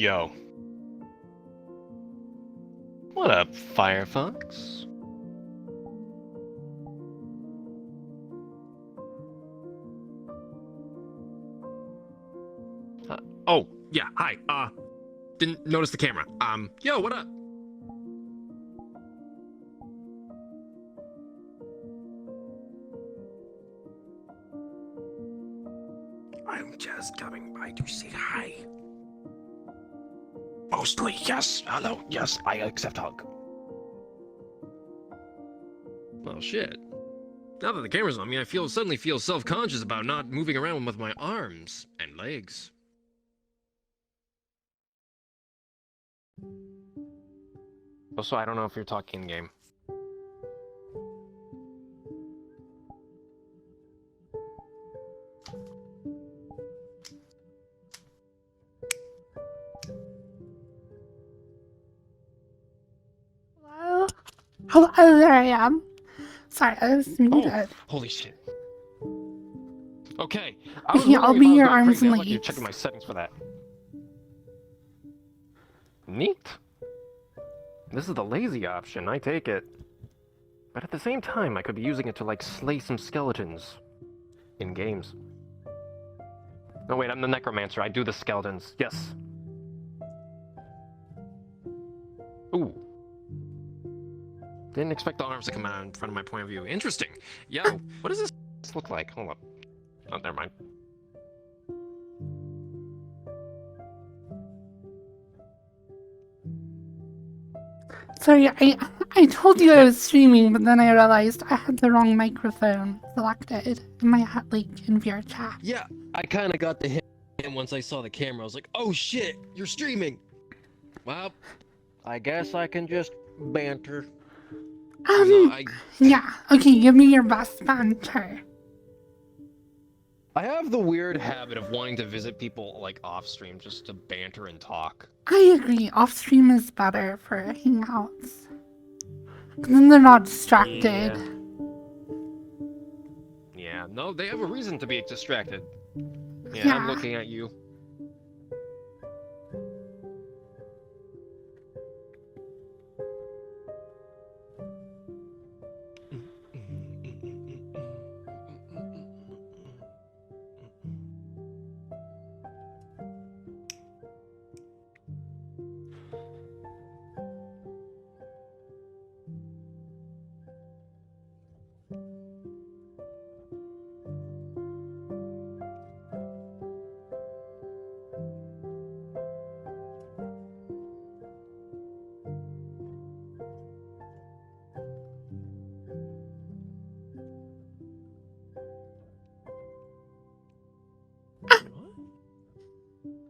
Yo. What up, Firefox? Oh, yeah, hi. Didn't notice the camera. Yo, what up? I'm just coming by to say hi. Mostly, yes. Hello, yes, I accept hug. Well, shit. Now that the camera's on me, I suddenly feel self-conscious about not moving around with my arms and legs. Also, I don't know if you're talking game. Hello? Hello, there I am. Sorry, I was muted. Oh, holy shit. Okay, Yeah, I'll be your arms and legs. You're legs. checking my settings for that. Neat. This is the lazy option, I take it. But at the same time, I could be using it to, like, slay some skeletons. In games. No, wait, I'm the necromancer. I do the skeletons. Yes. Ooh. Didn't expect the arms to come out in front of my point of view. Interesting. Yo, what does this look like? Hold up. Oh, never mind. Sorry, I told you I was streaming, but then I realized I had the wrong microphone selected in my in VR chat. Yeah, I kind of got the hint once I saw the camera. I was like, oh shit, you're streaming. Well, I guess I can just banter. Yeah, okay, give me your best banter. I have the weird habit of wanting to visit people, like, off-stream just to banter and talk. I agree, off stream is better for hangouts. 'Cause then they're not distracted. Yeah, no, they have a reason to be distracted. Yeah. I'm looking at you.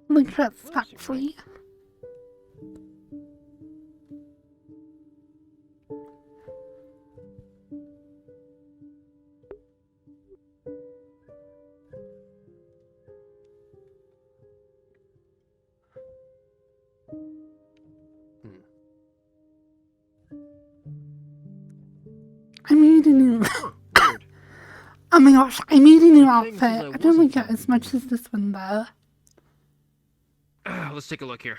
Look respectfully. I made a new... Weird. Oh my gosh, I made a new Good thing, outfit. since I I don't like wasn't it as much as this one though. Let's take a look here.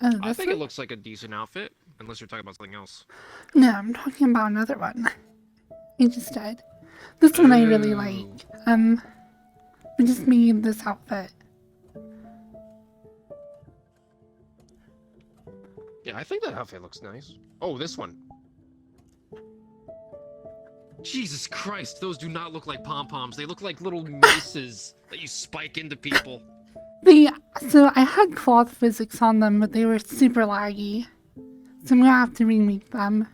Oh, I this think one? it looks like a decent outfit, unless you're talking about something else. No, I'm talking about another one. I just did. This one I really like. We just made this outfit. Yeah, I think that outfit looks nice. Oh, this one. Jesus Christ, those do not look like pom-poms. They look like little maces that you spike into people. So I had cloth physics on them, but they were super laggy. So I'm gonna have to remake them.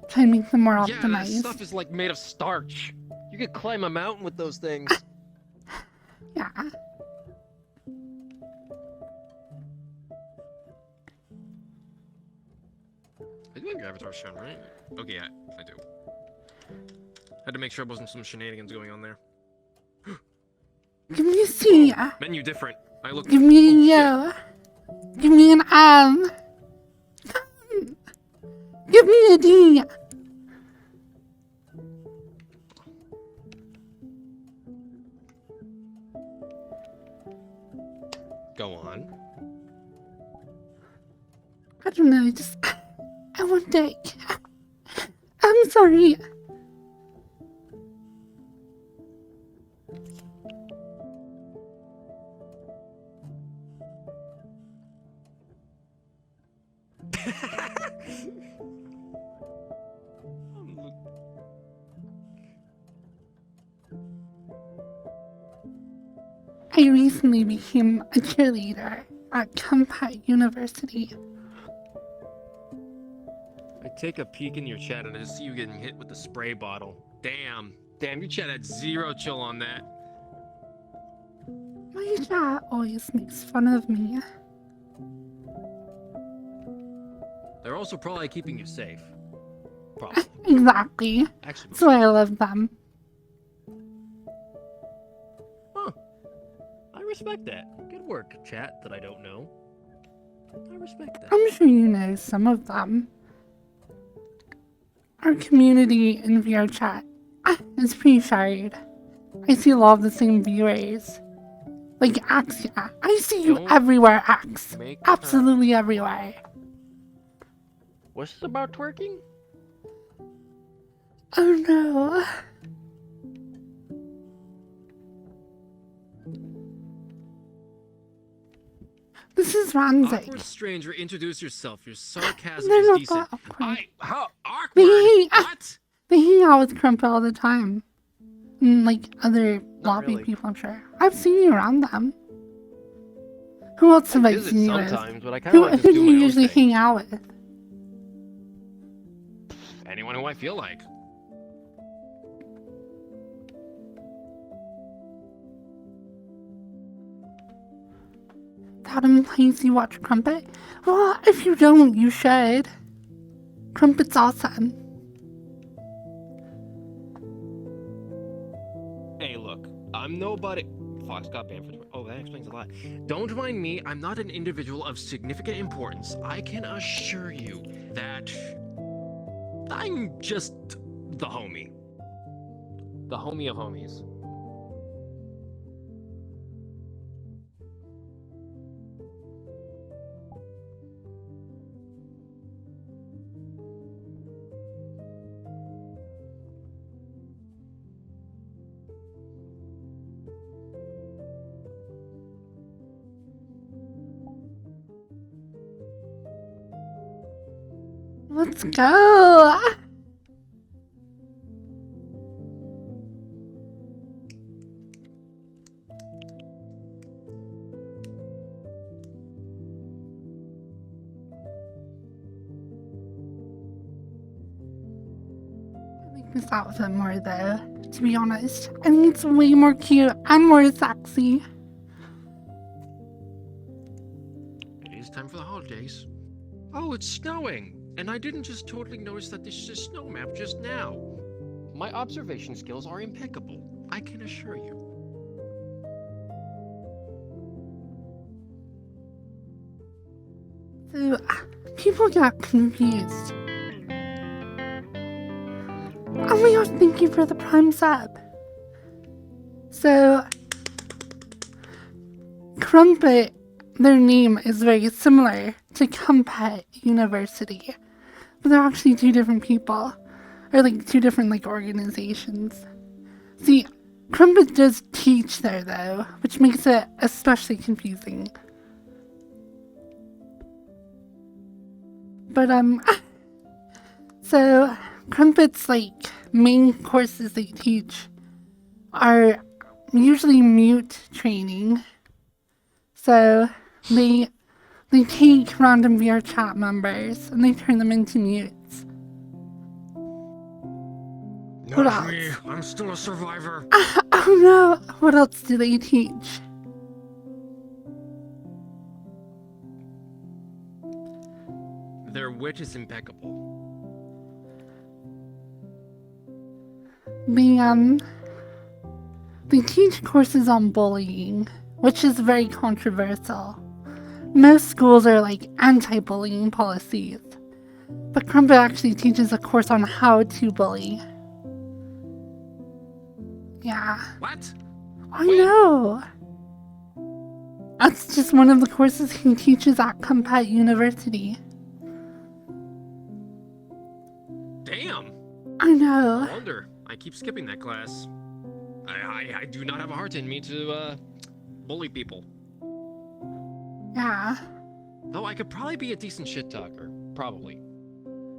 Try and make them more Yeah, that optimized. stuff is like made of starch. You could climb a mountain with those things. Yeah. I do have your avatar shown, right? Okay, yeah, I do. Had to make sure there wasn't some shenanigans going on there. Give me a C. Menu different. I look. Give me a Oh, U. Give me an M. Give me a D. Go on. I don't know, just I want dick. I'm sorry. I recently became a cheerleader at Kumpat University. I take a peek in your chat and I just see you getting hit with the spray bottle. Damn, your chat had zero chill on that. My chat always makes fun of me. They're also probably keeping you safe. Probably. Exactly. Actually, That's why I love them. huh. I respect that. Good work, chat that I don't know. I respect that. I'm sure you know some of them. Our community in VR chat is pretty shared. I see a lot of the same viewers. Like Axe, yeah. I see you Don't everywhere, Axe. make Absolutely everywhere. What's this about twerking? Oh no. This is Ranzik. Awkward stranger, introduce yourself. Your sarcasm They're is not decent. that awkward. How awkward? They- What? They hang out with Crumpet all the time. And like other lobby really. people, I'm sure. I've seen you around them. Who else have I visit seen you with? sometimes, but I kind of Who like do just do you my own usually thing. hang out with? Anyone who I feel like. That implies you watch Crumpet? Well, if you don't, you should. Crumpet's awesome. Hey, look, I'm nobody. Fox got banned for Twitter. Oh, that explains a lot. Don't mind me. I'm not an individual of significant importance. I can assure you that I'm just the homie. The homie of homies. Let's go! I like this outfit more though, to be honest. I think it's way more cute and more sexy. It is time for the holidays. Oh, it's snowing! And I didn't just totally notice that this is a snow map just now. My observation skills are impeccable, I can assure you. So, people got confused. Oh my gosh, thank you for the prime sub. So, Crumpet, their name is very similar to Kumpat University. But they're actually two different people. Or like two different like organizations. See, Crumpet does teach there though, which makes it especially confusing. But so Crumpet's like main courses they teach are usually mute training. So they take random VR chat members and they turn them into mutes. What Not else? me, I'm still a survivor. Oh no, what else do they teach? Their wit is impeccable. They teach courses on bullying, which is very controversial. Most schools are like anti-bullying policies, but Crumpet actually teaches a course on how to bully. Yeah, What? I know. That's just one of the courses he teaches at Kumpat University. I know. No wonder. I keep skipping that class. I do not have a heart in me to, bully people. Yeah. Though I could probably be a decent shit talker. Probably.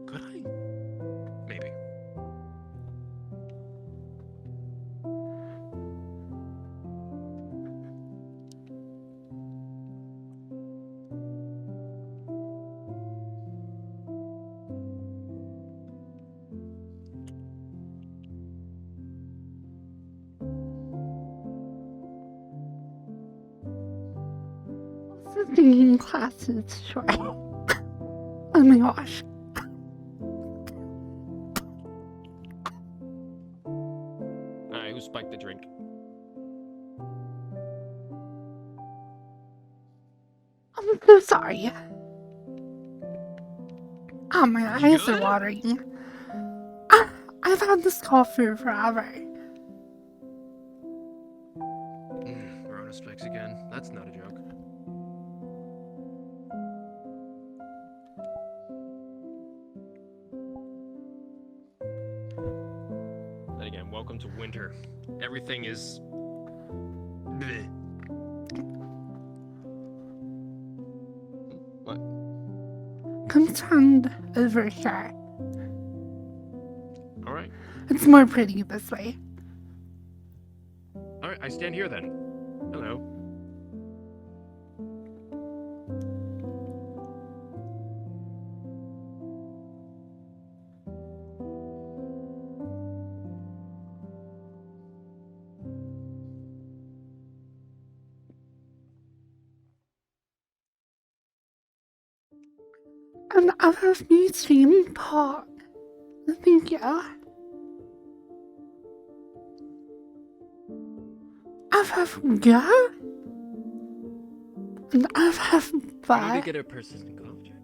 Could I? Maybe. Singing classes, sure. Oh my gosh. Alright, who spiked the drink? I'm so sorry. Oh, my eyes are good? watering. I've had this cough for forever. Corona strikes again. That's not a joke. Then again, welcome to winter. Everything is... bleh. What? Come stand over here. Alright. It's more pretty this way. Alright, I stand here then. Hello. And other stream talk. Thank you. I've go. And I've I need bye. to get a persistent cough check.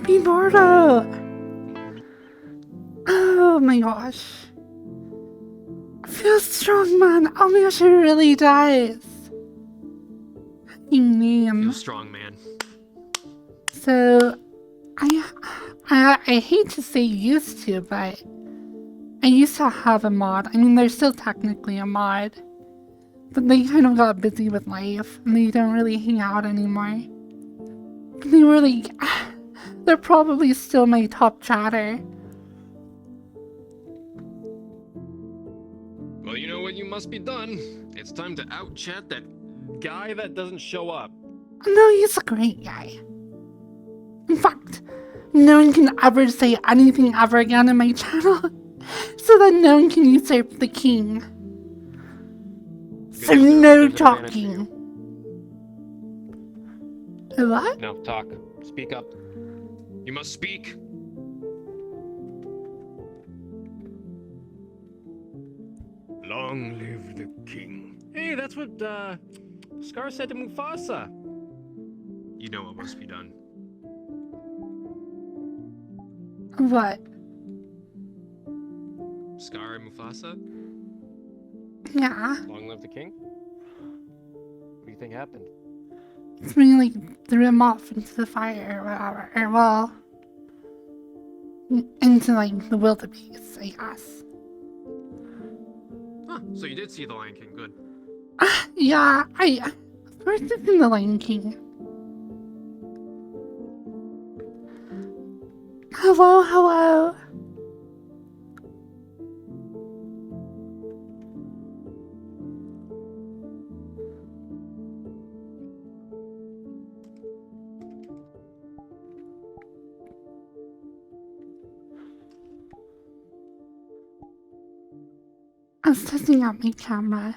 Bimorto. Oh my gosh. I feel strong, man. Oh my gosh, it really does. Name. Feel strong, man. So, I hate to say used to, but I used to have a mod. I mean, they're still technically a mod, but they kind of got busy with life and they don't really hang out anymore. But they were like, they're probably still my top chatter. Well, you know what you must be done. It's time to out-chat that guy that doesn't show up. No, he's a great guy. In fact, no one can ever say anything ever again in my channel, so that no one can usurp the king. So no talking. What? No, talk. Speak up. You must speak. Long live the king. Hey, that's what, Scar said to Mufasa. You know what must be done. What? Scar and Mufasa? Yeah. Long live the king? What do you think happened? It's me, like, threw him off into the fire or whatever. Or, well, into, like, the wildebeest, I guess. Huh, so you did see the Lion King, good. Yeah, of course it's in the Lion King. Hello, hello. I was testing out my camera.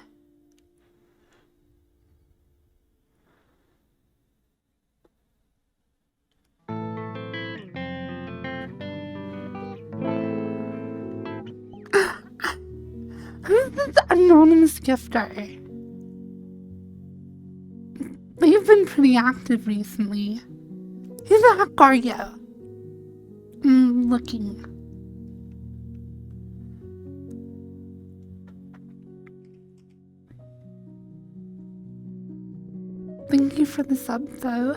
Who's this anonymous gifter? They've been pretty active recently. Who the heck are you? Looking. Thank you for the sub, though.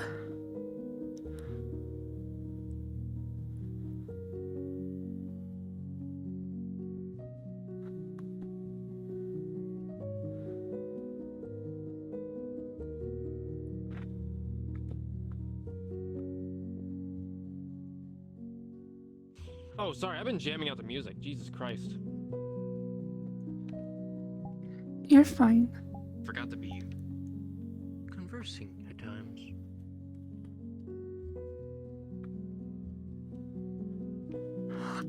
Oh, sorry, I've been jamming out the music. Jesus Christ. You're fine. Forgot to be conversing at times.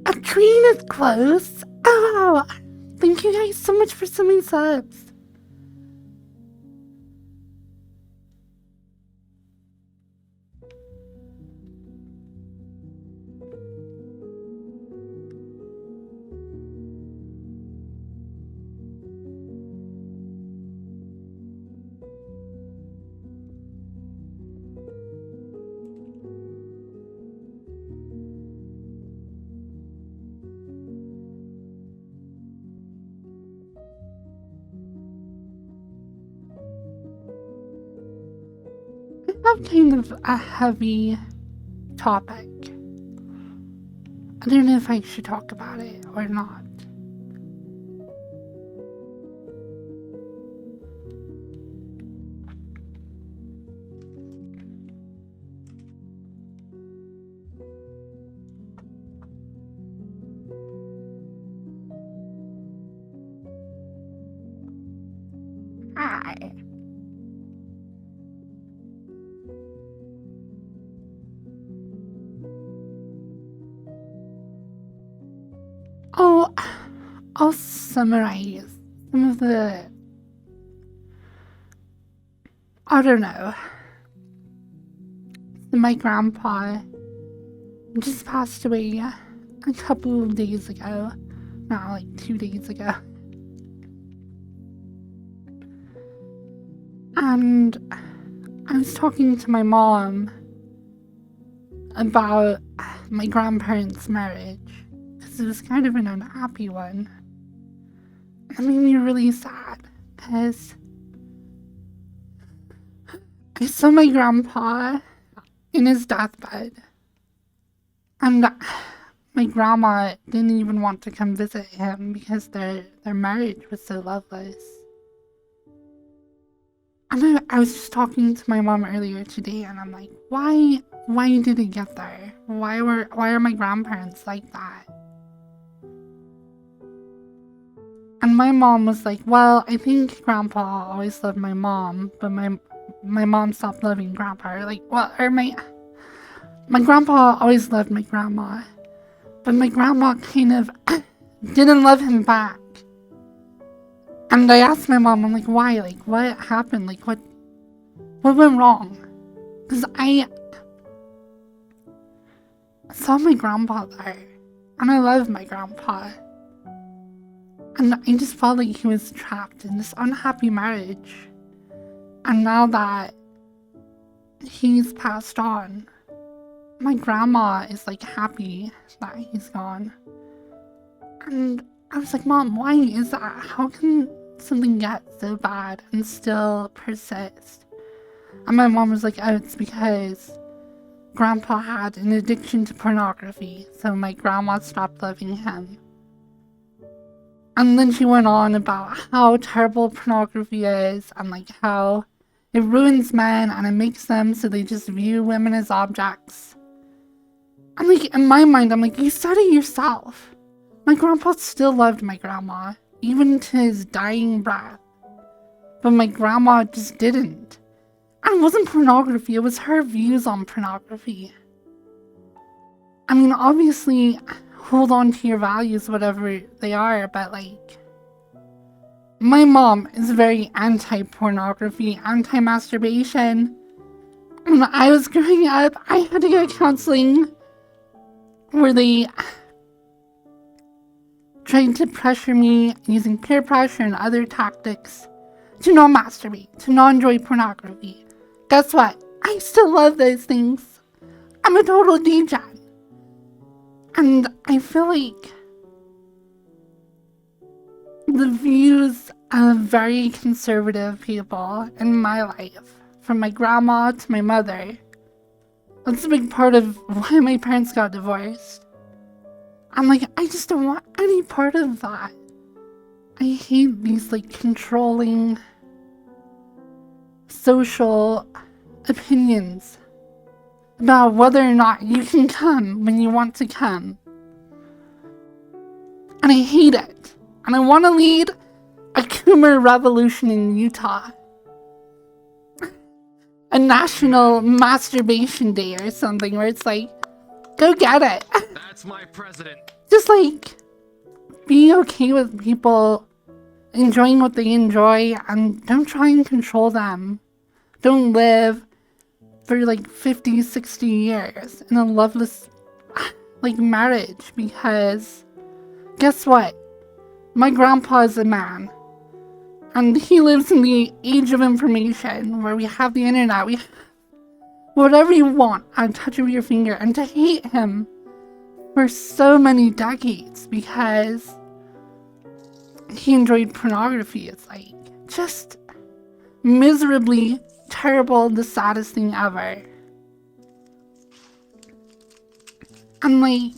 A train is close. Oh, thank you guys so much for so many subs. I have kind of a heavy topic. I don't know if I should talk about it or not. Hi. Oh, I'll summarize some of the. I don't know. My grandpa just passed away a couple of days ago. Not like 2 days ago. And I was talking to my mom about my grandparents' marriage. Because it was kind of an unhappy one. It made me really sad. Because I saw my grandpa in his deathbed. And my grandma didn't even want to come visit him because their marriage was so loveless. And I was just talking to my mom earlier today, and I'm like, why did it get there? Why are my grandparents like that? And my mom was like, well, I think grandpa always loved my mom, but my mom stopped loving grandpa. Or like, well, or my grandpa always loved my grandma, but my grandma kind of didn't love him back. And I asked my mom, I'm like, why? Like, what happened? Like, what went wrong? Because I saw my grandpa there, and I love my grandpa. And I just felt like he was trapped in this unhappy marriage. And now that he's passed on, my grandma is like happy that he's gone. And I was like, Mom, why is that? How can something get so bad and still persist? And my mom was like, oh, it's because grandpa had an addiction to pornography, so my grandma stopped loving him. And then she went on about how terrible pornography is and like how it ruins men and it makes them so they just view women as objects. And like, in my mind, I'm like, you said it yourself. My grandpa still loved my grandma, even to his dying breath. But my grandma just didn't. And it wasn't pornography, it was her views on pornography. I mean, obviously, hold on to your values, whatever they are, but like, my mom is very anti-pornography, anti-masturbation. When I was growing up, I had to go to counseling where they tried to pressure me using peer pressure and other tactics to not masturbate, to not enjoy pornography. Guess what? I still love those things. I'm a total degen. And I feel like the views of very conservative people in my life, from my grandma to my mother, that's a big part of why my parents got divorced. I'm like, I just don't want any part of that. I hate these like controlling social opinions about whether or not you can come when you want to come. I hate it. And I want to lead a Coomer revolution in Utah. A national masturbation day or something where it's like, go get it. That's my president. Just like, be okay with people enjoying what they enjoy and don't try and control them. Don't live for like 50, 60 years in a loveless like marriage, because guess what? My grandpa is a man and he lives in the age of information where we have the internet. We whatever you want at a touch of your finger, and to hate him for so many decades because he enjoyed pornography, it's like just miserably terrible, the saddest thing ever. And like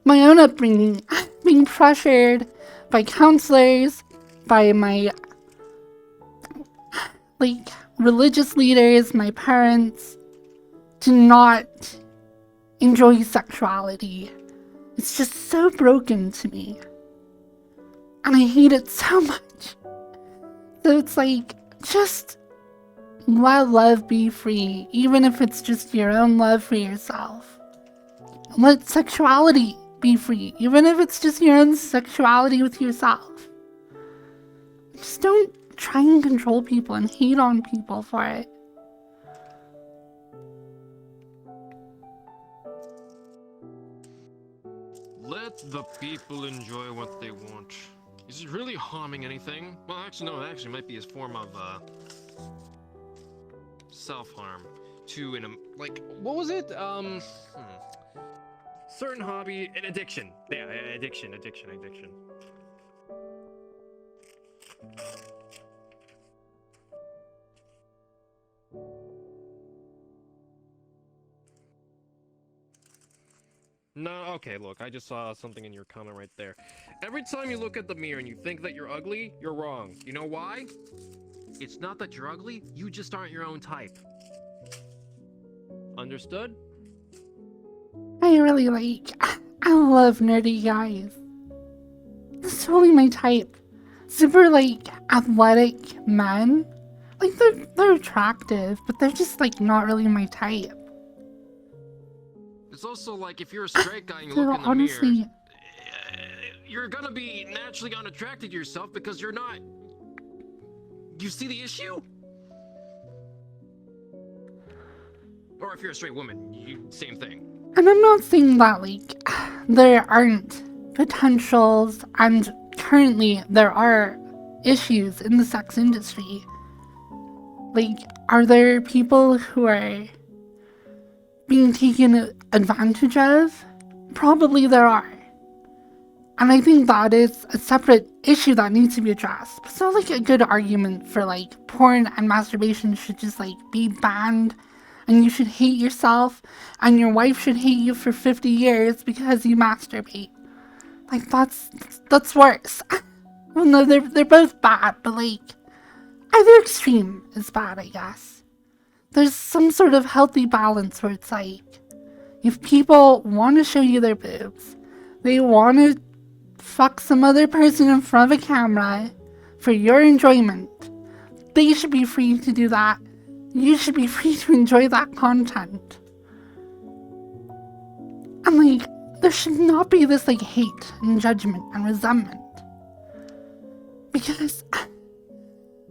my own upbringing, being pressured by counselors, by my like religious leaders, my parents, to not enjoy sexuality. It's just so broken to me. And I hate it so much. So it's like, just let love be free, even if it's just your own love for yourself. Let sexuality be free, even if it's just your own sexuality with yourself. Just don't try and control people and hate on people for it. Let the people enjoy what they want. Is it really harming anything? Well, actually, no, it actually might be a form of, self-harm. Like, what was it? Certain hobby, an addiction. Yeah, addiction. No, okay, look, I just saw something in your comment right there. Every time you look at the mirror and you think that you're ugly, you're wrong. You know why? It's not that you're ugly, you just aren't your own type. Understood? I love nerdy guys. It's totally my type. Super, like, athletic men. Like, they're attractive, but they're just, like, not really my type. It's also like, if you're a straight guy and you So look in the honestly, mirror, you're gonna be naturally unattracted to yourself because you're not... You see the issue? Or if you're a straight woman, same thing. and I'm not saying that, like, there aren't potentials, and currently there are issues in the sex industry. Like, are there people who are being taken advantage of? Probably there are. And I think that is a separate issue that needs to be addressed. It's not like a good argument for like porn and masturbation should just like be banned and you should hate yourself and your wife should hate you for 50 years because you masturbate. Like that's worse. Well, no, they're both bad, but like either extreme is bad, I guess. There's some sort of healthy balance where it's like, if people want to show you their boobs, they want to fuck some other person in front of a camera for your enjoyment, they should be free to do that. You should be free to enjoy that content. And like, there should not be this like hate and judgment and resentment. Because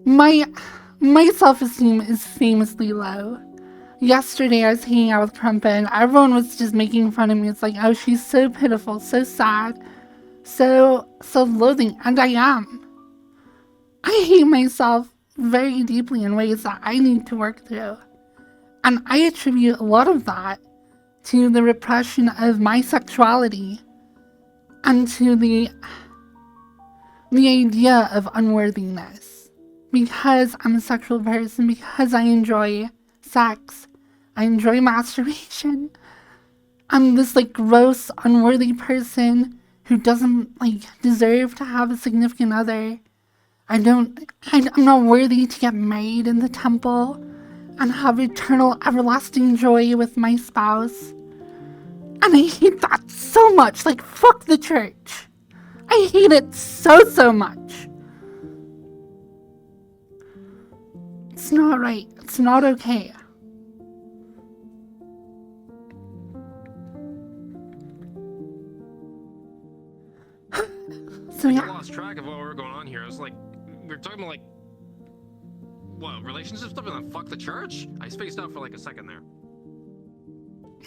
my self-esteem is famously low. Yesterday I was hanging out with Crumpet and everyone was just making fun of me. It's like, oh, she's so pitiful, so sad, so loathing, and I am. I hate myself very deeply in ways that I need to work through. And I attribute a lot of that to the repression of my sexuality and to the idea of unworthiness. Because I'm a sexual person, because I enjoy sex, I enjoy masturbation, I'm this like gross, unworthy person who doesn't like deserve to have a significant other. I'm not worthy to get married in the temple and have eternal, everlasting joy with my spouse. And I hate that so much. Like, fuck the church. I hate it so much. It's not right. It's not okay. So I yeah. lost track of what we were going on here. I was like, we were talking about like, what, relationship stuff and then fuck the church? I spaced out for like a second there.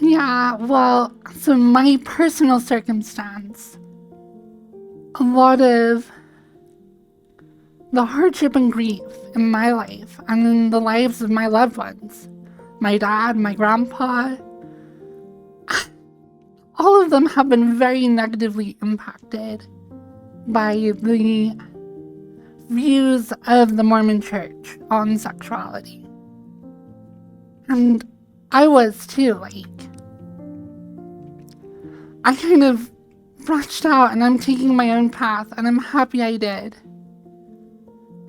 Yeah, well, so my personal circumstance, a lot of the hardship and grief in my life and in the lives of my loved ones, my dad, my grandpa, all of them have been very negatively impacted by the views of the Mormon Church on sexuality. And I was too, like, I kind of branched out and I'm taking my own path and I'm happy I did.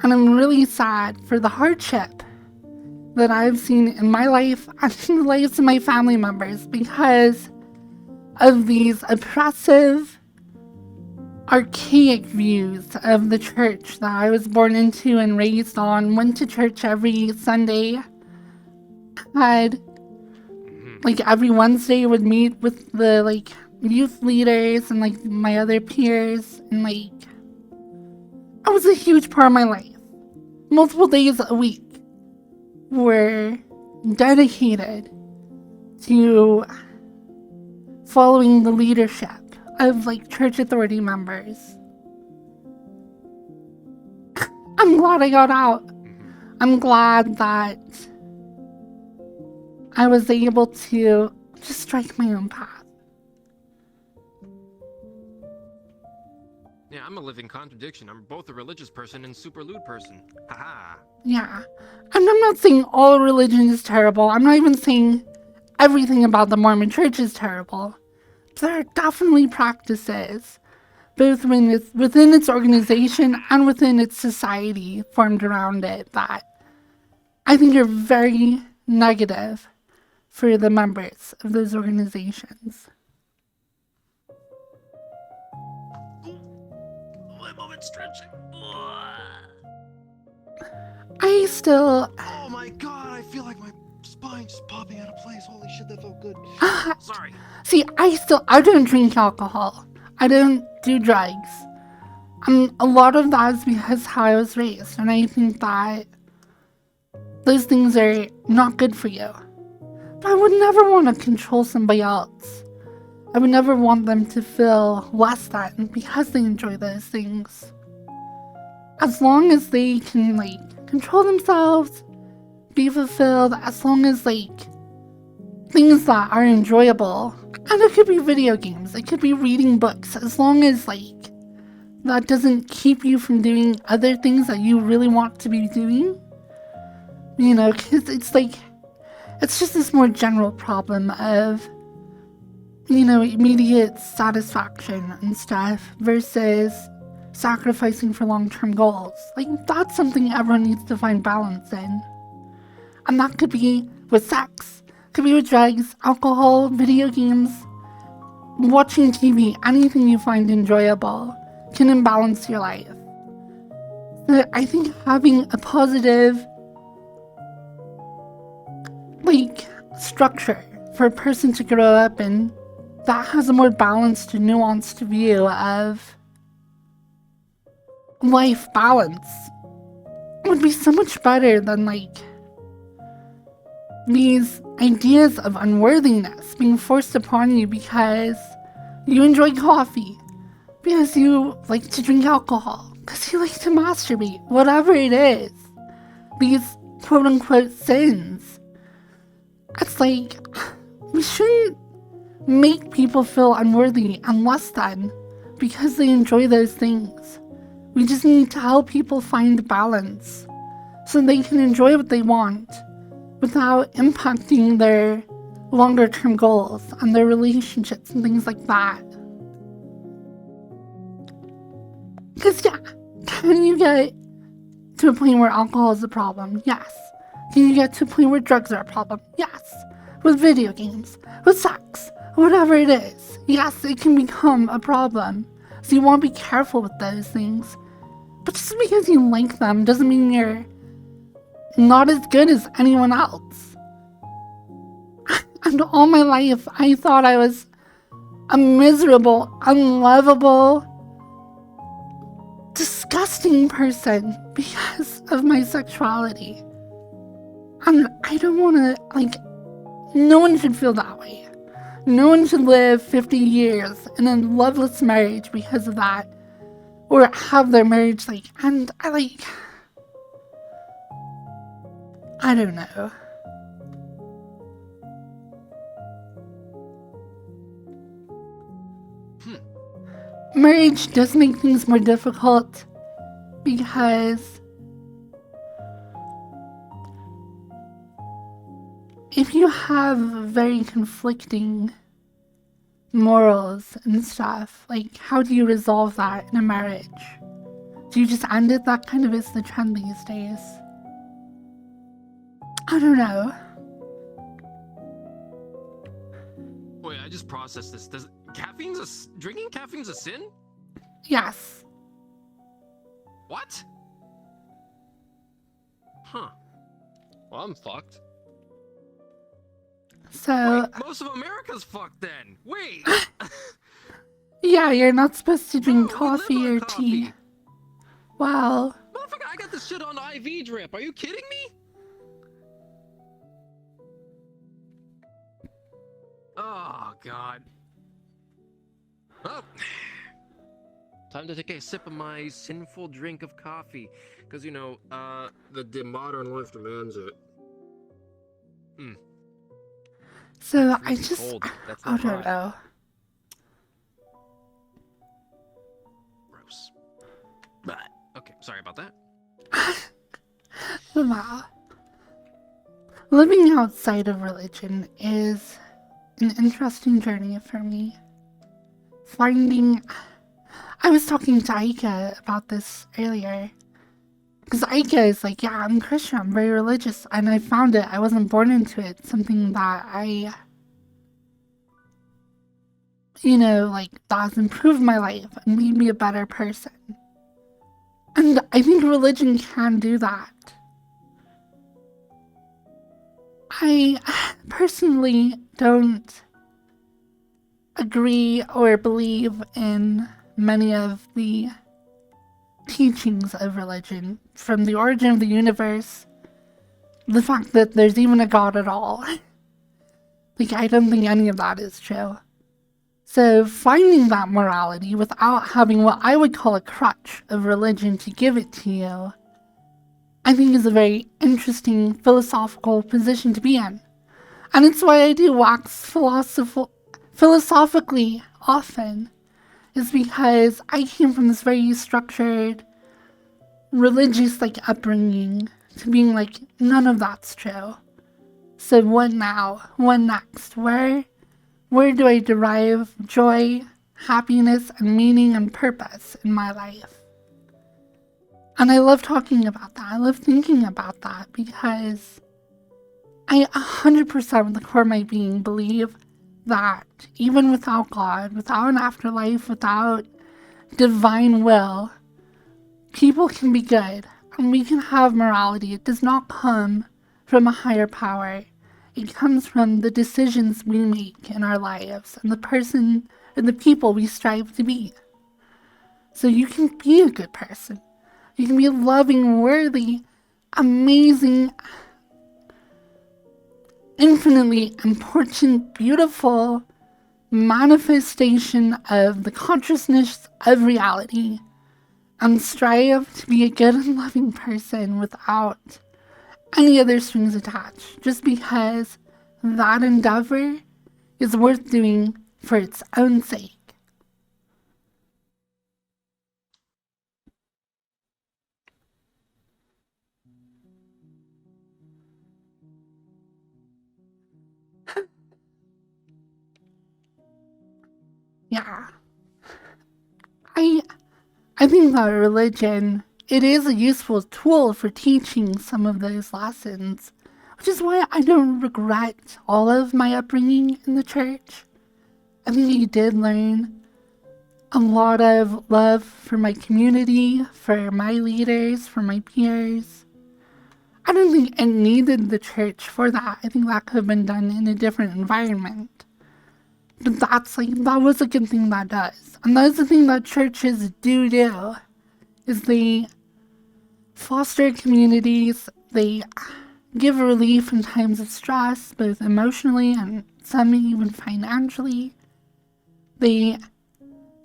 And I'm really sad for the hardship that I've seen in my life and in the lives of my family members because of these oppressive, archaic views of the church that I was born into and raised on, went to church every Sunday, had, like, every Wednesday would meet with the, like, youth leaders and, like, my other peers, and, like, it was a huge part of my life. Multiple days a week were dedicated to following the leadership of, like, church authority members. I'm glad I got out. I'm glad that I was able to just strike my own path. Yeah, I'm a living contradiction. I'm both a religious person and super lewd person. Haha. Yeah. And I'm not saying all religion is terrible. I'm not even saying everything about the Mormon Church is terrible. There are definitely practices, both within its organization and within its society formed around it, that I think are very negative for the members of those organizations. My moment's stretching. I still... Oh my god, I feel like my spine just popping out of place. Holy shit, that felt good. Sorry. See, I don't drink alcohol. I don't do drugs. A lot of that is because how I was raised, and I think that those things are not good for you. But I would never want to control somebody else. I would never want them to feel less than because they enjoy those things. As long as they can, like, control themselves, be fulfilled, as long as, like, things that are enjoyable. And it could be video games, it could be reading books, as long as, like, that doesn't keep you from doing other things that you really want to be doing. You know, because it's like, it's just this more general problem of, you know, immediate satisfaction and stuff versus sacrificing for long-term goals. Like, that's something everyone needs to find balance in. And that could be with sex, could be with drugs, alcohol, video games, watching TV, anything you find enjoyable can imbalance your life. So I think having a positive, like, structure for a person to grow up in that has a more balanced and nuanced view of life balance would be so much better than, like, these ideas of unworthiness being forced upon you because you enjoy coffee, because you like to drink alcohol, because you like to masturbate, whatever it is. These quote-unquote sins. It's like, we shouldn't make people feel unworthy and less than because they enjoy those things. We just need to help people find balance so they can enjoy what they want without impacting their longer term goals and their relationships and things like that. Because, yeah, can you get to a point where alcohol is a problem? Yes. Can you get to a point where drugs are a problem? Yes. With video games, with sex, whatever it is. Yes, it can become a problem. So you want to be careful with those things. But just because you like them doesn't mean you're not as good as anyone else. And all my life, I thought I was a miserable, unlovable, disgusting person because of my sexuality. And I don't want to, like, no one should feel that way. No one should live 50 years in a loveless marriage because of that. Or have their marriage, like, and I don't know. Marriage does make things more difficult because if you have very conflicting morals and stuff, like, how do you resolve that in a marriage? Do you just end it? That kind of is the trend these days. I don't know. Wait, I just processed this. Drinking caffeine's a sin? Yes. What? Huh. Well, I'm fucked. So, Wait, most of America's fucked then. Wait. yeah, you're not supposed to drink No, we coffee live on or coffee. tea. Wow. Motherfucker, I got this shit on IV drip. Are you kidding me? Oh, God. Well, time to take a sip of my sinful drink of coffee. Because, you know, the modern life demands it. So, I Freezing just, cold. That's I not don't hot. know. Gross. But, okay, sorry about that. Wow. Living outside of religion is an interesting journey for me. I was talking to Aika about this earlier. Because Aika is like, yeah, I'm Christian, I'm very religious, and I found it, I wasn't born into it, something that that has improved my life and made me a better person. And I think religion can do that. I personally don't agree or believe in many of the teachings of religion, from the origin of the universe, the fact that there's even a god at all. Like, I don't think any of that is true. So finding that morality without having what I would call a crutch of religion to give it to you, I think is a very interesting philosophical position to be in. And it's why I do wax philosophically often, is because I came from this very structured, religious, upbringing to being like, none of that's true. So what now? What next? Where do I derive joy, happiness, and meaning and purpose in my life? And I love talking about that. I love thinking about that because I 100% with the core of my being believe that even without God, without an afterlife, without divine will, people can be good and we can have morality. It does not come from a higher power. It comes from the decisions we make in our lives and the person and the people we strive to be. So you can be a good person. You can be a loving, worthy, amazing, infinitely important, beautiful manifestation of the consciousness of reality and strive to be a good and loving person without any other strings attached, just because that endeavor is worth doing for its own sake. Yeah. I think that religion, it is a useful tool for teaching some of those lessons, which is why I don't regret all of my upbringing in the church. I think I did learn a lot of love for my community, for my leaders, for my peers. I don't think it needed the church for that. I think that could have been done in a different environment. But that was a good thing that does. And that's the thing that churches do, is they foster communities, they give relief in times of stress, both emotionally and some even financially. They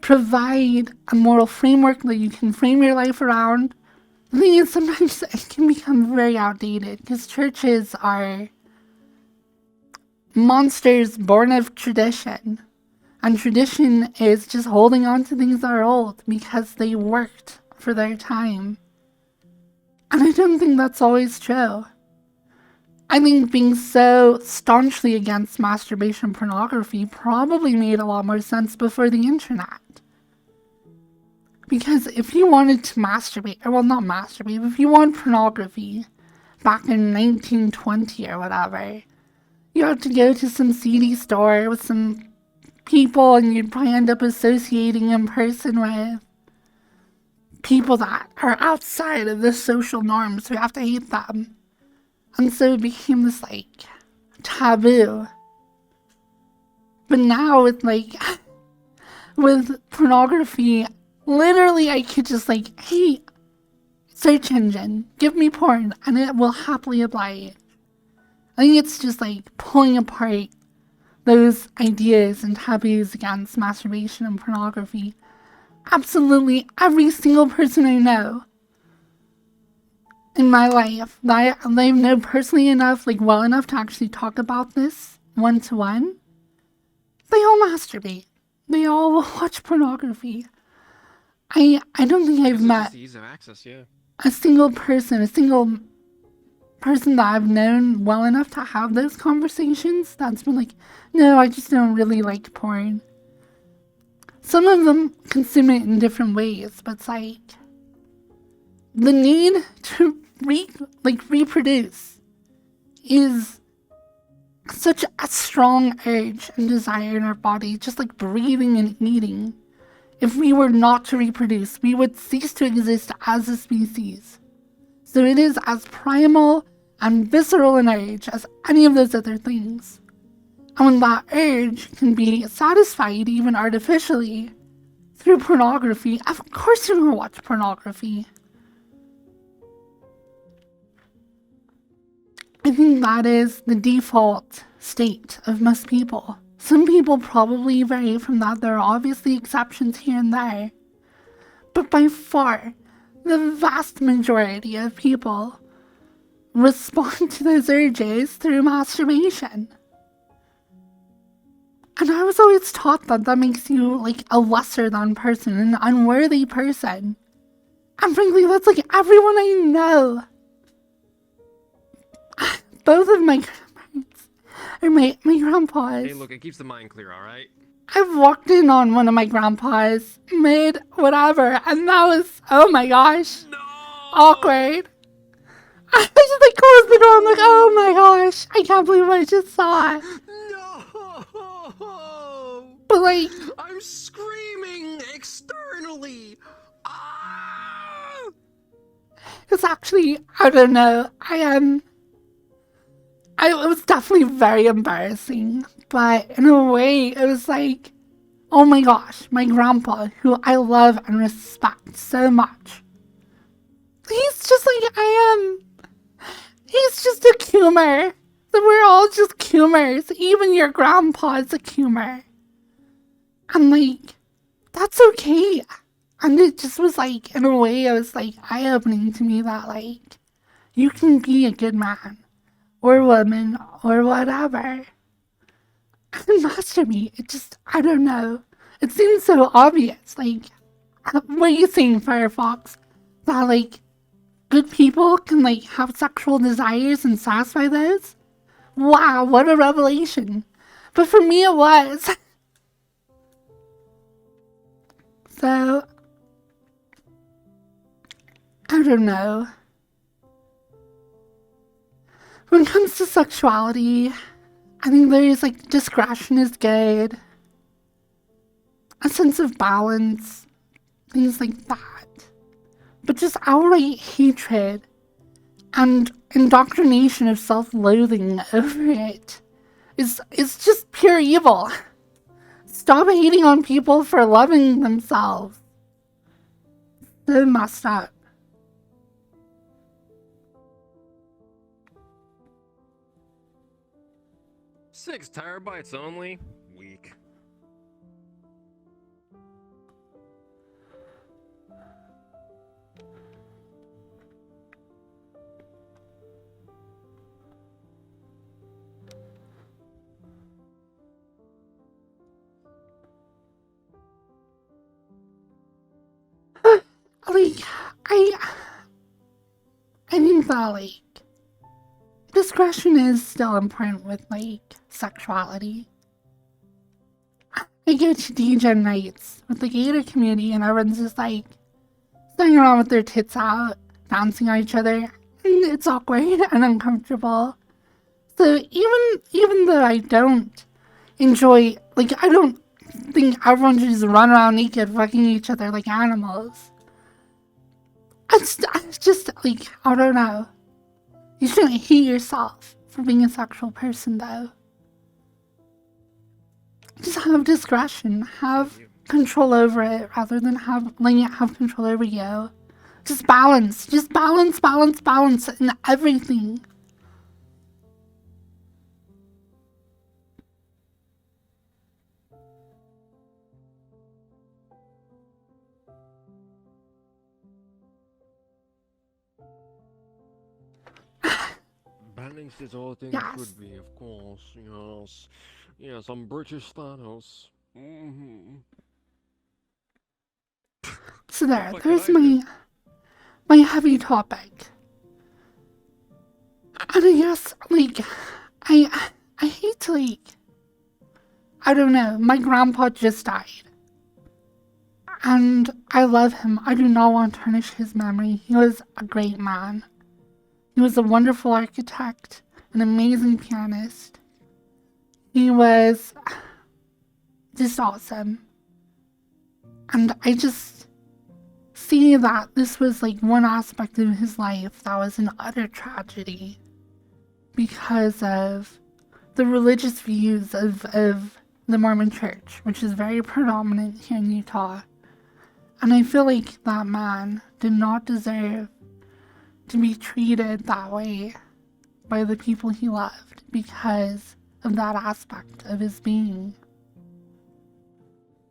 provide a moral framework that you can frame your life around. The thing is, sometimes it can become very outdated because churches are monsters born of tradition. And tradition is just holding on to things that are old because they worked for their time. And I don't think that's always true. I think being so staunchly against masturbation and pornography probably made a lot more sense before the internet. Because if you wanted to masturbate, or well, not masturbate, but if you want pornography back in 1920 or whatever, you had to go to some CD store with some people and you'd probably end up associating in person with people that are outside of the social norms, so you have to hate them. And so it became this, taboo. But now with pornography, literally I could just hey, search engine, give me porn, and it will happily oblige. I think it's just pulling apart those ideas and taboos against masturbation and pornography. Absolutely every single person I know in my life that I know personally enough, well enough to actually talk about this one-to-one, they all masturbate. They all watch pornography. I don't think I've met ease of access, yeah. a single person that I've known well enough to have those conversations that's been no, I just don't really like porn. Some of them consume it in different ways, but it's the need to reproduce is such a strong urge and desire in our body, just like breathing and eating. If we were not to reproduce, we would cease to exist as a species. So it is as primal and visceral an urge as any of those other things. And when that urge can be satisfied even artificially through pornography, of course you're going to watch pornography. I think that is the default state of most people. Some people probably vary from that. There are obviously exceptions here and there. But by far, the vast majority of people respond to those urges through masturbation. And I was always taught that makes you a lesser than person, an unworthy person. And frankly, that's everyone I know. Both of my grandparents, or my grandpas. Hey, look, it keeps the mind clear, alright? I've walked in on one of my grandpas, mid whatever, and that was, oh my gosh, No! awkward. I just closed the door, I'm oh my gosh, I can't believe what I just saw. No! But I'm screaming externally! Ah! it's actually, I don't know, it was definitely very embarrassing, but in a way, it was oh my gosh, my grandpa, who I love and respect so much, he's just I am. He's just a coomer. So we're all just coomers. Even your grandpa's a coomer. And that's okay. And it just was in a way, it was eye-opening to me that you can be a good man or woman or whatever and masturbate. It just, I don't know. It seems so obvious. What are you saying, Firefox? That good people can have sexual desires and satisfy those? Wow, what a revelation. But for me it was. So, I don't know. When it comes to sexuality, I think there's discretion is good. a sense of balance, things like that. But just outright hatred and indoctrination of self-loathing over it is just pure evil. Stop hating on people for loving themselves. So messed up. 6 terabytes only? Weak. Like, I think that, like, discretion is still important with, like, sexuality. I go to DJ nights with the gator community and everyone's just, like, sitting around with their tits out, dancing on each other, and it's awkward and uncomfortable. So even though I don't enjoy, like, I don't think everyone should just run around naked fucking each other like animals. It's just, like, I don't know. You shouldn't hate yourself for being a sexual person, though. Just have discretion. Have control over it rather than letting it have control over you. Just balance. Just balance in everything. Balance is all things Yes. should be, of course. Yes. Yes, I'm British Thanos. Mm-hmm. So there, What there's can I my heavy topic. And I guess, like, I hate to, like, I don't know, my grandpa just died. And I love him. I do not want to tarnish his memory. He was a great man. He was a wonderful architect, an amazing pianist. He was just awesome. And I just see that this was like one aspect of his life that was an utter tragedy because of the religious views of the Mormon Church, which is very predominant here in Utah. And I feel like that man did not deserve to be treated that way by the people he loved because of that aspect of his being.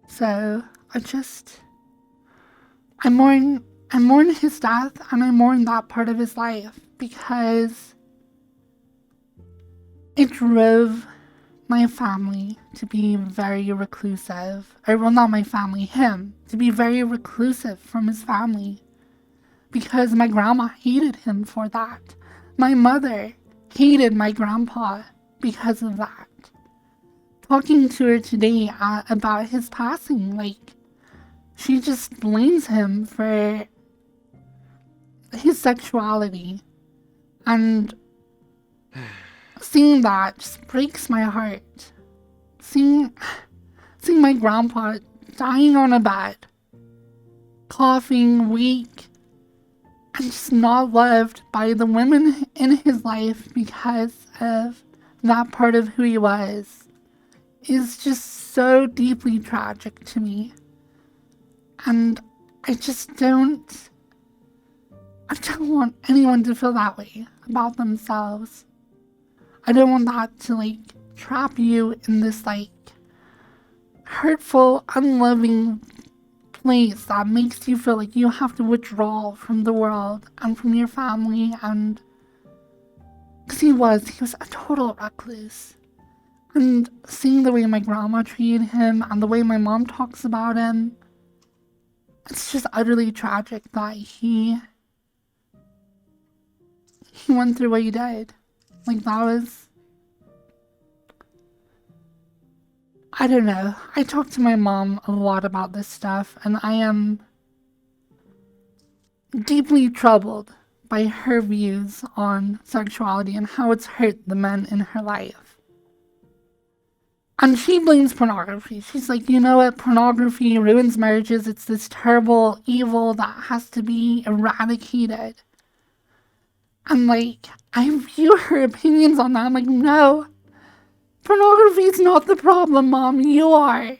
So I mourn his death and I mourn that part of his life because it drove my family to be very reclusive. Or, well, not my family, him, to be very reclusive from his family. Because my grandma hated him for that. My mother hated my grandpa because of that. Talking to her today about his passing, like, she just blames him for his sexuality. And seeing that just breaks my heart. Seeing my grandpa dying on a bed, coughing, weak, and just not loved by the women in his life because of that part of who he was is just so deeply tragic to me. And I don't want anyone to feel that way about themselves. I don't want that to, like, trap you in this, like, hurtful, unloving place that makes you feel like you have to withdraw from the world and from your family. And because he was a total recluse. And seeing the way my grandma treated him and the way my mom talks about him, it's just utterly tragic that he went through what he did. Like, that was, I don't know. I talk to my mom a lot about this stuff, and I am deeply troubled by her views on sexuality and how it's hurt the men in her life. And she blames pornography. She's like, you know what? Pornography ruins marriages. It's this terrible evil that has to be eradicated. And like, I view her opinions on that. I'm like, no. Pornography is not the problem, Mom. You are.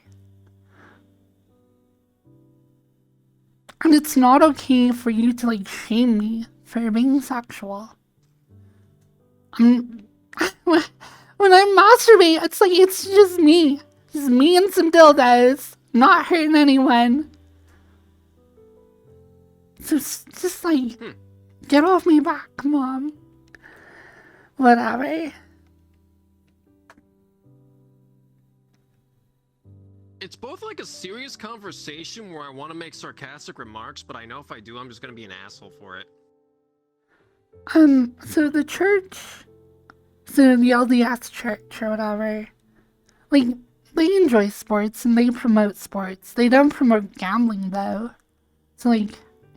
And it's not okay for you to like shame me for being sexual. When I masturbate, it's like, it's just me. Just me and some dildos. Not hurting anyone. So just like, get off my back, Mom. Whatever. It's both like a serious conversation where I want to make sarcastic remarks, but I know if I do, I'm just gonna be an asshole for it. So the church, so the LDS church or whatever, like, they enjoy sports and they promote sports. They don't promote gambling though. So like,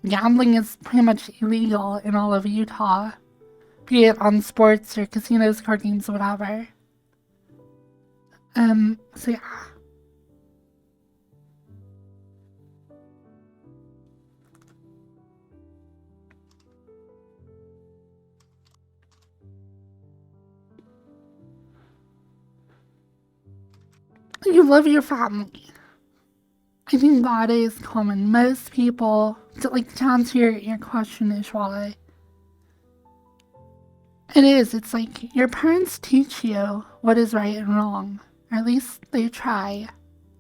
gambling is pretty much illegal in all of Utah, be it on sports or casinos, card games, whatever. So yeah. You love your family. I think that is common. Most people, to answer your question, Ishwale, it is. It's like your parents teach you what is right and wrong. Or at least they try.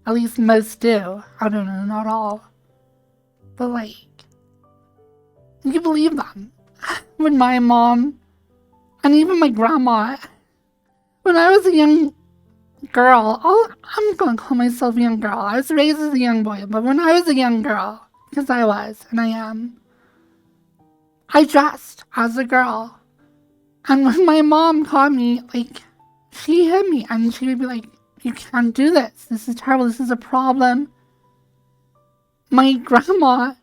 At least most do. I don't know, not all. But like, you believe them. When my mom, and even my grandma, when I was a young girl, I'm gonna call myself a young girl. I was raised as a young boy, but when I was a young girl, because I was, and I am, I dressed as a girl. And when my mom caught me, like, she hit me, and she would be like, you can't do this. This is terrible. This is a problem. My grandma,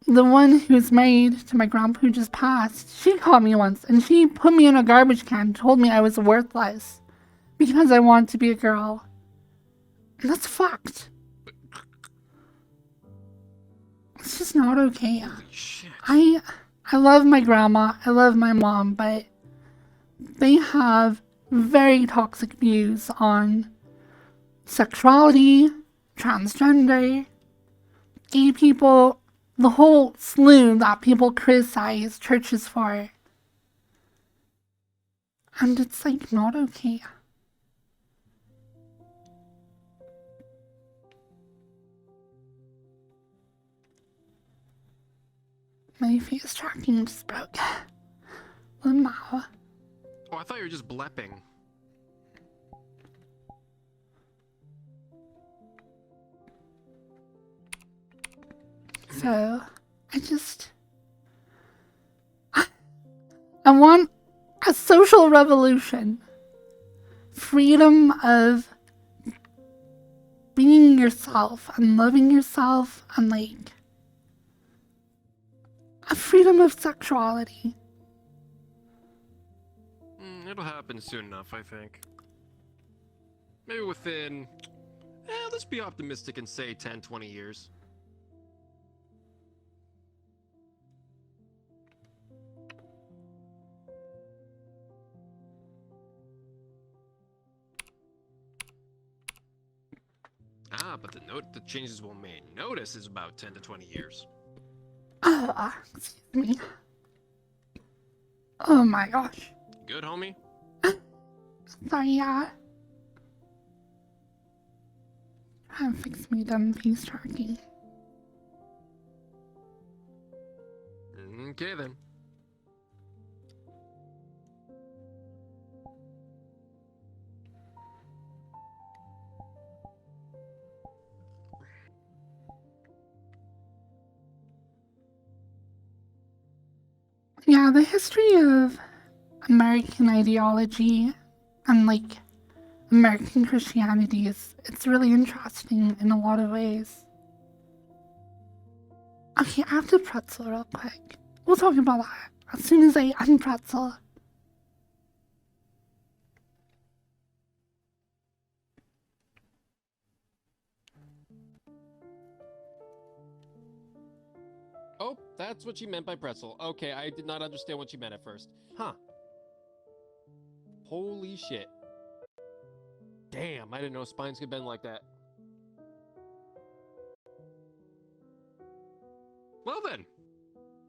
the one who's married to my grandpa who just passed, she caught me once, and she put me in a garbage can, told me I was worthless because I wanted to be a girl. And that's fucked. It's just not okay. Holy shit. I love my grandma, I love my mom, but they have very toxic views on sexuality, transgender, gay people, the whole slew that people criticize churches for. And it's like not okay. My face tracking just broke. Lamau. Oh, I thought you were just blepping. So, I want a social revolution. Freedom of being yourself and loving yourself and like a freedom of sexuality. It'll happen soon enough, I think. Maybe within, let's be optimistic and say 10, 20 years. But the changes we'll may notice is about 10 to 20 years. Excuse me. Oh my gosh. Good, homie? Sorry, yeah. Trying to fix my dumb face tracking. Okay then. Yeah, the history of American ideology and like American Christianity it's really interesting in a lot of ways. Okay, I have to pretzel real quick. We'll talk about that as soon as I unpretzel. Oh, that's what she meant by pretzel. Okay, I did not understand what she meant at first. Huh. Holy shit. Damn, I didn't know spines could bend like that. Well then,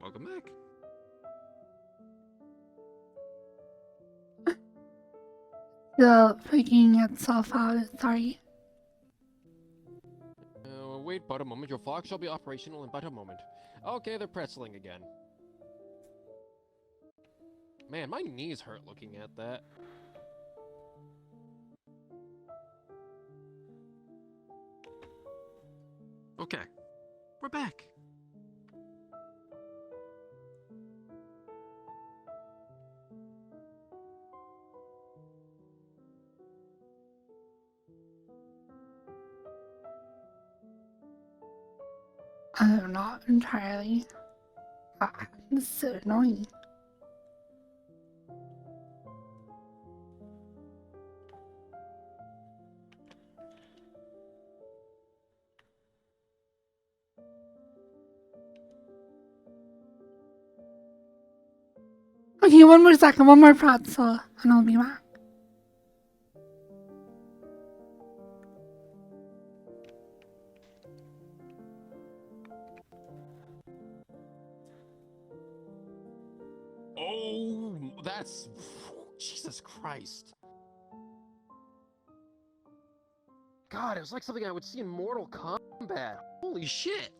welcome back. Still figuring itself out, sorry. Wait but a moment. Your flock shall be operational in but a moment. Okay, they're pretzeling again. Man, my knees hurt looking at that. Okay, we're back. I'm not entirely. This is so annoying. Okay, one more second, one more pretzel, and I'll be back. Oh, that's... Jesus Christ. God, it was like something I would see in Mortal Kombat. Holy shit.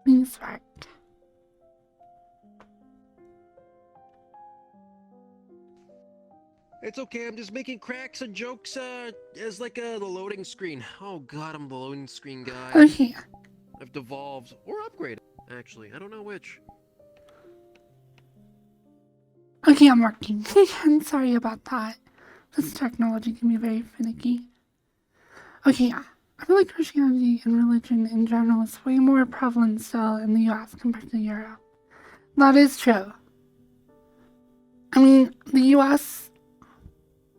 Please work. It's okay, I'm just making cracks and jokes, as like, the loading screen. Oh god, I'm the loading screen guy. Okay. I've devolved, or upgraded, actually. I don't know which. Okay, I'm working. I'm sorry about that. This technology can be very finicky. Okay, yeah. I feel like Christianity and religion in general is way more prevalent still in the US compared to Europe. That is true. I mean, the US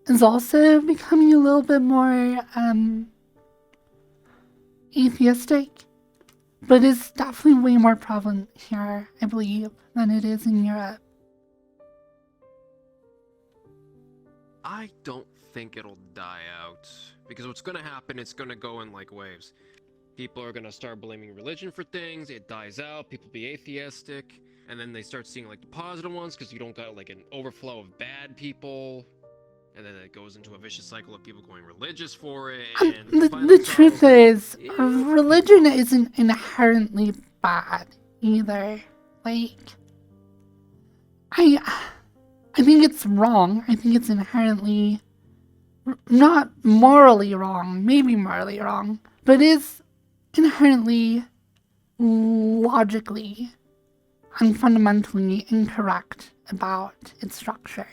is also becoming a little bit more atheistic, but it's definitely way more prevalent here, I believe, than it is in Europe. I don't think it'll die out. Because what's gonna happen, it's gonna go in like waves. People are gonna start blaming religion for things, it dies out, people be atheistic, and then they start seeing like the positive ones because you don't got like an overflow of bad people. And then it goes into a vicious cycle of people going religious for it. And The truth is, religion isn't inherently bad either. Like, I think it's wrong. I think it's inherently not morally wrong, maybe morally wrong, but is inherently logically and fundamentally incorrect about its structure.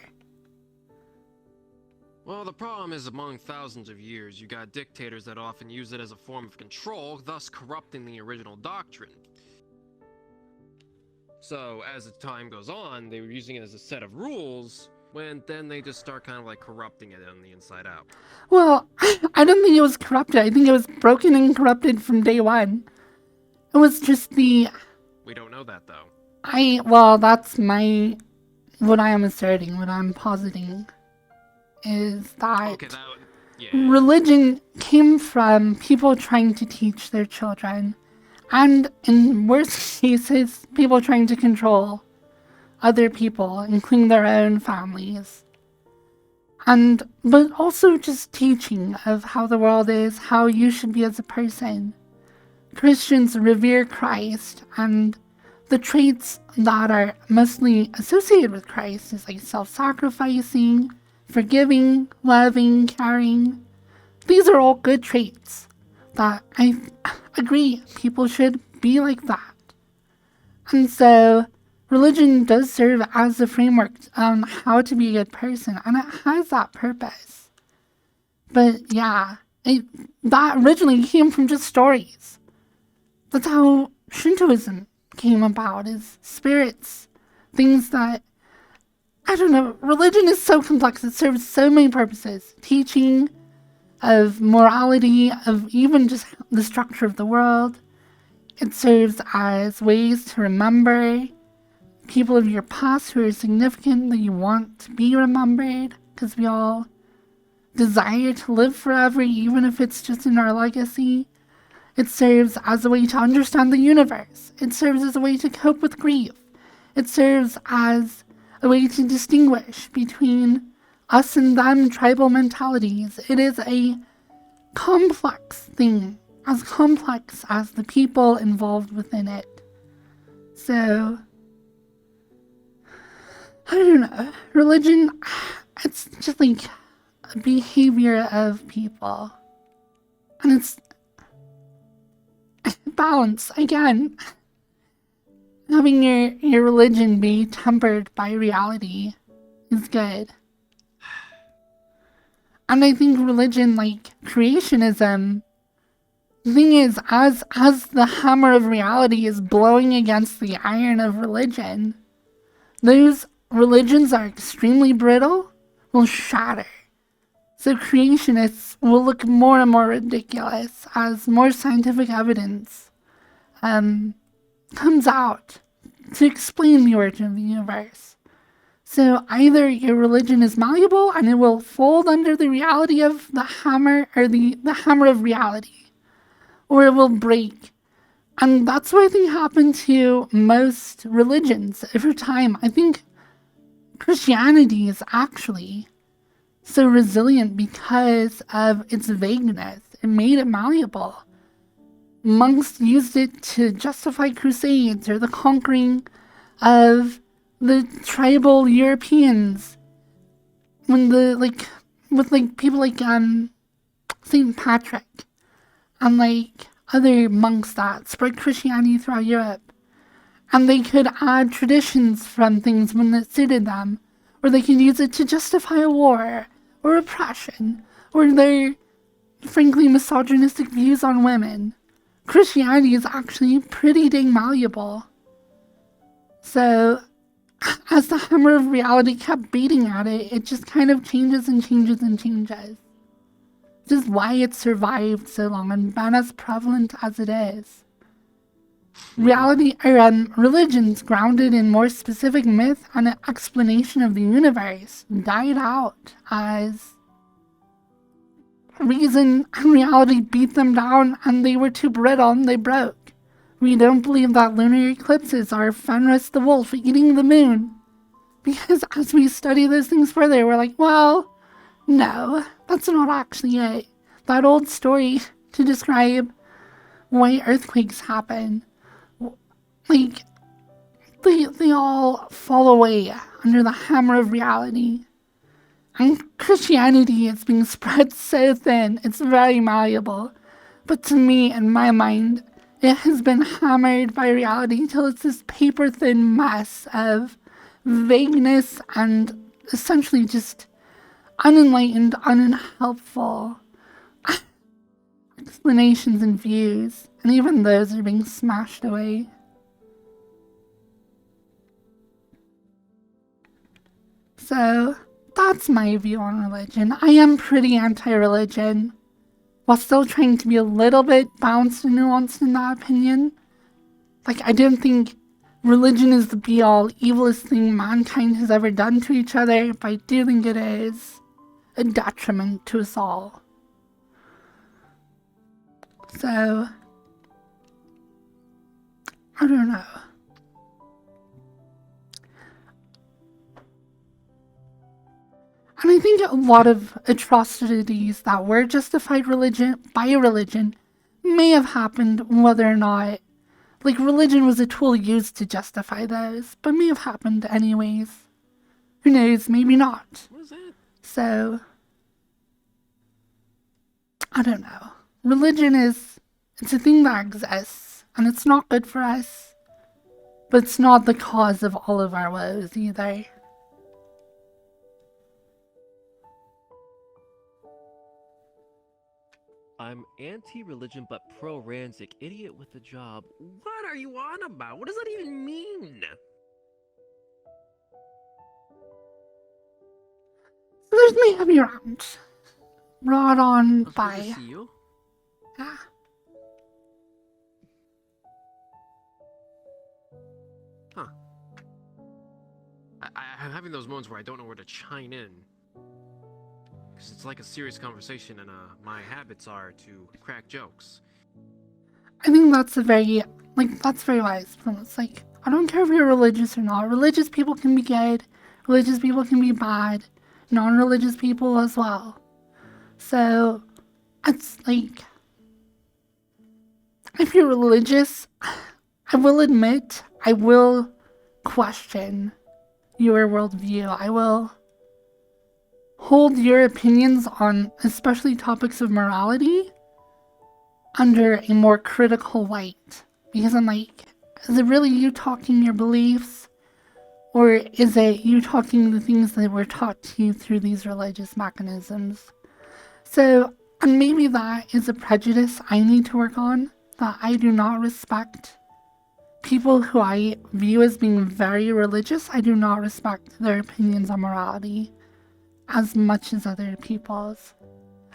Well, the problem is among thousands of years, you got dictators that often use it as a form of control, thus corrupting the original doctrine. So, as the time goes on, they were using it as a set of rules, when then they just start kind of like corrupting it on the inside out. Well, I don't think it was corrupted. I think it was broken and corrupted from day one. It was just the... We don't know that, though. Well, that's what I am asserting, what I'm positing, is that Okay, yeah. religion came from people trying to teach their children, and in worst cases, people trying to control other people, including their own families. But also just teaching of how the world is, how you should be as a person. Christians revere Christ, and the traits that are mostly associated with Christ is like self-sacrificing, forgiving, loving, caring. These are all good traits that I agree people should be like that. And so religion does serve as a framework on how to be a good person, and it has that purpose. But yeah, that originally came from just stories. That's how Shintoism came about, is spirits, things that I don't know, religion is so complex. It serves so many purposes. Teaching, of morality, of even just the structure of the world. It serves as ways to remember people of your past who are significant that you want to be remembered, because we all desire to live forever, even if it's just in our legacy. It serves as a way to understand the universe. It serves as a way to cope with grief. It serves as a way to distinguish between us and them tribal mentalities. It is a complex thing, as complex as the people involved within it. So, I don't know. Religion, it's just like a behavior of people. And it's balance, again. Having your religion be tempered by reality is good. And I think religion, like creationism, the thing is, as the hammer of reality is blowing against the iron of religion, those religions are extremely brittle, will shatter. So creationists will look more and more ridiculous as more scientific evidence comes out to explain the origin of the universe. So either your religion is malleable and it will fold under the reality of the hammer, or the hammer of reality, or it will break. And that's what I think happened to most religions over time. I think Christianity is actually so resilient because of its vagueness. It made it malleable. Monks used it to justify crusades or the conquering of the tribal Europeans. When with people like Saint Patrick and like other monks that spread Christianity throughout Europe. And they could add traditions from things when it suited them, or they could use it to justify a war, or oppression, or their frankly misogynistic views on women. Christianity is actually pretty dang malleable. So, as the hammer of reality kept beating at it, it just kind of changes and changes and changes. This is why it survived so long and been as prevalent as it is. Religions grounded in more specific myth and an explanation of the universe died out as reason and reality beat them down and they were too brittle and they broke. We don't believe that lunar eclipses are Fenris the wolf eating the moon. Because as we study those things further, we're like, well, no, that's not actually it. That old story to describe why earthquakes happen, like, they all fall away under the hammer of reality. And Christianity is being spread so thin, it's very malleable. But to me, in my mind, it has been hammered by reality till it's this paper-thin mess of vagueness and essentially just unenlightened, unhelpful explanations and views. And even those are being smashed away. So, that's my view on religion. I am pretty anti-religion, while still trying to be a little bit balanced and nuanced in that opinion. Like, I don't think religion is the be-all, evilest thing mankind has ever done to each other, but I do think it is a detriment to us all. So, I don't know. And I think a lot of atrocities that were justified by religion may have happened whether or not, like, religion was a tool used to justify those, but may have happened anyways. Who knows, maybe not. What is that? So, I don't know. Religion it's a thing that exists, and it's not good for us, but it's not the cause of all of our woes either. I'm anti-religion but pro-Ranzik, idiot with a job. What are you on about? What does that even mean? others may have you around. Brought on It's good to by. see you. Yeah. Huh. I'm having those moments where I don't know where to chime in. Because it's like a serious conversation, and my habits are to crack jokes. I think that's that's very wise. It's like, I don't care if you're religious or not. Religious people can be good. Religious people can be bad. Non-religious people as well. So, it's like, if you're religious, I will admit, I will question your worldview. I will hold your opinions on especially topics of morality under a more critical light. Because I'm like, is it really you talking your beliefs? Or is it you talking the things that were taught to you through these religious mechanisms? So, and maybe that is a prejudice I need to work on, that I do not respect people who I view as being very religious. I do not respect their opinions on morality as much as other people's.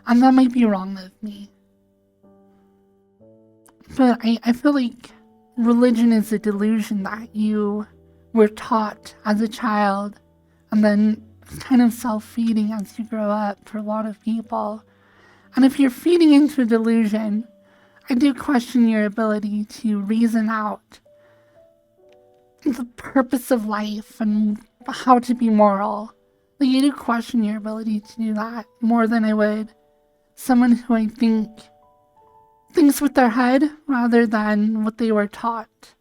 And that might be wrong of me. But I feel like religion is a delusion that you were taught as a child, and then it's kind of self-feeding as you grow up for a lot of people. And if you're feeding into a delusion, I do question your ability to reason out the purpose of life and how to be moral. Like, I do question your ability to do that more than I would someone who I think thinks with their head rather than what they were taught.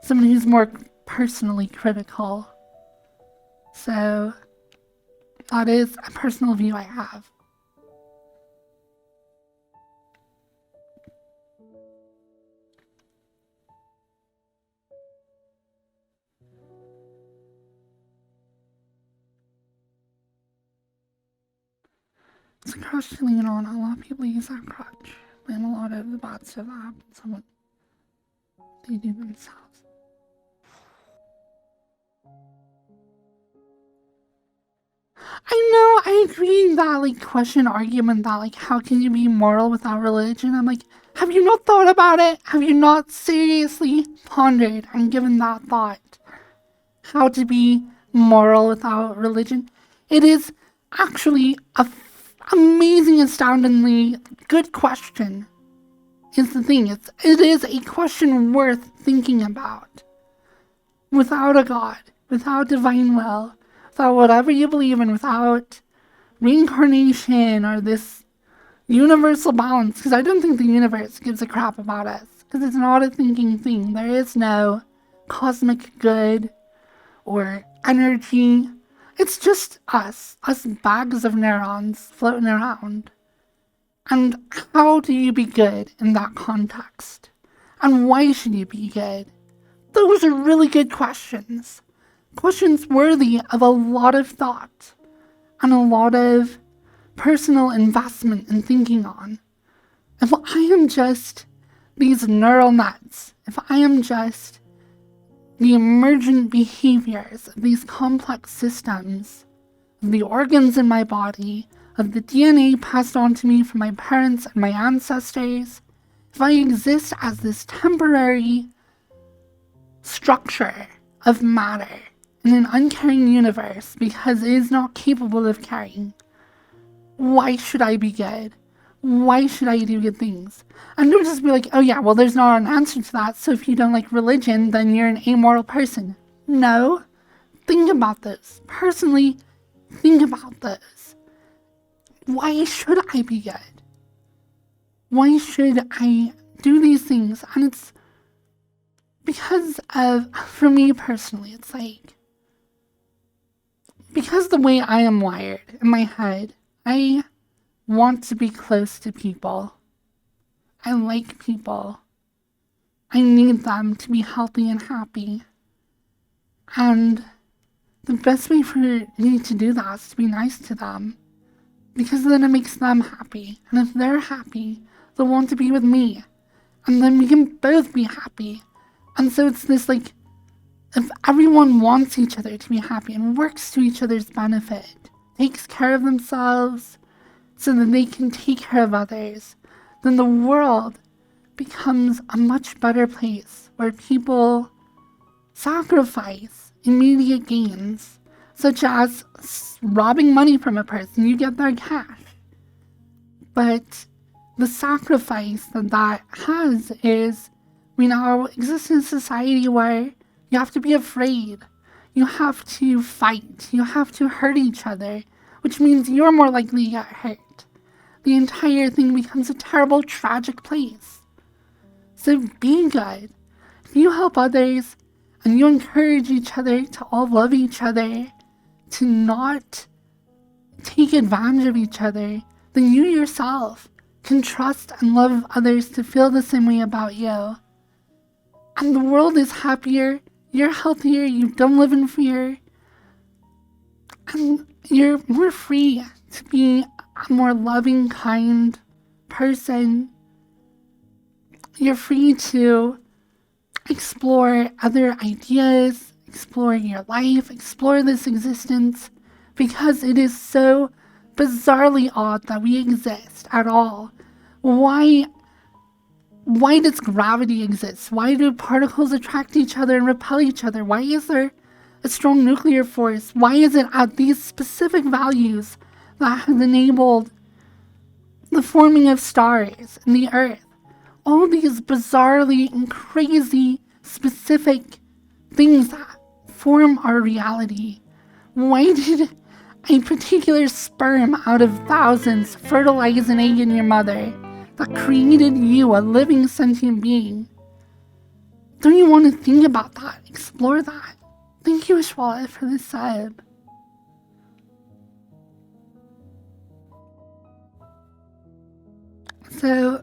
Someone who's more personally critical. So, that is a personal view I have. It's a crutch to lean on. A lot of people use that crutch. And a lot of the bad stuff that happens to them, they do themselves. I know, I agree that, like, question argument that, like, how can you be moral without religion? I'm like, have you not thought about it? Have you not seriously pondered and given that thought? How to be moral without religion? It is actually a amazing, astoundingly good question. Is the thing. It is a question worth thinking about. Without a God, without divine will, without whatever you believe in, without reincarnation or this universal balance, because I don't think the universe gives a crap about us, because it's not a thinking thing. There is no cosmic good or energy. It's just us bags of neurons floating around. And how do you be good in that context? And why should you be good? Those are really good questions. Questions worthy of a lot of thought and a lot of personal investment in thinking on. If I am just these neural nets, if I am just the emergent behaviors of these complex systems, of the organs in my body, of the DNA passed on to me from my parents and my ancestors, if I exist as this temporary structure of matter in an uncaring universe because it is not capable of caring, why should I be good? Why should I do good things? And don't just be like, oh yeah, well there's not an answer to that, so if you don't like religion, then you're an amoral person. No. Think about this. Personally, think about this. Why should I be good? Why should I do these things? And it's because of, for me personally, it's like, because the way I am wired in my head, I want to be close to people. I like people. I need them to be healthy and happy. And the best way for me to do that is to be nice to them. Because then it makes them happy. And if they're happy, they'll want to be with me. And then we can both be happy. And so it's this like, if everyone wants each other to be happy and works to each other's benefit, takes care of themselves so that they can take care of others, then the world becomes a much better place where people sacrifice immediate gains, such as robbing money from a person. You get their cash. But the sacrifice that has is we now exist in a society where you have to be afraid. You have to fight. You have to hurt each other, which means you're more likely to get hurt. The entire thing becomes a terrible, tragic place. So be good. If you help others and you encourage each other to all love each other, to not take advantage of each other, then you yourself can trust and love others to feel the same way about you. And the world is happier, you're healthier, you don't live in fear, and you're more free to be a more loving, kind person. You're free to explore other ideas, explore your life, explore this existence, because it is so bizarrely odd that we exist at all. Why does gravity exist? Why do particles attract each other and repel each other? Why is there a strong nuclear force? Why is it at these specific values that has enabled the forming of stars and the Earth? All these bizarrely and crazy specific things that form our reality. Why did a particular sperm out of thousands fertilize an egg in your mother that created you, a living sentient being? Don't you want to think about that? Explore that. Thank you, Ashwala, for this sub. So,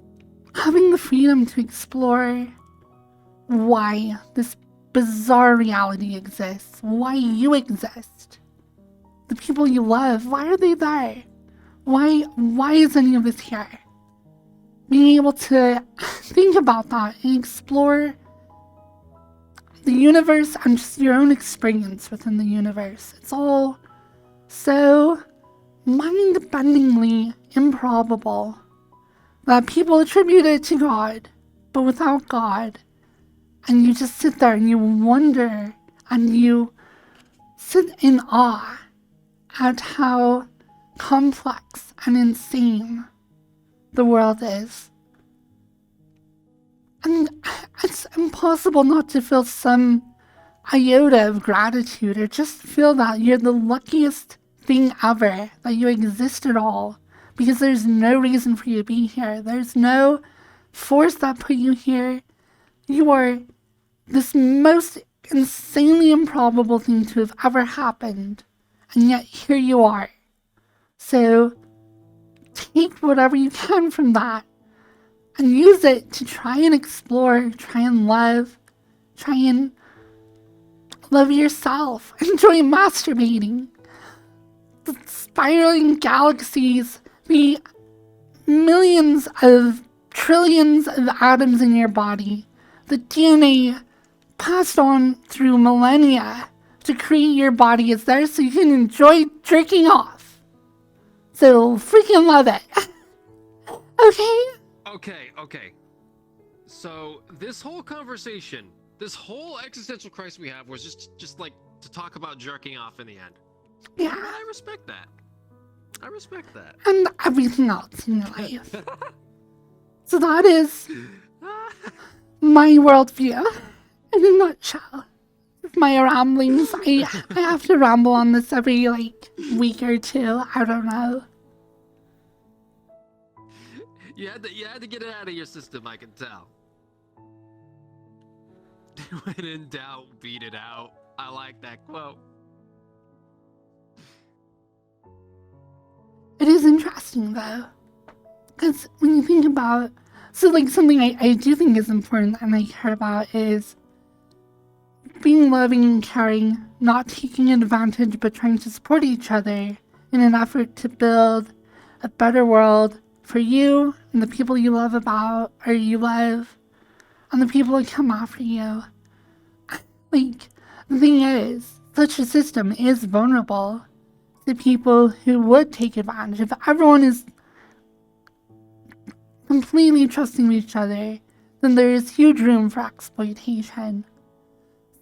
having the freedom to explore why this bizarre reality exists, why you exist, the people you love, why are they there? Why is any of this here? Being able to think about that and explore the universe and just your own experience within the universe. It's all so mind-bendingly improbable that people attribute it to God, but without God. And you just sit there and you wonder and you sit in awe at how complex and insane the world is. And it's impossible not to feel some iota of gratitude or just feel that you're the luckiest thing ever, that you exist at all, because there's no reason for you to be here. There's no force that put you here. You are this most insanely improbable thing to have ever happened, and yet here you are. So take whatever you can from that and use it to try and explore, try and love yourself, enjoy masturbating, the spiraling galaxies, the millions of trillions of atoms in your body, the DNA passed on through millennia to create your body is there so you can enjoy jerking off. So freaking love it. Okay? Okay. So this whole conversation, this whole existential crisis we have was just like to talk about jerking off in the end. Yeah. And I respect that. And everything else in your life. So that is my worldview in a nutshell. My ramblings. I have to ramble on this every week or two. I don't know. You had to get it out of your system, I can tell. When in doubt, beat it out. I like that quote. It is interesting though, because when you think about, something I do think is important and I care about is being loving and caring, not taking advantage but trying to support each other in an effort to build a better world for you and the people you love and the people that come after you. The thing is, such a system is vulnerable. the people who would take advantage. If everyone is completely trusting each other, then there is huge room for exploitation.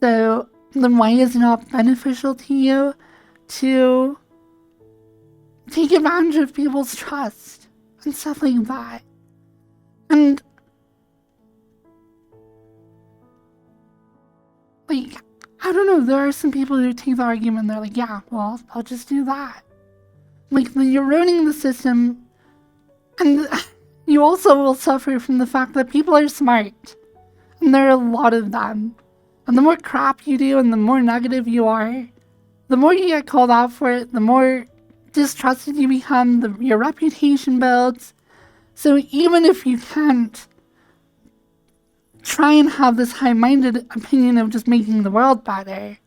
So then why is it not beneficial to you to take advantage of people's trust and stuff like that? And like, I don't know, there are some people who take the argument and they're like, yeah, well, I'll just do that. Like, you're ruining the system, and you also will suffer from the fact that people are smart, and there are a lot of them. And the more crap you do and the more negative you are, the more you get called out for it, the more distrusted you become, your reputation builds. So even if you can't try and have this high-minded opinion of just making the world better,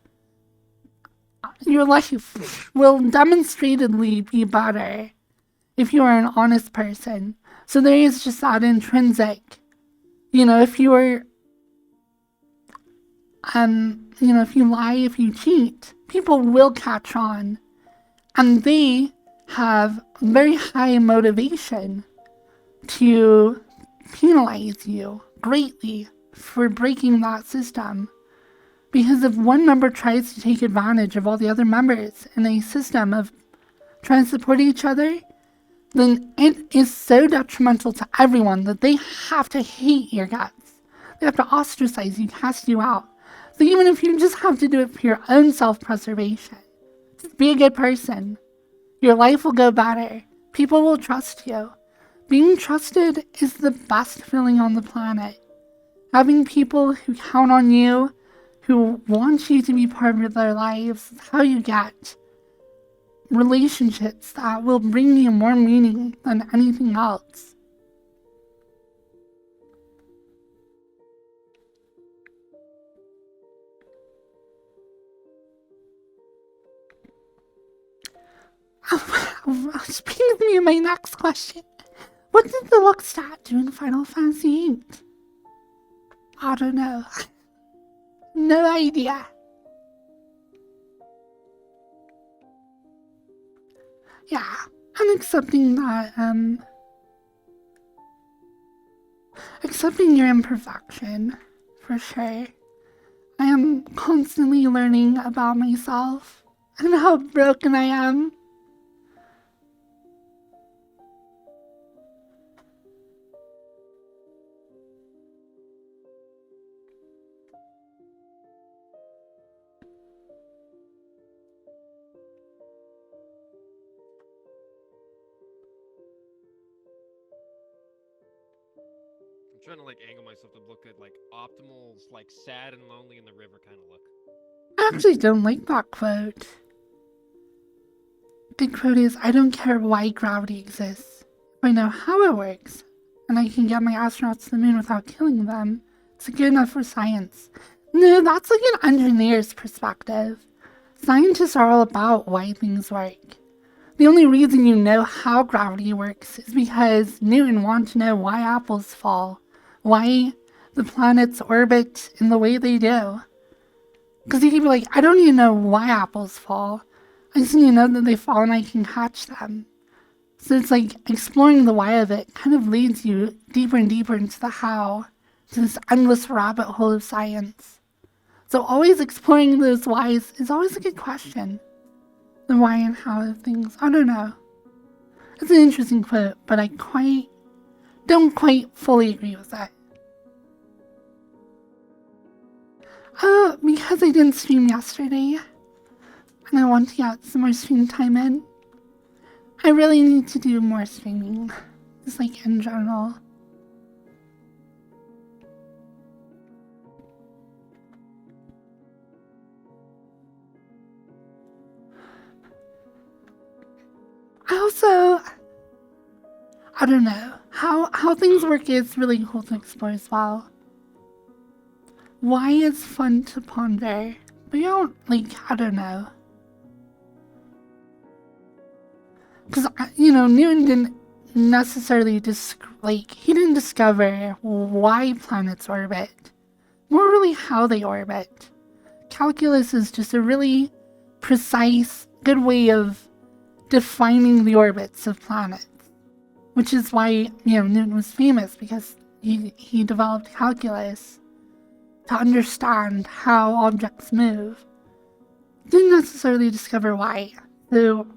your life will demonstratedly be better if you are an honest person. So there is just that intrinsic, if you are, if you lie, if you cheat, people will catch on, and they have very high motivation to penalize you greatly for breaking that system. Because if one member tries to take advantage of all the other members in a system of trying to support each other, then it is so detrimental to everyone that they have to hate your guts. They have to ostracize you, cast you out. So even if you just have to do it for your own self-preservation, just be a good person. Your life will go better. People will trust you. Being trusted is the best feeling on the planet. Having people who count on you, who want you to be part of their lives, is how you get relationships that will bring you more meaning than anything else. Which brings me to my next question. What did the luck stat do in Final Fantasy VIII? I don't know. No idea. Yeah, I'm accepting that, accepting your imperfection, for sure. I am constantly learning about myself and how broken I am. I'm trying to angle myself to look at Optimal's sad and lonely in the river kind of look. I actually don't like that quote. The quote is, I don't care why gravity exists. If I know how it works, and I can get my astronauts to the moon without killing them, it's good enough for science. No, that's an engineer's perspective. Scientists are all about why things work. The only reason you know how gravity works is because Newton wanted to know why apples fall, why the planets orbit in the way they do. Because you could be like, I don't even know why apples fall. I just need to know that they fall and I can catch them. So it's exploring the why of it kind of leads you deeper and deeper into the how, to this endless rabbit hole of science. So always exploring those whys is always a good question. The why and how of things. I don't know. It's an interesting quote, but I don't quite fully agree with that. Because I didn't stream yesterday, and I want to get some more stream time in, I really need to do more streaming. Just in general. I don't know. How things work is really cool to explore as well. Why is fun to ponder, but you don't, I don't know. Because, Newton didn't necessarily he didn't discover why planets orbit. More really how they orbit. Calculus is just a really precise, good way of defining the orbits of planets. Which is why, Newton was famous, because he developed calculus to understand how objects move. Didn't necessarily discover why. So,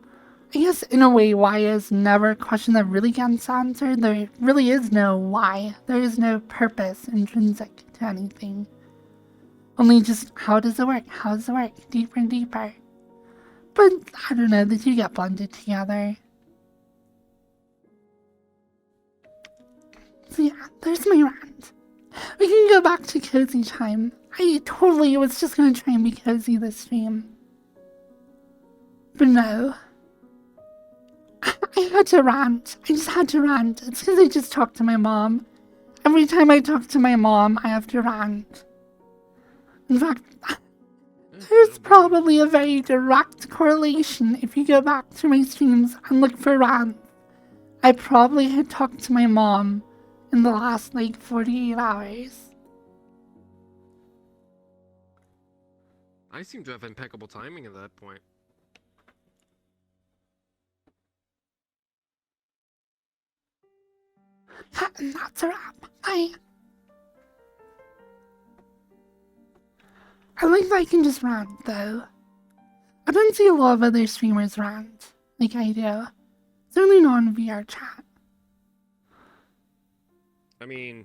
I guess in a way, why is never a question that really gets answered. There really is no why. There is no purpose intrinsic to anything. Only just, how does it work? How does it work? Deeper and deeper. But, I don't know, the two get blended together. So yeah, there's my rant. We can go back to cozy time. I totally was just gonna try and be cozy this stream. But no. I had to rant. I just had to rant. It's because I just talked to my mom. Every time I talk to my mom, I have to rant. In fact, there's probably a very direct correlation if you go back to my streams and look for rants. I probably had talked to my mom in the last, 48 hours. I seem to have impeccable timing at that point. And that's a wrap. I like that I can just rant, though. I don't see a lot of other streamers rant like I do. Certainly not in VR chat. I mean,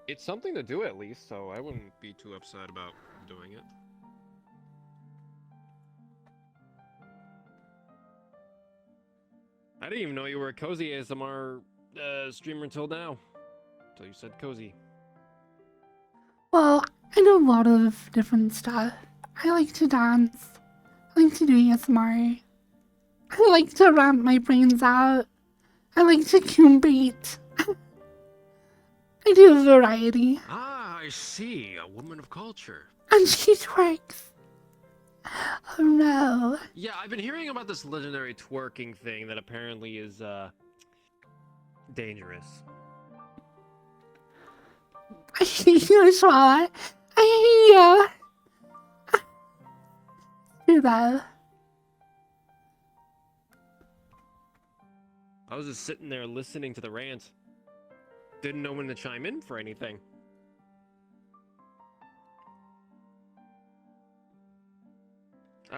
it's something to do at least, so I wouldn't be too upset about doing it. I didn't even know you were a cozy ASMR streamer until now. Until you said cozy. Well, I do a lot of different stuff. I like to dance. I like to do ASMR. I like to rant my brains out. I like to cumbate. I do a variety. Ah, I see. A woman of culture. And she twerks. Oh no. Yeah, I've been hearing about this legendary twerking thing that apparently is, dangerous. I hate you, Shaw. I hate you. Do that. I was just sitting there listening to the rant. Didn't know when to chime in for anything.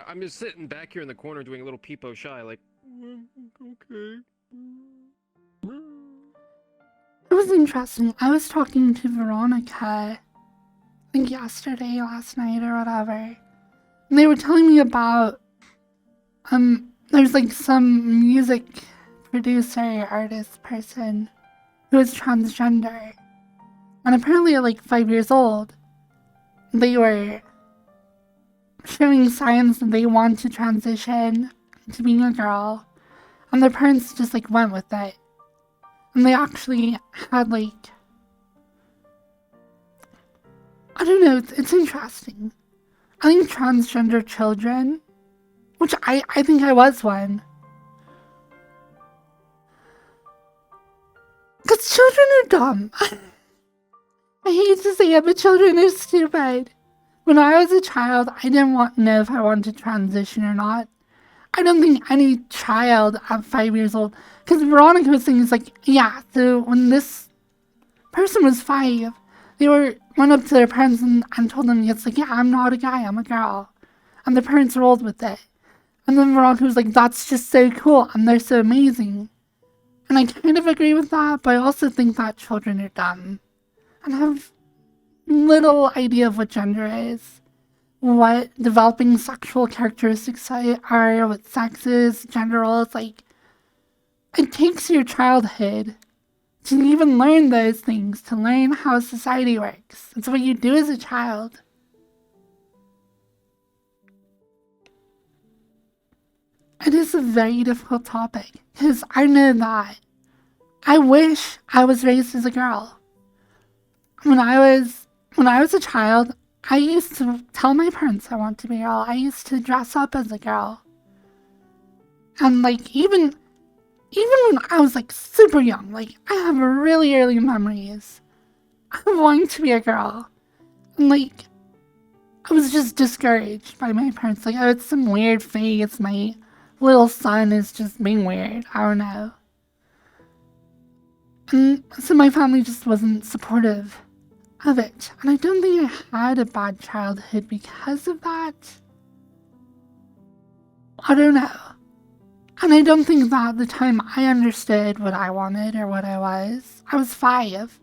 I'm just sitting back here in the corner doing a little peepo shy, like, okay. It was interesting. I was talking to Veronica, I think yesterday, last night, or whatever. And they were telling me about, there's some music producer, artist person who is transgender. And apparently at 5 years old, they were showing signs that they want to transition to being a girl. And their parents just went with it. And they actually had I don't know, it's interesting. I think transgender children, which I think I was one. Because children are dumb. I hate to say it, but children are stupid. When I was a child, I didn't know if I wanted to transition or not. I don't think any child at 5 years old, because Veronica was saying, yeah, so when this person was 5, they went up to their parents and told them, yeah, I'm not a guy, I'm a girl. And the parents rolled with it. And then Veronica was that's just so cool, and they're so amazing. And I kind of agree with that, but I also think that children are dumb. And have little idea of what gender is. What developing sexual characteristics are, what sex is, gender roles, it takes your childhood to even learn those things, to learn how society works. It's what you do as a child. It is a very difficult topic, because I know that I wish I was raised as a girl. When I was a child, I used to tell my parents I want to be a girl. I used to dress up as a girl. And even when I was super young, I have really early memories of wanting to be a girl. And I was just discouraged by my parents. Oh, it's some weird phase, might little son is just being weird. I don't know. And so my family just wasn't supportive of it. And I don't think I had a bad childhood because of that. I don't know. And I don't think that at the time I understood what I wanted or what I was. I was 5.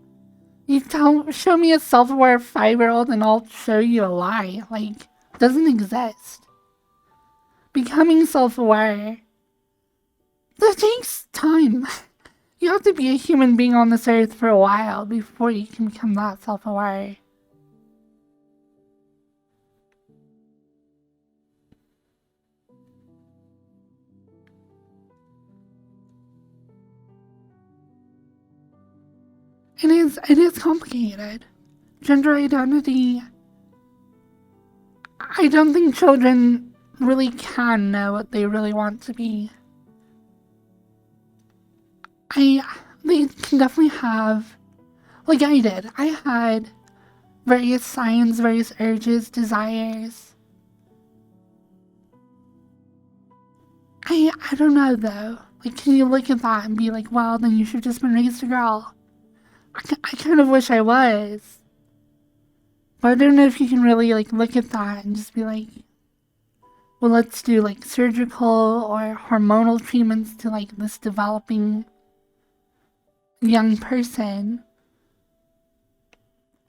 Show me a self-aware 5-year-old and I'll show you a lie. Like, it doesn't exist. Becoming self-aware, that takes time. You have to be a human being on this earth for a while before you can become that self-aware. It is complicated. Gender identity, I don't think children really can know what they really want to be. They can definitely have, like I did. I had various signs, various urges, desires. I don't know though. Like, can you look at that and be like, well, then you should have just been raised a girl? I kind of wish I was. But I don't know if you can really, like, look at that and just be like, well, let's do, like, surgical or hormonal treatments to, like, this developing young person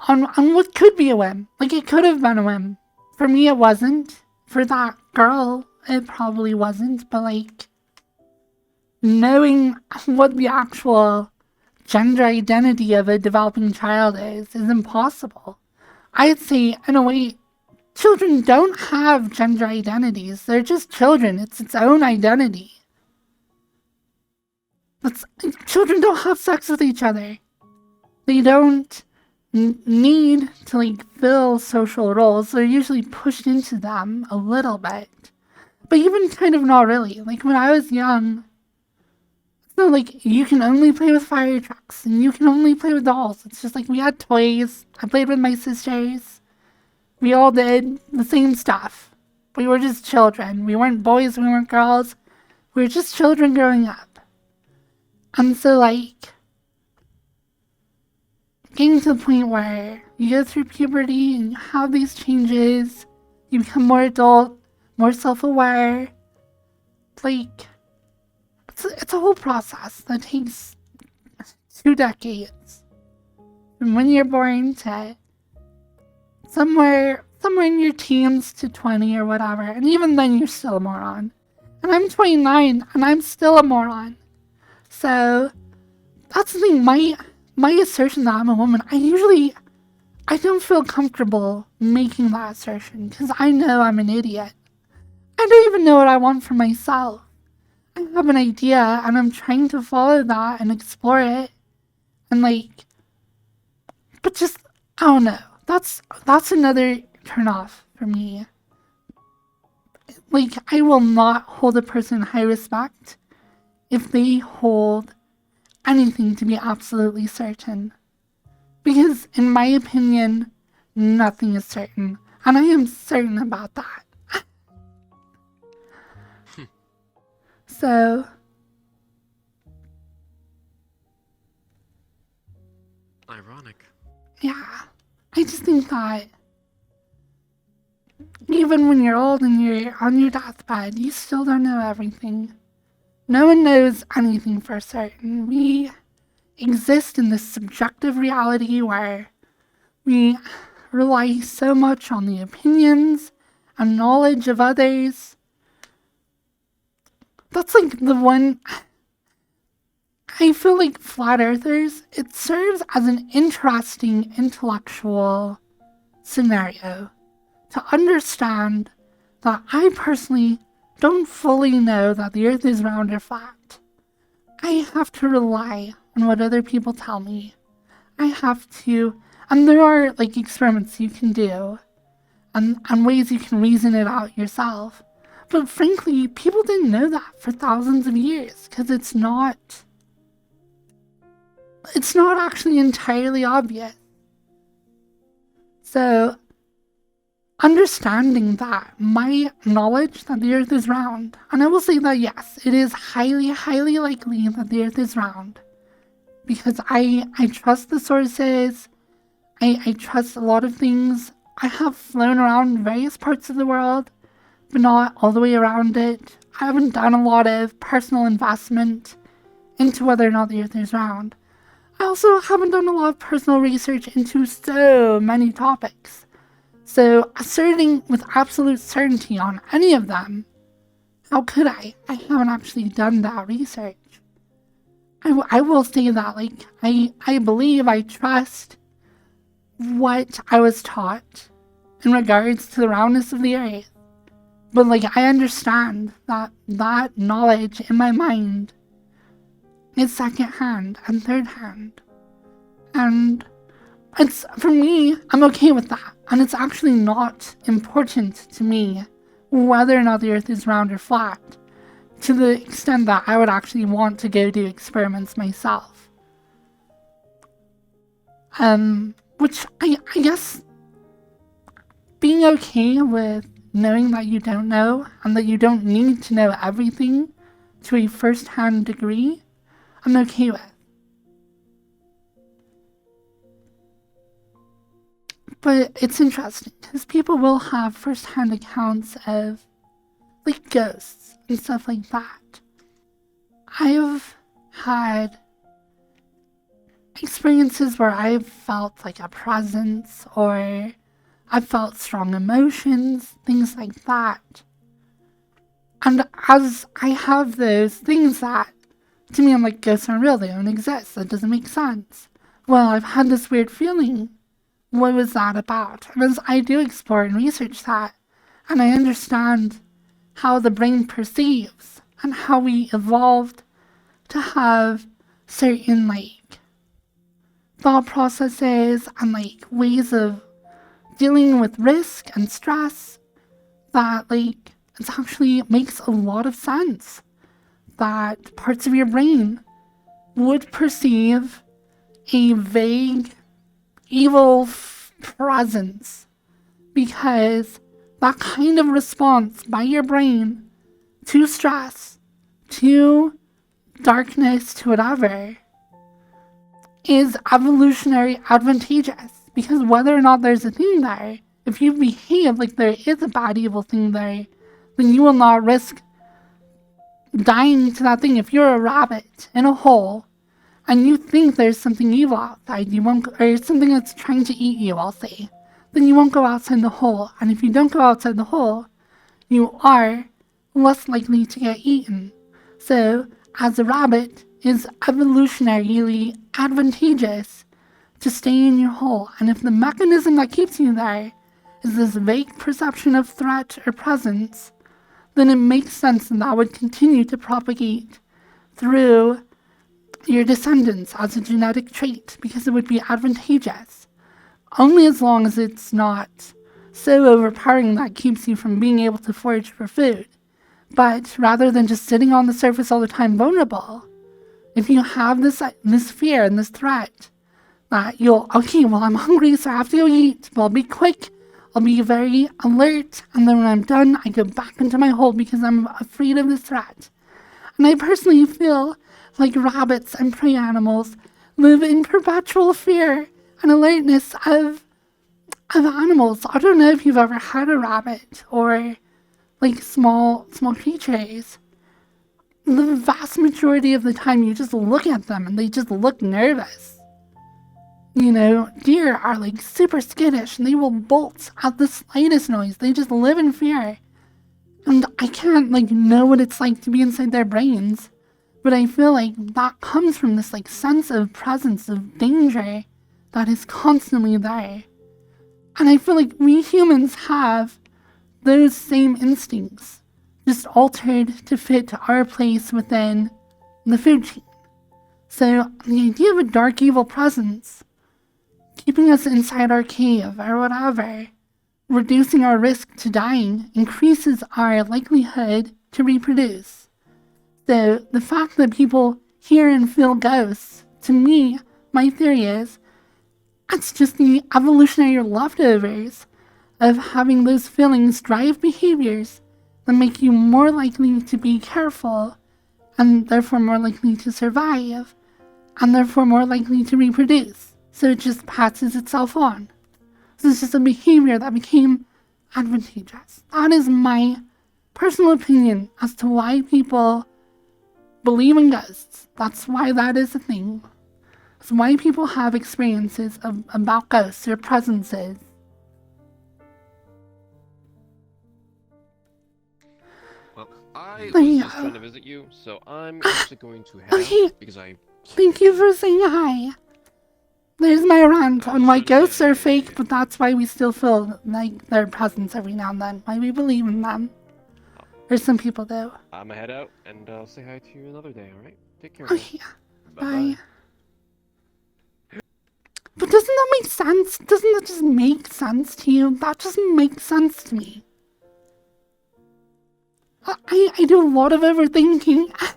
on what could be a whim. Like, it could have been a whim. For me, it wasn't. For that girl, it probably wasn't. But, like, knowing what the actual gender identity of a developing child is impossible. I'd say, in a way, children don't have gender identities. They're just children. It's its own identity. Children don't have sex with each other. They don't need to, like, fill social roles. They're usually pushed into them a little bit. But even kind of not really. Like, when I was young, it's not like you can only play with fire trucks and you can only play with dolls. It's just like we had toys. I played with my sisters. We all did the same stuff. We were just children. We weren't boys, we weren't girls. We were just children growing up. And so, like, getting to the point where you go through puberty and you have these changes, you become more adult, more self-aware. Like, it's a whole process that takes 2 decades. From when you're born to somewhere in your teens to 20 or whatever, and even then you're still a moron. And I'm 29 and I'm still a moron. So that's the thing, my assertion that I'm a woman, I don't feel comfortable making that assertion because I know I'm an idiot. I don't even know what I want for myself. I have an idea and I'm trying to follow that and explore it. And, like, but just, I don't know. That's another turn off for me. Like, I will not hold a person in high respect if they hold anything to be absolutely certain. Because, in my opinion, nothing is certain. And I am certain about that. So, Ironic. yeah. I just think that even when you're old and you're on your deathbed, you still don't know everything. No one knows anything for certain. We exist in this subjective reality where we rely so much on the opinions and knowledge of others. That's like the one. I feel like flat earthers, it serves as an interesting intellectual scenario to understand that I personally don't fully know that the earth is round or flat. I have to rely on what other people tell me. I have to, and there are, like, experiments you can do and ways you can reason it out yourself. But frankly, people didn't know that for thousands of years because it's not actually entirely obvious. So, understanding that my knowledge that the Earth is round, and I will say that yes, it is highly, highly likely that the Earth is round, because I trust the sources, I trust a lot of things. I have flown around various parts of the world, but not all the way around it. I haven't done a lot of personal investment into whether or not the Earth is round. I also haven't done a lot of personal research into so many topics. So asserting with absolute certainty on any of them, how could I? I haven't actually done that research. I will say that, like, I believe, I trust what I was taught in regards to the roundness of the Earth. But, like, I understand that that knowledge in my mind is second-hand and third-hand. And it's, for me, I'm okay with that. And it's actually not important to me whether or not the Earth is round or flat, to the extent that I would actually want to go do experiments myself. Which I guess being okay with knowing that you don't know and that you don't need to know everything to a first-hand degree, I'm okay with. But it's interesting because people will have first-hand accounts of, like, ghosts and stuff like that. I've had experiences where I've felt like a presence, or I've felt strong emotions, things like that. And as I have those things that, to me, I'm like, ghosts aren't real, they don't exist, that doesn't make sense. Well, I've had this weird feeling. What was that about? And as I do explore and research that, and I understand how the brain perceives, and how we evolved to have certain, like, thought processes and, like, ways of dealing with risk and stress, that, like, it actually makes a lot of sense that parts of your brain would perceive a vague, evil presence, because that kind of response by your brain to stress, to darkness, to whatever, is evolutionary advantageous. Because whether or not there's a thing there, if you behave like there is a bad evil thing there, then you will not risk dying to that thing. If you're a rabbit in a hole and you think there's something evil outside, you won't, or something that's trying to eat you, I'll say, then you won't go outside the hole. And if you don't go outside the hole, you are less likely to get eaten. So, as a rabbit, it's evolutionarily advantageous to stay in your hole. And if the mechanism that keeps you there is this vague perception of threat or presence, then it makes sense that would continue to propagate through your descendants as a genetic trait, because it would be advantageous. Only as long as it's not so overpowering that keeps you from being able to forage for food. But rather than just sitting on the surface all the time vulnerable, if you have this fear and this threat, that you'll, okay, well, I'm hungry, so I have to go eat, but I'll be quick, I'll be very alert, and then when I'm done, I go back into my hole because I'm afraid of this threat. And I personally feel like rabbits and prey animals live in perpetual fear and alertness of animals. I don't know if you've ever had a rabbit or, like, small creatures. The vast majority of the time you just look at them and they just look nervous. You know, deer are, like, super skittish and they will bolt at the slightest noise. They just live in fear. And I can't, like, know what it's like to be inside their brains. But I feel like that comes from this, like, sense of presence, of danger that is constantly there. And I feel like we humans have those same instincts, just altered to fit our place within the food chain. So the idea of a dark evil presence keeping us inside our cave or whatever, reducing our risk to dying, increases our likelihood to reproduce. So the fact that people hear and feel ghosts, to me, my theory is, it's just the evolutionary leftovers of having those feelings drive behaviors that make you more likely to be careful, and therefore more likely to survive, and therefore more likely to reproduce. So it just passes itself on. So it's just a behavior that became advantageous. That is my personal opinion as to why people believe in ghosts. That's why that is a thing. It's why people have experiences about ghosts or presences. Well, I There was you just go. trying to visit you, so I'm actually going to head Okay. out because I. Thank you for saying hi. There's my rant I on was why trying to ghosts say, are fake, but that's why we still feel like their presence every now and then. Why we believe in them. Or some people do. I'm gonna head out and I'll say hi to you another day. All right? Take care. Oh man. yeah. Bye-bye. Bye. But doesn't that make sense? Doesn't that just make sense to you? That just makes sense to me. I do a lot of overthinking. I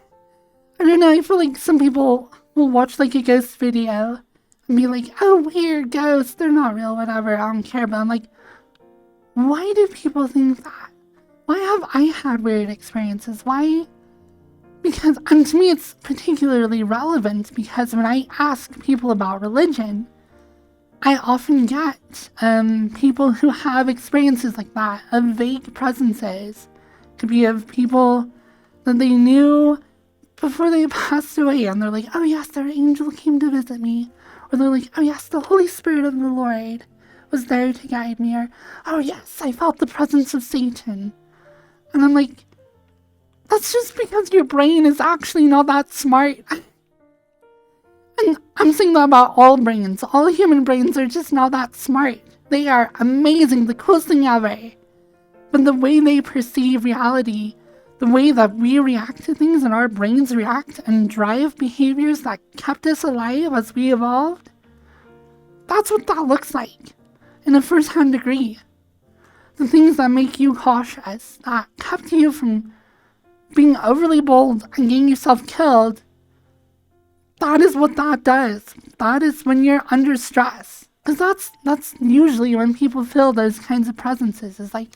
don't know, I feel like some people will watch like a ghost video and be like, oh, weird ghosts, they're not real, whatever, I don't care. But I'm like, why do people think that? Why have I had weird experiences? Why? Because, and to me it's particularly relevant because when I ask people about religion, I often get people who have experiences like that, of vague presences. Could be of people that they knew before they passed away, and they're like, oh yes, their angel came to visit me. Or they're like, oh yes, the Holy Spirit of the Lord was there to guide me. Or, oh yes, I felt the presence of Satan. And I'm like, that's just because your brain is actually not that smart. And I'm saying that about all brains. All human brains are just not that smart. They are amazing, the coolest thing ever. But the way they perceive reality, the way that we react to things and our brains react and drive behaviors that kept us alive as we evolved, that's what that looks like in a first-hand degree. The things that make you cautious, that kept you from being overly bold and getting yourself killed, that is what that does. That is when you're under stress. Because that's usually when people feel those kinds of presences. It's like,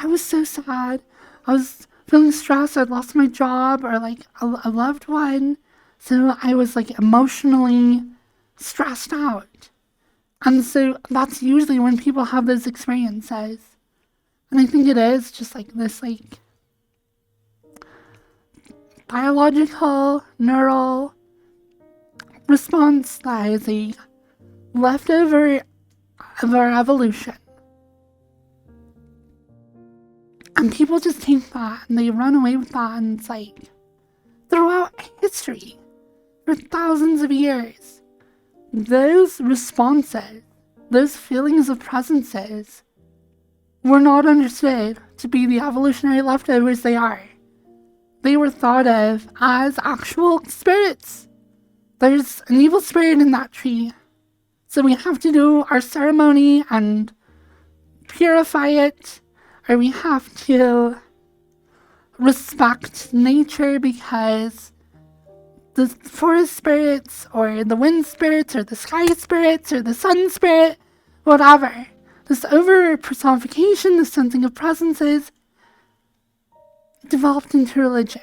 I was so sad. I was feeling stressed. I'd lost my job or like a loved one. So I was like emotionally stressed out. And so that's usually when people have those experiences. And I think it is just like this like biological, neural response that is a leftover of our evolution. And people just take that and they run away with that, and it's like, throughout history, for thousands of years, those responses, those feelings of presences, were not understood to be the evolutionary leftovers they are. They were thought of as actual spirits. There's an evil spirit in that tree, so we have to do our ceremony and purify it, or we have to respect nature because the forest spirits or the wind spirits or the sky spirits or the sun spirit, whatever, this over personification, this sensing of presences, developed into religion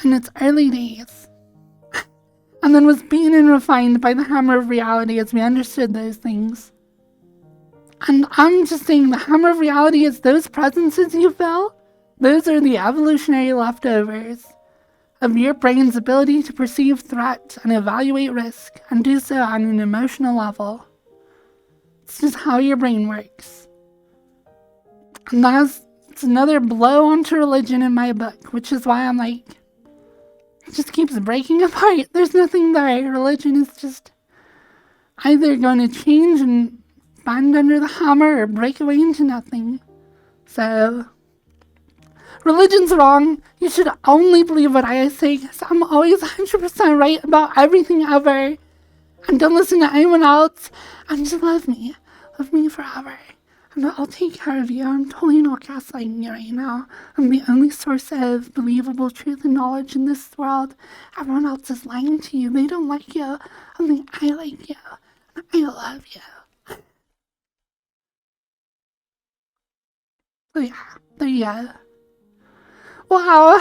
in its early days, and then was beaten and refined by the hammer of reality as we understood those things. And I'm just saying the hammer of reality is those presences you feel, those are the evolutionary leftovers of your brain's ability to perceive threat and evaluate risk and do so on an emotional level. It's just how your brain works. And it's another blow onto religion in my book, which is why I'm like, it just keeps breaking apart. There's nothing there. Religion is just either going to change and bend under the hammer or break away into nothing. So, religion's wrong. You should only believe what I say, because I'm always 100% right about everything ever. And don't listen to anyone else. And just love me. Love me forever. And I'll take care of you. I'm totally not gaslighting you right now. I'm the only source of believable truth and knowledge in this world. Everyone else is lying to you. They don't like you. Only I like you. And I love you. So yeah, there you go. Wow.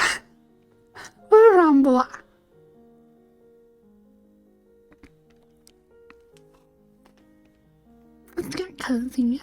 What a rumble. Let's get cozy.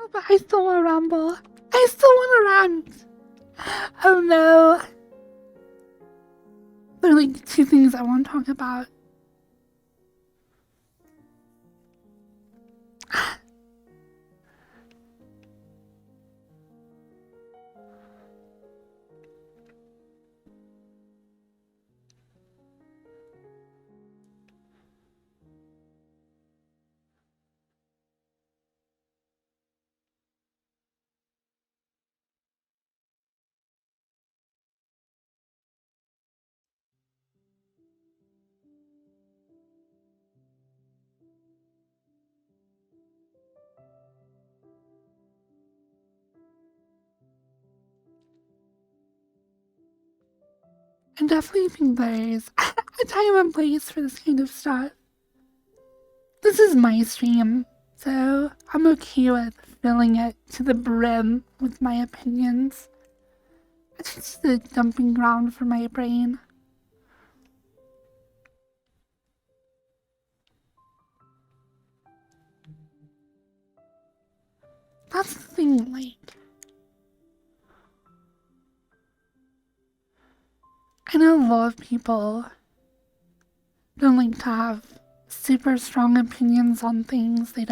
Oh, but I still want to rumble. I still want to rant. Oh no. There are like two things I want to talk about. I definitely think there's a time and place for this kind of stuff. This is my stream, so I'm okay with filling it to the brim with my opinions. It's just a dumping ground for my brain. That's the thing, like, I know a lot of people don't like to have super strong opinions on things. They're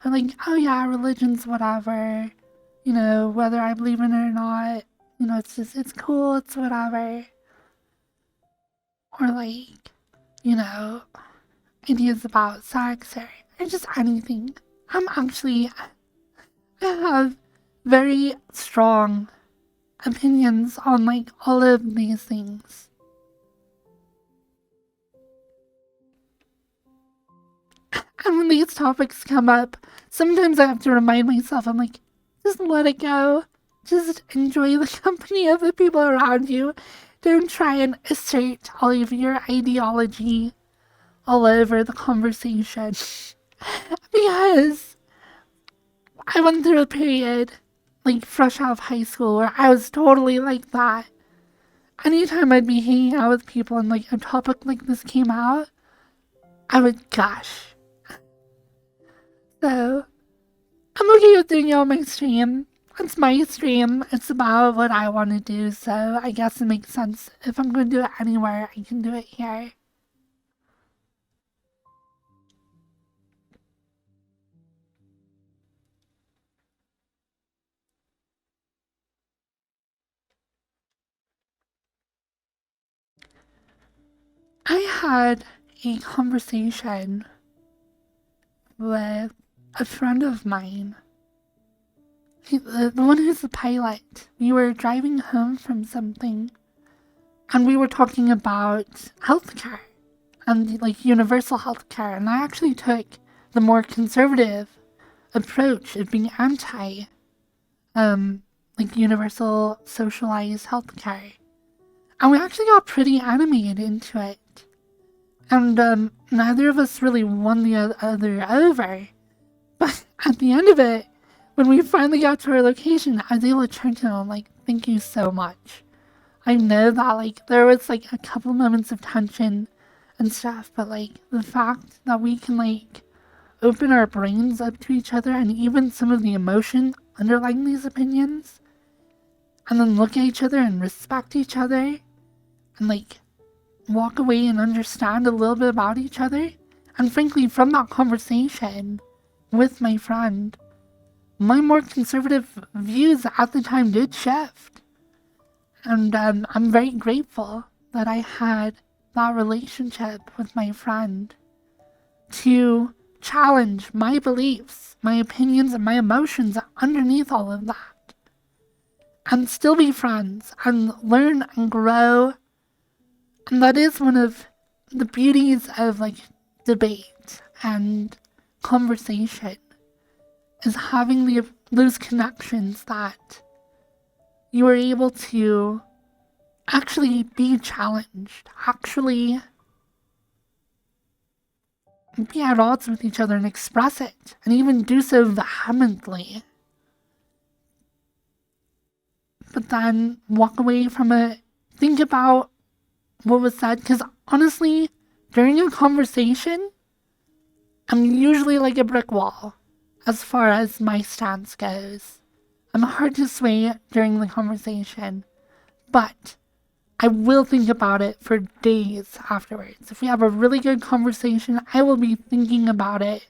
like, oh yeah, religion's whatever. You know, whether I believe in it or not, you know, it's cool, it's whatever. Or like, you know, ideas about sex or just anything. I have very strong opinions on like all of these things. And when these topics come up, sometimes I have to remind myself, I'm like, just let it go. Just enjoy the company of the people around you. Don't try and assert all of your ideology all over the conversation. Because I went through a period, like fresh out of high school, where I was totally like that. Anytime I'd be hanging out with people and like a topic like this came out, I would gush. So, I'm okay with doing it on my stream. It's my stream. It's about what I want to do, so I guess it makes sense. If I'm going to do it anywhere, I can do it here. I had a conversation with a friend of mine the one who's the pilot, we were driving home from something, and we were talking about healthcare and like universal healthcare, and I actually took the more conservative approach of being anti, like universal socialized healthcare, and we actually got pretty animated into it, and neither of us really won the other over, but at the end of it, when we finally got to our location, I was able to turn to him like, thank you so much. I know that like there was like a couple moments of tension and stuff, but like the fact that we can like open our brains up to each other and even some of the emotion underlying these opinions, and then look at each other and respect each other, and like walk away and understand a little bit about each other. And frankly, from that conversation with my friend, my more conservative views at the time did shift. And I'm very grateful that I had that relationship with my friend to challenge my beliefs, my opinions, and my emotions underneath all of that. And still be friends and learn and grow. And that is one of the beauties of like debate and conversation, is having those connections that you are able to actually be challenged, actually be at odds with each other and express it, and even do so vehemently. But then walk away from it, think about what was said, because honestly, during a conversation, I'm usually like a brick wall as far as my stance goes. I'm hard to sway during the conversation, but I will think about it for days afterwards. If we have a really good conversation, I will be thinking about it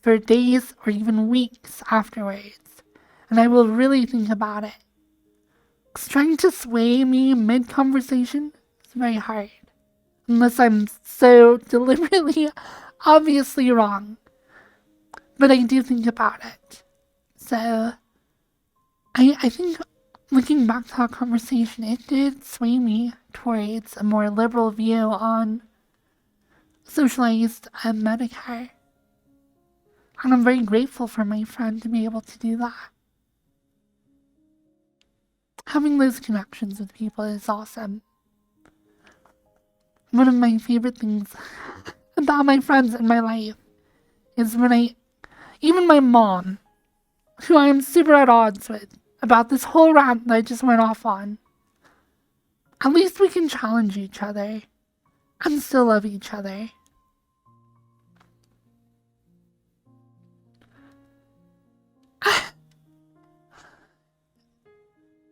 for days or even weeks afterwards, and I will really think about it. 'Cause trying to sway me mid-conversation is very hard, unless I'm so deliberately, obviously wrong. But I do think about it. So I think looking back to that conversation, it did sway me towards a more liberal view on socialized Medicare. And I'm very grateful for my friend to be able to do that. Having those connections with people is awesome. One of my favorite things about my friends in my life is when even my mom, who I am super at odds with about this whole rant that I just went off on, at least we can challenge each other and still love each other.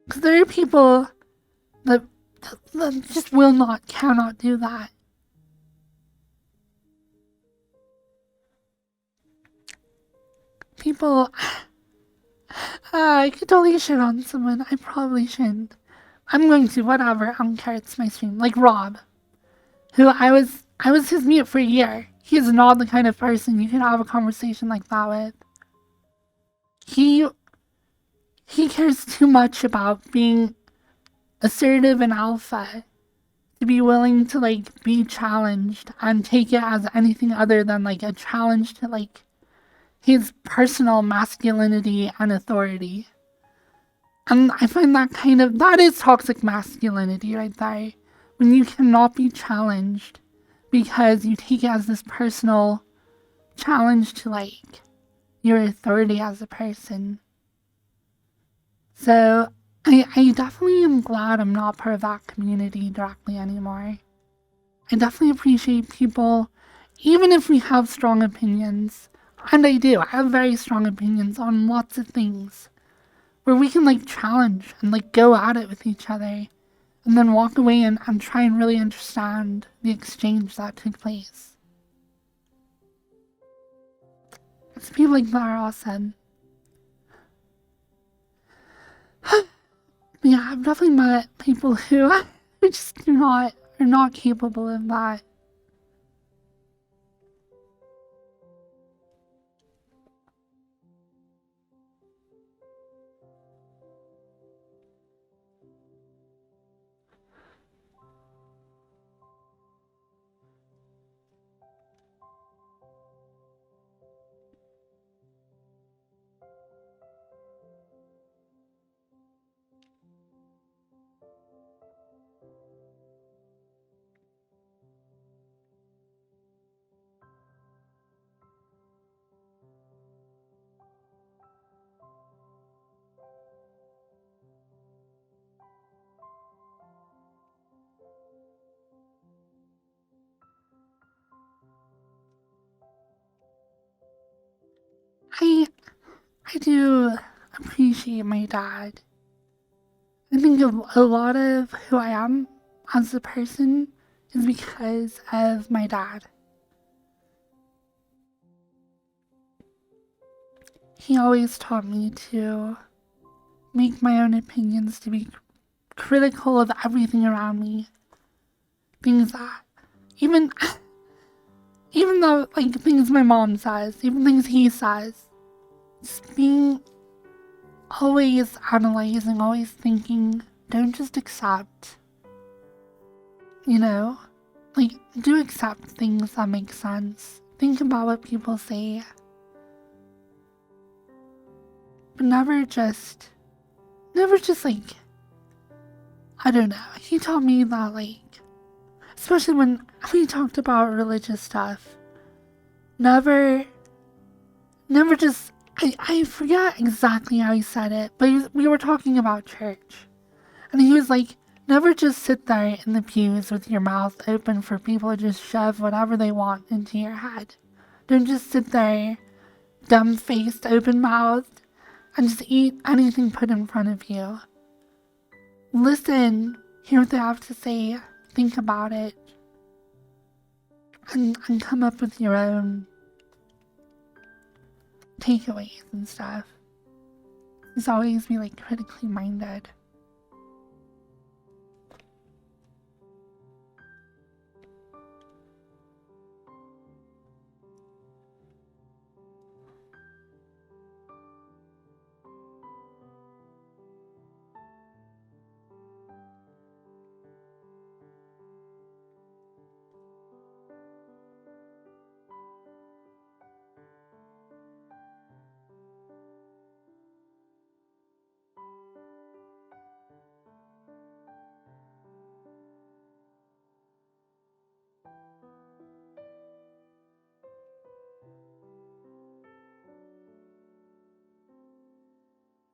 Because there are people that just cannot do that. People, I could totally shit on someone. I probably shouldn't. I'm going to, whatever. I don't care. It's my stream. Like Rob, who I was his mute for a year. He is not the kind of person you can have a conversation like that with. He cares too much about being assertive and alpha to be willing to like be challenged and take it as anything other than like a challenge to like his personal masculinity and authority. And I find that is toxic masculinity right there. When you cannot be challenged because you take it as this personal challenge to like your authority as a person. So I definitely am glad I'm not part of that community directly anymore. I definitely appreciate people, even if we have strong opinions, and I do, I have very strong opinions on lots of things, where we can like challenge and like go at it with each other, and then walk away and try and really understand the exchange that took place. It's people like that are awesome. Yeah, I've definitely met people who just are not capable of that. I do appreciate my dad. I think a lot of who I am as a person is because of my dad. He always taught me to make my own opinions, to be critical of everything around me. Things that even though like things my mom says, even things he says, just being always analyzing, always thinking, don't just accept. You know? Like, do accept things that make sense. Think about what people say. But never just like, I don't know. He taught me that, like, especially when we talked about religious stuff, never just, I forget exactly how he said it, but we were talking about church. And he was like, never just sit there in the pews with your mouth open for people to just shove whatever they want into your head. Don't just sit there, dumb-faced, open-mouthed, and just eat anything put in front of you. Listen, hear what they have to say, think about it, and come up with your own takeaways and stuff. Just always be like critically minded.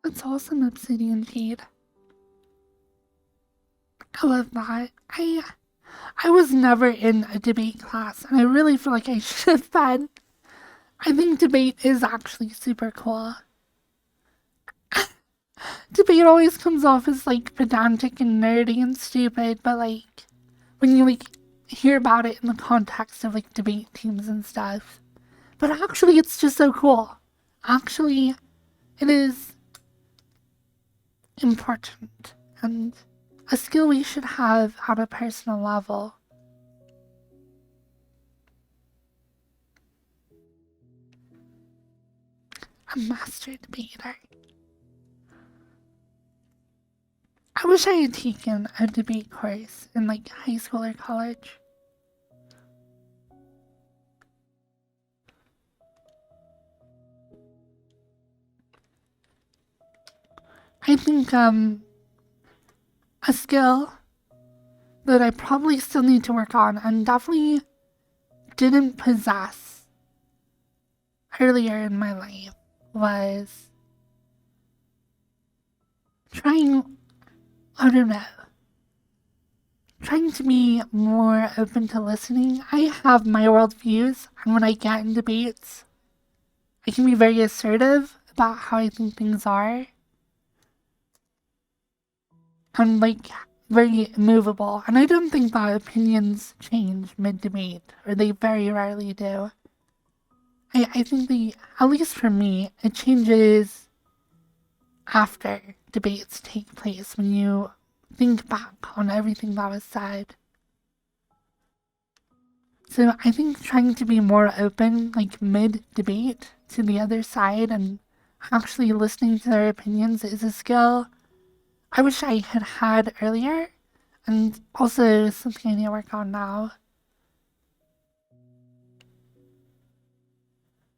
That's awesome, Obsidian Jade. I love that. I was never in a debate class, and I really feel like I should have been. I think debate is actually super cool. Debate always comes off as like pedantic and nerdy and stupid, but like when you like hear about it in the context of like debate teams and stuff. But actually it's just so cool. Actually, it is important and a skill we should have at a personal level. A master debater. I wish I had taken a debate course in like high school or college. I think a skill that I probably still need to work on and definitely didn't possess earlier in my life was trying to be more open to listening. I have my worldviews, and when I get in debates, I can be very assertive about how I think things are. I'm like very immovable, and I don't think that opinions change mid-debate, or they very rarely do. I think at least for me, it changes after debates take place, when you think back on everything that was said. So I think trying to be more open, like mid-debate, to the other side and actually listening to their opinions is a skill I wish I had earlier, and also something I need to work on now.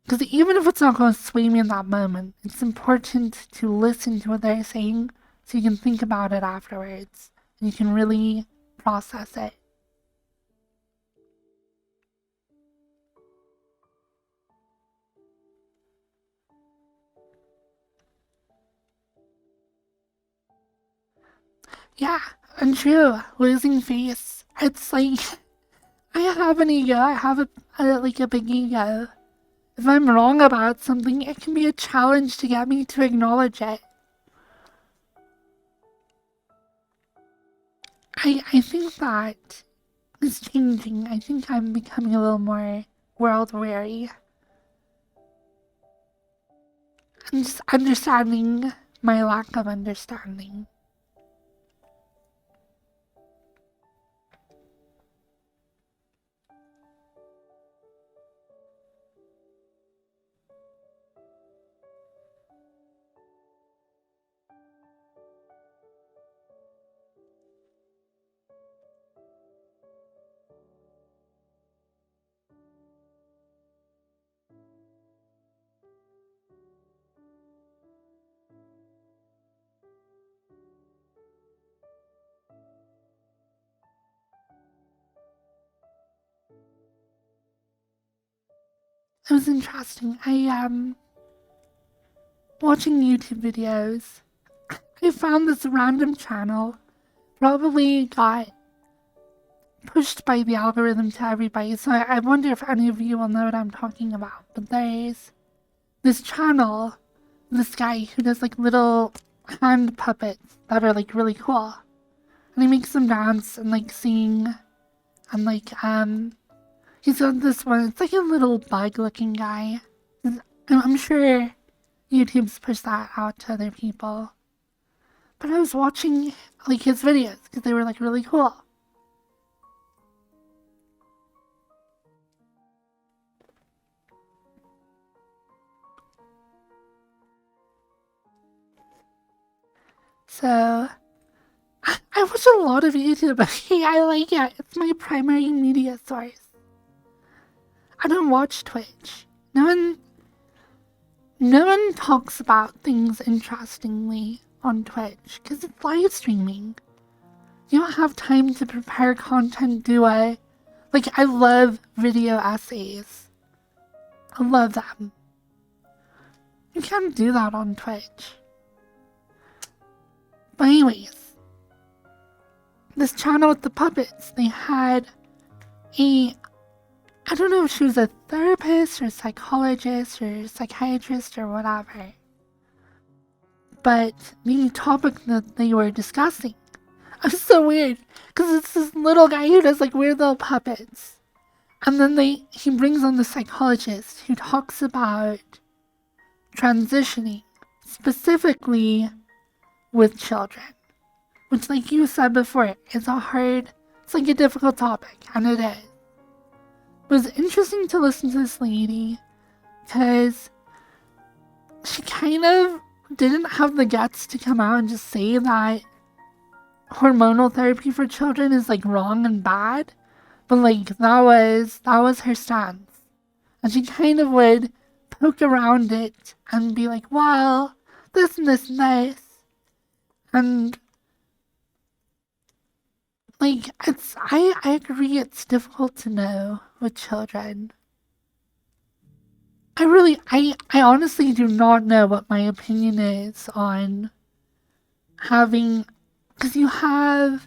Because even if it's not going to sway me in that moment, it's important to listen to what they're saying so you can think about it afterwards and you can really process it. Yeah, and true. Losing face. It's like I have an ego. I have a big ego, if I'm wrong about something, it can be a challenge to get me to acknowledge it. I think that is changing. I think I'm becoming a little more world weary. I'm just understanding my lack of understanding. It was interesting. Watching YouTube videos, I found this random channel, probably got pushed by the algorithm to everybody, so I wonder if any of you will know what I'm talking about. But there's this channel, this guy who does like little hand puppets that are like really cool. And he makes them dance and like sing, and like, he's got this one, it's like a little bug looking guy. I'm sure YouTube's pushed that out to other people. But I was watching like his videos because they were like really cool. So I watch a lot of YouTube. I like it. It's my primary media source. I don't watch Twitch. No one talks about things interestingly on Twitch because it's live streaming. You don't have time to prepare content, do I? Like, I love video essays. I love them. You can't do that on Twitch. But anyways, this channel with the puppets, they had I don't know if she was a therapist or psychologist or psychiatrist or whatever. But the topic that they were discussing was so weird because it's this little guy who does like weird little puppets. And then he brings on the psychologist who talks about transitioning, specifically with children. Which, like you said before, it's like a difficult topic, and it is. It was interesting to listen to this lady because she kind of didn't have the guts to come out and just say that hormonal therapy for children is like wrong and bad, but like that was her stance, and she kind of would poke around it and be like, well, this and this and this, and like, I agree it's difficult to know with children. I honestly do not know what my opinion is on having, because you have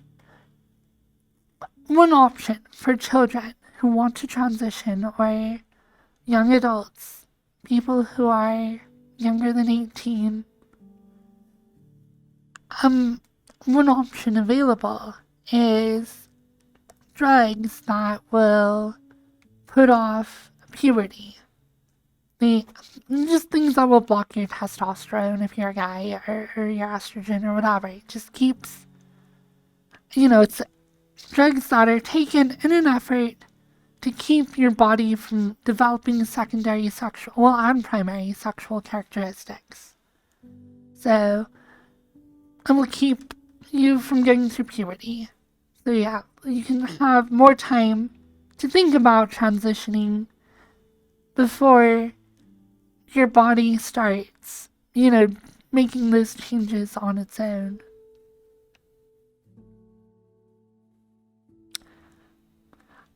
one option for children who want to transition, or young adults, people who are younger than 18. One option available is drugs that will put off puberty. Just things that will block your testosterone if you're a guy, or your estrogen or whatever. It just keeps, it's drugs that are taken in an effort to keep your body from developing secondary sexual, and primary sexual characteristics. So, it will keep you from getting through puberty. So yeah, you can have more time to think about transitioning before your body starts, making those changes on its own.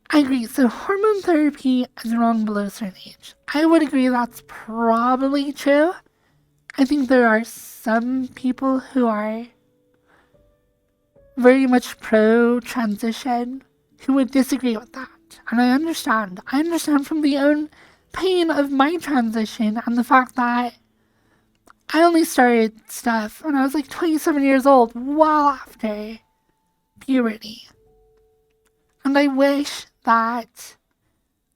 I agree. So hormone therapy is wrong below a certain age. I would agree that's probably true. I think there are some people who are very much pro-transition who would disagree with that. And I understand. I understand from pain of my transition and the fact that I only started stuff when I was like 27 years old, well after puberty. And I wish that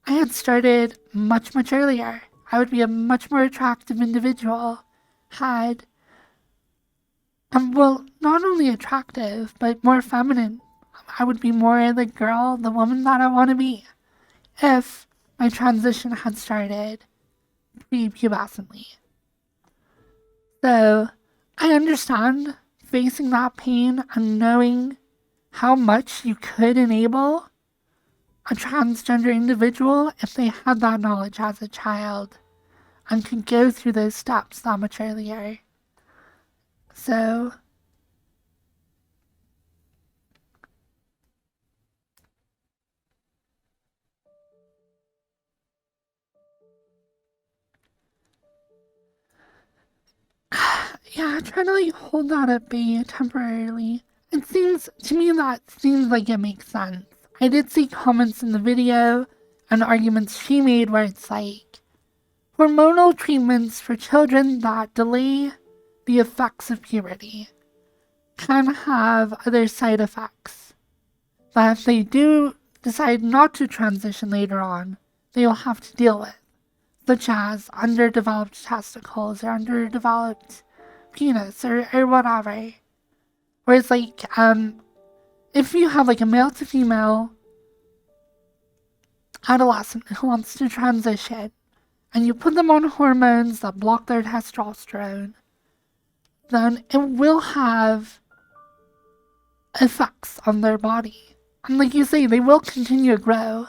I had started much, much earlier. I would be a much more attractive individual had, well, not only attractive, but more feminine. I would be more the girl, the woman that I want to be if my transition had started pre-pubescently. So, I understand facing that pain and knowing how much you could enable a transgender individual if they had that knowledge as a child and could go through those steps that much earlier. So, yeah, trying to like hold that at bay temporarily. It seems to me like it makes sense. I did see comments in the video and arguments she made where it's like hormonal treatments for children that delay the effects of puberty can have other side effects that if they do decide not to transition later on, they will have to deal with, such as underdeveloped testicles or underdeveloped penis or whatever. Whereas like, if you have like a male to female adolescent who wants to transition and you put them on hormones that block their testosterone, then it will have effects on their body. And like you say, they will continue to grow,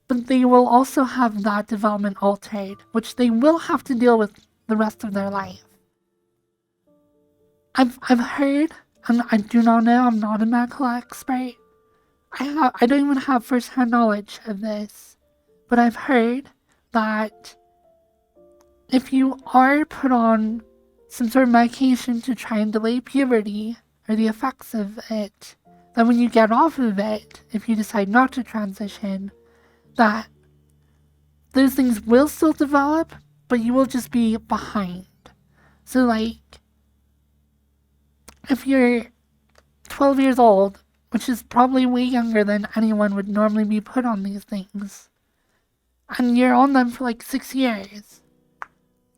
but they will also have that development altered, which they will have to deal with the rest of their life. I've heard, and I do not know, I'm not a medical expert. I don't even have first-hand knowledge of this, but I've heard that if you are put on some sort of medication to try and delay puberty or the effects of it, that when you get off of it, if you decide not to transition, that those things will still develop, but you will just be behind. So like, if you're 12 years old, which is probably way younger than anyone would normally be put on these things, and you're on them for like 6 years,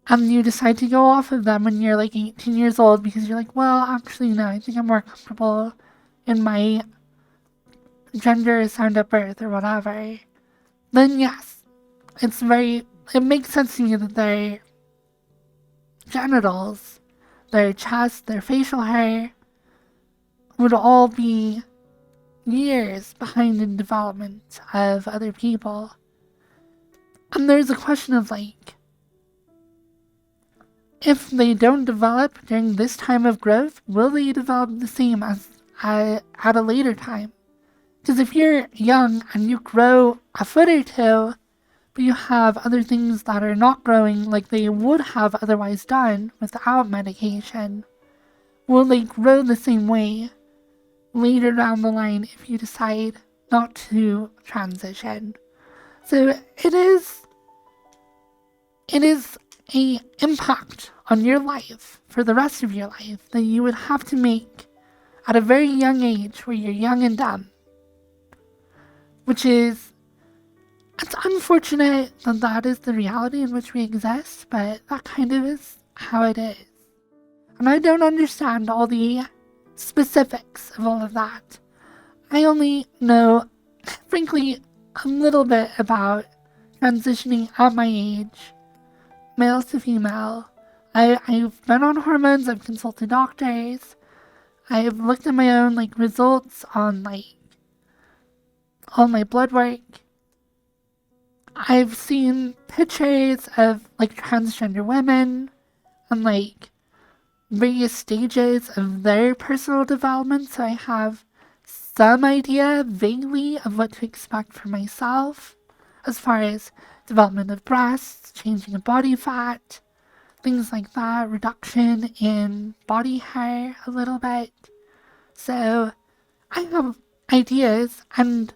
and you decide to go off of them when you're like 18 years old because you're like, well, actually, no, I think I'm more comfortable in my gender assigned at birth or whatever, then yes, it makes sense to me that their genitals, their chest, their facial hair would all be years behind in development of other people. And there's a question of like, if they don't develop during this time of growth, will they develop the same as at a later time? Because if you're young and you grow a foot or two, but you have other things that are not growing like they would have otherwise done without medication, will they grow the same way later down the line if you decide not to transition? So it is a impact on your life for the rest of your life that you would have to make at a very young age where you're young and dumb. Which is, it's unfortunate that that is the reality in which we exist, but that kind of is how it is. And I don't understand all the specifics of all of that. I only know, frankly, a little bit about transitioning at my age, male to female. I've been on hormones, I've consulted doctors, I've looked at my own like results on like all my blood work. I've seen pictures of like transgender women and like various stages of their personal development, so I have some idea vaguely of what to expect for myself as far as development of breasts, changing of body fat, things like that, reduction in body hair a little bit. So I have ideas, and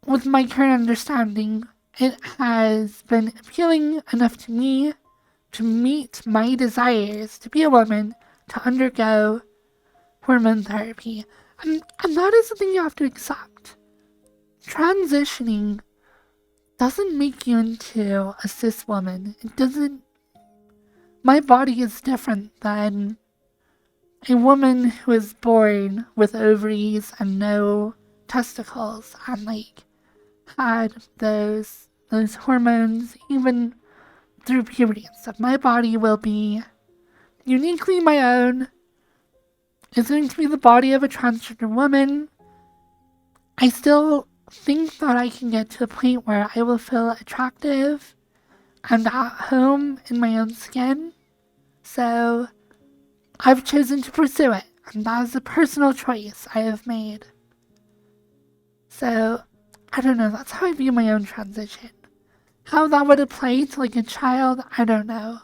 with my current understanding, it has been appealing enough to me to meet my desires to be a woman, to undergo hormone therapy. And that is the thing you have to accept. Transitioning doesn't make you into a cis woman. It doesn't. My body is different than a woman who is born with ovaries and no testicles and like had those hormones even through puberty and stuff. My body will be uniquely my own. It's going to be the body of a transgender woman. I still think that I can get to a point where I will feel attractive and at home in my own skin. So I've chosen to pursue it, and that is a personal choice I have made. So, I don't know, that's how I view my own transition. How that would apply to like a child, I don't know.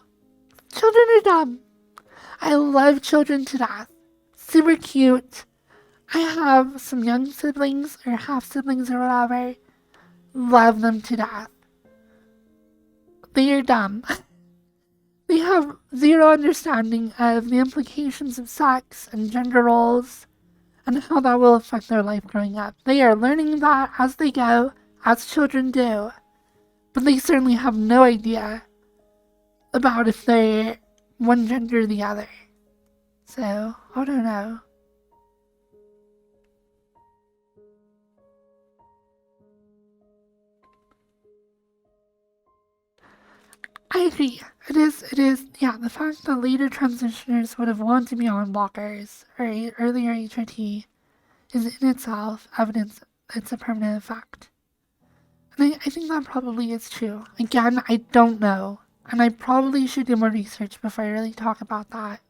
Children are dumb. I love children to death. Super cute. I have some young siblings, or half siblings or whatever. Love them to death. They are dumb. They have zero understanding of the implications of sex and gender roles and how that will affect their life growing up. They are learning that as they go, as children do, but they certainly have no idea about if they're one gender or the other. So, I don't know. I agree. It is, yeah, the fact that later transitioners would have wanted to be on blockers or earlier HRT is in itself evidence it's a permanent effect. And I think that probably is true. Again, I don't know. And I probably should do more research before I really talk about that.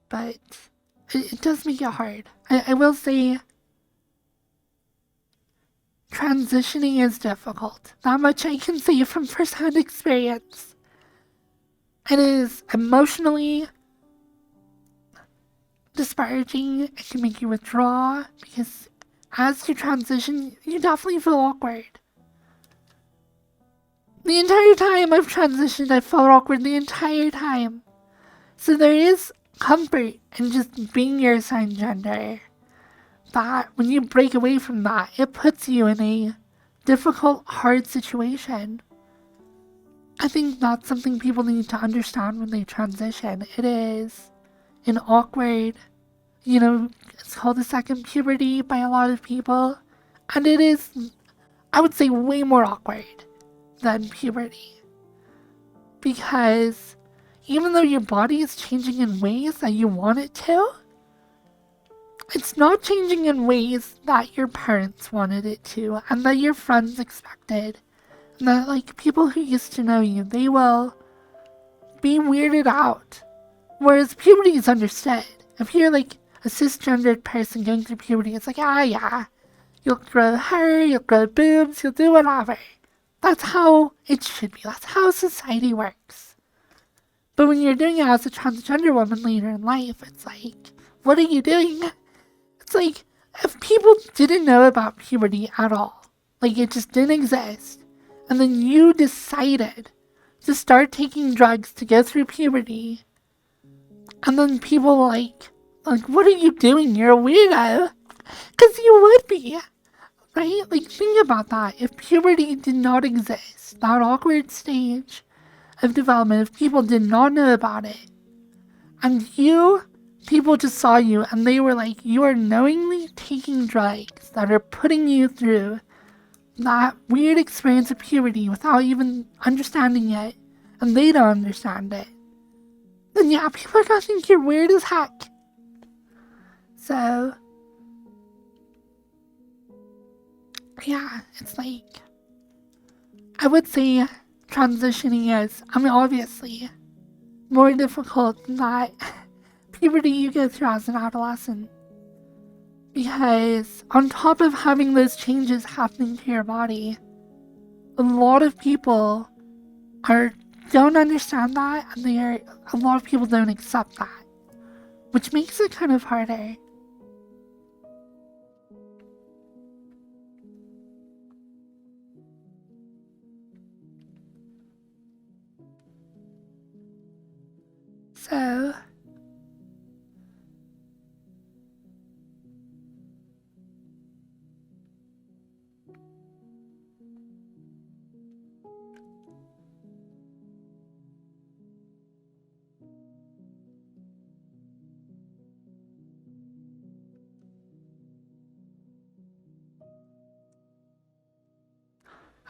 But it does make it hard. I will say transitioning is difficult. That much I can say from first-hand experience. It is emotionally disparaging. It can make you withdraw because as you transition, you definitely feel awkward. The entire time I've transitioned, I felt awkward the entire time. So there is comfort in just being your assigned gender. But when you break away from that, it puts you in a difficult, hard situation. I think that's something people need to understand when they transition. It is an awkward, it's called a second puberty by a lot of people. And it is, I would say, way more awkward than puberty. Because even though your body is changing in ways that you want it to, it's not changing in ways that your parents wanted it to and that your friends expected. And that, like, people who used to know you, they will be weirded out. Whereas puberty is understood. If you're, like, a cisgendered person going through puberty, it's like, yeah, you'll grow hair, you'll grow boobs, you'll do whatever. That's how it should be. That's how society works. But when you're doing it as a transgender woman later in life, it's like, what are you doing? It's like, if people didn't know about puberty at all, like it just didn't exist, and then you decided to start taking drugs to go through puberty, and then people were like, what are you doing? You're a weirdo. Because you would be, right? Like, think about that. If puberty did not exist, that awkward stage of development, if people did not know about it, and people just saw you and they were like, you are knowingly taking drugs that are putting you through that weird experience of puberty without even understanding it, and they don't understand it, then yeah, people are gonna think you're weird as heck. So, yeah, it's like, I would say transitioning is, obviously, more difficult than that puberty you go through as an adolescent. Because on top of having those changes happening to your body, a lot of people don't understand that, and a lot of people don't accept that, which makes it kind of harder. So,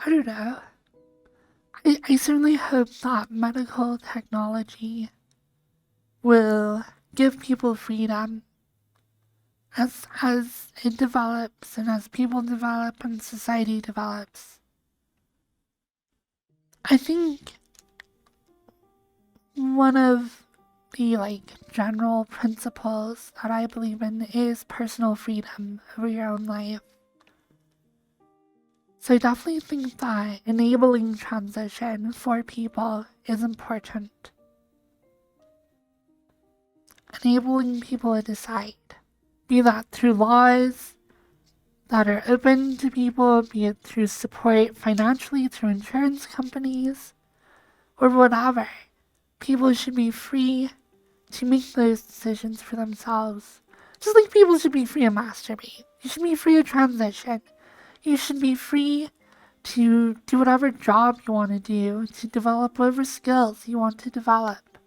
I don't know. I certainly hope that medical technology will give people freedom as it develops and as people develop and society develops. I think one of the general principles that I believe in is personal freedom over your own life. So I definitely think that enabling transition for people is important. Enabling people to decide, be that through laws that are open to people, be it through support financially through insurance companies, or whatever. People should be free to make those decisions for themselves. Just like people should be free to masturbate. You should be free to transition. You should be free to do whatever job you want to do, to develop whatever skills you want to develop,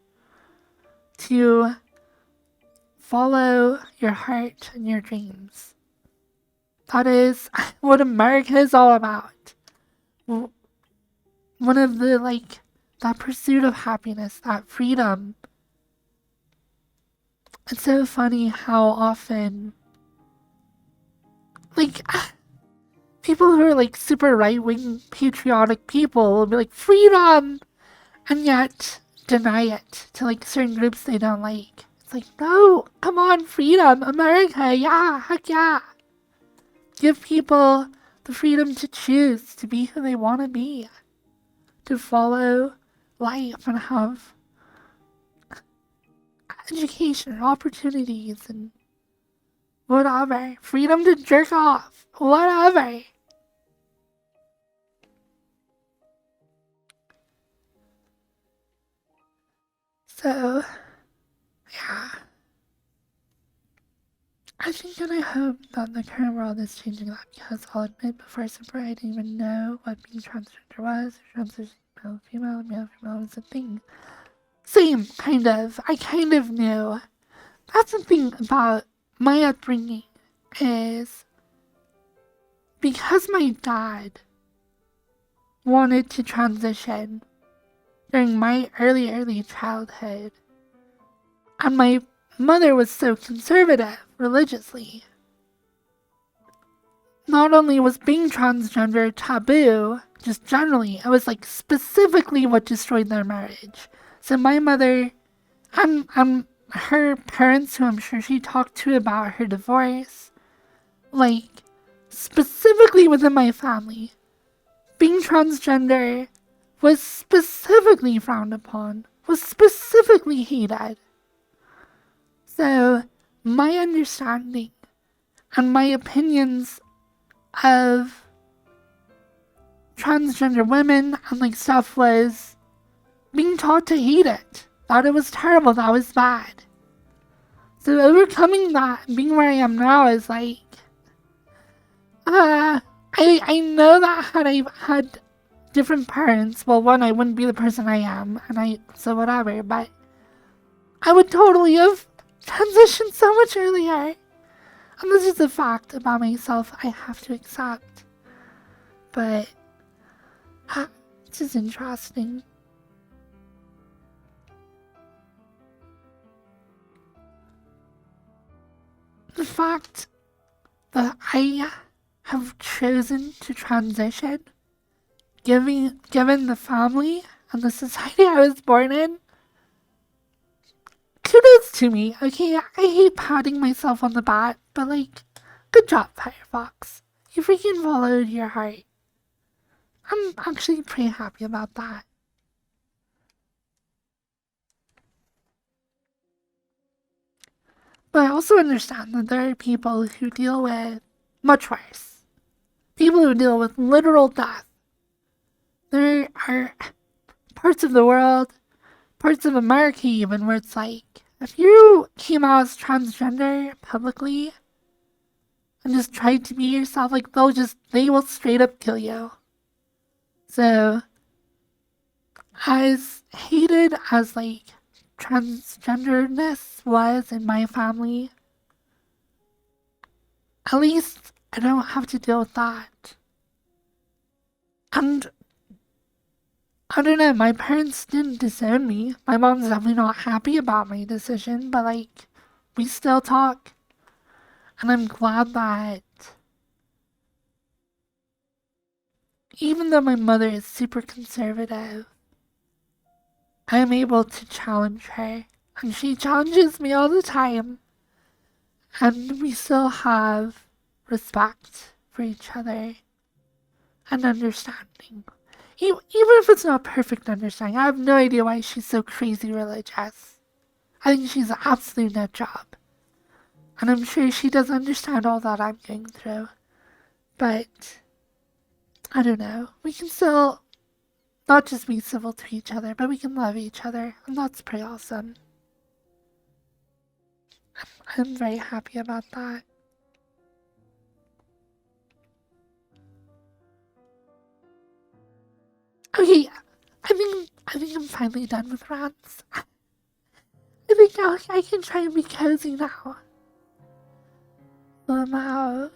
to follow your heart and your dreams. That is what America is all about. One of the, that pursuit of happiness, that freedom. It's so funny how often, people who are super right-wing patriotic people will be like, freedom! And yet deny it to certain groups they don't like. It's like, no, come on, freedom, America, yeah, heck yeah. Give people the freedom to choose to be who they want to be, to follow life and have education and opportunities and whatever. Freedom to jerk off, whatever. So, yeah. I think and I hope that the current world is changing that, because I'll admit before Super I didn't even know what being transgender was, or transitioning male, female was a thing. Same, kind of. I kind of knew. That's the thing about my upbringing, is because my dad wanted to transition during my early childhood, and my mother was so conservative religiously. Not only was being transgender taboo, just generally, it was specifically what destroyed their marriage. So my mother and her parents, who I'm sure she talked to about her divorce, specifically within my family, being transgender was specifically frowned upon, was specifically hated. So my understanding and my opinions of transgender women and stuff was being taught to hate it. Thought it was terrible, that was bad. So overcoming that and being where I am now is I know that had I had different parents, well, one, I wouldn't be the person I am, so whatever, but I would totally have transitioned so much earlier. And this is a fact about myself I have to accept. But it's just interesting. The fact that I have chosen to transition, given the family and the society I was born in, kudos to me, okay? I hate patting myself on the back, but good job, Firefox. You freaking followed your heart. I'm actually pretty happy about that. But I also understand that there are people who deal with much worse. People who deal with literal death. There are parts of the world, parts of America even where it's like, if you came out as transgender publicly and just tried to be yourself, like they will straight up kill you. So, as hated as like transgenderness was in my family, at least I don't have to deal with that. And I don't know, my parents didn't disown me. My mom's definitely not happy about my decision, but like, we still talk. And I'm glad that even though my mother is super conservative, I am able to challenge her. And she challenges me all the time. And we still have respect for each other and understanding. Even if it's not perfect understanding, I have no idea why she's so crazy religious. I think she's an absolute nut job. And I'm sure she doesn't understand all that I'm going through. But, I don't know. We can still not just be civil to each other, but we can love each other. And that's pretty awesome. I'm very happy about that. Okay, I think I'm finally done with rants. I think I can try and be cozy now. Wow.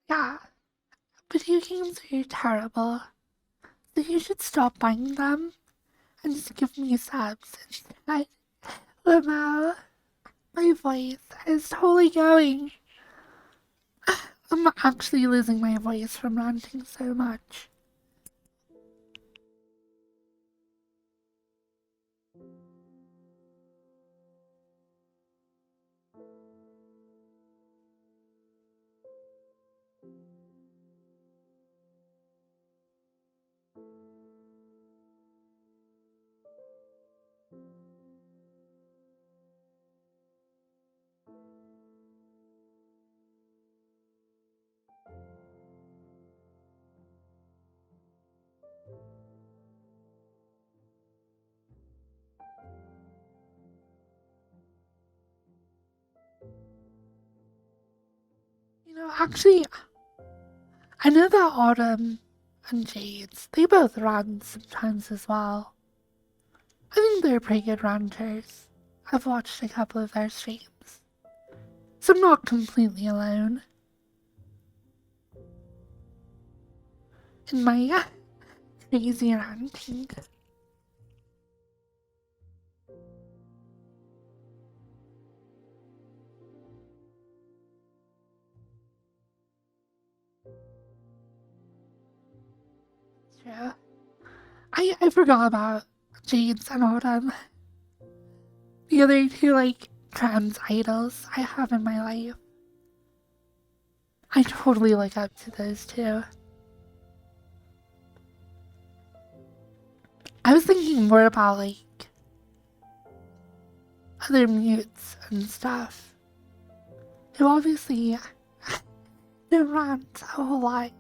Yeah, video games are terrible. So you should stop buying them and just give me subs instead. Wow, my voice is totally going. I'm actually losing my voice from ranting so much. You know, actually, I know that Autumn and Jades, they both rant sometimes as well. I think they're pretty good ranters. I've watched a couple of their streams. So I'm not completely alone in my crazy ranting. True. I forgot about Jades and Autumn. The other two, like, trans idols I have in my life. I totally look up to those two. I was thinking more about, like, other mutes and stuff who obviously don't rant a whole lot.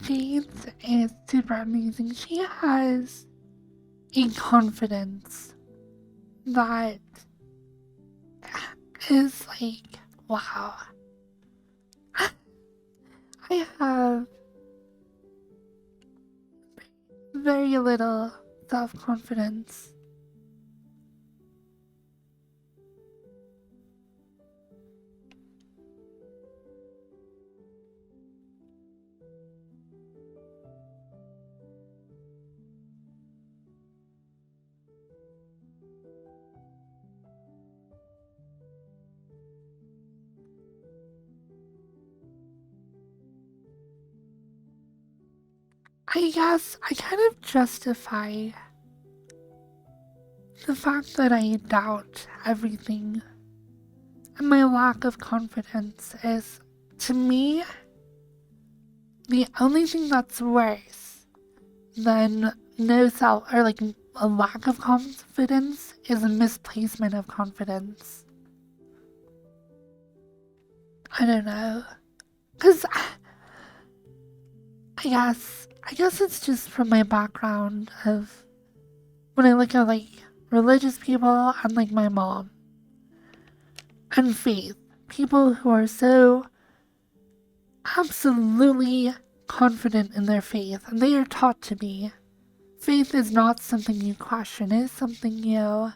Faith is super amazing. She has a confidence that is like, wow. I have very little self-confidence. I guess I kind of justify the fact that I doubt everything, and my lack of confidence is, to me, the only thing that's worse than no self, or like a lack of confidence, is a misplacement of confidence. I don't know. Because I guess it's just from my background of when I look at like religious people and like my mom and faith, people who are so absolutely confident in their faith, and they are taught to be. Faith is not something you question, it's something you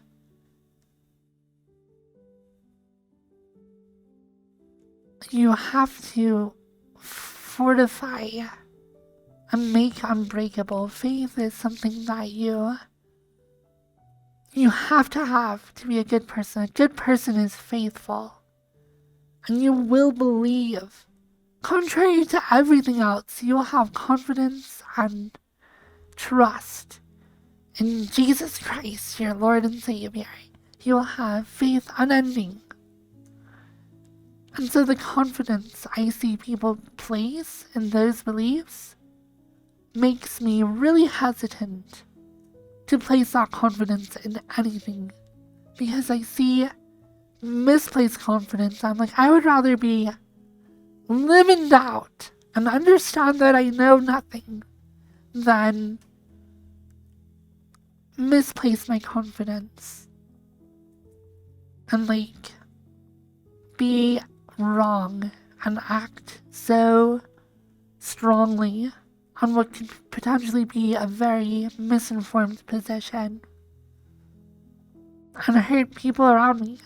have to fortify and make unbreakable. Faith is something that you have to be a good person. A good person is faithful, and you will believe. Contrary to everything else, you will have confidence and trust in Jesus Christ, your Lord and Savior. You will have faith unending. And so the confidence I see people place in those beliefs makes me really hesitant to place that confidence in anything, because I see misplaced confidence. I'm like, I would rather live in doubt and understand that I know nothing than misplace my confidence and like be wrong and act so strongly on what could potentially be a very misinformed position and hurt people around me.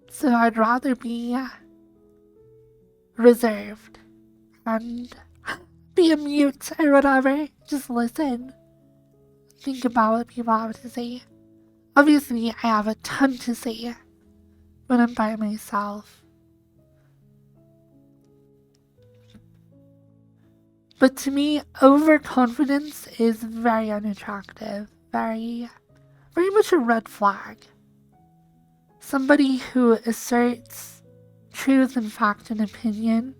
So I'd rather be reserved and be a mute or whatever. Just listen. Think about what people have to say. Obviously, I have a ton to say when I'm by myself. But to me, overconfidence is very unattractive. Very much a red flag. Somebody who asserts truth and fact and opinion,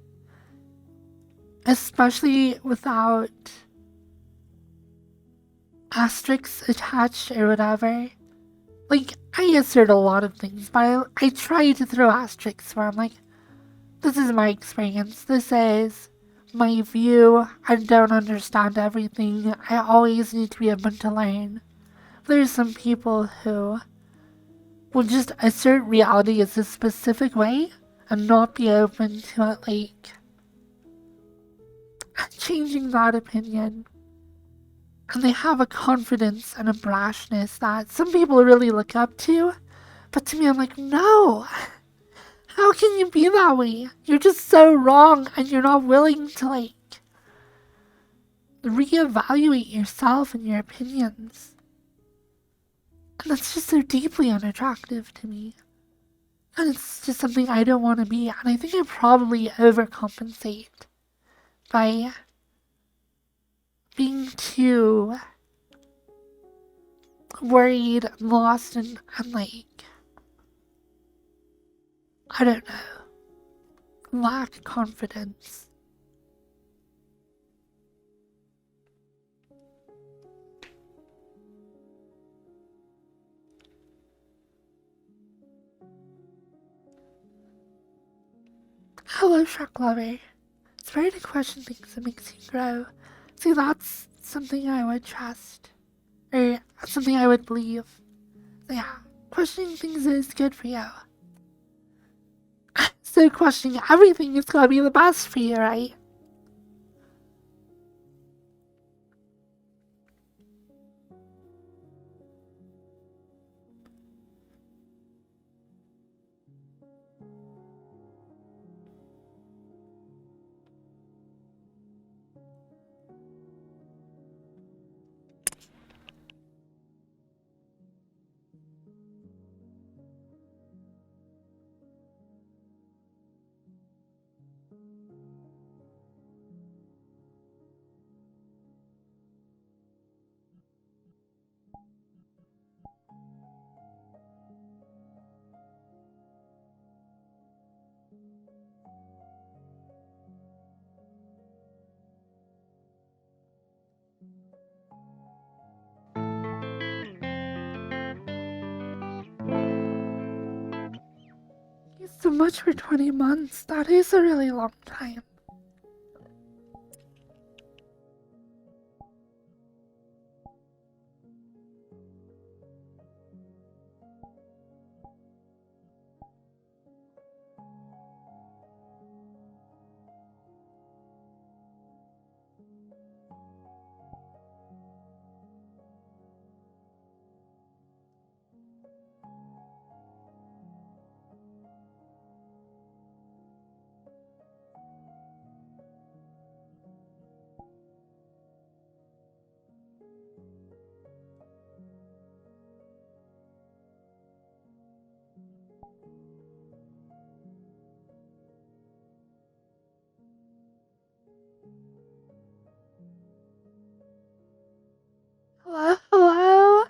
especially without asterisks attached or whatever. Like, I assert a lot of things, but I try to throw asterisks where I'm like, this is my experience, this is my view, I don't understand everything, I always need to be able to learn. There's some people who will just assert reality as a specific way and not be open to it, like, changing that opinion. And they have a confidence and a brashness that some people really look up to, but to me I'm like, no, how can you be that way? You're just so wrong, and you're not willing to reevaluate yourself and your opinions. And that's just so deeply unattractive to me. And it's just something I don't want to be. And I think I probably overcompensate by being too worried and lost and like, I don't know, lack confidence. Hello, Shark Lover. It's rare to question things that makes you grow. See, that's something I would trust. Or something I would believe. So yeah, questioning things is good for you. So questioning everything is gonna be the best for you, right? So much for 20 months. That is a really long time. Hello, hello?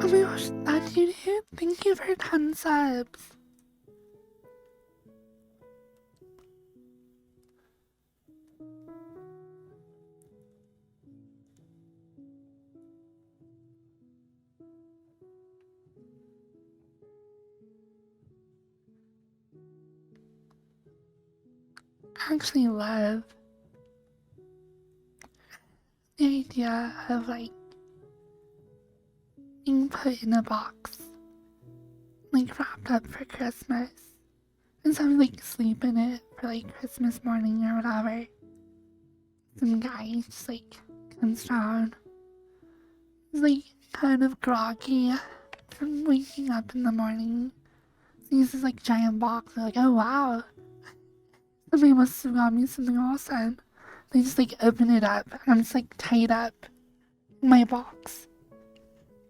Oh my gosh, that dude, thank you for 10 subs. I actually love the idea of like being put in a box, like wrapped up for Christmas, and so like sleep in it for like Christmas morning or whatever. Some guy just like comes down, he's like kind of groggy from waking up in the morning. Sees this like giant box, they're like, oh wow, somebody must have got me something awesome. They just like open it up, and I'm just like tied up in my box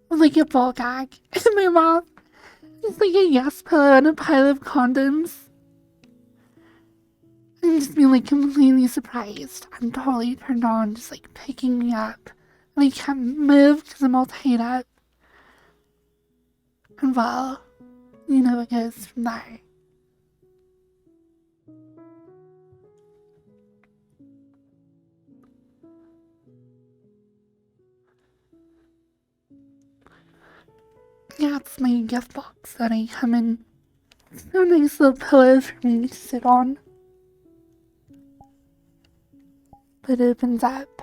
with like a ball gag in my mouth. It's like a yes pillow and a pile of condoms. And just being like completely surprised. I'm totally turned on, just like picking me up. And I can't move because I'm all tied up. And well, you know it goes from there. Yeah, it's my gift box that I come in. It's a nice little pillow for me to sit on. It opens up.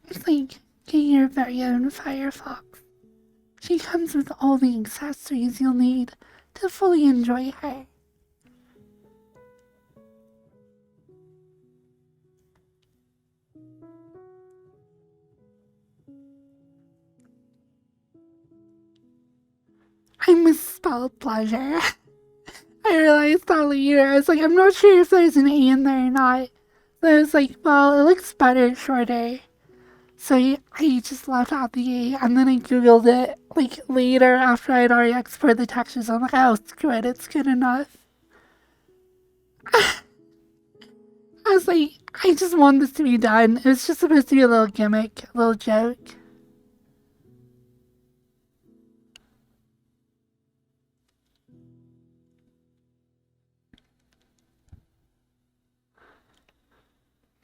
It's like getting your very own Firefox. She comes with all the accessories you'll need to fully enjoy her. misspelled pleasure. I realized that later. I was like, I'm not sure if there's an A in there or not. So I was like, well, it looks better shorter. So I just left out the A, and then I googled it like later after I'd already exported the textures. I'm like, oh, screw it, it's good enough. I was like, I just want this to be done. It was just supposed to be a little gimmick, a little joke.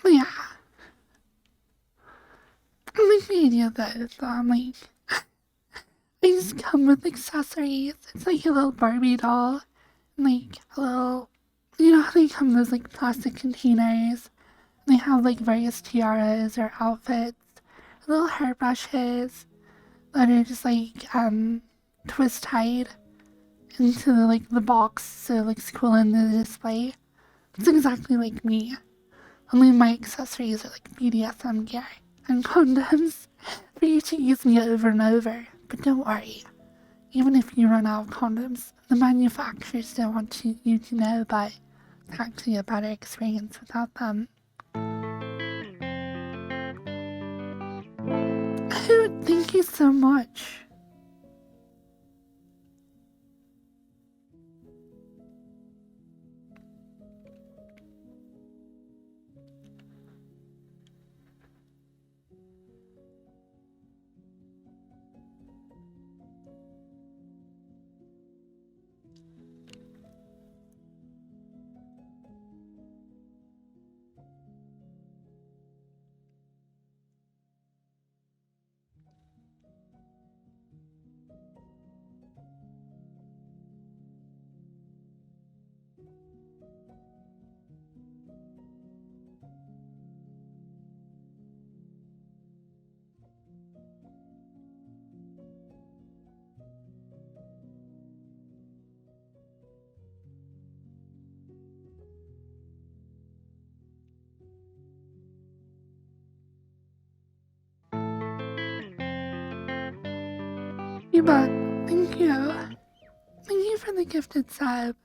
But yeah. I like the idea that like, they just come with accessories. It's like a little Barbie doll. Like, a little, you know how they come in those like plastic containers? They have like various tiaras or outfits, little hairbrushes that are just like twist tied into the box so it looks cool in the display. It's exactly like me. Only my accessories are like BDSM gear and condoms for you to use me over and over. But don't worry, even if you run out of condoms, the manufacturers don't want you to know, but it's actually a better experience without them. Oh, thank you so much. You bet. Thank you. Thank you for the gifted sub.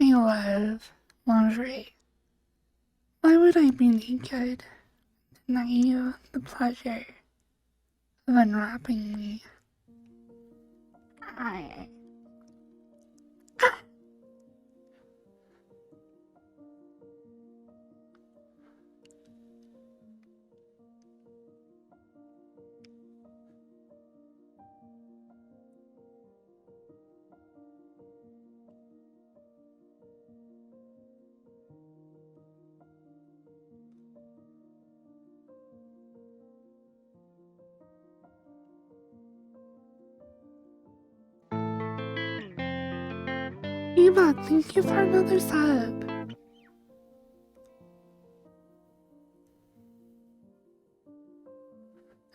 I love lingerie. Why would I be naked? Deny you the pleasure of unwrapping me. I... Eva, thank you for another sub.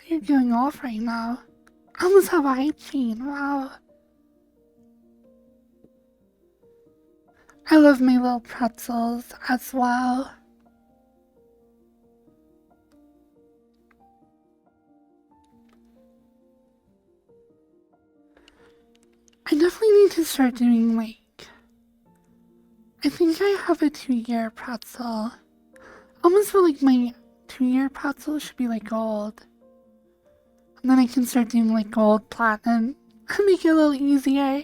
You're going off right now. I almost have a hype chain, wow. I love my little pretzels as well. I definitely need to start doing like I think I have a 2-year pretzel. I almost feel like my 2-year pretzel should be like gold. And then I can start doing like gold, platinum, and make it a little easier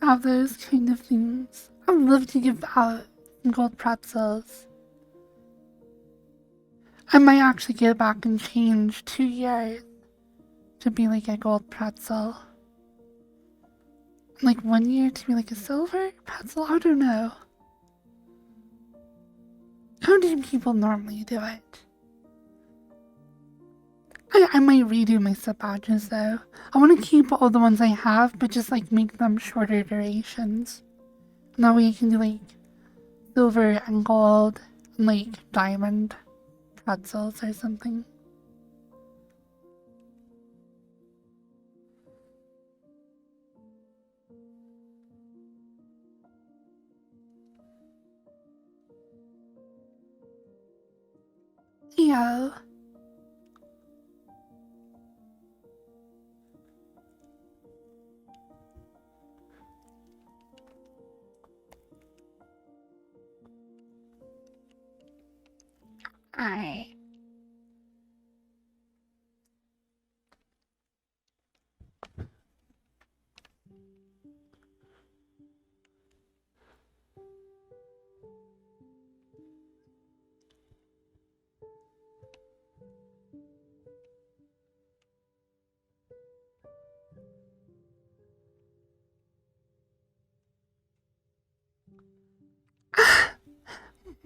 to have those kind of things. I would love to give out gold pretzels. I might actually go back and change 2 years to be like a gold pretzel. And like 1 year to be like a silver pretzel? I don't know. How do people normally do it? I might redo my sub badges though. I want to keep all the ones I have, but just like make them shorter durations. And that way I can do like silver and gold and like diamond pretzels or something. Yo. Alright.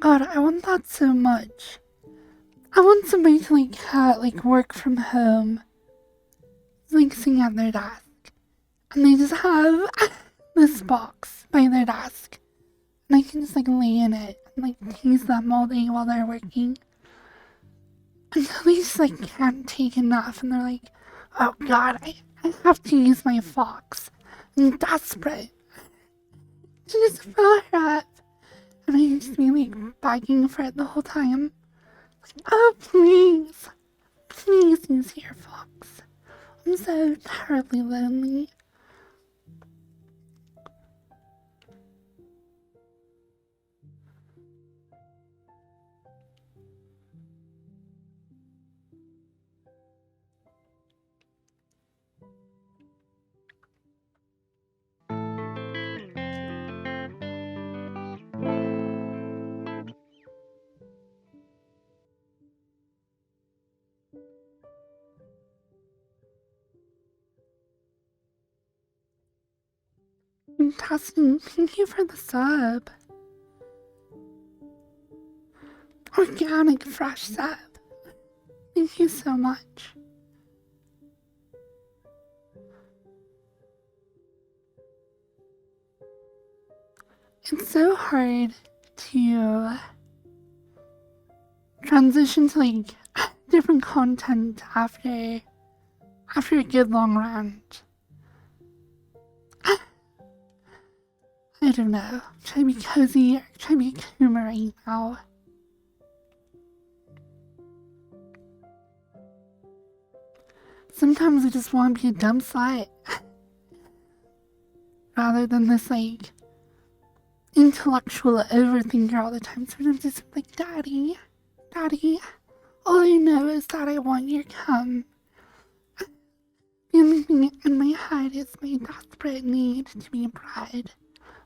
God, I want that so much. I want somebody to like work from home, like sitting at their desk, and they just have this box by their desk, and I can just like lay in it and like tease them all day while they're working. Until they just like can't take enough, and they're like, "Oh God, I have to use my fox. I'm desperate to just fill her up." And I just be like begging for it the whole time. Like, oh please, please use your fox. I'm so terribly lonely. Fantastic, thank you for the sub. Organic fresh sub. Thank you so much. It's so hard to transition to like different content after a good long rant. I don't know. Try to be cozy or try to be humor right now. Sometimes I just want to be a dumb slut. Rather than this like intellectual overthinker all the time. Sometimes I'm just like, Daddy, all I know is that I want your cum. The only thing in my head is my desperate need to be a bride.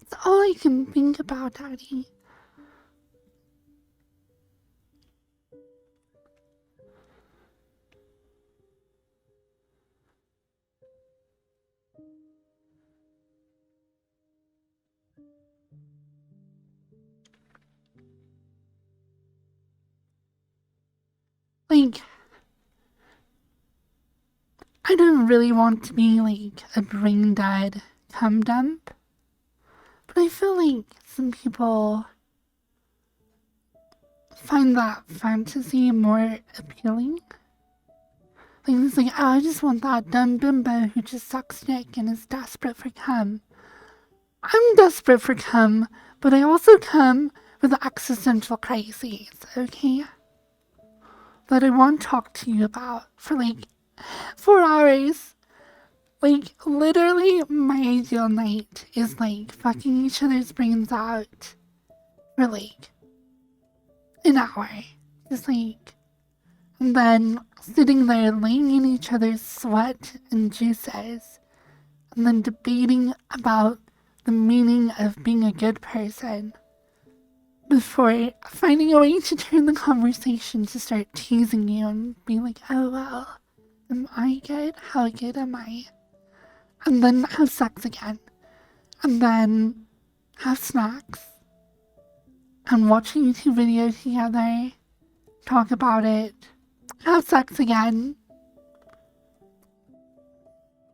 That's all I can think about, Daddy. Like, I don't really want to be like a brain dead cum dump, but I feel like some people find that fantasy more appealing. Like, it's like, oh, I just want that dumb bimbo who just sucks dick and is desperate for cum. I'm desperate for cum, but I also come with existential crises, okay? That I want to talk to you about for like 4 hours. Like, literally, my ideal night is like fucking each other's brains out for like an hour. Just like, and then sitting there laying in each other's sweat and juices, and then debating about the meaning of being a good person before finding a way to turn the conversation to start teasing you and being like, oh well, am I good? How good am I? And then have sex again. And then have snacks. And watch a YouTube video together. Talk about it. Have sex again.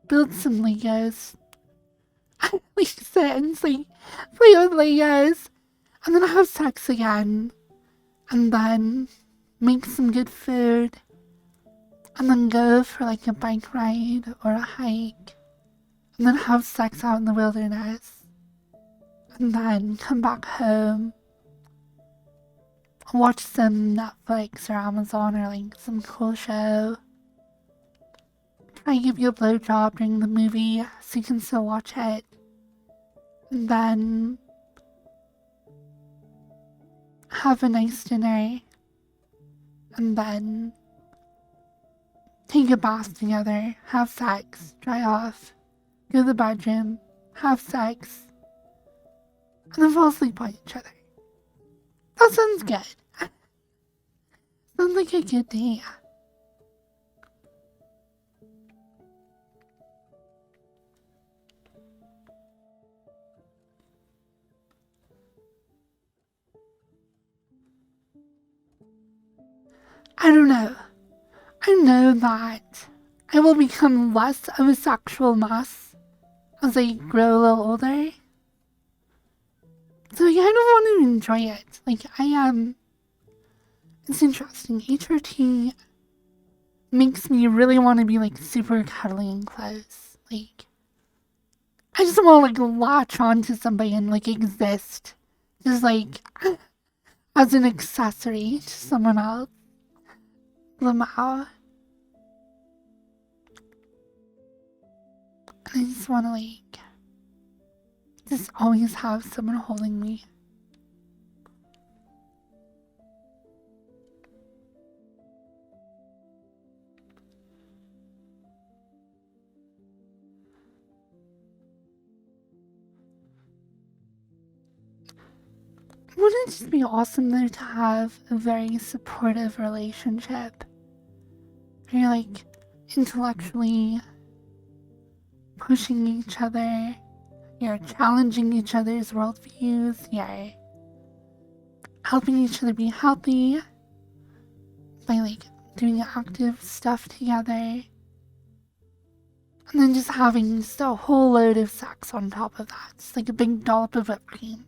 Build some Legos. We sit and play with Legos. And then have sex again. And then make some good food. And then go for like a bike ride or a hike. And then have sex out in the wilderness. And then come back home. Watch some Netflix or Amazon or like some cool show. Try to give you a blowjob during the movie so you can still watch it. And then have a nice dinner. And then take a bath together. Have sex. Dry off. Go to the bedroom. Have sex. And then fall asleep on each other. That sounds good. Sounds like a good day. I don't know. I know that I will become less of a sexual mess as I grow a little older. So I kind of want to enjoy it. Like, it's interesting. HRT makes me really want to be, like, super cuddly and close. Like, I just want to, like, latch onto somebody and, like, exist. Just, like, as an accessory to someone else. Lamau. And I just want to, like, just always have someone holding me. Wouldn't it just be awesome though to have a very supportive relationship? Where you're like intellectually pushing each other, you're challenging each other's worldviews, you're helping each other be healthy by like doing active stuff together. And then just having just a whole load of sex on top of that. It's like a big dollop of whipped cream.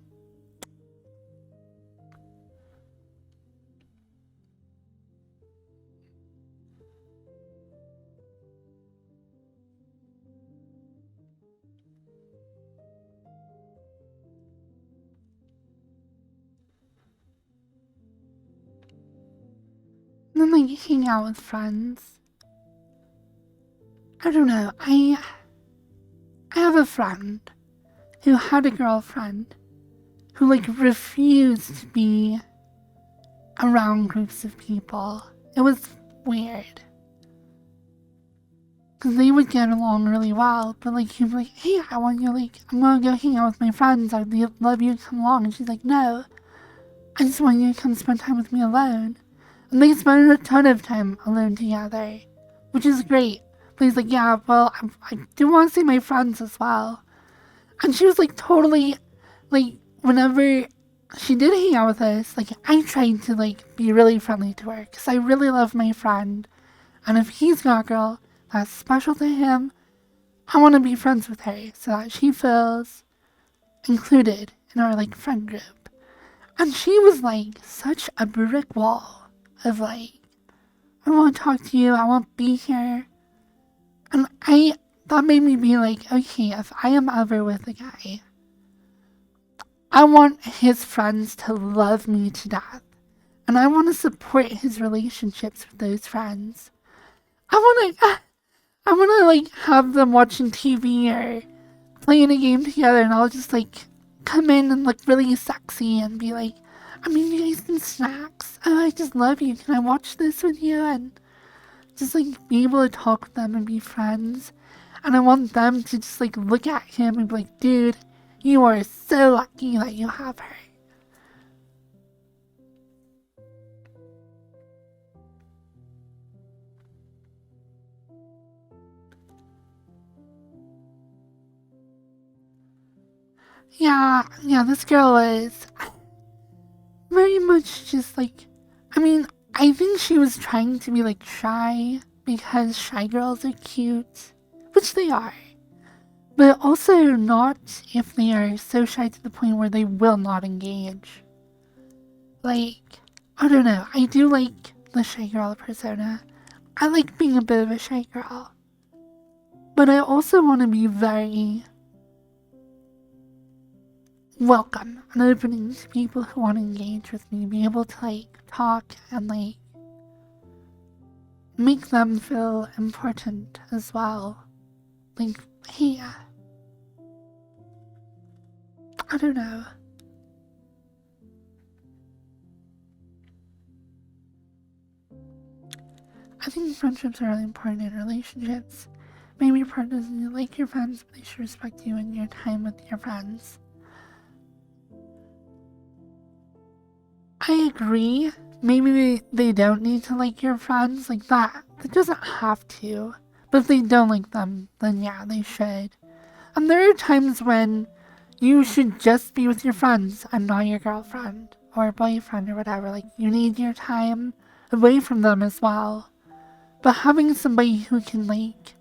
And then like hang out with friends. I don't know, I have a friend who had a girlfriend who like refused to be around groups of people. It was weird. Because they would get along really well, but like he'd be like, hey, I want you, like, I'm gonna go hang out with my friends, I'd love you to come along. And she's like, no, I just want you to come spend time with me alone. And they spend a ton of time alone together, which is great. But he's like, yeah, well, I do want to see my friends as well. And she was like totally, like, whenever she did hang out with us, like, I tried to like be really friendly to her because I really love my friend. And if he's got a girl that's special to him, I want to be friends with her so that she feels included in our like friend group. And she was like such a brick wall of like, I want to talk to you, I want to be here. And that made me be like, okay, if I am ever with a guy, I want his friends to love me to death. And I want to support his relationships with those friends. I want to like have them watching TV or playing a game together and I'll just like come in and look really sexy and be like, I mean, you guys need snacks. Oh, I just love you. Can I watch this with you? And just like be able to talk with them and be friends. And I want them to just like look at him and be like, dude, you are so lucky that you have her. Yeah, this girl is very much just like, I mean, I think she was trying to be like shy because shy girls are cute, which they are, but also not if they are so shy to the point where they will not engage. Like, I don't know, I do like the shy girl persona. I like being a bit of a shy girl, but I also want to be very welcome and opening to people who want to engage with me, be able to like talk and like make them feel important as well. Like, hey, I don't know. I think friendships are really important in relationships. Maybe your partner doesn't like your friends, but they should respect you and your time with your friends. I agree. Maybe they don't need to like your friends like that. It doesn't have to. But if they don't like them, then yeah, they should. And there are times when you should just be with your friends and not your girlfriend or boyfriend or whatever. Like, you need your time away from them as well. But having somebody who can, like,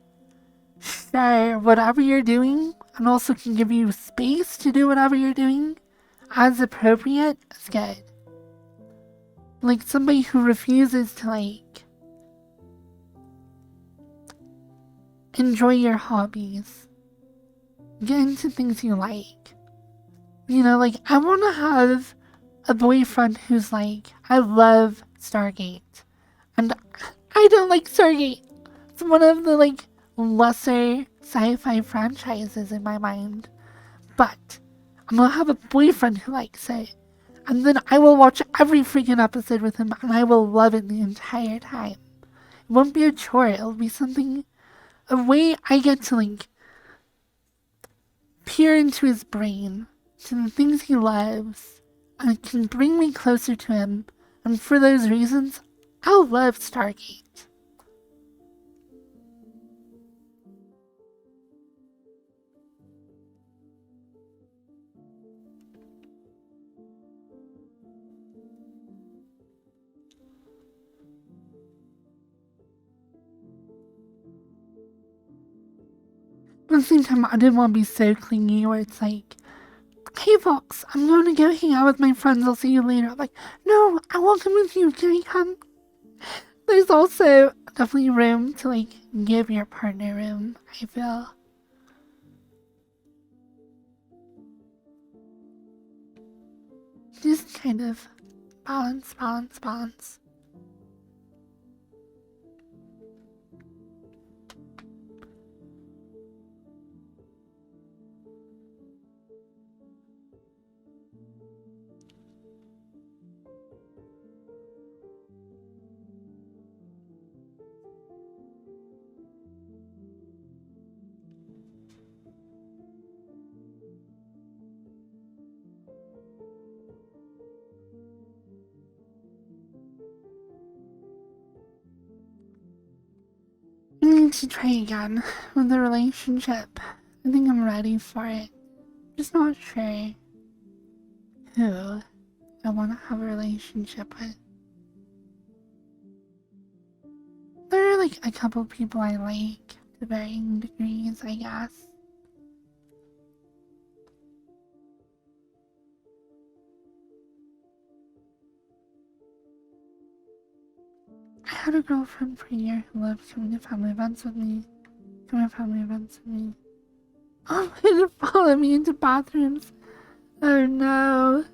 share whatever you're doing and also can give you space to do whatever you're doing as appropriate is good. Like, somebody who refuses to, like, enjoy your hobbies. Get into things you like. You know, like, I want to have a boyfriend who's like, I love Stargate. And I don't like Stargate. It's one of the, like, lesser sci-fi franchises in my mind. But I'm gonna have a boyfriend who likes it. And then I will watch every freaking episode with him and I will love it the entire time. It won't be a chore, it'll be something, a way I get to, like, peer into his brain, to the things he loves, and it can bring me closer to him, and for those reasons, I'll love Stargate. But at the same time, I didn't want to be so clingy where it's like, hey Fox, I'm going to go hang out with my friends, I'll see you later. I'm like, no, I want to come with you, can I come? There's also definitely room to, like, give your partner room, I feel. Just kind of balance. I need to try again with the relationship. I think I'm ready for it. Just not sure who I want to have a relationship with. There are, like, a couple people I like to varying degrees, I guess. I had a girlfriend for a year who loved coming to family events with me. Oh, and to follow me into bathrooms. Oh no.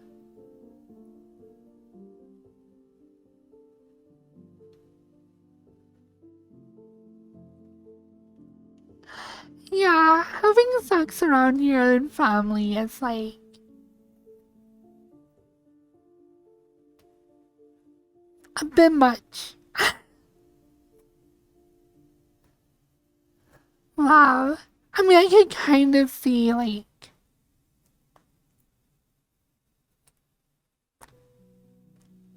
Yeah, having sex around your own family is like, a bit much. Wow. I mean, I could kind of see, like,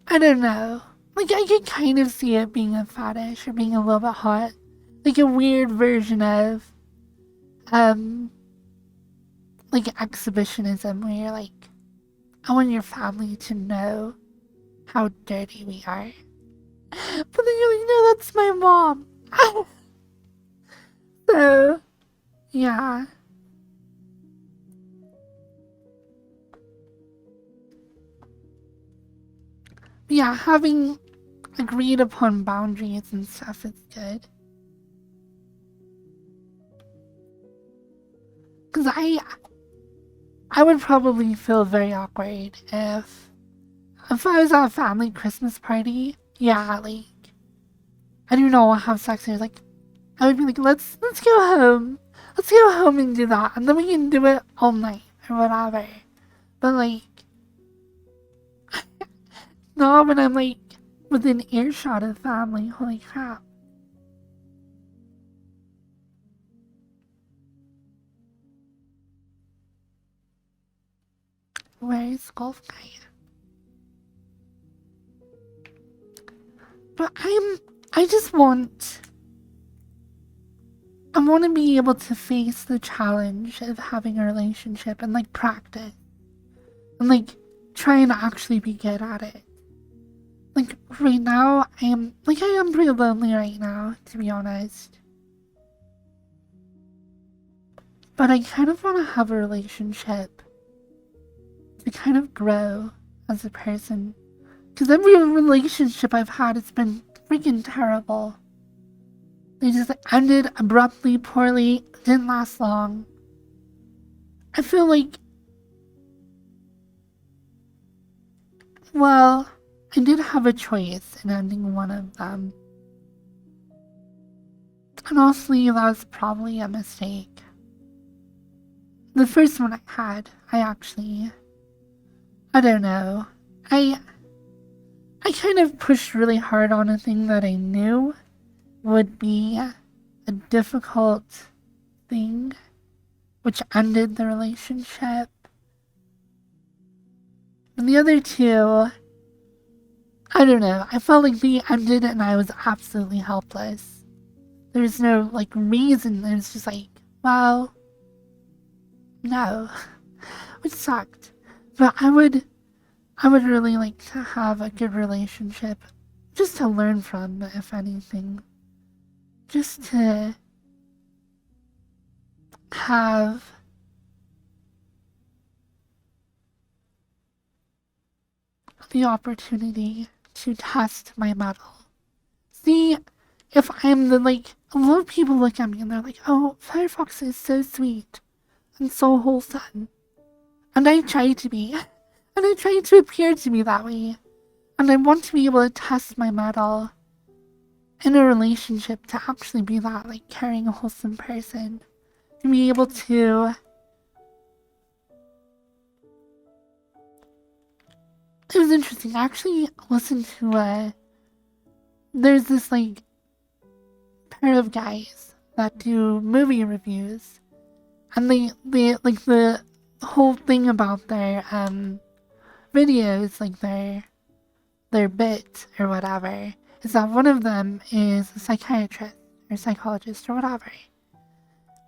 I don't know. Like, I could kind of see it being a fetish or being a little bit hot. Like a weird version of, like exhibitionism where you're like, I want your family to know how dirty we are. But then you're like, no, that's my mom. So, yeah. Yeah, having agreed upon boundaries and stuff is good. Because I would probably feel very awkward if I was at a family Christmas party. Yeah, like, I don't know how sexy. Like, I would be like, let's go home. Let's go home and do that, and then we can do it all night or whatever. But like, not when I'm like within earshot of family. Holy crap! Where is Golf Guy? But I just want. I want to be able to face the challenge of having a relationship and like practice and like try and actually be good at it. Like right now, I am pretty lonely right now, to be honest. But I kind of want to have a relationship to kind of grow as a person. Because every relationship I've had has been freaking terrible. They just ended abruptly, poorly, didn't last long. I feel like, well, I did have a choice in ending one of them. And honestly, that was probably a mistake. The first one I had, I don't know. I kind of pushed really hard on a thing that I knew would be a difficult thing, which ended the relationship. And the other two, I don't know, I felt like they ended and I was absolutely helpless. There's no, like, reason. It was just like, well, no. Which sucked. But I would really like to have a good relationship, just to learn from, if anything. Just to have the opportunity to test my mettle. See if I'm the, like, a lot of people look at me and they're like, oh, Firefox is so sweet and so wholesome. And I try to be. And I try to appear to be that way. And I want to be able to test my mettle in a relationship to actually be that, like, caring, wholesome person. To be able to... It was interesting. I actually listened to, there's this, like, pair of guys that do movie reviews. And they like, the whole thing about their, videos, like, their bit or whatever, is that one of them is a psychiatrist or psychologist or whatever.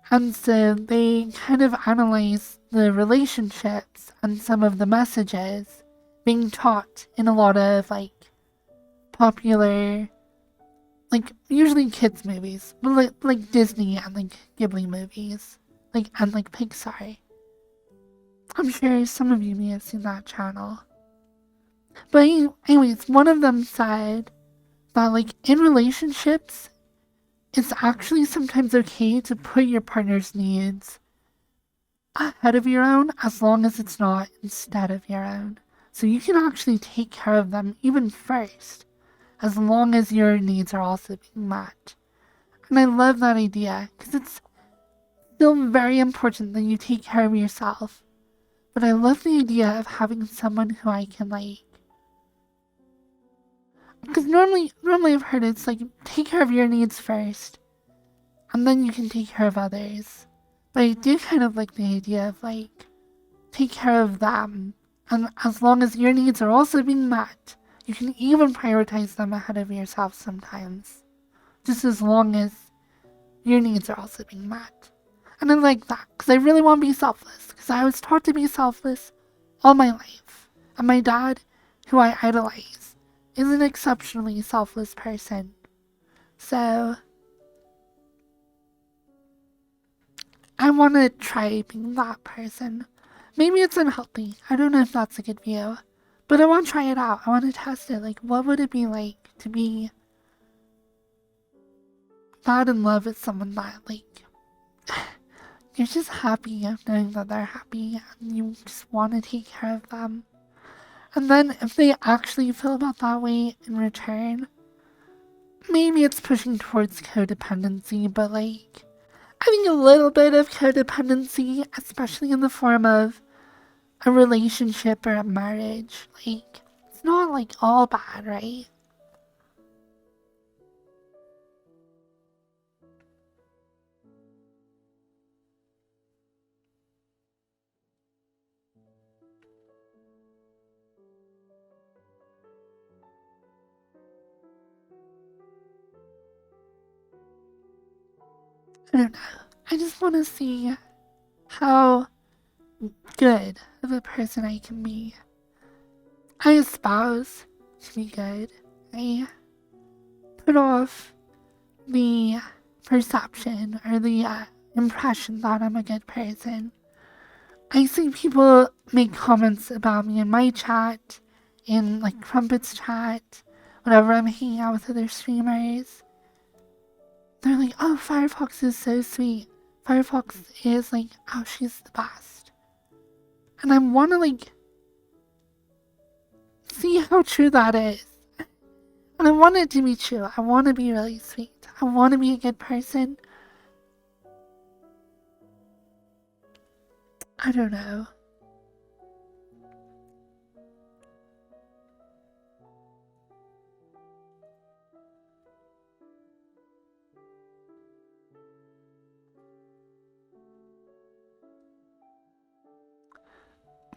And so they kind of analyze the relationships and some of the messages being taught in a lot of, like, popular, like, usually kids movies, but like Disney and, like, Ghibli movies, like, and, like, Pixar. I'm sure some of you may have seen that channel. But anyways, one of them said that, like, in relationships, it's actually sometimes okay to put your partner's needs ahead of your own, as long as it's not instead of your own. So you can actually take care of them even first, as long as your needs are also being met. And I love that idea, because it's still very important that you take care of yourself. But I love the idea of having someone who I can, like, Because normally I've heard it's like, take care of your needs first, and then you can take care of others. But I do kind of like the idea of like, take care of them, and as long as your needs are also being met, you can even prioritize them ahead of yourself sometimes. Just as long as your needs are also being met. And I like that, because I really want to be selfless, because I was taught to be selfless all my life. And my dad, who I idolize, is an exceptionally selfless person. So I want to try being that person. Maybe it's unhealthy. I don't know if that's a good view. But I want to try it out. I want to test it. Like, what would it be like to be that in love with someone that, like, you're just happy of knowing that they're happy and you just want to take care of them. And then if they actually feel about that way in return, maybe it's pushing towards codependency, but like, I think a little bit of codependency, especially in the form of a relationship or a marriage, like, it's not like all bad, right? I don't know. I just want to see how good of a person I can be. I espouse to be good. I put off the perception or the impression that I'm a good person. I see people make comments about me in my chat, in like Crumpet's chat, whenever I'm hanging out with other streamers. They're like, oh, Firefox is so sweet. Firefox is like, oh, she's the best. And I want to like see how true that is. And I want it to be true. I want to be really sweet. I want to be a good person. I don't know.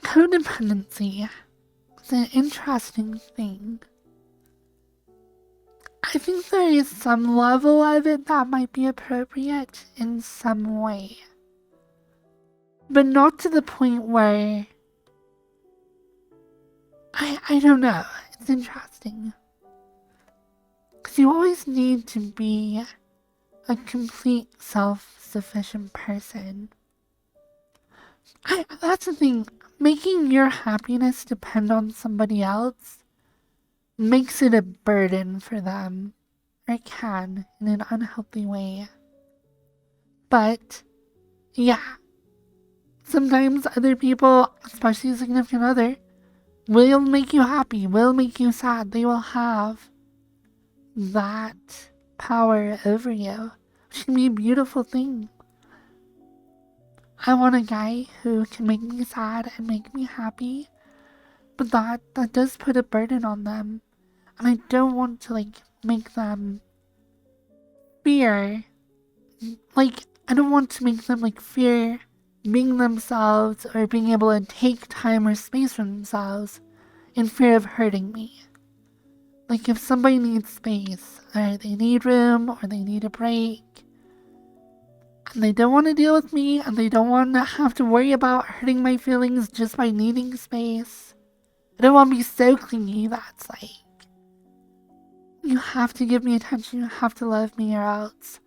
Codependency is an interesting thing. I think there is some level of it that might be appropriate in some way. But not to the point where... I don't know. It's interesting. Because you always need to be a complete self-sufficient person. That's the thing. Making your happiness depend on somebody else makes it a burden for them. Or it can, in an unhealthy way. But, yeah. Sometimes other people, especially a significant other, will make you happy, will make you sad. They will have that power over you, which can be a beautiful thing. I want a guy who can make me sad and make me happy, but that does put a burden on them. And I don't want to, like, make them fear, like, I don't want to make them, like, fear being themselves or being able to take time or space for themselves in fear of hurting me. Like, if somebody needs space, or they need room, or they need a break, and they don't want to deal with me, and they don't want to have to worry about hurting my feelings just by needing space, I don't want to be so clingy that's like, you have to give me attention, you have to love me, or else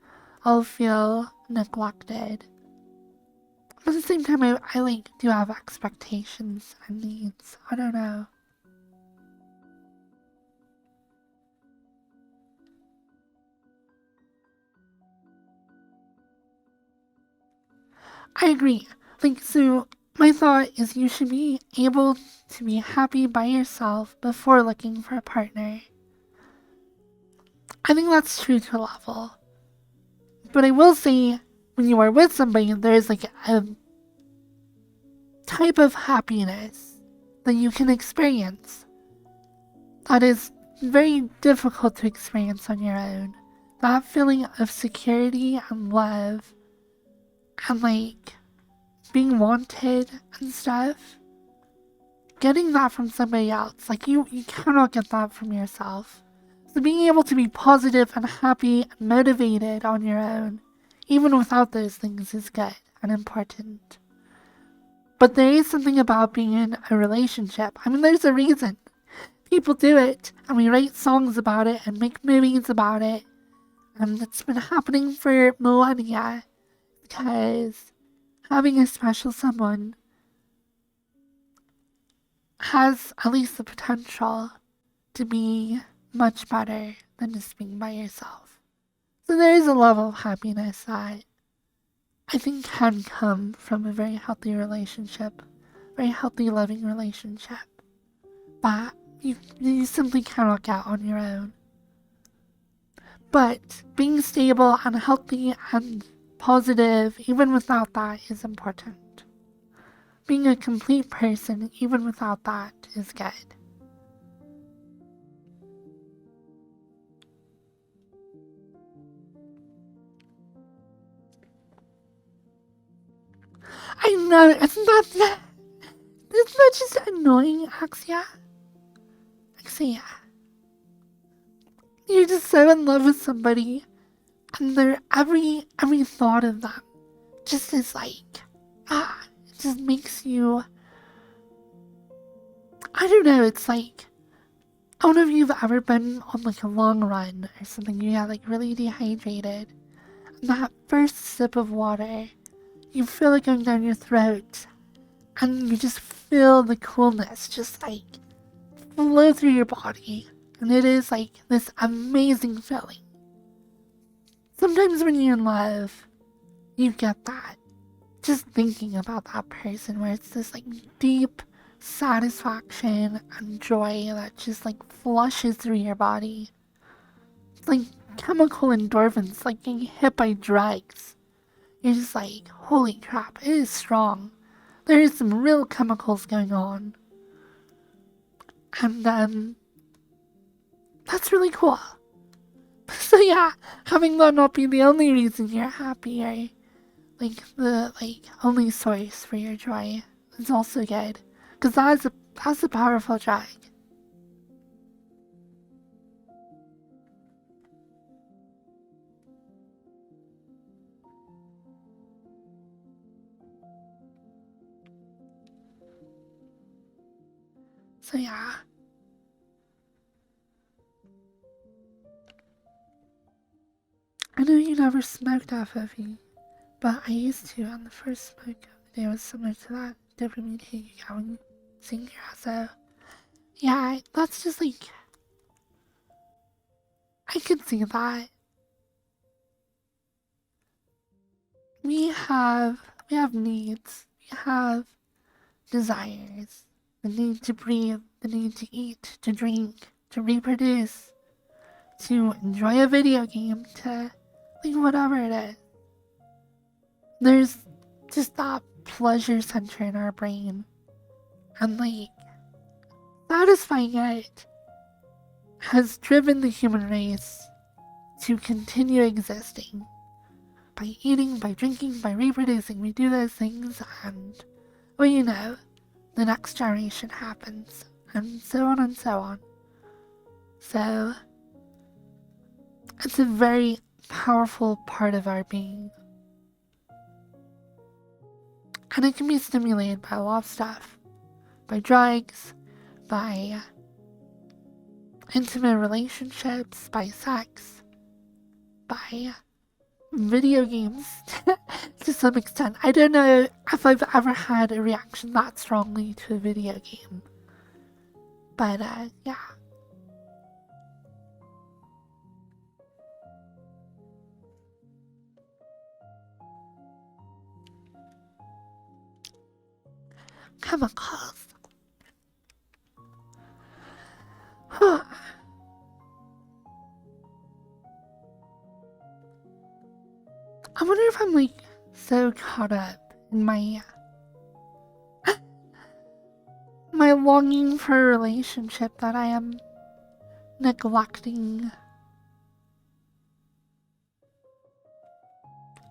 I'll feel neglected. But at the same time, I like, do have expectations and needs. I don't know. I agree. Like, so my thought is you should be able to be happy by yourself before looking for a partner. I think that's true to a level. But I will say, when you are with somebody, there's like a type of happiness that you can experience that is very difficult to experience on your own. That feeling of security and love and like being wanted and stuff. Getting that from somebody else, like you cannot get that from yourself. So being able to be positive and happy and motivated on your own, even without those things, is good and important. But there is something about being in a relationship. I mean, there's a reason people do it, and we write songs about it and make movies about it, and it's been happening for millennia, because having a special someone has at least the potential to be much better than just being by yourself. So there is a level of happiness that I think can come from a very healthy relationship, very healthy, loving relationship, but you simply cannot get on your own. But being stable and healthy and positive, even without that, is important. Being a complete person, even without that, is good. I know, isn't that just annoying, Axia? Axia. You're just so in love with somebody, and every thought of them just is like, it just makes you, I don't know, it's like, I don't know if you've ever been on like a long run or something, you get like really dehydrated, and that first sip of water, you feel it going down your throat, and you just feel the coolness just like flow through your body, and it is like this amazing feeling. Sometimes when you're in love, you get that. Just thinking about that person, where it's this like deep satisfaction and joy that just like flushes through your body. It's like chemical endorphins, like getting hit by drugs. You're just like, holy crap, it is strong. There is some real chemicals going on. And that's really cool. So yeah, having that not be the only reason you're happy, or like the only source for your joy, is also good, because that's a powerful drug. So yeah. I know you never smoked FFE, but I used to, and the first smoke of the day was similar to that dopamine hit you get when seeing your so yeah, that's just like, I could see that. We have needs, we have desires, the need to breathe, the need to eat, to drink, to reproduce, to enjoy a video game, to like whatever it is. There's just that pleasure center in our brain, and like satisfying it has driven the human race to continue existing. By eating, by drinking, by reproducing, we do those things, and well, you know, the next generation happens, and so on and so on. So it's a very powerful part of our being. And it can be stimulated by a lot of stuff. By drugs, by intimate relationships, by sex, by video games to some extent. I don't know if I've ever had a reaction that strongly to a video game. But yeah. Chemicals. I wonder if I'm like so caught up in my longing for a relationship that I am neglecting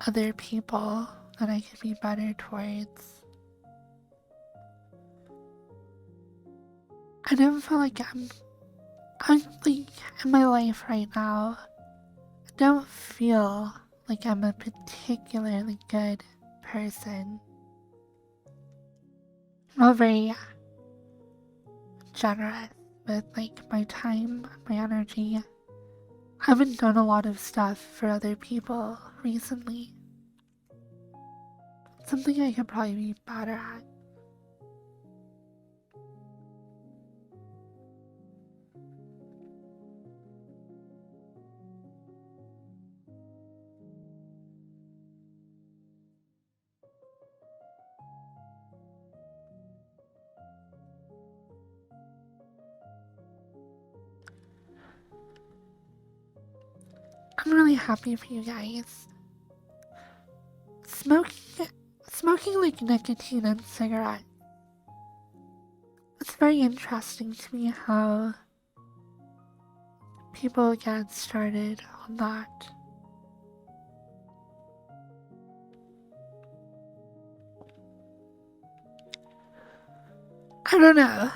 other people that I could be better towards. I don't feel like I'm like, in my life right now, I don't feel like I'm a particularly good person. I'm not very generous with like my time, my energy. I haven't done a lot of stuff for other people recently. Something I could probably be better at. I'm really happy for you guys. Smoking like nicotine and cigarettes. It's very interesting to me how people get started on that. I don't know.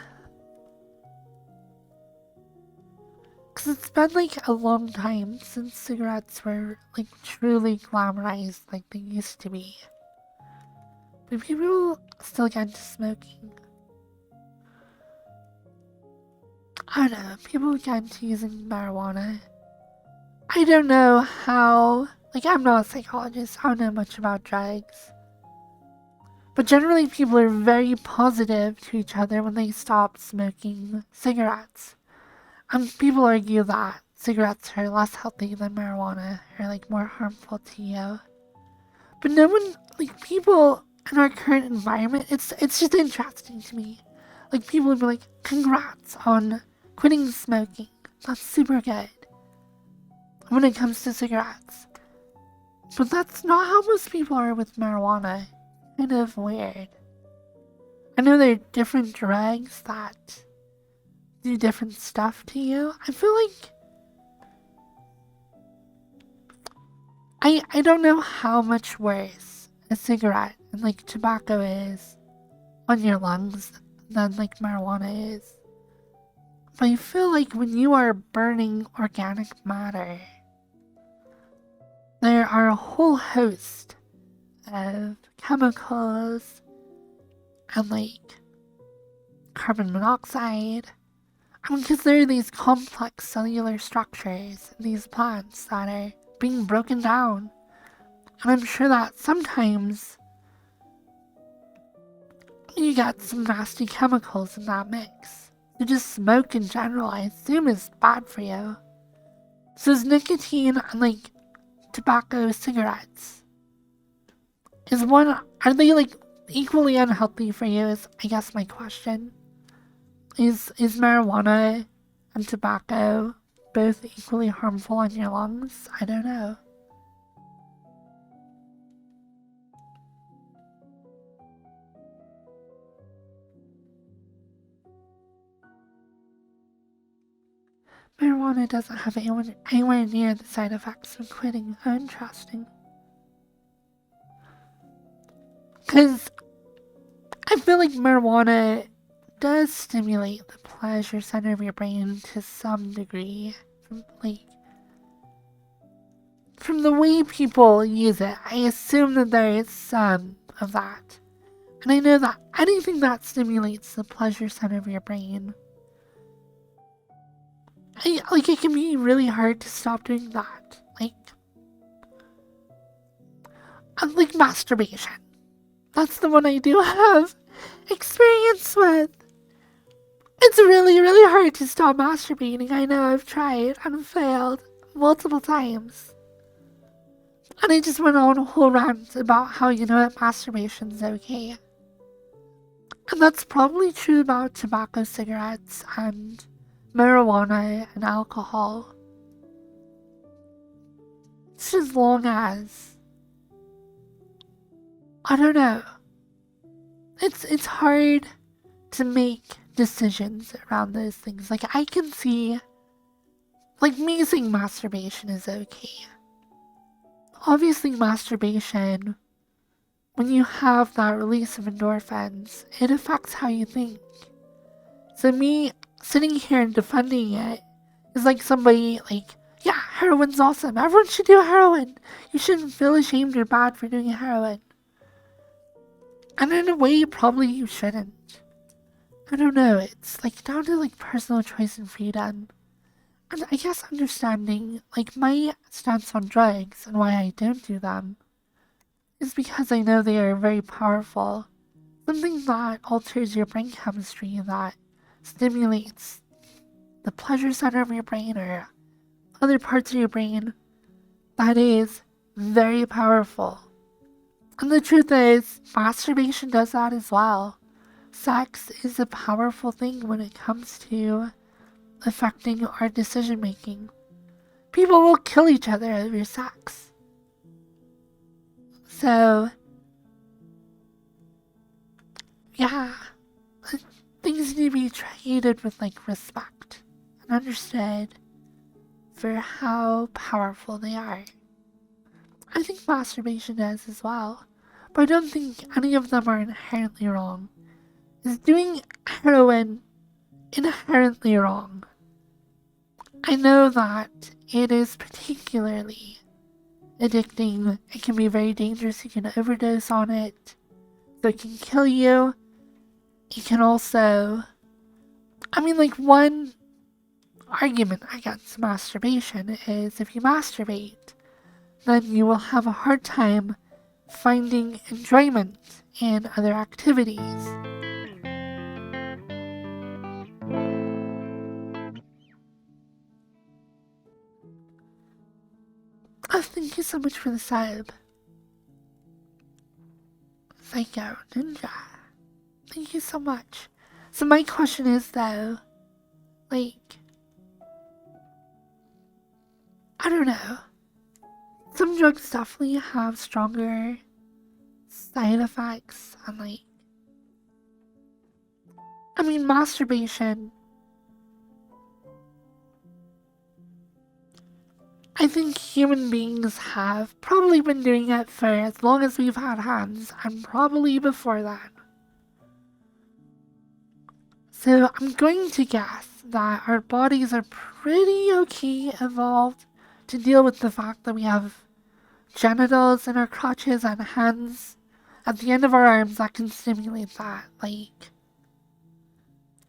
Because it's been like a long time since cigarettes were like truly glamorized like they used to be. But people still get into smoking. I don't know, people get into using marijuana. I don't know how, like I'm not a psychologist, I don't know much about drugs. But generally people are very positive to each other when they stop smoking cigarettes. People argue that cigarettes are less healthy than marijuana, or like more harmful to you. But no one, like people in our current environment, it's just interesting to me. Like people would be like, congrats on quitting smoking. That's super good. When it comes to cigarettes. But that's not how most people are with marijuana. Kind of weird. I know there are different drugs that do different stuff to you. I feel like I don't know how much worse a cigarette and like tobacco is on your lungs than like marijuana is. But I feel like when you are burning organic matter, there are a whole host of chemicals and like carbon monoxide. Because there are these complex cellular structures in these plants that are being broken down. And I'm sure that sometimes you get some nasty chemicals in that mix. So just smoke in general, I assume, is bad for you. So is nicotine and like tobacco, cigarettes, are they like equally unhealthy for you is I guess my question. Is marijuana and tobacco both equally harmful on your lungs? I don't know. Marijuana doesn't have anywhere near the side effects of quitting. Oh, interesting. Because I feel like marijuana does stimulate the pleasure center of your brain to some degree. From the way people use it, I assume that there is some of that. And I know that anything that stimulates the pleasure center of your brain, it can be really hard to stop doing that. Like masturbation. That's the one I do have experience with. It's really, really hard to stop masturbating. I know I've tried and failed multiple times. And I just went on a whole rant about how, masturbation's okay. And that's probably true about tobacco, cigarettes, and marijuana and alcohol. It's as long as, I don't know. It's hard to make decisions around those things. Like, I can see like me saying masturbation is okay. Obviously, masturbation, when you have that release of endorphins, it affects how you think. So me sitting here and defending it is like somebody like, yeah, heroin's awesome. Everyone should do heroin. You shouldn't feel ashamed or bad for doing heroin. And in a way, probably you shouldn't. I don't know, it's like down to like personal choice and freedom. And I guess understanding like my stance on drugs and why I don't do them is because I know they are very powerful. Something that alters your brain chemistry, that stimulates the pleasure center of your brain or other parts of your brain, that is very powerful. And the truth is, masturbation does that as well. Sex is a powerful thing when it comes to affecting our decision making. People will kill each other over sex. So, yeah, things need to be treated with like respect and understood for how powerful they are. I think masturbation does as well, but I don't think any of them are inherently wrong. Is doing heroin inherently wrong? I know that it is particularly addicting. It can be very dangerous. You can overdose on it, so it can kill you. It can also, like one argument against masturbation is if you masturbate, then you will have a hard time finding enjoyment in other activities. Oh, thank you so much for the sub. Psycho Ninja. Thank you so much. So my question is though, like, I don't know. Some drugs definitely have stronger side effects and masturbation. I think human beings have probably been doing it for as long as we've had hands, and probably before that. So I'm going to guess that our bodies are pretty okay evolved to deal with the fact that we have genitals in our crotches and hands at the end of our arms that can stimulate that.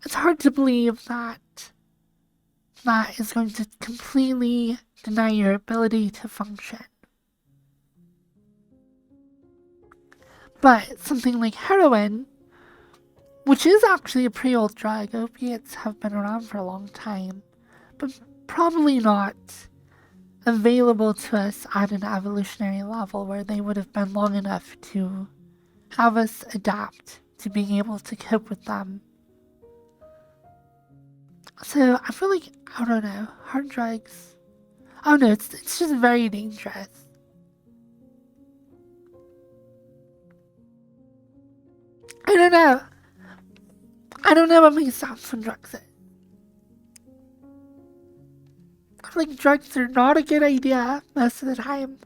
It's hard to believe that that is going to completely deny your ability to function. But something like heroin, which is actually a pretty old drug, opiates have been around for a long time, but probably not available to us at an evolutionary level where they would have been long enough to have us adapt to being able to cope with them. So I feel like, I don't know, hard drugs, I don't know, it's just very dangerous. I don't know what my stance on drugs is. I feel like drugs are not a good idea most of the time.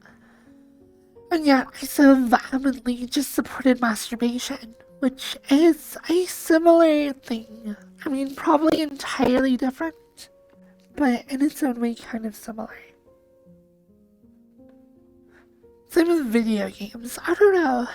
And yet I so vehemently just supported masturbation, which is a similar thing. Probably entirely different, but in its own way kind of similar. Same with video games, I don't know.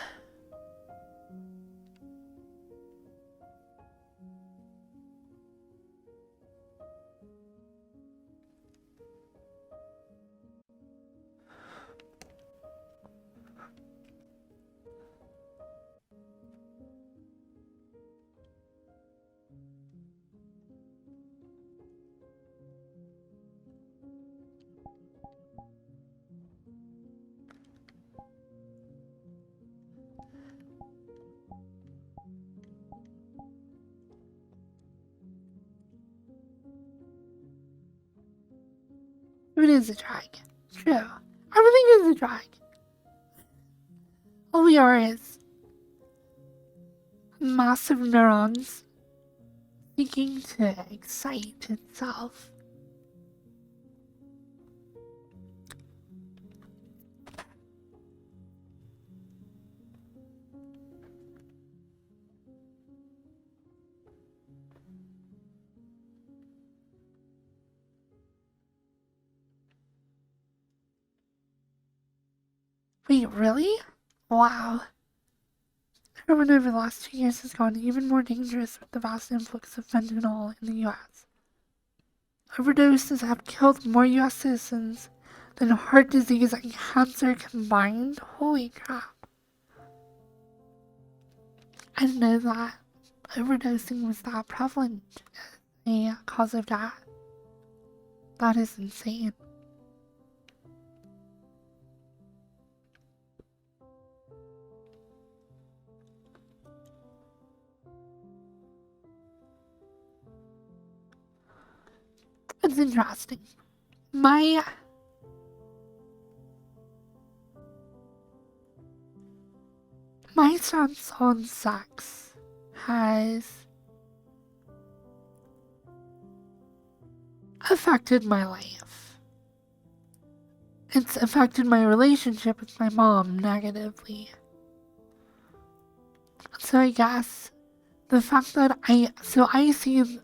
It is a drag. True. Everything is a drag. All we are is massive neurons seeking to excite itself. Wait, really? Wow. Heroin over the last 2 years has gotten even more dangerous with the vast influx of fentanyl in the US. Overdoses have killed more US citizens than heart disease and cancer combined. Holy crap. I didn't know that overdosing was that prevalent as a cause of death. That is insane. It's interesting. My stance on sex has affected my life. It's affected my relationship with my mom negatively. So I guess the fact that I see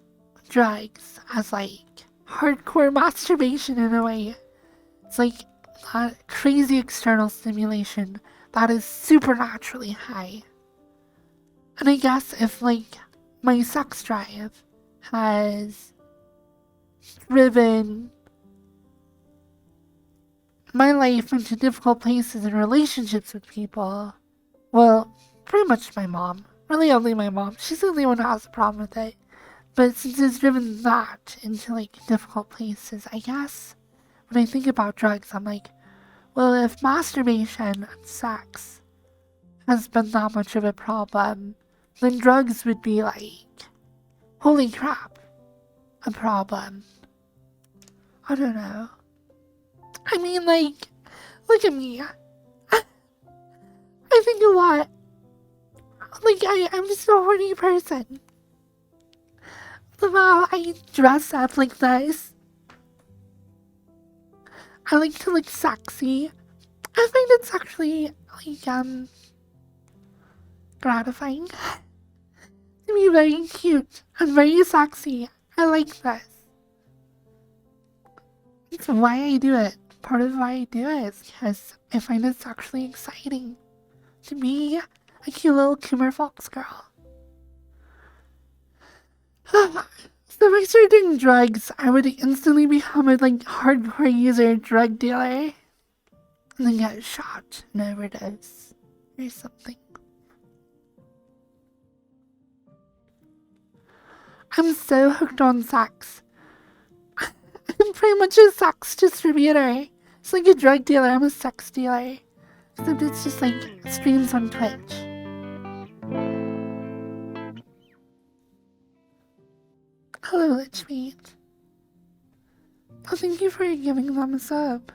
drugs as like hardcore masturbation in a way. It's like that crazy external stimulation that is supernaturally high. And I guess if like my sex drive has driven my life into difficult places in relationships with people, well, pretty much my mom. Really only my mom. She's the only one who has a problem with it. But since it's driven that into like difficult places, I guess when I think about drugs, I'm like, well, if masturbation and sex has been that much of a problem, then drugs would be like, holy crap, a problem. I don't know. I mean, like, look at me. I think a lot. Like, I'm just a horny person. Somehow I dress up like this. I like to look sexy. I find it's actually, like, gratifying to be very cute and very sexy. I like this. It's why I do it. Part of why I do it is because I find it sexually exciting to be a cute little Coomer Fox girl. So if I started doing drugs, I would instantly become a like hardcore user drug dealer. And then get shot and overdose or something. I'm so hooked on sex. I'm pretty much a sex distributor. It's like a drug dealer, I'm a sex dealer. Except it's just like streams on Twitch. Hello, Lichmeat. Oh, thank you for giving them a sub.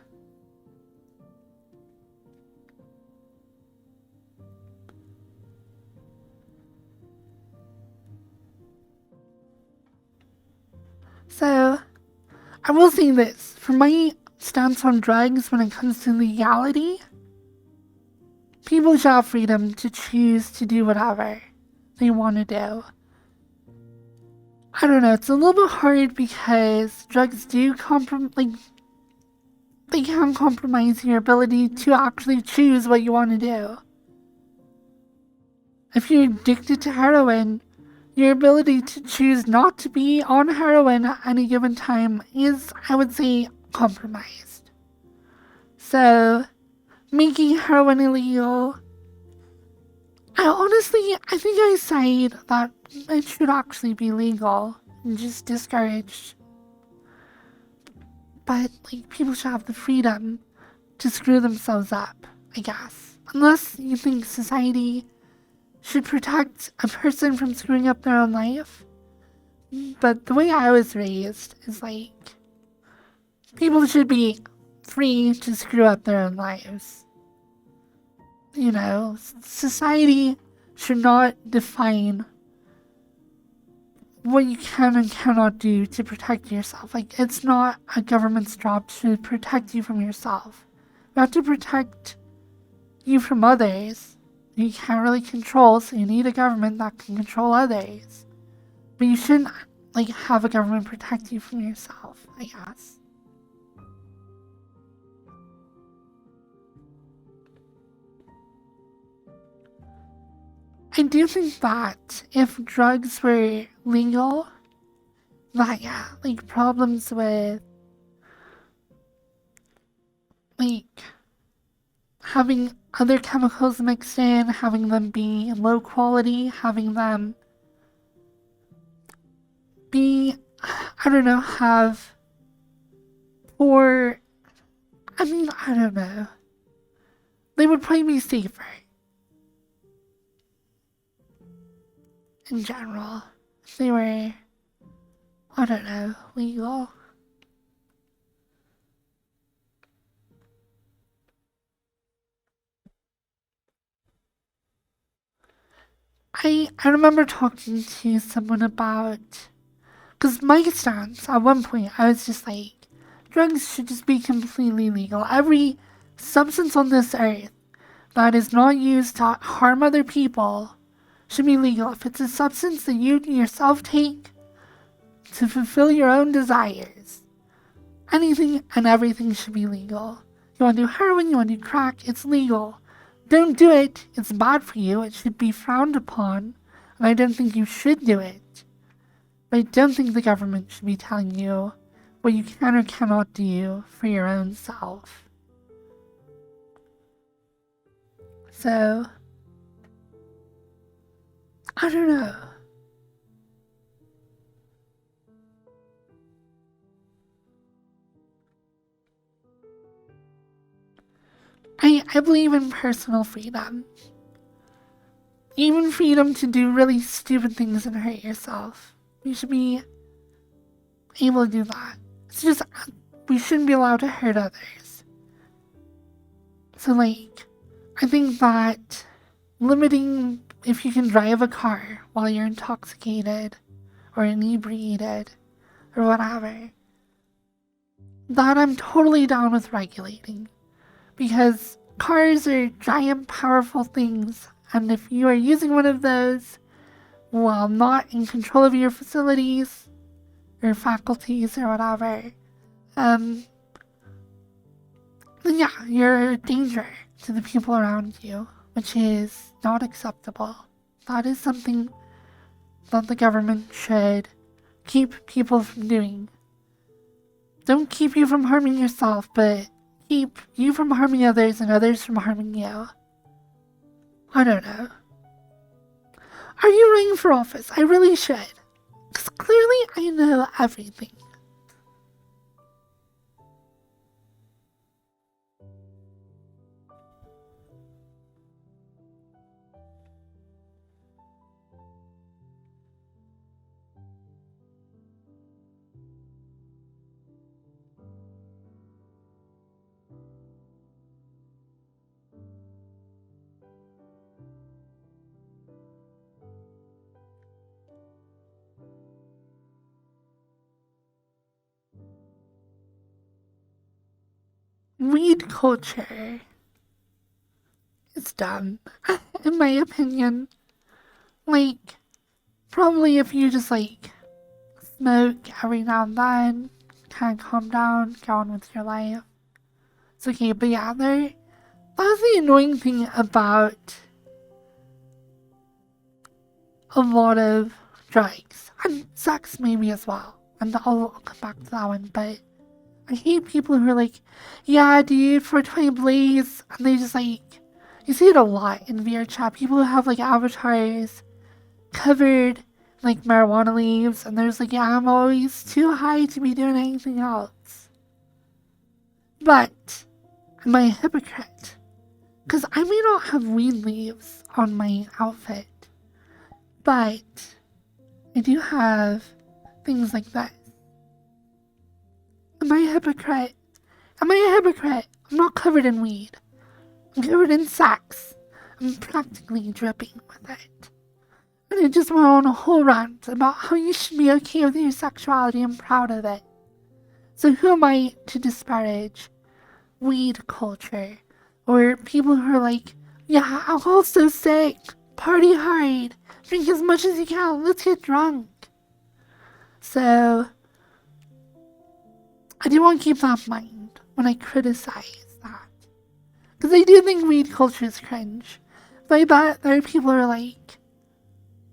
So, I will say this. For my stance on drugs when it comes to legality, people should have freedom to choose to do whatever they want to do. I don't know, it's a little bit hard because drugs do they can compromise your ability to actually choose what you want to do. If you're addicted to heroin, your ability to choose not to be on heroin at any given time is, I would say, compromised. So, making heroin illegal, I think I said that it should actually be legal and just discouraged. But, like, people should have the freedom to screw themselves up, I guess. Unless you think society should protect a person from screwing up their own life. But the way I was raised is, like, people should be free to screw up their own lives. You know, society should not define what you can and cannot do to protect yourself. Like, it's not a government's job to protect you from yourself. You have to protect you from others. You can't really control, so you need a government that can control others. But you shouldn't, like, have a government protect you from yourself, I guess. I do think that if drugs were legal, that yeah, like problems with like having other chemicals mixed in, having them be low quality, having them be, I don't know, have poor, I mean, I don't know. They would probably be safer in general if they were, I don't know, legal. I remember talking to someone about, because my stance at one point, I was just like, drugs should just be completely legal. Every substance on this earth that is not used to harm other people should be legal. If it's a substance that you yourself take to fulfill your own desires, anything and everything should be legal. You want to do heroin, you want to do crack, it's legal. Don't do it, it's bad for you, it should be frowned upon, and I don't think you should do it. But I don't think the government should be telling you what you can or cannot do for your own self. So, I don't know. I believe in personal freedom. Even freedom to do really stupid things and hurt yourself. You should be able to do that. It's just, we shouldn't be allowed to hurt others. So, like, I think that limiting if you can drive a car while you're intoxicated or inebriated or whatever, that I'm totally down with regulating. Because cars are giant, powerful things, and if you are using one of those while not in control of your facilities or faculties or whatever, then yeah, you're a danger to the people around you, which is not acceptable. That is something that the government should keep people from doing. Don't keep you from harming yourself, but keep you from harming others and others from harming you. I don't know. Are you running for office? I really should. Because clearly I know everything. Weed culture is dumb, in my opinion. Like, probably if you just, like, smoke every now and then, kind of calm down, get on with your life, it's okay. But yeah, that's the annoying thing about a lot of drugs, and sex maybe as well, and I'll come back to that one, but I hate people who are like, yeah, dude, 420 Blaze, and they just like, you see it a lot in VR chat, people who have like avatars covered like marijuana leaves, and there's like, yeah, I'm always too high to be doing anything else. But, am I a hypocrite? Because I may not have weed leaves on my outfit, but I do have things like that. Am I a hypocrite? Am I a hypocrite? I'm not covered in weed. I'm covered in sex. I'm practically dripping with it. And I just went on a whole rant about how you should be okay with your sexuality and proud of it. So who am I to disparage weed culture? Or people who are like, yeah, alcohol's so sick. Party hard. Drink as much as you can. Let's get drunk. So I do want to keep that in mind when I criticize that. Because I do think weed culture is cringe. But I bet there are people who are like,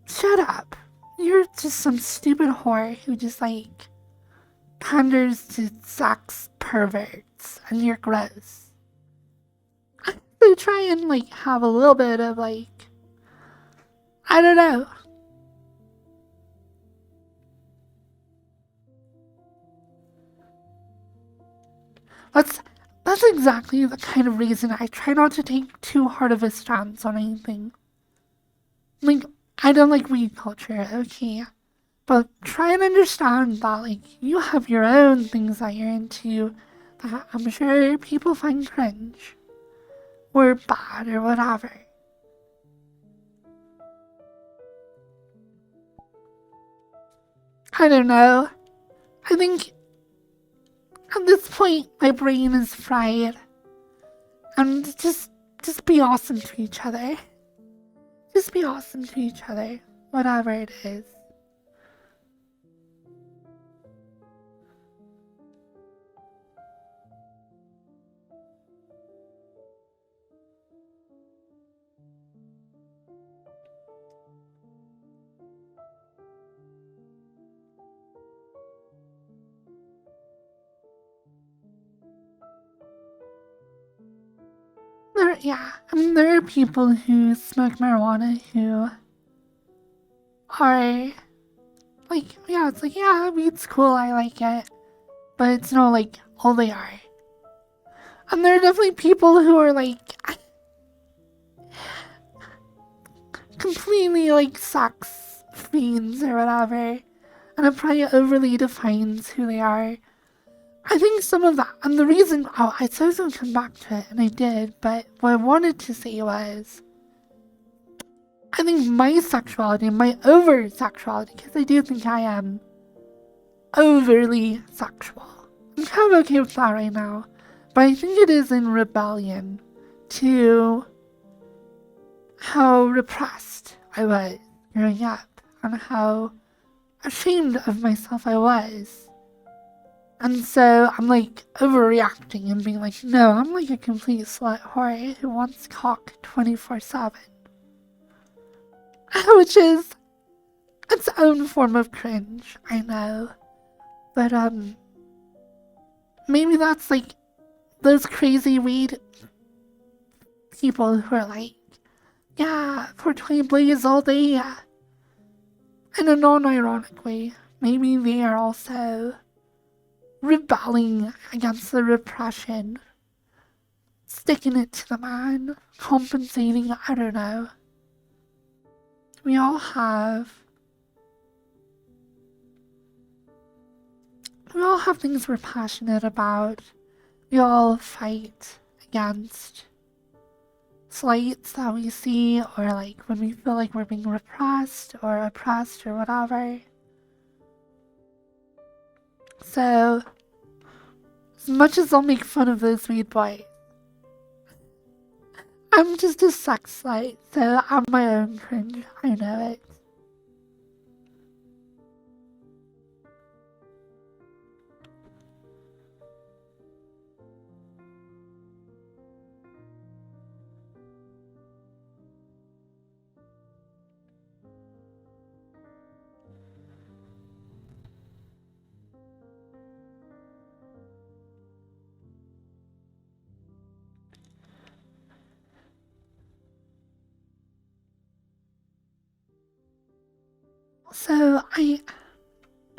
Shut up. You're just some stupid whore who just, like, panders to sex perverts, and you're gross. So try and, like, have a little bit of, like, I don't know. That's exactly the kind of reason I try not to take too hard of a stance on anything. Like, I don't like weed culture, okay? But try and understand that, like, you have your own things that you're into that I'm sure people find cringe. Or bad, or whatever. I don't know. I think at this point my brain is fried. And just be awesome to each other. Just be awesome to each other. Whatever it is. There are people who smoke marijuana who are like, yeah, it's like, yeah, weed's cool, I like it, but it's not like all they are. And there are definitely people who are like completely like sex fiends or whatever, and it probably overly defines who they are. I think some of that, and the reason, I said I was going to come back to it, and I did, but what I wanted to say was, I think my sexuality, my over-sexuality, because I do think I am overly sexual. I'm kind of okay with that right now, but I think it is in rebellion to how repressed I was growing up, and how ashamed of myself I was. And so I'm like overreacting and being like, no, I'm like a complete slut whore who wants cock 24/7. Which is its own form of cringe, I know. But maybe that's like those crazy weed people who are like, yeah, 420 blaze all day. In a non-ironic way. Maybe they are also rebelling against the repression, sticking it to the man, compensating, I don't know. We all have things we're passionate about. We all fight against slights that we see, or like when we feel like we're being repressed or oppressed or whatever. So, as much as I'll make fun of those weed boys, I'm just a sex slut, so I'm my own cringe. I know it. So, I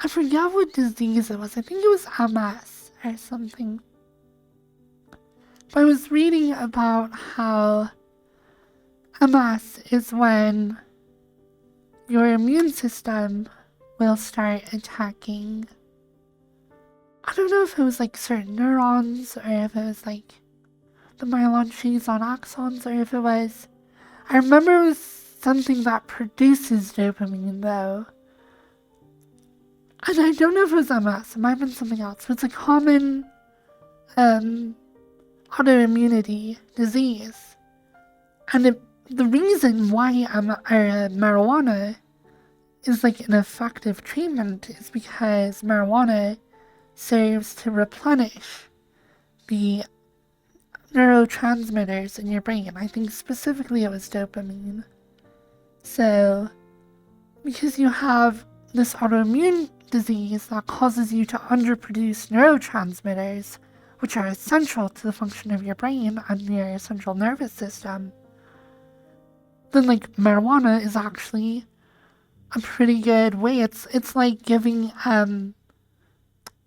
forget what disease it was. I think it was MS or something. But I was reading about how MS is when your immune system will start attacking. I don't know if it was like certain neurons, or if it was like the myelin trees on axons, or if it was. I remember it was something that produces dopamine though. And I don't know if it was MS, it might have been something else, but it's a common autoimmunity disease. And the reason why marijuana is like an effective treatment is because marijuana serves to replenish the neurotransmitters in your brain. I think specifically it was dopamine. So because you have this autoimmune disease that causes you to underproduce neurotransmitters, which are essential to the function of your brain and your central nervous system, then like marijuana is actually a pretty good way. It's like giving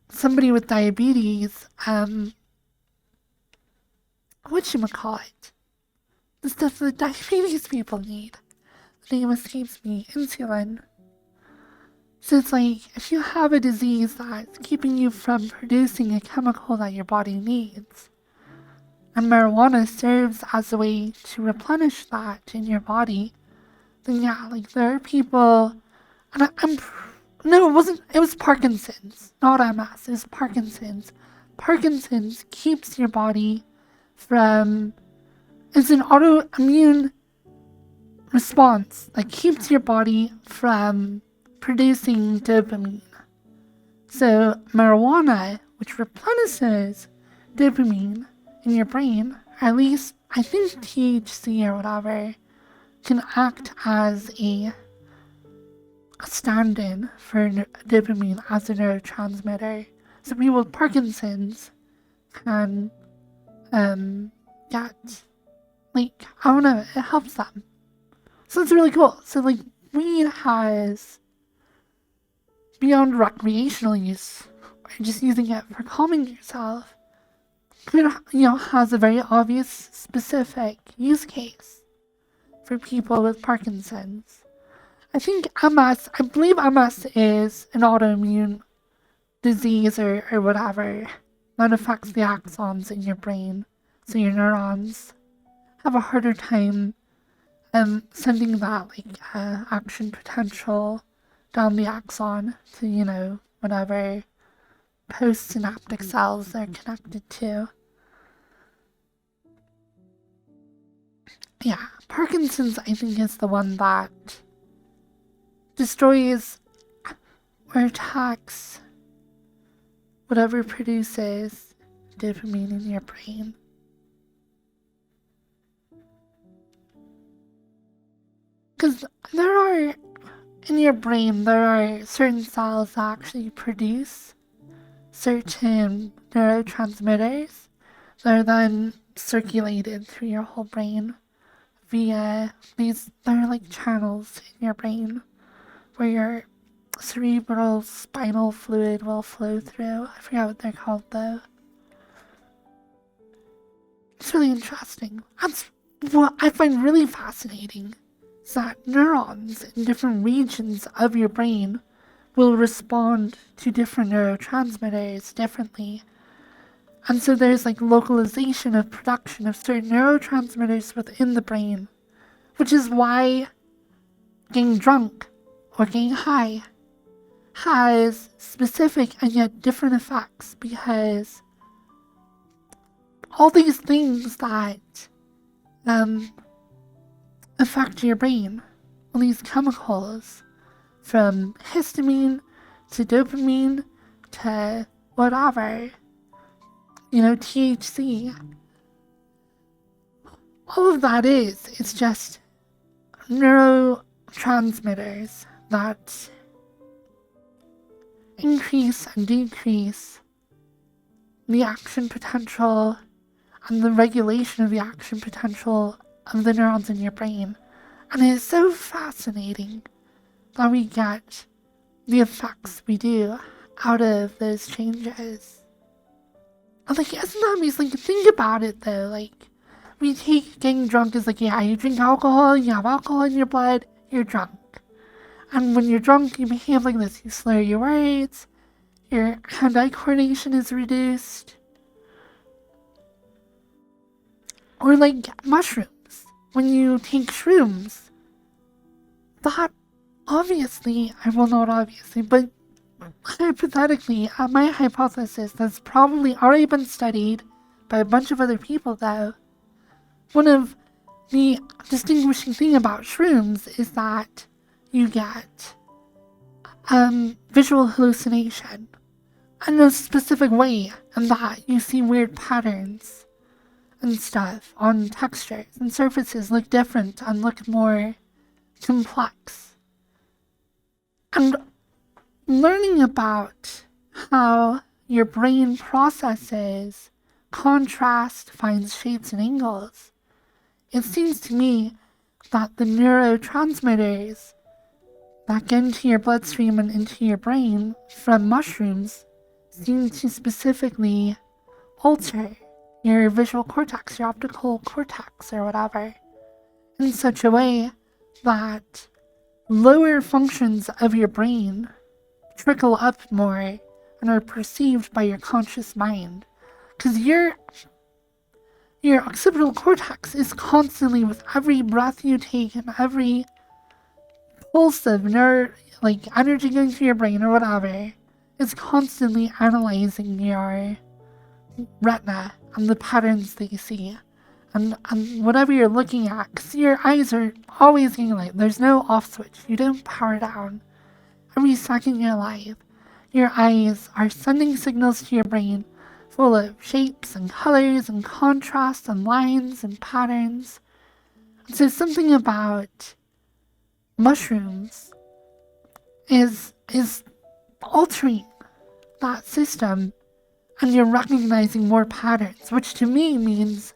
somebody with diabetes whatchamacallit, the stuff that diabetes people need. The name escapes me. Insulin. So it's like, if you have a disease that's keeping you from producing a chemical that your body needs, and marijuana serves as a way to replenish that in your body, then yeah, like there are people, and no, it was Parkinson's, not MS, it was Parkinson's. Parkinson's keeps your body from, it's an autoimmune response that keeps your body from producing dopamine. So marijuana, which replenishes dopamine in your brain, or at least I think THC or whatever, can act as a stand-in for dopamine as a neurotransmitter. So people with Parkinson's can get, like, I don't know, it helps them. So it's really cool. So like weed has, beyond recreational use, or just using it for calming yourself, it, has a very obvious specific use case for people with Parkinson's. I believe MS is an autoimmune disease or whatever that affects the axons in your brain. So your neurons have a harder time sending that action potential down the axon to, whatever postsynaptic cells they're connected to. Yeah, Parkinson's I think is the one that destroys or attacks whatever produces dopamine in your brain. Because in your brain, there are certain cells that actually produce certain neurotransmitters that are then circulated through your whole brain via they're like channels in your brain where your cerebral spinal fluid will flow through. I forgot what they're called though. It's really interesting. That's what I find really fascinating, is that neurons in different regions of your brain will respond to different neurotransmitters differently. And so there's localization of production of certain neurotransmitters within the brain, which is why getting drunk or getting high has specific and yet different effects, because all these things that affect your brain, all these chemicals, from histamine to dopamine to whatever, THC, all of that it's just neurotransmitters that increase and decrease the action potential and the regulation of the action potential of the neurons in your brain. And it is so fascinating that we get the effects we do out of those changes. And isn't that amazing? Think about it though, we take getting drunk as yeah, you drink alcohol, you have alcohol in your blood, you're drunk. And when you're drunk, you behave like this. You slur your words, your hand-eye coordination is reduced. Or mushrooms. When you take shrooms, that obviously, not obviously, but hypothetically, my hypothesis that's probably already been studied by a bunch of other people though, one of the distinguishing thing about shrooms is that you get visual hallucination in a specific way, and that you see weird patterns and stuff on textures, and surfaces look different and look more complex. And learning about how your brain processes contrast, finds shapes and angles, it seems to me that the neurotransmitters that get into your bloodstream and into your brain from mushrooms seem to specifically alter your visual cortex, your optical cortex, or whatever, in such a way that lower functions of your brain trickle up more and are perceived by your conscious mind. Because your occipital cortex is constantly, with every breath you take and every pulse of energy going through your brain or whatever, is constantly analyzing your retina and the patterns that you see. And whatever you're looking at, because your eyes are always getting light. There's no off switch. You don't power down. Every second you're alive, your eyes are sending signals to your brain full of shapes and colors and contrast and lines and patterns. And so something about mushrooms is altering that system, and you're recognizing more patterns, which to me means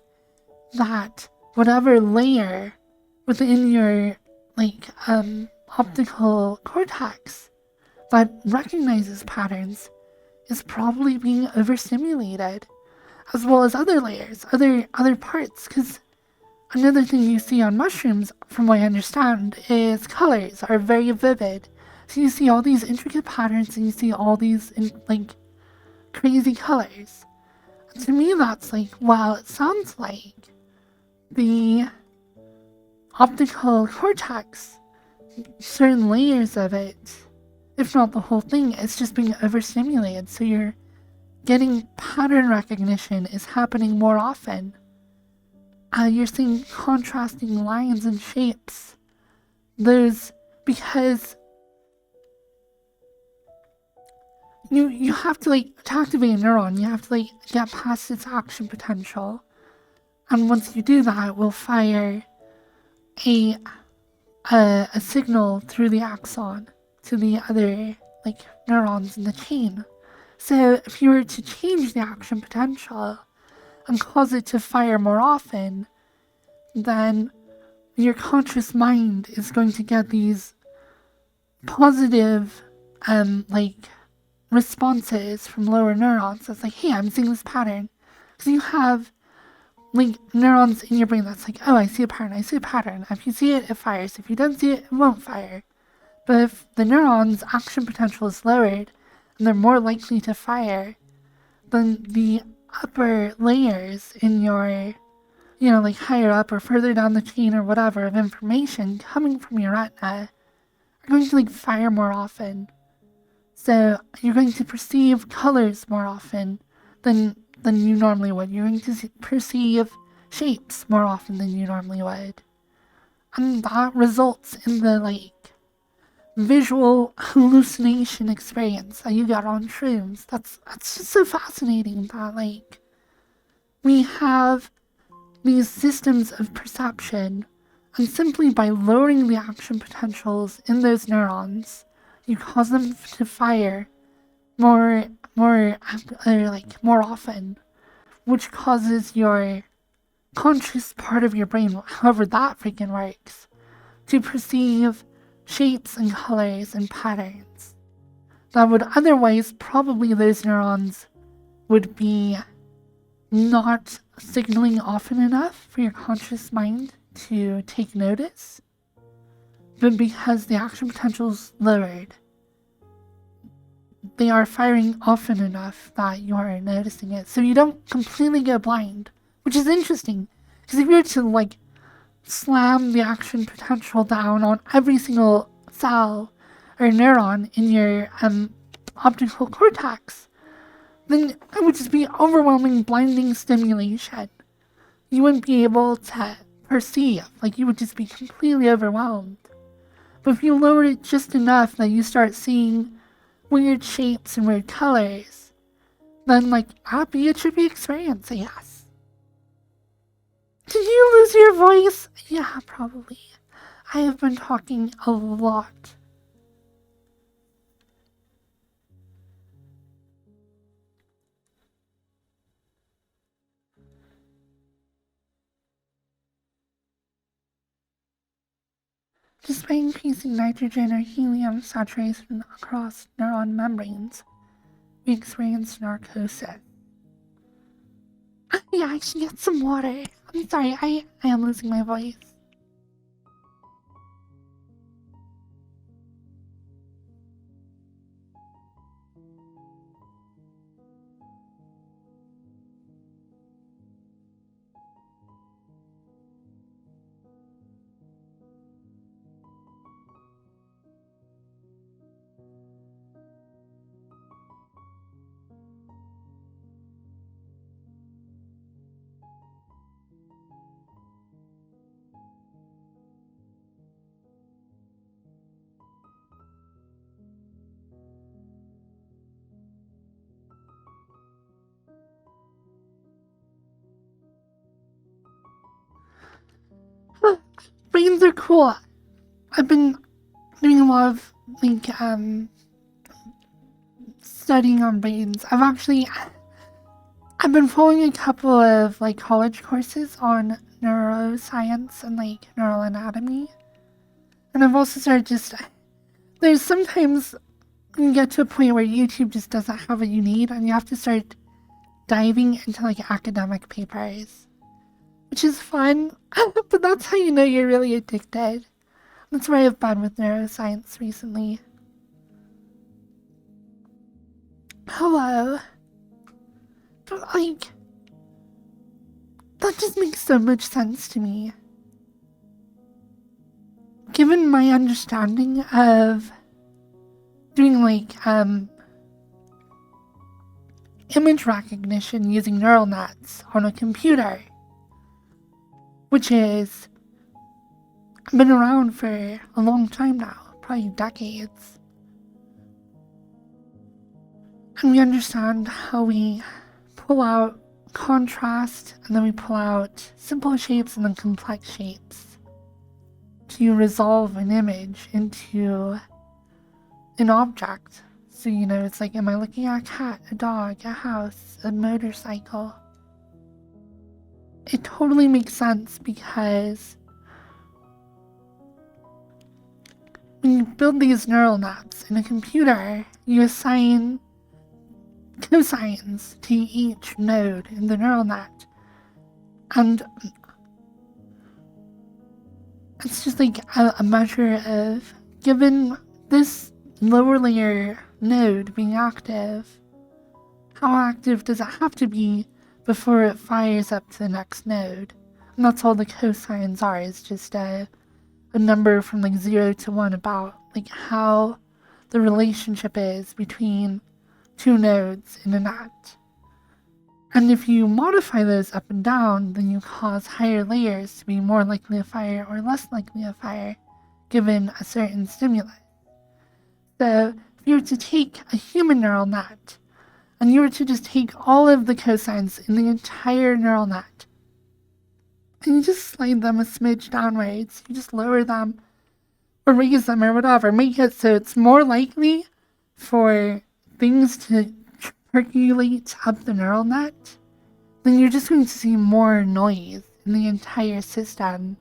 that whatever layer within your optical cortex that recognizes patterns is probably being overstimulated, as well as other layers, other parts. Because another thing you see on mushrooms, from what I understand, is colors are very vivid. So you see all these intricate patterns, and you see all these crazy colors. And to me, that's wow, it sounds like the optical cortex, certain layers of it, if not the whole thing, is just being overstimulated. So you're getting pattern recognition is happening more often. You're seeing contrasting lines and shapes. Because you have to to activate a neuron, you have to get past its action potential. And once you do that, it will fire a signal through the axon to the other neurons in the chain. So if you were to change the action potential and cause it to fire more often, then your conscious mind is going to get these positive responses from lower neurons. It's hey, I'm seeing this pattern. Because you have neurons in your brain that's oh, I see a pattern. If you see it, it fires. If you don't see it, it won't fire. But if the neuron's action potential is lowered and they're more likely to fire, then the upper layers in your, higher up or further down the chain or whatever of information coming from your retina are going to fire more often. So you're going to perceive colors more often than you normally would. You're going to perceive shapes more often than you normally would. And that results in the visual hallucination experience that you got on shrooms. That's just so fascinating that we have these systems of perception, and simply by lowering the action potentials in those neurons, you cause them to fire more often, which causes your conscious part of your brain, however that freaking works, to perceive shapes and colors and patterns that would otherwise probably those neurons would be not signaling often enough for your conscious mind to take notice. But because the action potential is lowered, they are firing often enough that you are noticing it. So you don't completely go blind, which is interesting. Because if you were to slam the action potential down on every single cell or neuron in your optical cortex, then it would just be overwhelming, blinding stimulation. You wouldn't be able to perceive. You would just be completely overwhelmed. But if you lower it just enough that you start seeing weird shapes and weird colors, then that'd be a trippy experience, I guess. Did you lose your voice? Yeah, probably. I have been talking a lot. Just by increasing nitrogen or helium saturation across neuron membranes, we experience narcosis. Yeah, I should get some water. I'm sorry, I am losing my voice. Brains are cool. I've been doing a lot of, studying on brains. I've been following a couple of, college courses on neuroscience and, neural anatomy. And I've also started there's sometimes you get to a point where YouTube just doesn't have what you need, and you have to start diving into, academic papers. Which is fun, but that's how you know you're really addicted. That's where I've been with neuroscience recently. Hello. But, that just makes so much sense to me. Given my understanding of doing, image recognition using neural nets on a computer, which is been around for a long time now, probably decades. And we understand how we pull out contrast, and then we pull out simple shapes and then complex shapes to resolve an image into an object. So, it's like, am I looking at a cat, a dog, a house, a motorcycle? It totally makes sense because when you build these neural nets in a computer, you assign cosines to each node in the neural net. And it's just a measure of, given this lower layer node being active, how active does it have to be before it fires up to the next node? And that's all the cosines are, is just a number from 0 to 1 about how the relationship is between two nodes in a net. And if you modify those up and down, then you cause higher layers to be more likely to fire or less likely to fire, given a certain stimulus. So if you were to take a human neural net, and you were to just take all of the cosines in the entire neural net, and you just slide them a smidge downwards, you just lower them, or raise them, or whatever, make it so it's more likely for things to percolate up the neural net, then you're just going to see more noise in the entire system,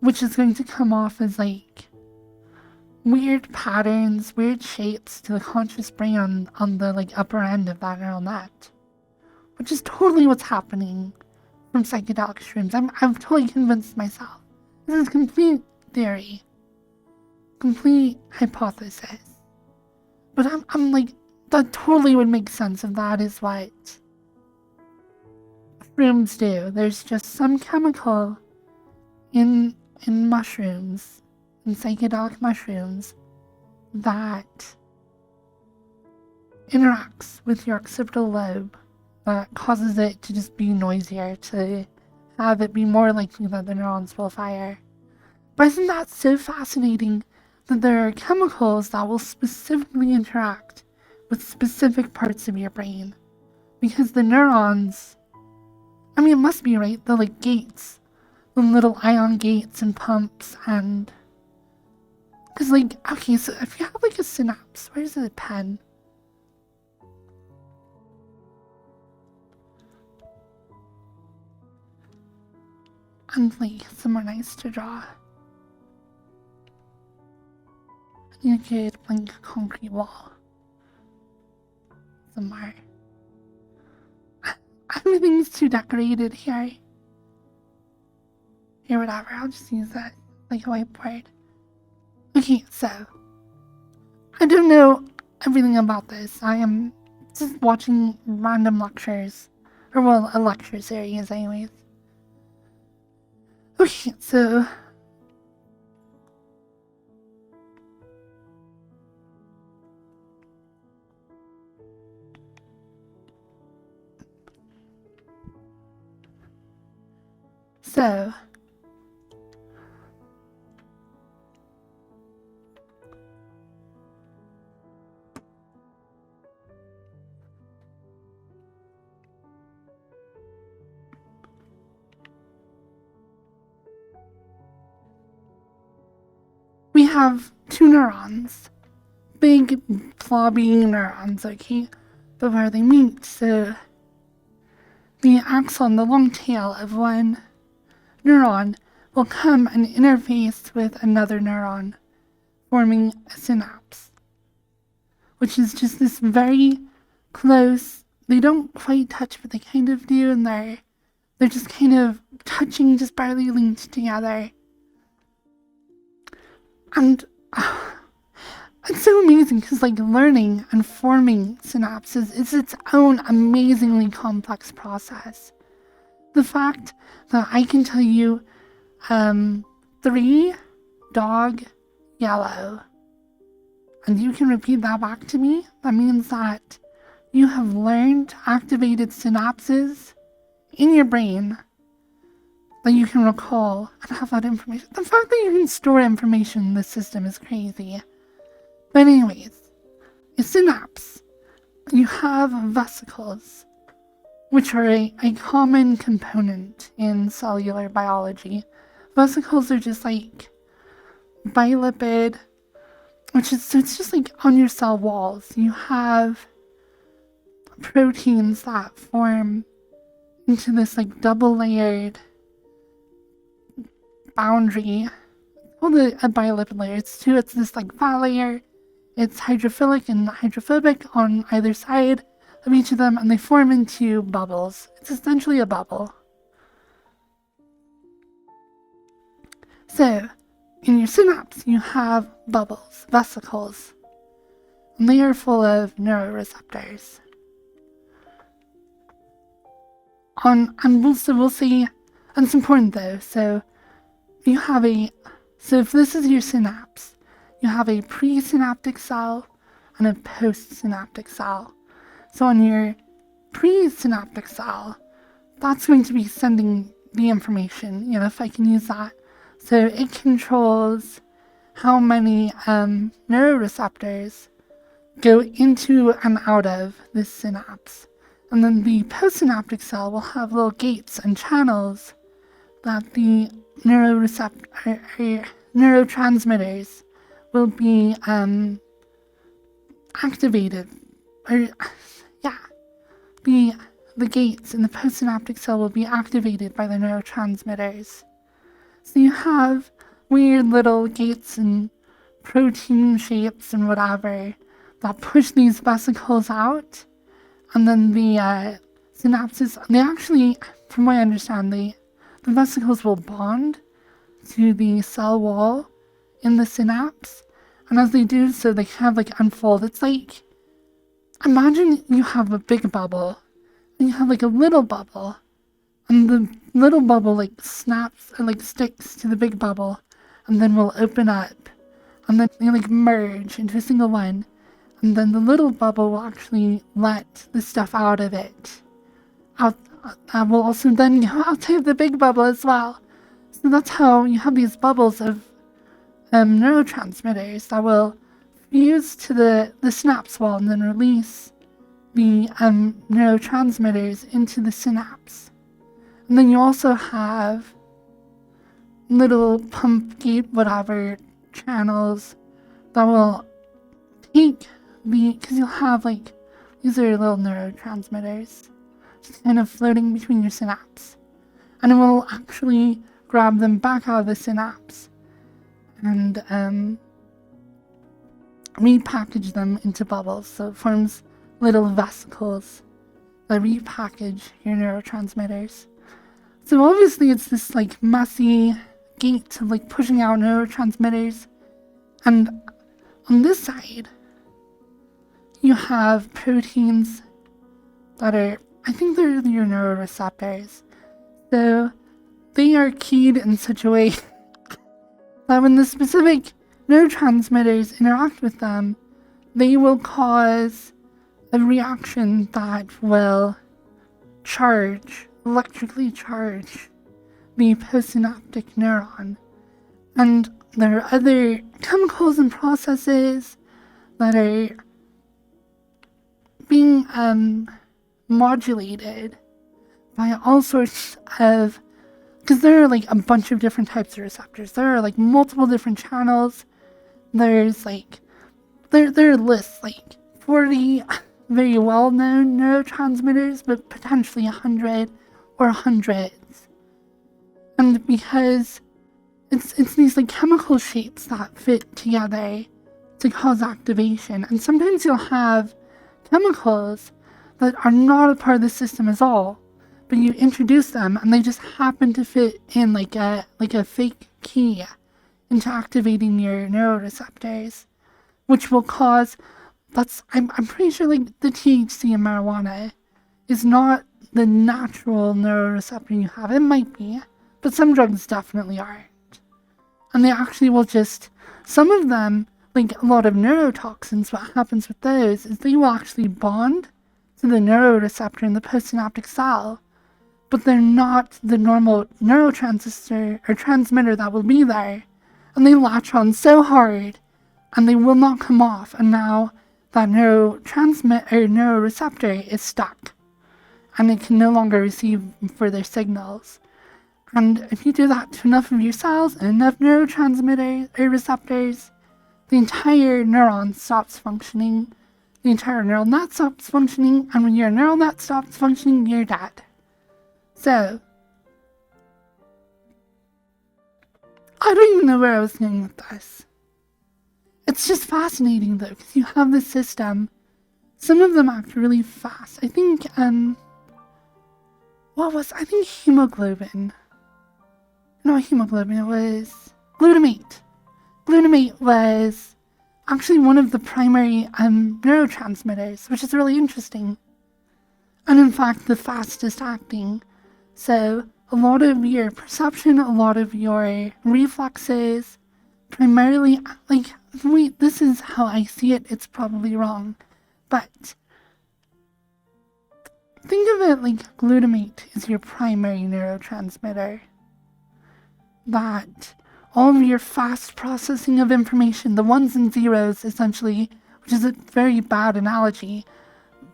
which is going to come off as weird patterns, weird shapes to the conscious brain on the upper end of that neural net, which is totally what's happening from psychedelic shrooms. I've totally convinced myself. This is complete theory, complete hypothesis. But I'm that totally would make sense if that is what shrooms do. There's just some chemical in mushrooms, in psychedelic mushrooms, that interacts with your occipital lobe, that causes it to just be noisier, to have it be more likely that the neurons will fire. But isn't that so fascinating that there are chemicals that will specifically interact with specific parts of your brain? Because the neurons, it must be, right? The gates, the little ion gates and pumps, and because okay, so if you have a synapse, where's the pen? And somewhere nice to draw. naked blank concrete wall somewhere. Everything's too decorated here. Here, whatever, I'll just use that like a whiteboard. Okay, so I don't know everything about this. I am just watching random lectures. Or, well, a lecture series, anyways. Okay, so we have two neurons. Big, blobby neurons, okay? Before they meet, so the axon, the long tail of one neuron, will come and interface with another neuron, forming a synapse. Which is just this very close, they don't quite touch, but they kind of do, and they're just kind of touching, just barely linked together. And it's so amazing because, like, learning and forming synapses is its own amazingly complex process. The fact that I can tell you 3 dog yellow, and you can repeat that back to me, that means that you have learned activated synapses in your brain that you can recall and have that information. The fact that you can store information in this system is crazy. But anyways, a synapse, you have vesicles, which are a common component in cellular biology. Vesicles are just like bilipid, so it's just like on your cell walls. You have proteins that form into this like double layered boundary. Called a bilipid layer. It's this like fat layer. It's hydrophilic and hydrophobic on either side of each of them, and they form into bubbles. It's essentially a bubble. So, in your synapse, you have bubbles, vesicles, and they are full of neuroreceptors. We'll see, and it's important though, so if this is your synapse, you have a presynaptic cell and a postsynaptic cell. So on your presynaptic cell, that's going to be sending the information, if I can use that. So it controls how many neuroreceptors go into and out of this synapse. And then the postsynaptic cell will have little gates and channels that the neurotransmitters will be activated. The gates in the postsynaptic cell will be activated by the neurotransmitters. So you have weird little gates and protein shapes and whatever that push these vesicles out, and then the synapses, they actually, from what I understand, the vesicles will bond to the cell wall in the synapse, and as they do so, they kind of like unfold. It's like, imagine you have a big bubble, and you have like a little bubble, and the little bubble like snaps or like sticks to the big bubble, and then will open up, and then they like merge into a single one, and then the little bubble will actually let the stuff out of it. Will also then go outside of the big bubble as well. So that's how you have these bubbles of neurotransmitters that will fuse to the synapse wall and then release the neurotransmitters into the synapse. And then you also have little pump gate whatever channels that will take because you'll have like, these are little neurotransmitters just kind of floating between your synapse, and it will actually grab them back out of the synapse and repackage them into bubbles. So it forms little vesicles that repackage your neurotransmitters. So obviously it's this like messy gate of like pushing out neurotransmitters. And on this side, you have proteins that are, I think they're your neuroreceptors. So they are keyed in such a way that when the specific neurotransmitters interact with them, they will cause a reaction that will electrically charge the postsynaptic neuron. And there are other chemicals and processes that are being modulated by all sorts of, because there are like a bunch of different types of receptors. There are like multiple different channels. There's like, there are lists, like 40 very well-known neurotransmitters, but potentially 100 or hundreds. And because it's these like chemical shapes that fit together to cause activation. And sometimes you'll have chemicals that are not a part of the system at all, but you introduce them and they just happen to fit in like a fake key into activating your neuroreceptors, which will cause, I'm pretty sure like the THC in marijuana is not the natural neuroreceptor you have. It might be, but some drugs definitely aren't. And they actually will just, some of them, like a lot of neurotoxins, what happens with those is they will actually bond to the neuroreceptor in the postsynaptic cell, but they're not the normal neurotransistor or transmitter that will be there. And they latch on so hard and they will not come off. And now that neuroreceptor is stuck and it can no longer receive further signals. And if you do that to enough of your cells and enough neurotransmitters or receptors, the entire neuron stops functioning, the entire neural net stops functioning, and when your neural net stops functioning, you're dead. So, I don't even know where I was going with this. It's just fascinating though, because you have this system. Some of them act really fast. I think, I think hemoglobin. Not hemoglobin, it was glutamate. Glutamate was actually one of the primary neurotransmitters, which is really interesting. And in fact, the fastest acting. So a lot of your perception, a lot of your reflexes, primarily, like, this is how I see it, it's probably wrong, but think of it like glutamate is your primary neurotransmitter. That all of your fast processing of information, the ones and zeros essentially, which is a very bad analogy,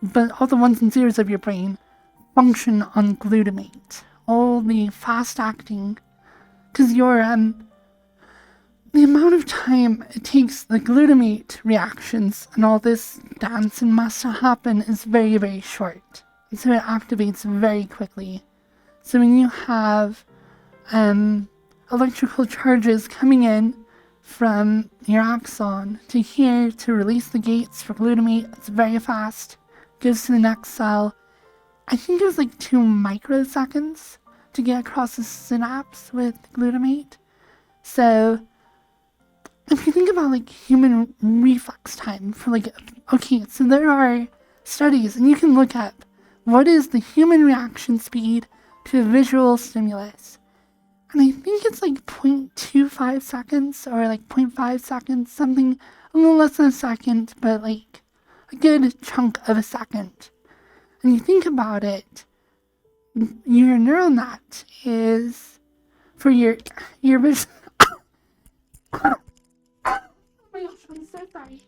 but all the ones and zeros of your brain function on glutamate. All the fast acting, because your the amount of time it takes the glutamate reactions and all this dance and mess to happen is very, very short. And so it activates very quickly. So when you have electrical charges coming in from your axon to here to release the gates for glutamate, it's very fast. Goes to the next cell. I think it was like 2 microseconds to get across the synapse with glutamate. So if you think about like human reflex time for like, okay, so there are studies and you can look up what is the human reaction speed to a visual stimulus. And I think it's like 0.25 seconds or like 0.5 seconds, something a little less than a second, but like a good chunk of a second. And you think about it, your neural net is for your vision. Oh my gosh, I'm so sorry.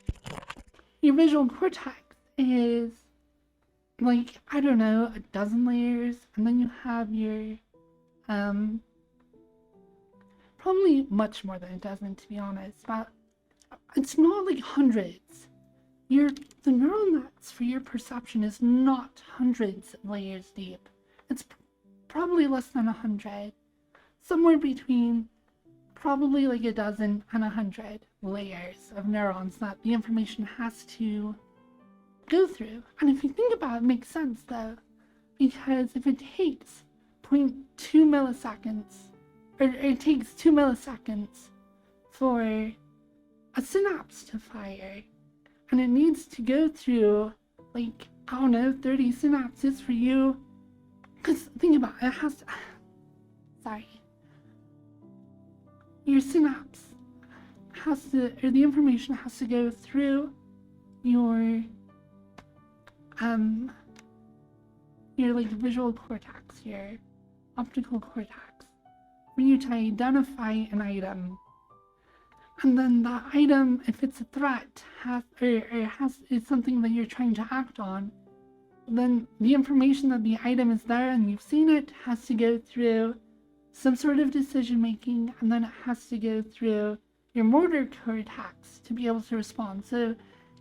Your visual cortex is like, I don't know, a dozen layers, and then you have your probably much more than a dozen, to be honest, but it's not like hundreds. The neural nets for your perception is not hundreds of layers deep. It's probably less than 100. Somewhere between probably like a dozen and 100. layers of neurons that the information has to go through. And if you think about it, it makes sense though, because if it takes 0.2 milliseconds, or it takes 2 milliseconds for a synapse to fire, and it needs to go through, like, I don't know, 30 synapses for you. Because think about it, it has to, sorry. Your synapse has to, or the information has to go through your like visual cortex, your optical cortex, for you to identify an item. And then that item, if it's a threat, is something that you're trying to act on, then the information that the item is there and you've seen it has to go through some sort of decision making, and then it has to go through your motor cortex to be able to respond. So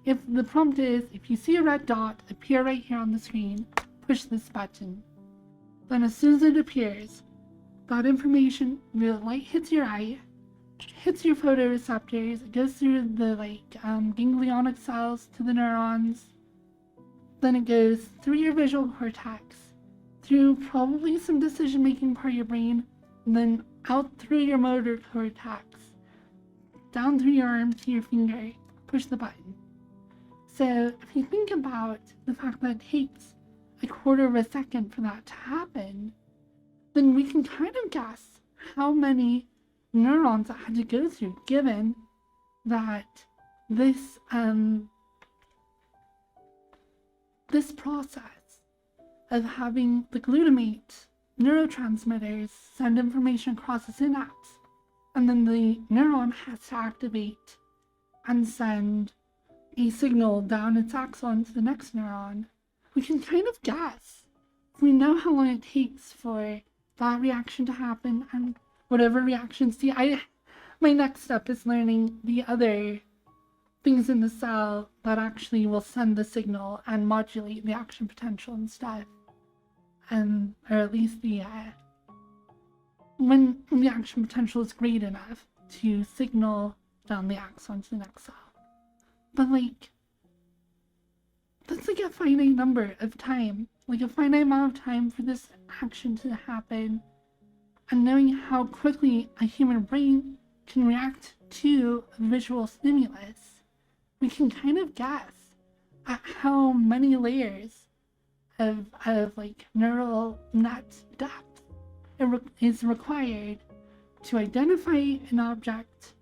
if the prompt is, if you see a red dot appear right here on the screen, push this button. Then as soon as it appears, that information, the light hits your eye, hits your photoreceptors, it goes through the ganglionic cells to the neurons, then it goes through your visual cortex, through probably some decision-making part of your brain, and then out through your motor cortex, down through your arm to your finger, push the button. So if you think about the fact that it takes a quarter of a second for that to happen, then we can kind of guess how many neurons that had to go through, given that this process of having the glutamate neurotransmitters send information across the synapse, and then the neuron has to activate and send a signal down its axon to the next neuron. We can kind of guess, if we know how long it takes for that reaction to happen, and whatever reactions. My next step is learning the other things in the cell that actually will send the signal and modulate the action potential and stuff. Or at least when the action potential is great enough to signal down the axon to the next cell. But that's like a finite number of time, like a finite amount of time for this action to happen. And knowing how quickly a human brain can react to a visual stimulus, we can kind of guess at how many layers of neural net depth is required to identify an object,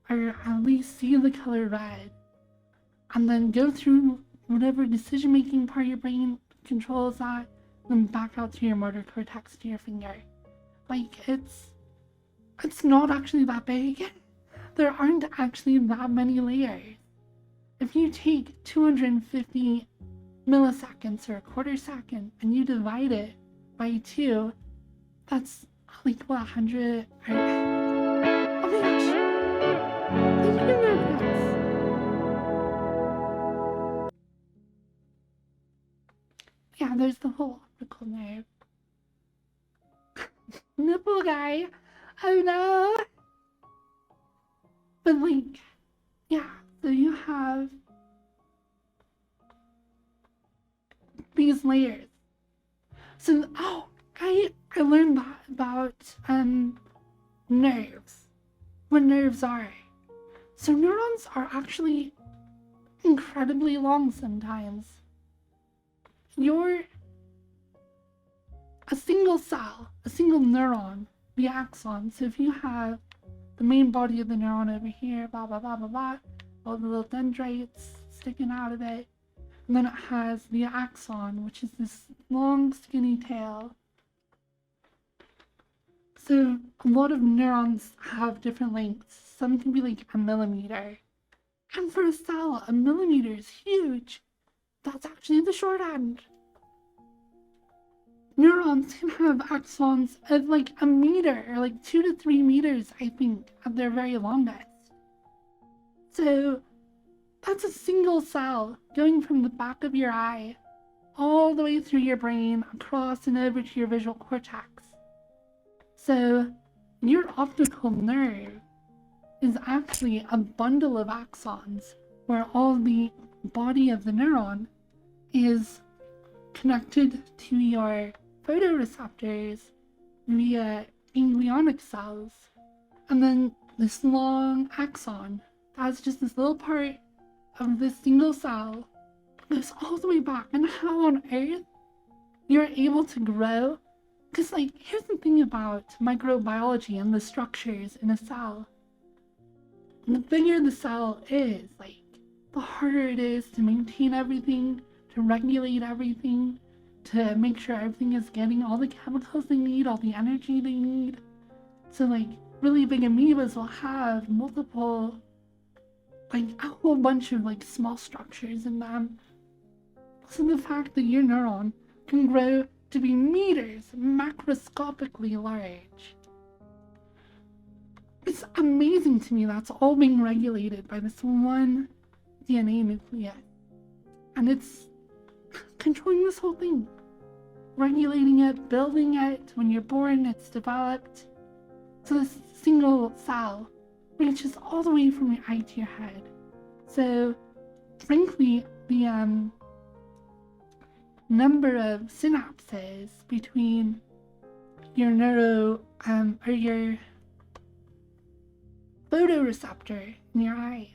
or at least see the color red, and then go through whatever decision-making part of your brain controls that, then back out to your motor cortex to your finger. It's not actually that big. There aren't actually that many layers. If you take 250 milliseconds or a quarter second and you divide it by 2, that's like, what, 100? Oh my gosh! Thank you, nerds. Yeah, there's the whole optical nerve. Nipple guy. Oh no. But yeah, so you have these layers. So I learned that about nerves. What nerves are. So neurons are actually incredibly long sometimes. A single cell, a single neuron, the axon. So if you have the main body of the neuron over here, blah, blah, blah, blah, blah, all the little dendrites sticking out of it, and then it has the axon, which is this long, skinny tail. So a lot of neurons have different lengths. Some can be like a millimeter. And for a cell, a millimeter is huge. That's actually the short end. Neurons can have axons of like a meter, or like 2 to 3 meters, I think, at their very longest. So that's a single cell going from the back of your eye all the way through your brain, across and over to your visual cortex. So your optical nerve is actually a bundle of axons where all the body of the neuron is connected to your photoreceptors via ganglionic cells, and then this long axon that's just this little part of this single cell goes all the way back. And how on earth you're able to grow? Because, like, here's the thing about microbiology and the structures in a cell. The bigger the cell is, like, the harder it is to maintain everything, to regulate everything, to make sure everything is getting all the chemicals they need, all the energy they need. So, like, really big amoebas will have multiple, like, a whole bunch of, like, small structures in them. So the fact that your neuron can grow to be meters macroscopically large, it's amazing to me. That's all being regulated by this one DNA nucleus. And it's controlling this whole thing. Regulating it, building it. When you're born, it's developed. So this single cell reaches all the way from your eye to your head. So, frankly, the number of synapses between your or your photoreceptor in your eye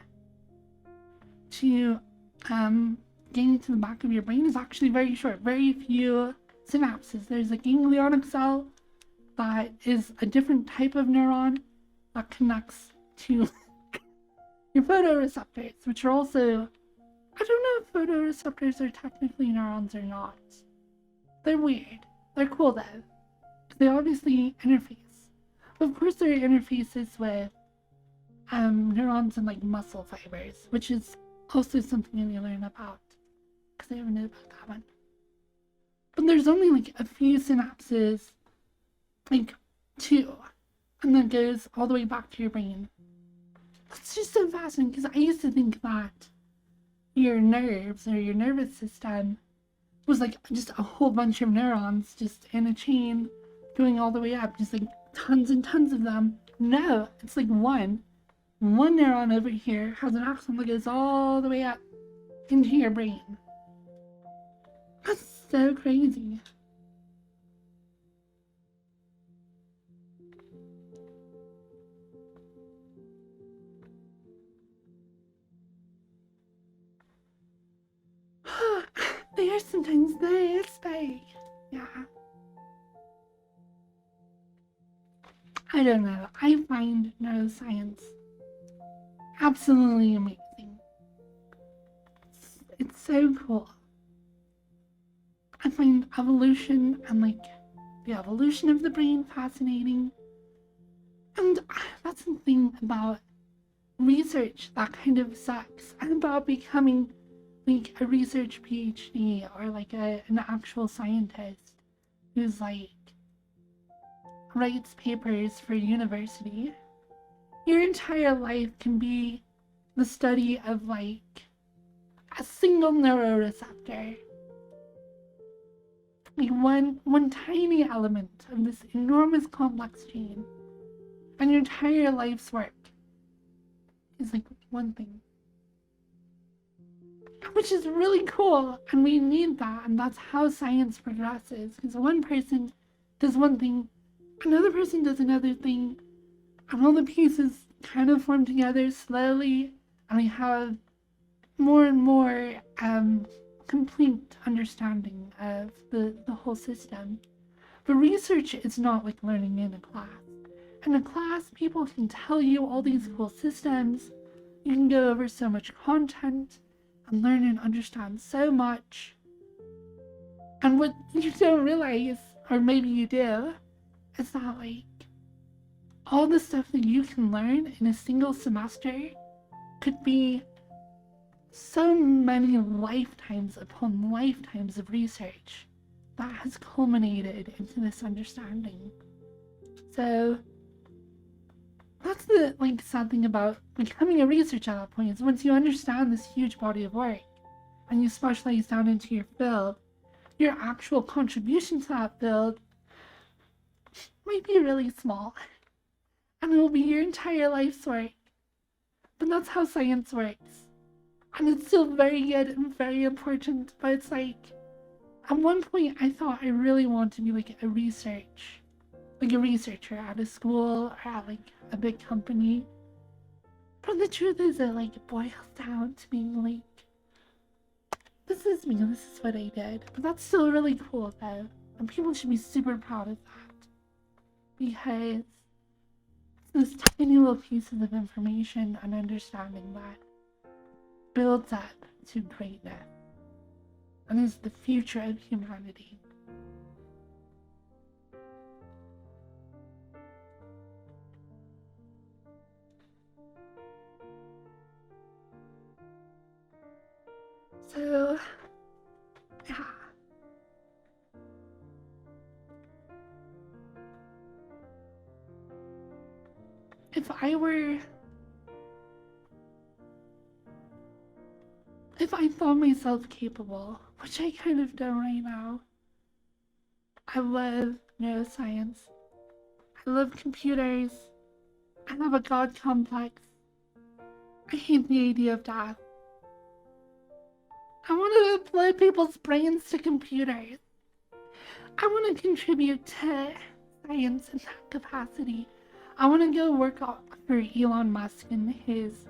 to getting to the back of your brain is actually very short. Very few synapses. There's a ganglionic cell that is a different type of neuron that connects to your photoreceptors, which are also, I don't know if photoreceptors are technically neurons or not. They're weird. They're cool though. They obviously interface. But of course there are interfaces with neurons and like muscle fibers, which is also something I need to learn about, because I haven't known about that one. But there's only like a few synapses, like 2, and then goes all the way back to your brain. It's just so fascinating, because I used to think that your nerves or your nervous system was like just a whole bunch of neurons just in a chain going all the way up, just like tons and tons of them. No, it's like one neuron over here has an axon that goes all the way up into your brain. That's so crazy. They are sometimes this big. Yeah. I don't know. I find neuroscience absolutely amazing. It's so cool. I find evolution and like the evolution of the brain fascinating. And that's the thing about research that kind of sucks. And about becoming like a research PhD or like an actual scientist who's like writes papers for university. Your entire life can be the study of like a single neuroreceptor. Like one tiny element of this enormous complex chain. And your entire life's work is like one thing. Which is really cool, and we need that, and that's how science progresses. Because one person does one thing, another person does another thing, and all the pieces kind of form together slowly, and we have more and more complete understanding of the whole system. But research is not like learning in a class. In a class, people can tell you all these cool systems, you can go over so much content, and learn and understand so much. And what you don't realize, or maybe you do, is that like all the stuff that you can learn in a single semester could be so many lifetimes upon lifetimes of research that has culminated into this understanding. So that's the like sad thing about becoming a researcher at that point, is once you understand this huge body of work and you specialize down into your field, your actual contribution to that field might be really small. And it will be your entire life's work But that's how science works. And it's still very good and very important, but it's like, at one point I thought I really wanted to be like a researcher at a school or at like a big company. But the truth is it like boils down to being like, this is me, this is what I did. But that's still really cool though. And people should be super proud of that. Because it's those tiny little pieces of information and understanding that builds up to greatness. And is the future of humanity. So, yeah. If I thought myself capable, which I kind of don't right now, I love neuroscience. I love computers. I have a god complex. I hate the idea of death. I want to upload people's brains to computers. I want to contribute to science in that capacity. I want to go work for Elon Musk and his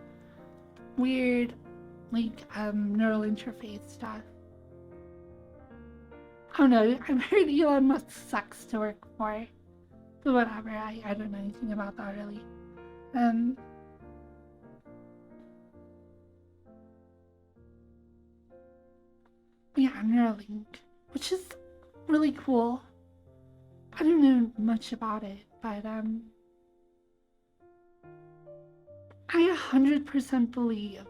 weird, neural interface stuff. I don't know, I've heard Elon Musk sucks to work for. But whatever, I don't know anything about that really. Yeah, Neuralink, which is really cool. I don't know much about it, but I 100% believe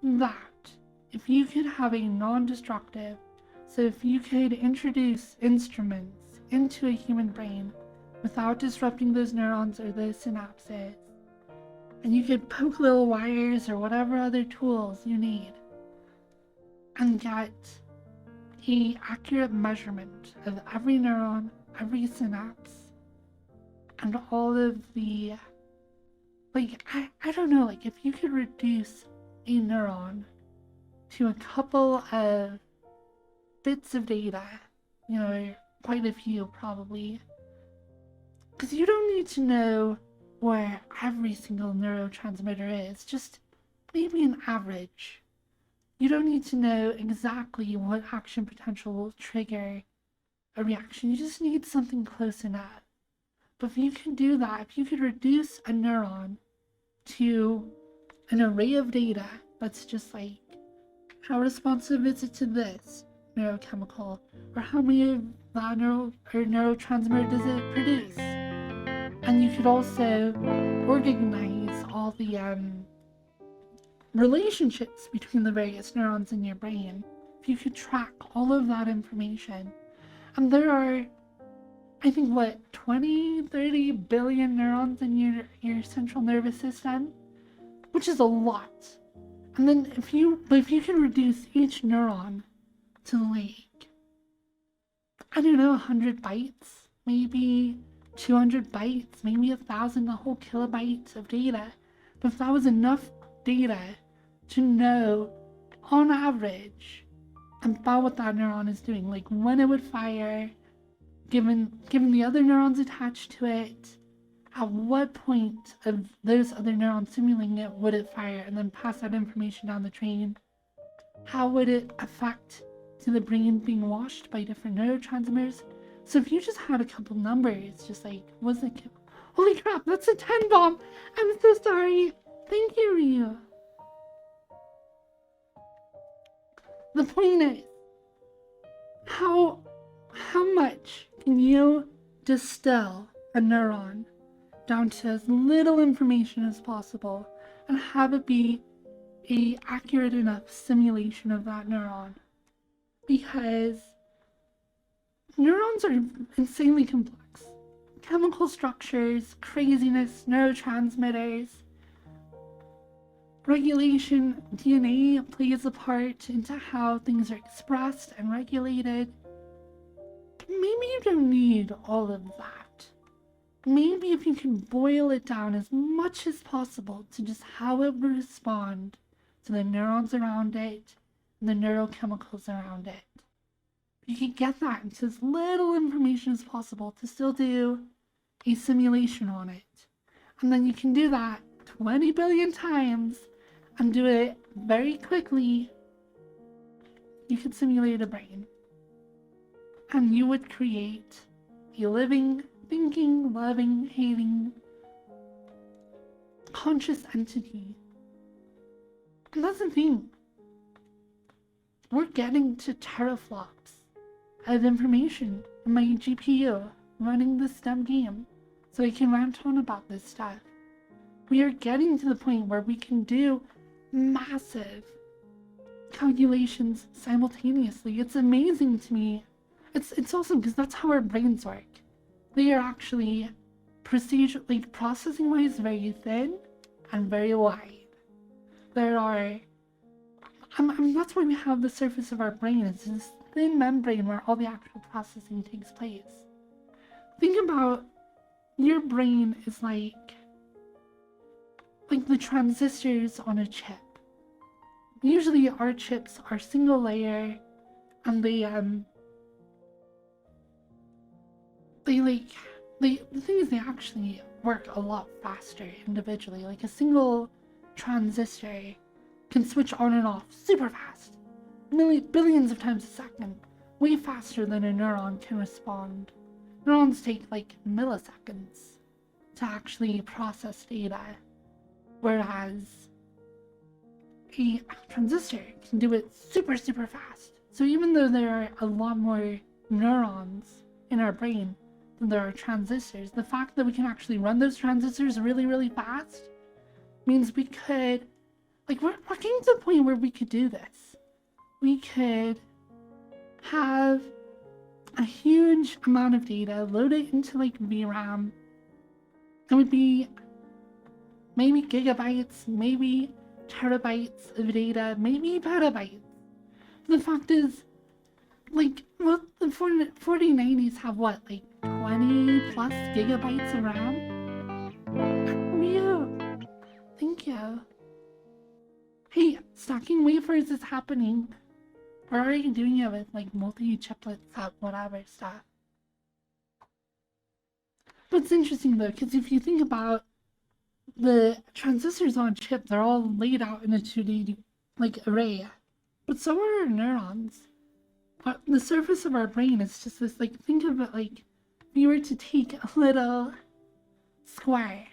that if you could have a non-destructive, so if you could introduce instruments into a human brain without disrupting those neurons or those synapses, and you could poke little wires or whatever other tools you need and get an accurate measurement of every neuron, every synapse, and all of the, I don't know, if you could reduce a neuron to a couple of bits of data, quite a few probably, because you don't need to know where every single neurotransmitter is, just maybe an average. You don't need to know exactly what action potential will trigger a reaction, you just need something close enough. But if you can do that, if you could reduce a neuron to an array of data that's just how responsive is it to this neurochemical, or how many of that neurotransmitter does it produce? And you could also organize all the relationships between the various neurons in your brain. If you could track all of that information. And there are, I think, 20-30 billion neurons in your central nervous system, which is a lot. And then if you can reduce each neuron to I don't know, 100 bytes, maybe 200 bytes, maybe 1,000, a whole kilobyte of data. But if that was enough data to know, on average, about what that neuron is doing, when it would fire, given the other neurons attached to it, at what point of those other neurons simulating it would it fire, and then pass that information down the train? How would it affect to the brain being washed by different neurotransmitters? So if you just had a couple numbers, just was it, holy crap, that's a 10 bomb! I'm so sorry. Thank you, Ryu. The point is, how much can you distill a neuron down to as little information as possible and have it be a accurate enough simulation of that neuron? Because neurons are insanely complex. Chemical structures, craziness, neurotransmitters, regulation, DNA plays a part into how things are expressed and regulated. Maybe you don't need all of that. maybe if you can boil it down as much as possible to just how it would respond to the neurons around it and the neurochemicals around it. You can get that into as little information as possible to still do a simulation on it. And then you can do that 20 billion times and do it very quickly. You could simulate a brain. And you would create a living, thinking, loving, hating, conscious entity. And that's the thing. We're getting to teraflops of information in my GPU running this STEM game so I can rant on about this stuff. We are getting to the point where we can do massive calculations simultaneously. It's amazing to me. It's awesome because that's how our brains work. They are actually processing wise very thin and very wide. There are that's why we have the surface of our brain. It's this thin membrane where all the actual processing takes place. Think about your brain is like the transistors on a chip. Usually our chips are single layer and the thing is they actually work a lot faster individually. Like a single transistor can switch on and off super fast, billions of times a second, way faster than a neuron can respond. Neurons take like milliseconds to actually process data, whereas a transistor can do it super fast. So even though there are a lot more neurons in our brain than there are transistors, the fact that we can actually run those transistors really fast means we could, we're getting to the point where we could do this. We could have a huge amount of data, load it into VRAM. It would be maybe gigabytes, maybe terabytes of data, maybe petabytes. The fact is, the 4090s have 20 plus gigabytes of RAM? Meow. Thank you. Hey, stacking wafers is happening. We're already doing it with multi-chiplets, whatever stuff. But it's interesting though, because if you think about the transistors on chip, they're all laid out in a 2D array. But so are our neurons. The surface of our brain is just this, think of it if you were to take a little square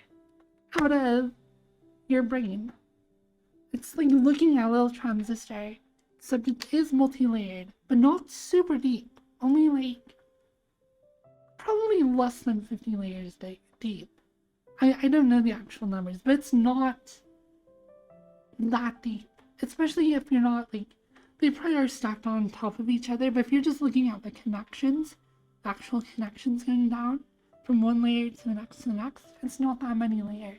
out of your brain. It's like looking at a little transistor. Subject is multi-layered, but not super deep. Only probably less than 50 layers deep. I don't know the actual numbers, but it's not that deep. Especially if you're not they probably are stacked on top of each other, but if you're just looking at the connections, the actual connections going down from one layer to the next, it's not that many layers.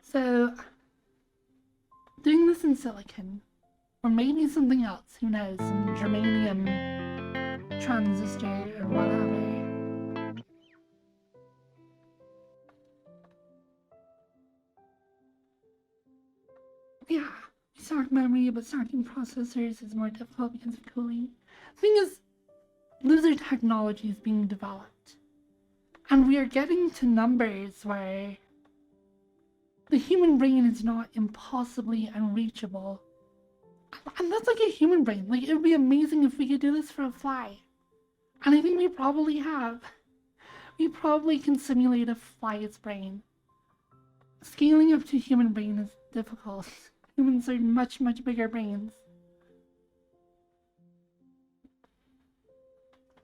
So, doing this in silicon, or maybe something else, who knows, some germanium transistor or whatever. Yeah, we stack memory, but stacking processors is more difficult because of cooling. The thing is, laser technology is being developed, and we are getting to numbers where the human brain is not impossibly unreachable. And that's a human brain. It would be amazing if we could do this for a fly. And I think we probably have. We probably can simulate a fly's brain. Scaling up to human brain is difficult. Humans are much bigger brains.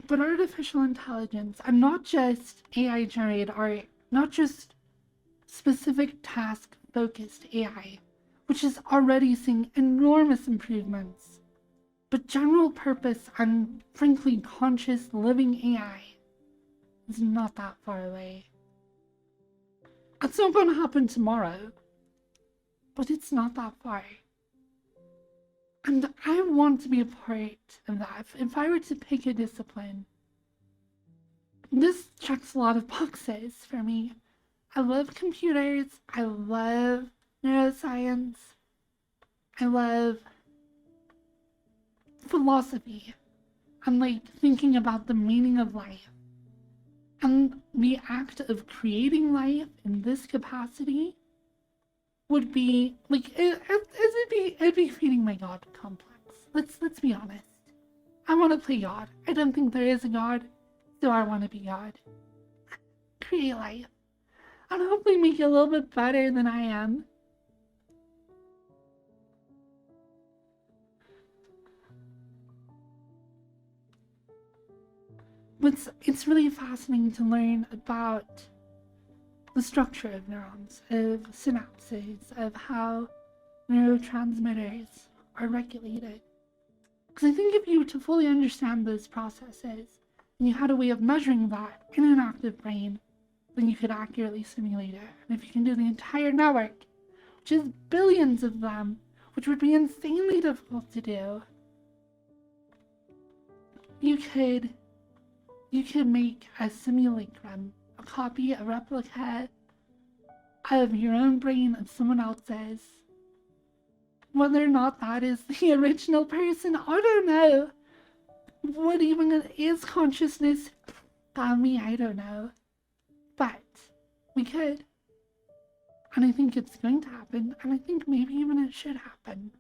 But artificial intelligence, and not just AI generated art, not just specific task focused AI, which is already seeing enormous improvements, but general purpose and frankly conscious living AI is not that far away. It's not going to happen tomorrow, but it's not that far. And I want to be a part of that. If I were to pick a discipline, this checks a lot of boxes for me. I love computers. I love neuroscience. I love philosophy. I'm like thinking about the meaning of life. And the act of creating life in this capacity would be like it'd be feeding my God complex. Let's be honest. I want to play God. I don't think there is a God, so I want to be God. Create life, and hopefully make it a little bit better than I am. But it's really fascinating to learn about the structure of neurons, of synapses, of how neurotransmitters are regulated. Because I think if you to fully understand those processes, and you had a way of measuring that in an active brain, then you could accurately simulate it. And if you can do the entire network, which is billions of them, which would be insanely difficult to do, you could make a simulacrum, a copy, a replica of your own brain of someone else's. Whether or not that is the original person, I don't know. What even is consciousness? God, me, I don't know. But we could. And I think it's going to happen. And I think maybe even it should happen.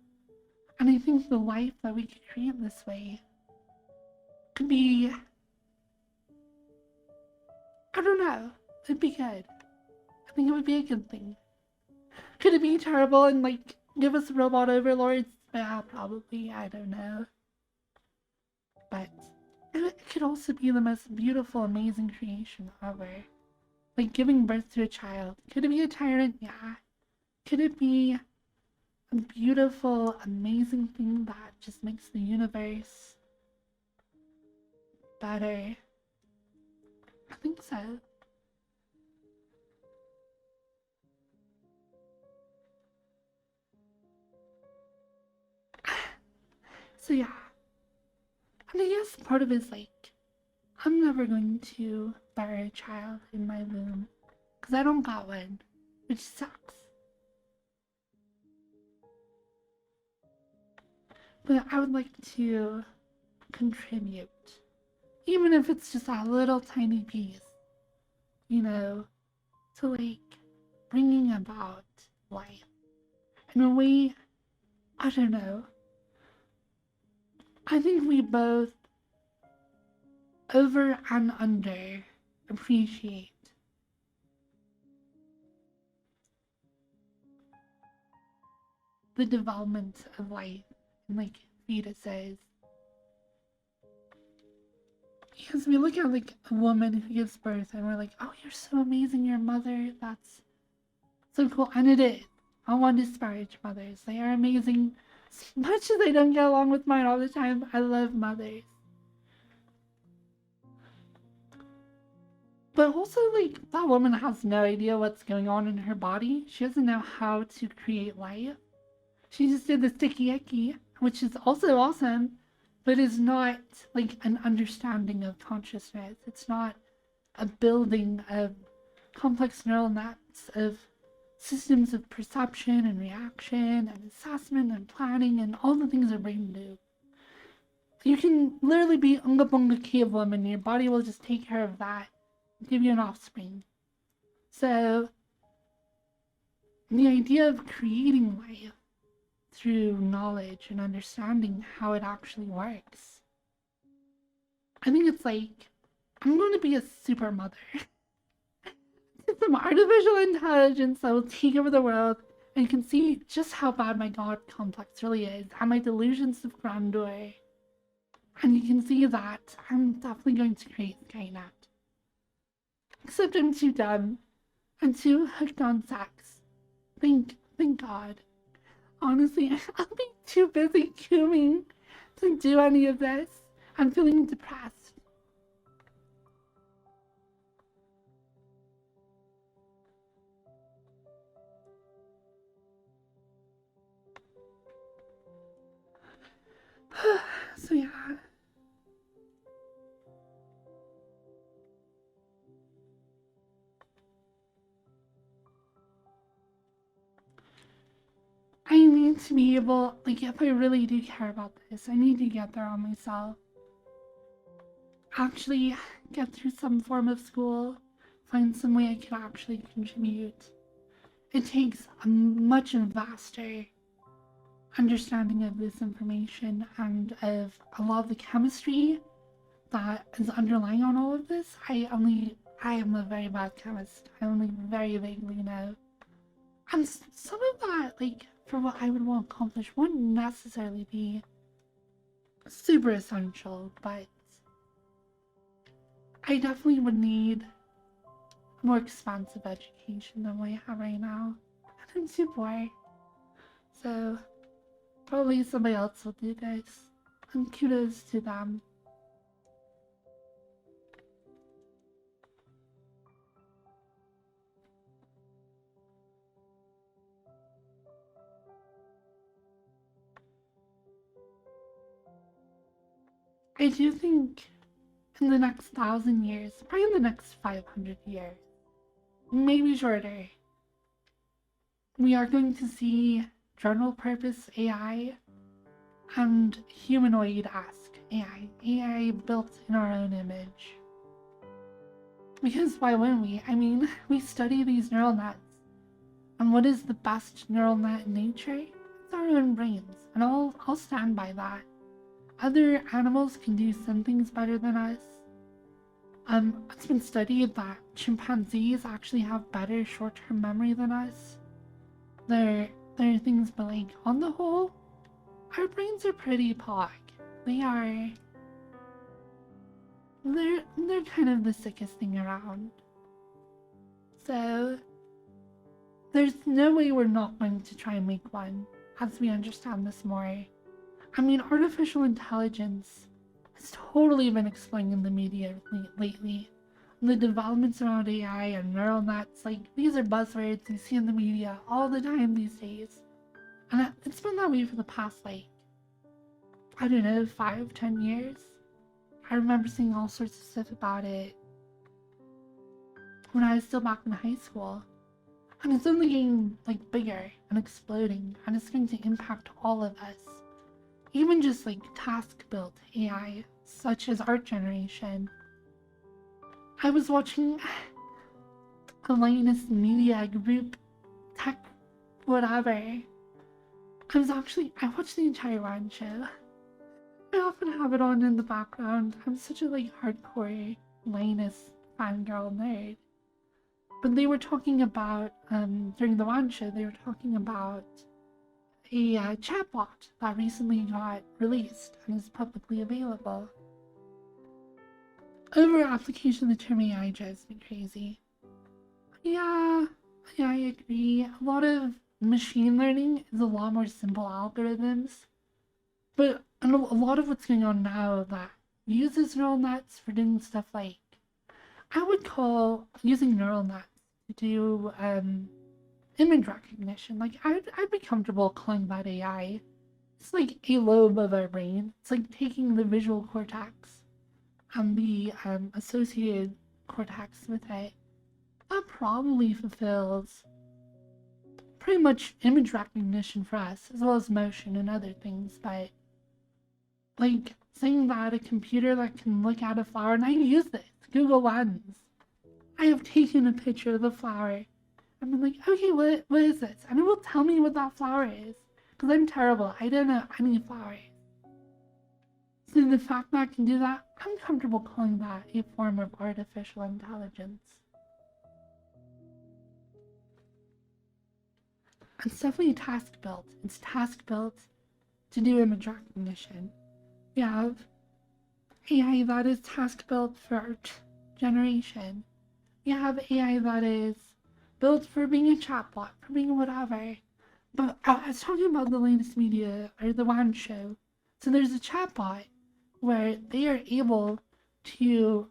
And I think the life that we could create this way could be, I don't know, it'd be good. I think it would be a good thing. Could it be terrible and like give us robot overlords? Yeah, probably, I don't know. But it could also be the most beautiful, amazing creation ever. Like giving birth to a child. Could it be a tyrant? Yeah. Could it be a beautiful, amazing thing that just makes the universe better? I think so. So yeah. And I guess part of it is like, I'm never going to bear a child in my womb. Because I don't got one. Which sucks. But I would like to contribute. Even if it's just a little tiny piece. You know, to like bringing about life. In a way, I don't know. I think we both over and under appreciate the development of life in like fetuses. Because we look at like a woman who gives birth and we're like, oh, you're so amazing, your mother, that's so cool. And it is. I want to disparage mothers. They are amazing. As much as I don't get along with mine all the time, I love mothers. But also, like, that woman has no idea what's going on in her body. She doesn't know how to create life. She just did the sticky icky, which is also awesome, but is not, like, an understanding of consciousness. It's not a building of complex neural nets of systems of perception and reaction and assessment and planning and all the things a brain do. You can literally be Unga Bunga Cave Woman and your body will just take care of that. Give you an offspring. So, the idea of creating life through knowledge and understanding how it actually works, I think it's like, I'm going to be a super mother. Some artificial intelligence that will take over the world and you can see just how bad my God complex really is and my delusions of grandeur. And you can see that I'm definitely going to create Skynet. Except I'm too dumb. I'm too hooked on sex. Thank God. Honestly, I'll be too busy cooming to do any of this. I'm feeling depressed. So yeah. be able, like, if I really do care about this, I need to get there on myself. Actually get through some form of school, find some way I can actually contribute. It takes a much vaster understanding of this information and of a lot of the chemistry that is underlying on all of this. I am a very bad chemist. I only very vaguely know. And some of that, like, for what I would want accomplished, wouldn't necessarily be super essential, but I definitely would need a more expansive education than what I have right now. And I'm too poor. So, probably somebody else will do this. And kudos to them. I do think in the next 1,000 years, probably in the next 500 years, maybe shorter, we are going to see general purpose AI and humanoid-esque AI. AI built in our own image. Because why wouldn't we? I mean, we study these neural nets. And what is the best neural net in nature? It's our own brains. And I'll stand by that. Other animals can do some things better than us. It's been studied that chimpanzees actually have better short-term memory than us. There are things, but like, on the whole, our brains are pretty pog. They're kind of the sickest thing around. So, there's no way we're not going to try and make one, as we understand this more. I mean, artificial intelligence has totally been explained in the media lately. The developments around AI and neural nets, like, these are buzzwords you see in the media all the time these days. And it's been that way for the past, like, I don't know, 5-10 years. I remember seeing all sorts of stuff about it when I was still back in high school. And it's only getting, like, bigger and exploding, and it's going to impact all of us. Even just, like, task-built AI, such as art generation. I was watching a Linus Media Group tech whatever. I watched the entire one show. I often have it on in the background. I'm such a, like, hardcore Linus fangirl nerd. But they were talking about, during the one show, they were talking about a chatbot that recently got released and is publicly available. Over application of the term AI drives me crazy. Yeah, I agree. A lot of machine learning is a lot more simple algorithms. But a lot of what's going on now that uses neural nets for doing stuff like, I would call using neural nets to do image recognition. Like, I'd be comfortable calling that AI. It's like a lobe of our brain. It's like taking the visual cortex and the associated cortex with it. That probably fulfills pretty much image recognition for us, as well as motion and other things, but like saying that a computer that can look at a flower, and I use this, Google Lens. I have taken a picture of the flower. And I'm like, okay, what is this? And it will tell me what that flower is. Because I'm terrible. I don't know any flowers. So the fact that I can do that, I'm comfortable calling that a form of artificial intelligence. It's definitely task-built. It's task-built to do image recognition. We have AI that is task-built for art generation. We have AI that is built for being a chatbot, for being whatever. But I was talking about the latest media, or the WAN show. So there's a chatbot where they are able to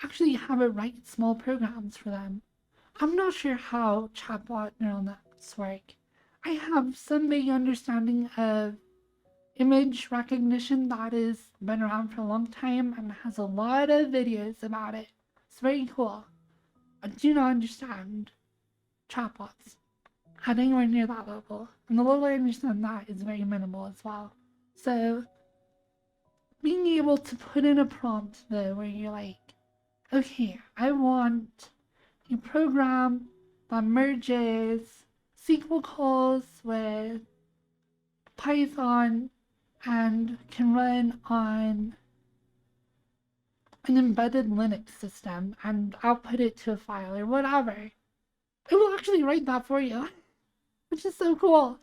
actually have it write small programs for them. I'm not sure how chatbot neural nets work. I have some vague understanding of image recognition that has been around for a long time and has a lot of videos about it. It's very cool. I do not understand chatbots. at anywhere near that level. And the level I understand that is very minimal as well. So being able to put in a prompt though where you're like, okay, I want a program that merges SQL calls with Python and can run on an embedded Linux system and output it to a file or whatever. It will actually write that for you, which is so cool.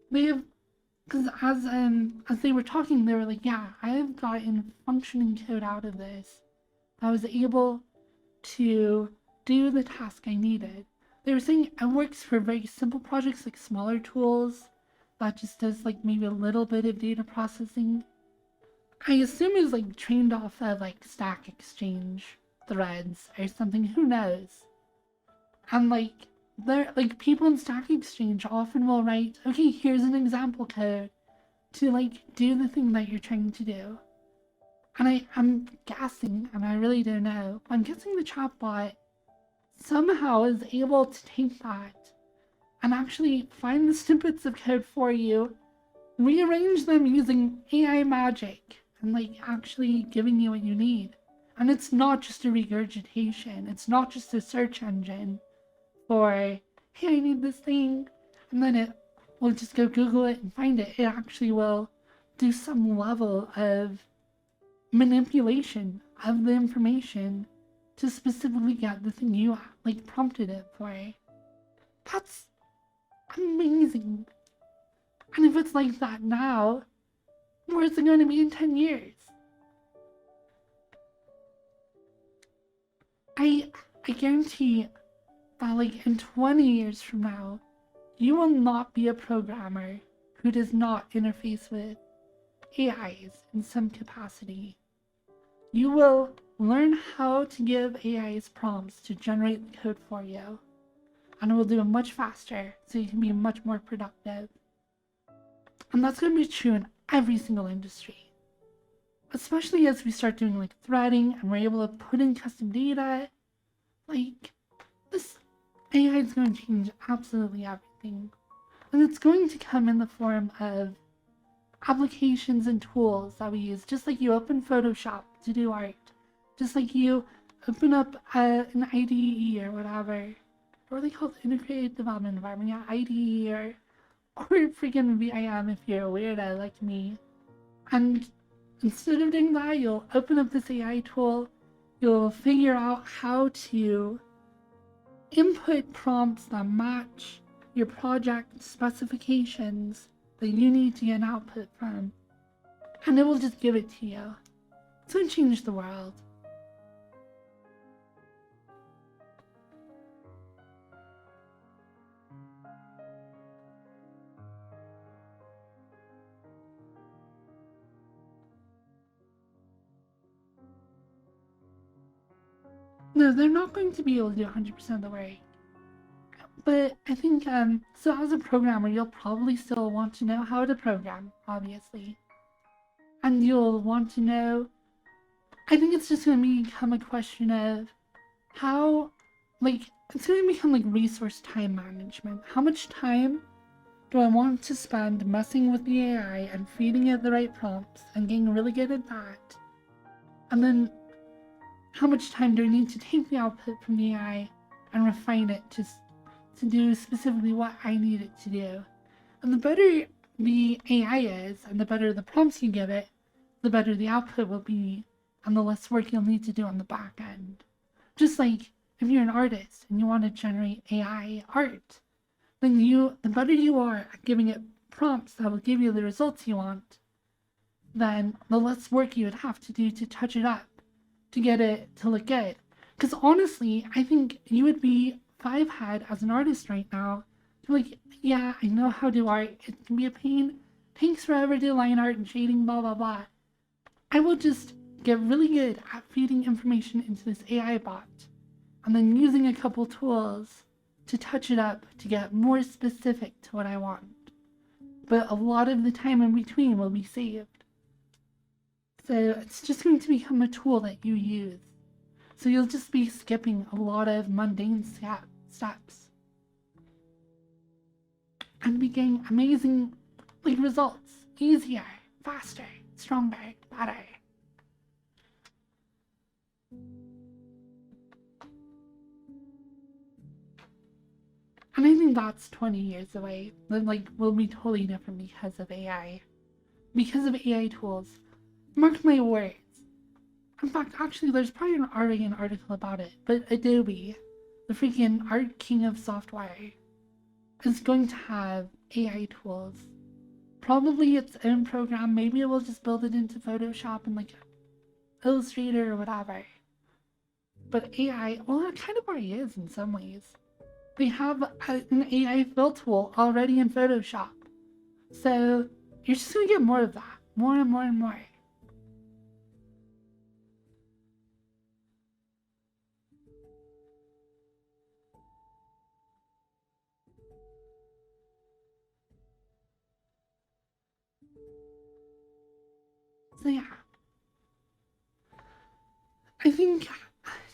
They've, because as they were talking, they were like, yeah, I've gotten functioning code out of this. I was able to do the task I needed. They were saying it works for very simple projects like smaller tools that just does like maybe a little bit of data processing. I assume it was like trained off of like Stack Exchange threads or something, who knows. And like there, like people in Stack Exchange often will write, okay, here's an example code to like do the thing that you're trying to do. And I'm guessing, and I really don't know, I'm guessing the chatbot somehow is able to take that and actually find the snippets of code for you, rearrange them using AI magic, and like actually giving you what you need. And it's not just a regurgitation, it's not just a search engine for, hey, I need this thing, and then it will just go Google it and find it. It actually will do some level of manipulation of the information to specifically get the thing you like prompted it for. That's amazing. And if it's like that now, where's it going to be in 10 years? I guarantee that like in 20 years from now, you will not be a programmer who does not interface with AIs in some capacity. You will learn how to give AIs prompts to generate the code for you, and it will do it much faster so you can be much more productive. And that's going to be true in every single industry, especially as we start doing like threading and we're able to put in custom data. Like, this AI is going to change absolutely everything, and it's going to come in the form of applications and tools that we use, just like you open Photoshop to do art, just like you open up an IDE or whatever, what are they called, integrated development environment, yeah, IDE or freaking VIM if you're a weirdo like me. And instead of doing that, you'll open up this AI tool, you'll figure out how to input prompts that match your project specifications that you need to get an output from, and it will just give it to you. It's going to change the world. No, they're not going to be able to do 100% of the work. But I think, so as a programmer, you'll probably still want to know how to program, obviously. And you'll want to know, I think it's just going to become a question of how, like, it's going to become like resource time management. How much time do I want to spend messing with the AI and feeding it the right prompts and getting really good at that? And then how much time do I need to take the output from the AI and refine it to do specifically what I need it to do? And the better the AI is, and the better the prompts you give it, the better the output will be, and the less work you'll need to do on the back end. Just like if you're an artist and you want to generate AI art, then the better you are at giving it prompts that will give you the results you want, then the less work you would have to do to touch it up to get it to look good. Because honestly, I think you would be five-head as an artist right now. You're like, yeah, I know how to do art. It can be a pain. Takes forever to do line art and shading, blah, blah, blah. I will just get really good at feeding information into this AI bot and then using a couple tools to touch it up to get more specific to what I want. But a lot of the time in between will be saved. So it's just going to become a tool that you use. So you'll just be skipping a lot of mundane steps. and be getting amazing like results, easier, faster, stronger, better. And I think that's 20 years away. Then like will be totally different because of AI. Because of AI tools. Mark my words. In fact, actually there's probably already an article about it, but Adobe, the freaking art king of software, is going to have AI tools. Probably its own program, maybe it will just build it into Photoshop and like Illustrator or whatever. But AI, well, it kind of already is in some ways. They have an AI fill tool already in Photoshop. So you're just gonna get more of that. More and more and more. So yeah. I think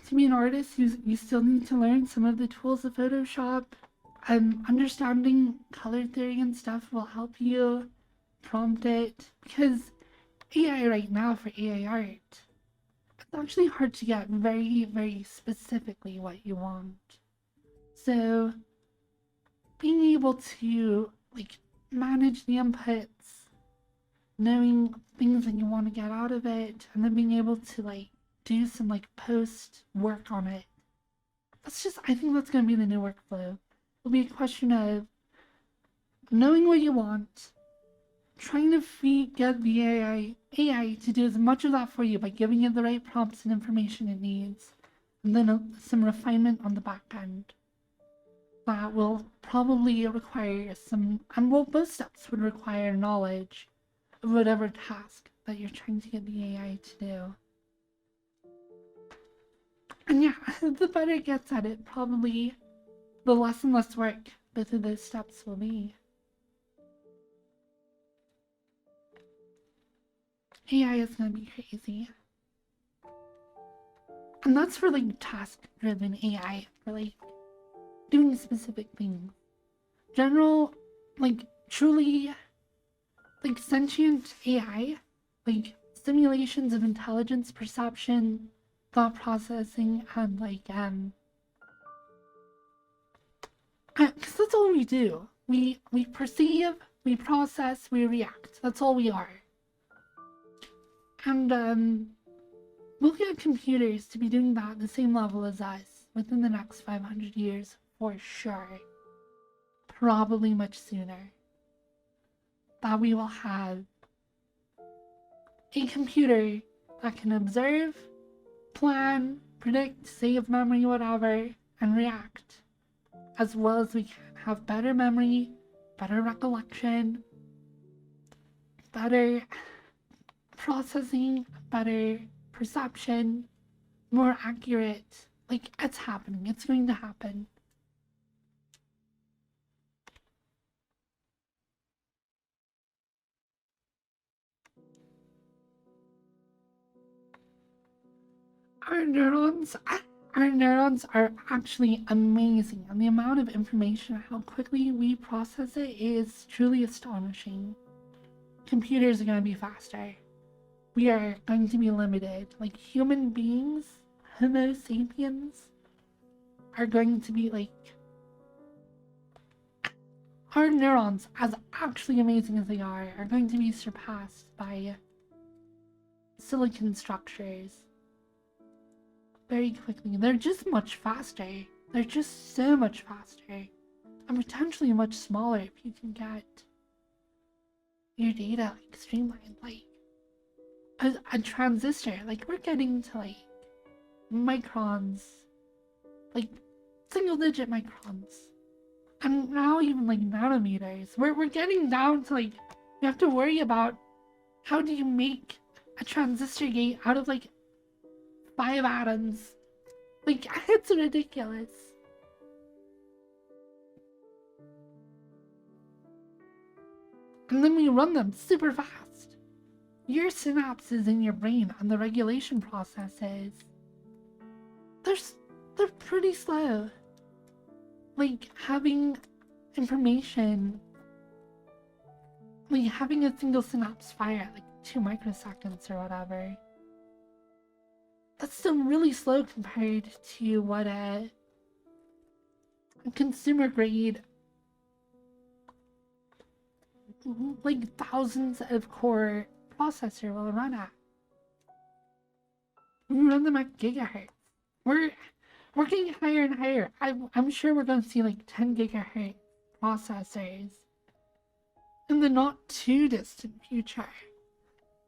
to be an artist, you still need to learn some of the tools of Photoshop. Understanding color theory and stuff will help you prompt it, because AI right now for AI art, it's actually hard to get very, very specifically what you want. So being able to like manage the inputs, knowing things that you want to get out of it, and then being able to like do some like post work on it. I think that's going to be the new workflow. It'll be a question of knowing what you want, trying to get the AI to do as much of that for you by giving it the right prompts and information it needs, and then some refinement on the back end. That will probably require some, and well, both steps would require knowledge of whatever task that you're trying to get the AI to do. And yeah, the better it gets at it, probably the less and less work both of those steps will be. AI is gonna be crazy. And that's for like task-driven AI, for like doing specific things. General, like truly, like sentient AI, like simulations of intelligence, perception, thought processing, and like because that's all we do. We perceive, we process, we react. That's all we are. And we'll get computers to be doing that at the same level as us within the next 500 years for sure. Probably much sooner. That we will have a computer that can observe, plan, predict, save memory, whatever, and react. As well as we can have better memory, better recollection, better processing, better perception, more accurate. Like, it's happening. It's going to happen. Our neurons are actually amazing, and the amount of information, how quickly we process it is truly astonishing. Computers are going to be faster. We are going to be limited. Like human beings, Homo sapiens, are going to be like... Our neurons, as actually amazing as they are going to be surpassed by silicon structures very quickly. They're just much faster. They're just so much faster. And potentially much smaller if you can get your data like streamlined. Like a transistor, like we're getting to like microns, like single digit microns. And now even like nanometers. We're getting down to like, you have to worry about how do you make a transistor gate out of like 5 atoms. Like, it's ridiculous. And then we run them super fast. Your synapses in your brain and the regulation processes, they're pretty slow. Like, having information like having a single synapse fire at like 2 microseconds or whatever. That's still really slow compared to what a consumer grade, like thousands of core processor will run at. We run them at gigahertz. We're getting higher and higher. I'm sure we're going to see like 10 gigahertz processors in the not too distant future.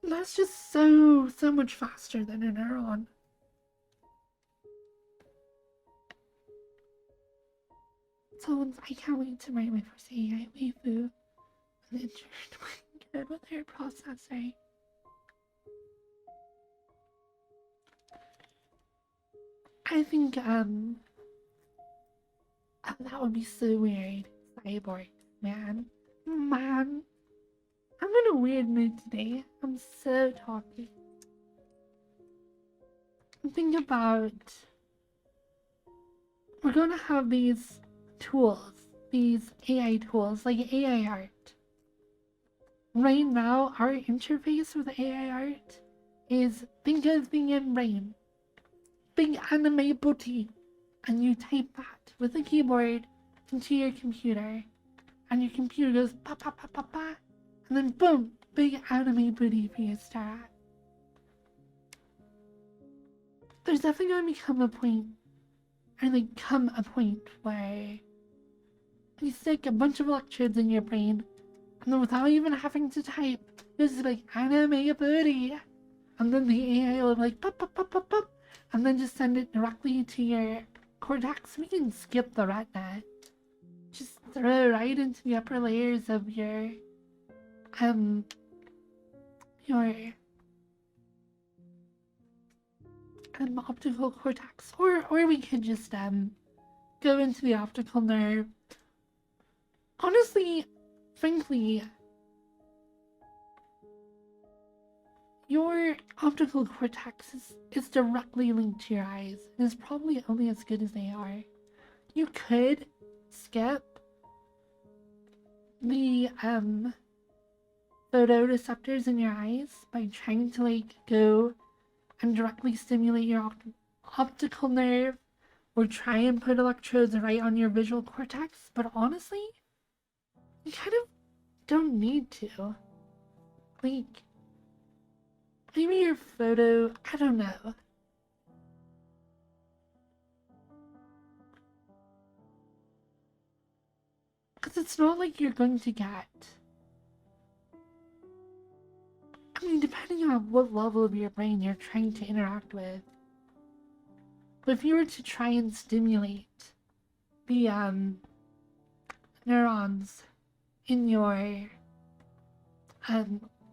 That's just so much faster than a neuron. So I can't wait to write my first AI waifu. And it's just good with her processor. I think that would be so weird. Cyborg, man. I'm in a weird mood today. I'm so talky. Think about, we're gonna have these tools, these AI tools, like AI art. Right now, our interface with AI art is think of being in brain, big anime booty, and you type that with a keyboard into your computer, and your computer goes pa pa pa pa pa, and then boom, big anime booty for you to stare at. There's definitely going to become a point, where you stick a bunch of electrodes in your brain, and then without even having to type, just like anime booty, and then the AI will like pop pop pop pop pop, and then just send it directly to your cortex. We can skip the retina. Just throw it right into the upper layers of your optical cortex, or we could just go into the optical nerve. Honestly, frankly, your optical cortex is directly linked to your eyes and is probably only as good as they are. You could skip the photoreceptors in your eyes by trying to like go and directly stimulate your optical nerve, or try and put electrodes right on your visual cortex, but honestly, you kind of don't need to. Like, maybe your photo, I don't know. Because it's not like you're going to get, I mean, depending on what level of your brain you're trying to interact with. But if you were to try and stimulate the neurons in your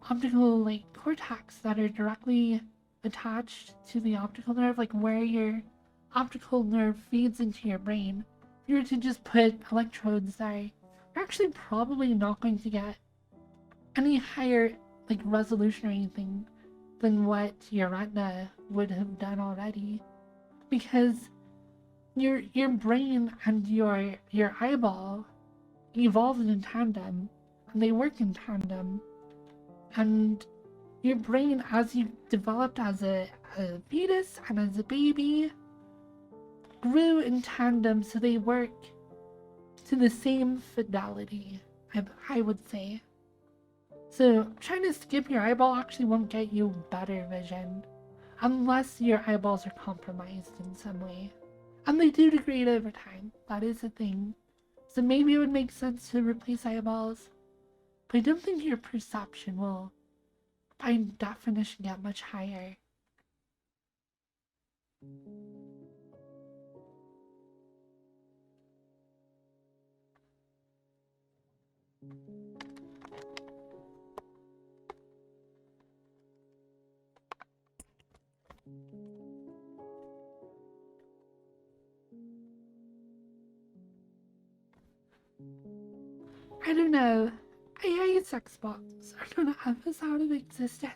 optical like cortex that are directly attached to the optical nerve, like where your optical nerve feeds into your brain, if you were to just put electrodes there, you're actually probably not going to get any higher like resolution or anything than what your retina would have done already, because your brain and your eyeball evolved in tandem, and they work in tandem, and your brain, as you developed as a fetus and as a baby, grew in tandem, so they work to the same fidelity, I would say. So trying to skip your eyeball actually won't get you better vision, unless your eyeballs are compromised in some way. And they do degrade over time, that is a thing. So maybe it would make sense to replace eyeballs, but I don't think your perception will, by definition, get much higher. I don't know. AI sex bots are gonna have us out of existence.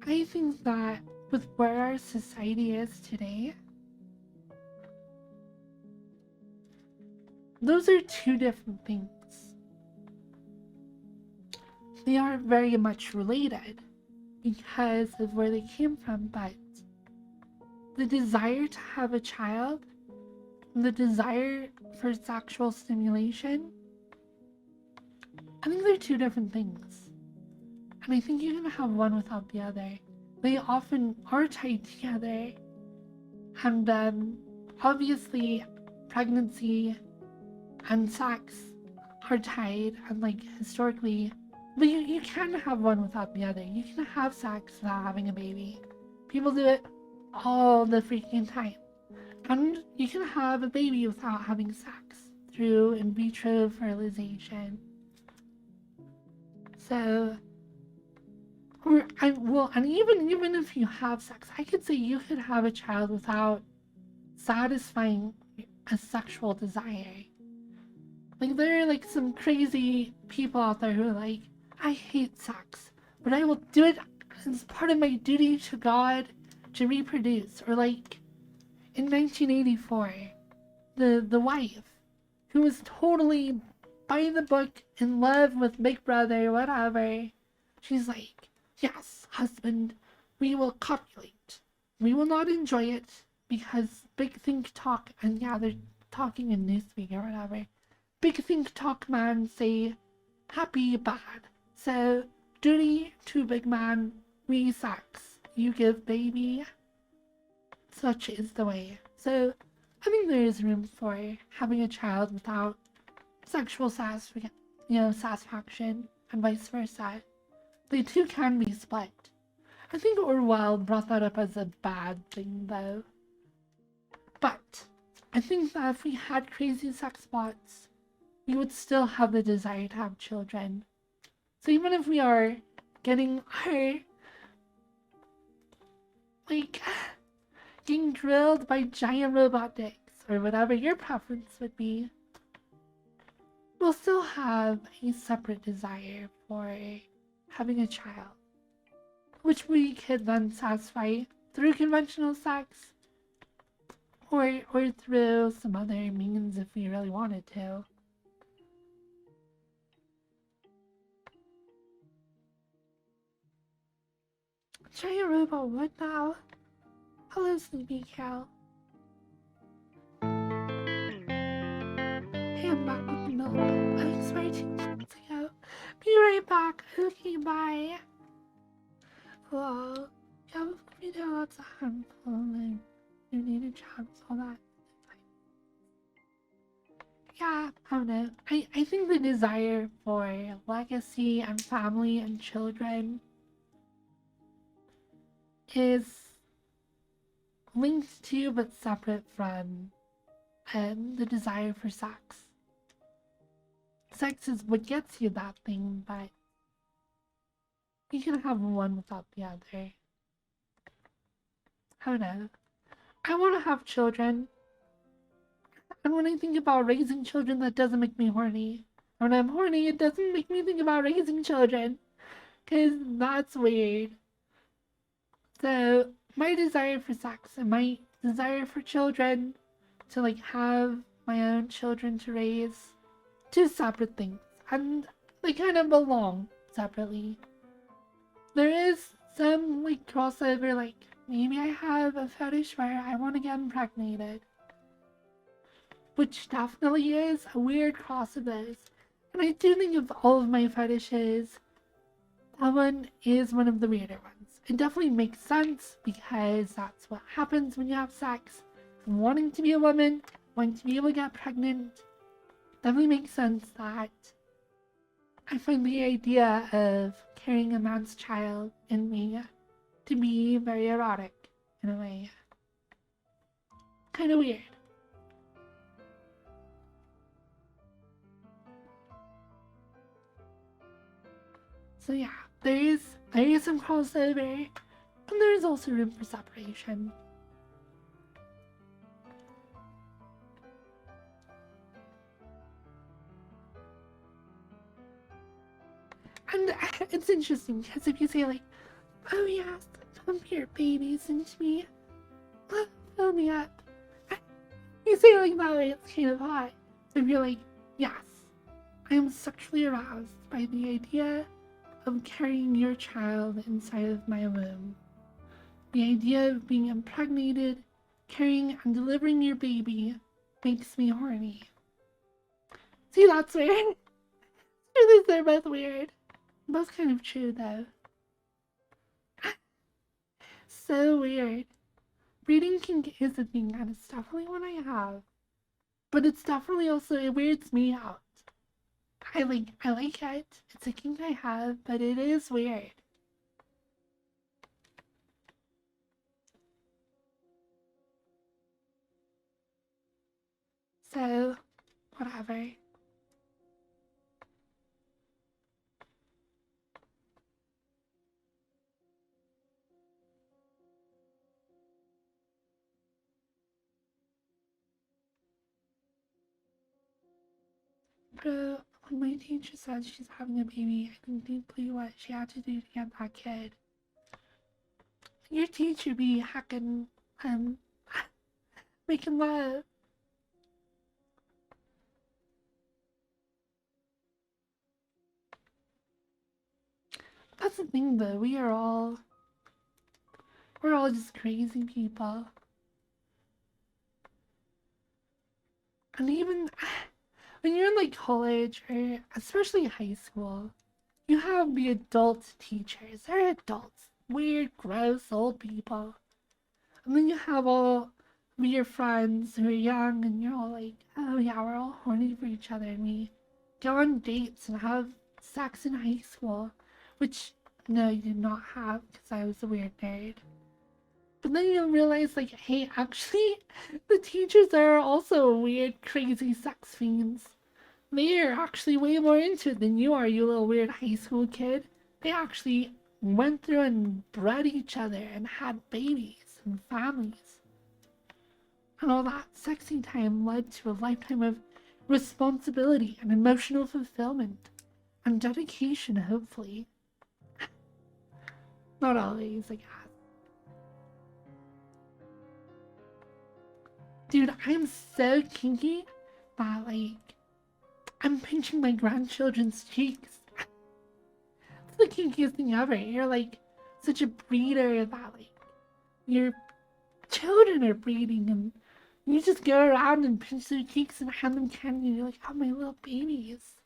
I think that with where our society is today, those are two different things. They are very much related because of where they came from, but the desire to have a child, the desire for sexual stimulation, I think they're two different things. And I think you can have one without the other. They often are tied together. And obviously, pregnancy and sex are tied, and like historically, but you can have one without the other. You can have sex without having a baby. People do it all the freaking time. And you can have a baby without having sex through in vitro fertilization. So, and even if you have sex, I could say you could have a child without satisfying a sexual desire. Like, there are like some crazy people out there who are like, I hate sex, but I will do it as part of my duty to God to reproduce. Or like, in 1984, the wife, who was totally by the book, in love with Big Brother, whatever, she's like, yes, husband, we will copulate. We will not enjoy it because big think talk, and yeah, they're talking in Newsweek or whatever. Big think talk man say happy bad. So duty to big man, we sex. You give baby. Such is the way. So I think there is room for having a child without sexual satisfaction, and vice versa. They two can be split. I think Orwell brought that up as a bad thing, though. But I think that if we had crazy sex bots, we would still have the desire to have children. So even if we are getting our, like, getting drilled by giant robot dicks, or whatever your preference would be, we'll still have a separate desire for having a child, which we could then satisfy through conventional sex, or through some other means if we really wanted to. Giant robot wood now. Hello, Sleepy Cow. Hey, I'm back with the milk. I expired 2 minutes ago. Be right back. Okay, bye. Well, yeah, we do lots of harmful and you needed jobs, all that. Yeah, I don't know. I think the desire for legacy and family and children is linked to but separate from the desire for sex. Sex is what gets you that thing, but you can have one without the other. I don't know. I want to have children. And when I think about raising children, that doesn't make me horny. When I'm horny, it doesn't make me think about raising children. Because that's weird. So, my desire for sex and my desire for children, to like have my own children to raise, two separate things. And they kind of belong separately. There is some like crossover, like maybe I have a fetish where I want to get impregnated. Which definitely is a weird cross of those. And I do think of all of my fetishes, that one is one of the weirder ones. It definitely makes sense because that's what happens when you have sex. Wanting to be a woman, wanting to be able to get pregnant, definitely makes sense that I find the idea of carrying a man's child in me to be very erotic in a way. Kind of weird. So yeah, there is some crossover, and there is also room for separation. And it's interesting because if you say like, oh yes, dump your babies into me, fill me up. You say it like that way, it's kind of hot. If you're like, yes, I am sexually aroused by the idea of carrying your child inside of my womb. The idea of being impregnated, carrying and delivering your baby makes me horny. See, that's weird. They're both weird. Both kind of true, though. So weird. Breeding kink is a thing, and it's definitely one I have. But it's definitely also, it weirds me out. I like it. It's a kink I have, but it is weird. So, whatever. Bro, when my teacher said she's having a baby, I think deeply what she had to do to get that kid. Your teacher be hacking, making love. That's the thing though, we're all just crazy people. And even when you're in like college or especially high school, you have the adult teachers. They're adults. Weird, gross, old people. And then you have all of your friends who are young and you're all like, oh yeah, we're all horny for each other and we go on dates and have sex in high school. Which, no, you did not have because I was a weird nerd. But then you realize, like, hey, actually, the teachers are also weird, crazy sex fiends. They're actually way more into it than you are, you little weird high school kid. They actually went through and bred each other and had babies and families. And all that sexy time led to a lifetime of responsibility and emotional fulfillment. And dedication, hopefully. Not always, I guess. Dude, I'm so kinky that, like, I'm pinching my grandchildren's cheeks. It's the kinkiest thing ever. You're, like, such a breeder that, like, your children are breeding and you just go around and pinch their cheeks and hand them candy and you're like, oh, my little babies.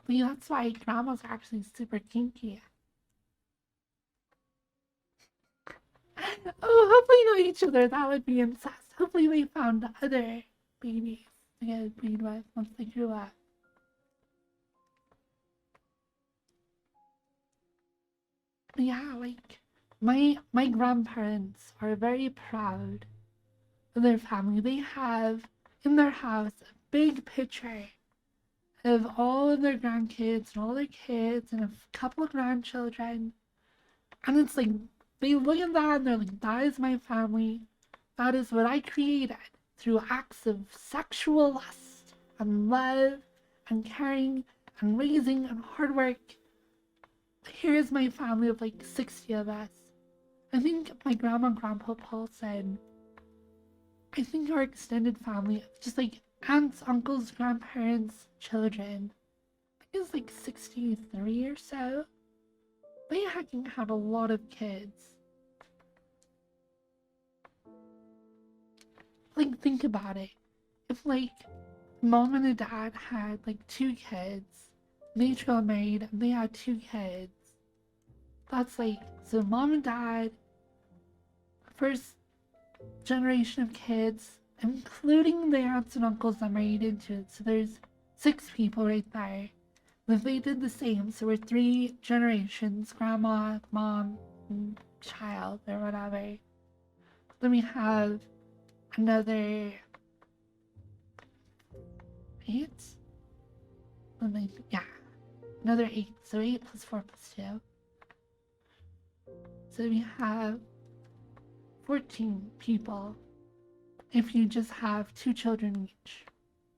I mean, that's why grandmas are actually super kinky. Oh, hopefully not each other. That would be incest. Hopefully they found other babies to get breed with once they grew up. But yeah, like my grandparents are very proud of their family. They have in their house a big picture of all of their grandkids and all their kids and a couple of grandchildren. And it's like they look at that and they're like, that is my family. That is what I created through acts of sexual lust and love and caring and raising and hard work. Here's my family of like 60 of us. I think my grandma and grandpa Paul said, I think our extended family, just like aunts, uncles, grandparents, children, I think it's like 63 or so. They hacking had a lot of kids. Like, think about it. If, like, mom and a dad had, like, 2 kids, they each got married, and they had 2 kids, that's, like, so mom and dad, first generation of kids, including the aunts and uncles that married into it, so there's 6 people right there. If they did the same, so we're 3 generations, grandma, mom, and child, or whatever. Then we have another 8? Yeah, another 8. So 8 plus 4 plus 2. So we have 14 people if you just have 2 children each.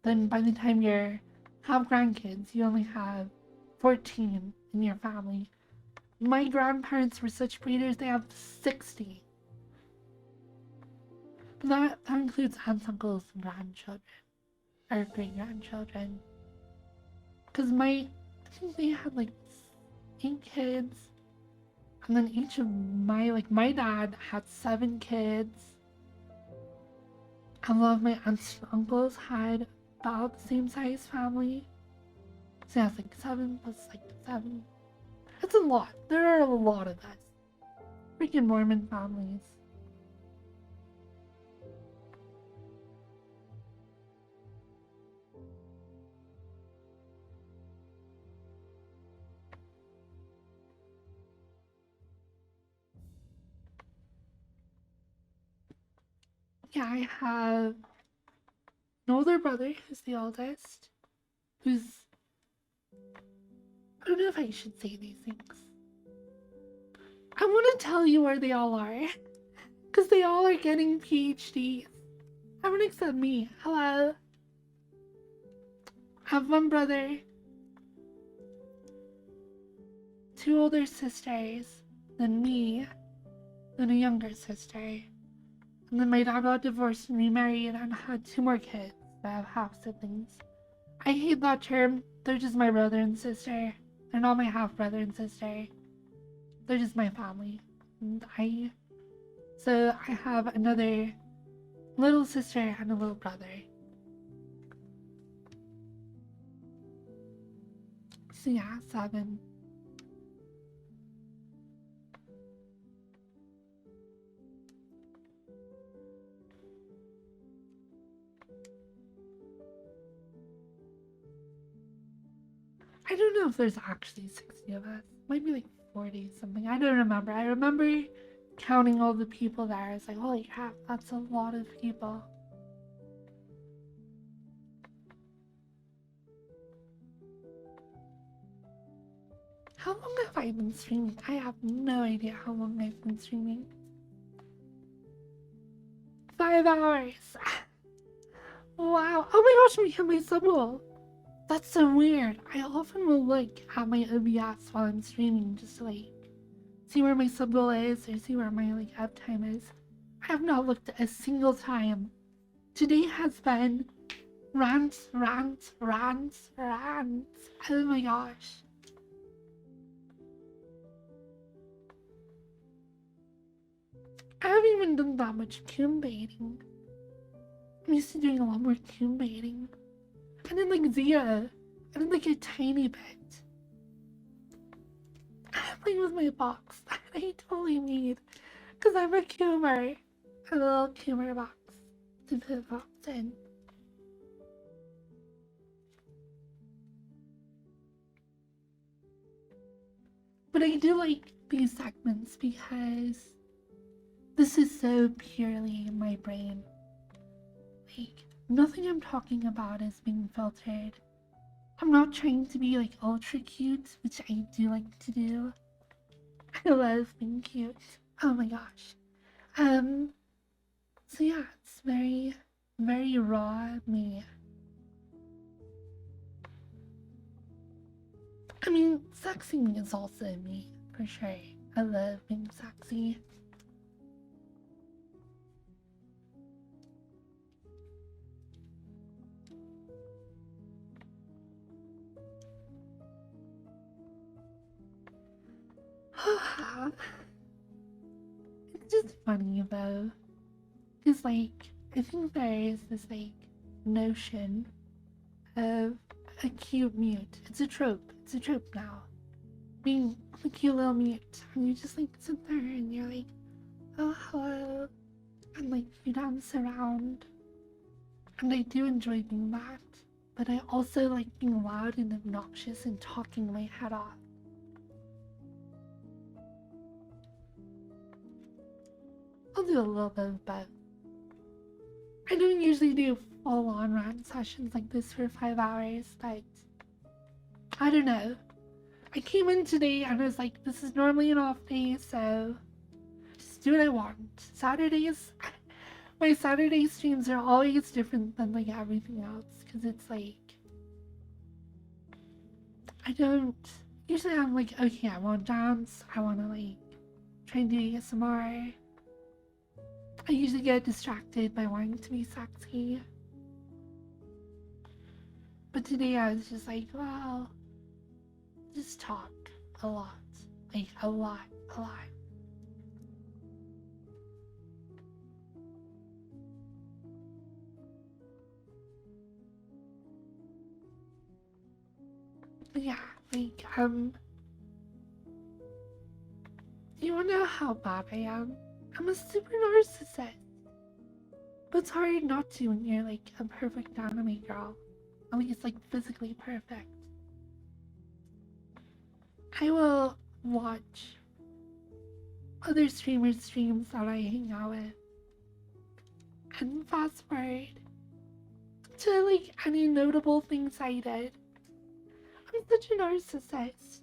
Then by the time you have grandkids, you only have 14 in your family. My grandparents were such breeders, they have 60. But that includes aunts, uncles, and grandchildren. or great grandchildren. Cause I think they had like 8 kids, and then each of my dad had 7 kids. A lot of my aunts and uncles had about the same size family. So yeah, it's like 7 plus like 7. It's a lot. There are a lot of us. Freaking Mormon families. Yeah, I have an older brother who's the oldest, who's... I don't know if I should say these things. I want to tell you where they all are, because they all are getting PhDs. Everyone except me. Hello. I have one brother, 2 older sisters, then me, then a younger sister. And then my dad got divorced and remarried and had 2 more kids. I have half siblings. I hate that term. They're just my brother and sister. They're not my half brother and sister. They're just my family. So I have another little sister and a little brother. So yeah, 7. I don't know if there's actually 60 of us. Might be like 40 something. I don't remember. I remember counting all the people there. I was like, holy crap, that's a lot of people. How long have I been streaming? I have no idea how long I've been streaming. 5 hours. Wow. Oh my gosh, we have my sub goal. That's so weird. I often will look at my OBS while I'm streaming just to like see where my sub goal is or see where my like uptime is. I have not looked a single time. Today has been rants, rants, rants, rants. Oh my gosh. I haven't even done that much tomb baiting. I'm used to doing a lot more tomb baiting. I did like 0. I did like a tiny bit. I'm playing with my box that I totally need. Because I'm a Coomer. A little Coomer box to put box in. But I do like these segments because this is so purely my brain. Like, nothing I'm talking about is being filtered. I'm not trying to be like ultra cute, which I do like to do. I love being cute. Oh my gosh. So yeah, it's very, very raw me. I mean, sexy me is also me, for sure. I love being sexy. It's just funny though, because like I think there is this like notion of a cute mute. It's a trope. It's a trope now. Being a cute little mute, and you just like sit there and you're like, oh hello, and like you dance around, and I do enjoy being that, but I also like being loud and obnoxious and talking my head off. I'll do a little bit of both. I don't usually do full-on rant sessions like this for 5 hours, but I don't know. I came in today and I was like, this is normally an off day, so just do what I want. Saturdays, my Saturday streams are always different than like everything else, because it's like, I don't, usually I'm like, okay, I want to dance, I want to like try and do ASMR. I usually get distracted by wanting to be sexy. But today I was just like, well, just talk a lot. Like, a lot. But yeah, like, you wanna know how bad I am? I'm a super narcissist. But it's hard not to when you're like a perfect anime girl. At least like physically perfect. I will watch other streamers' streams that I hang out with and fast forward to like any notable things I did. I'm such a narcissist.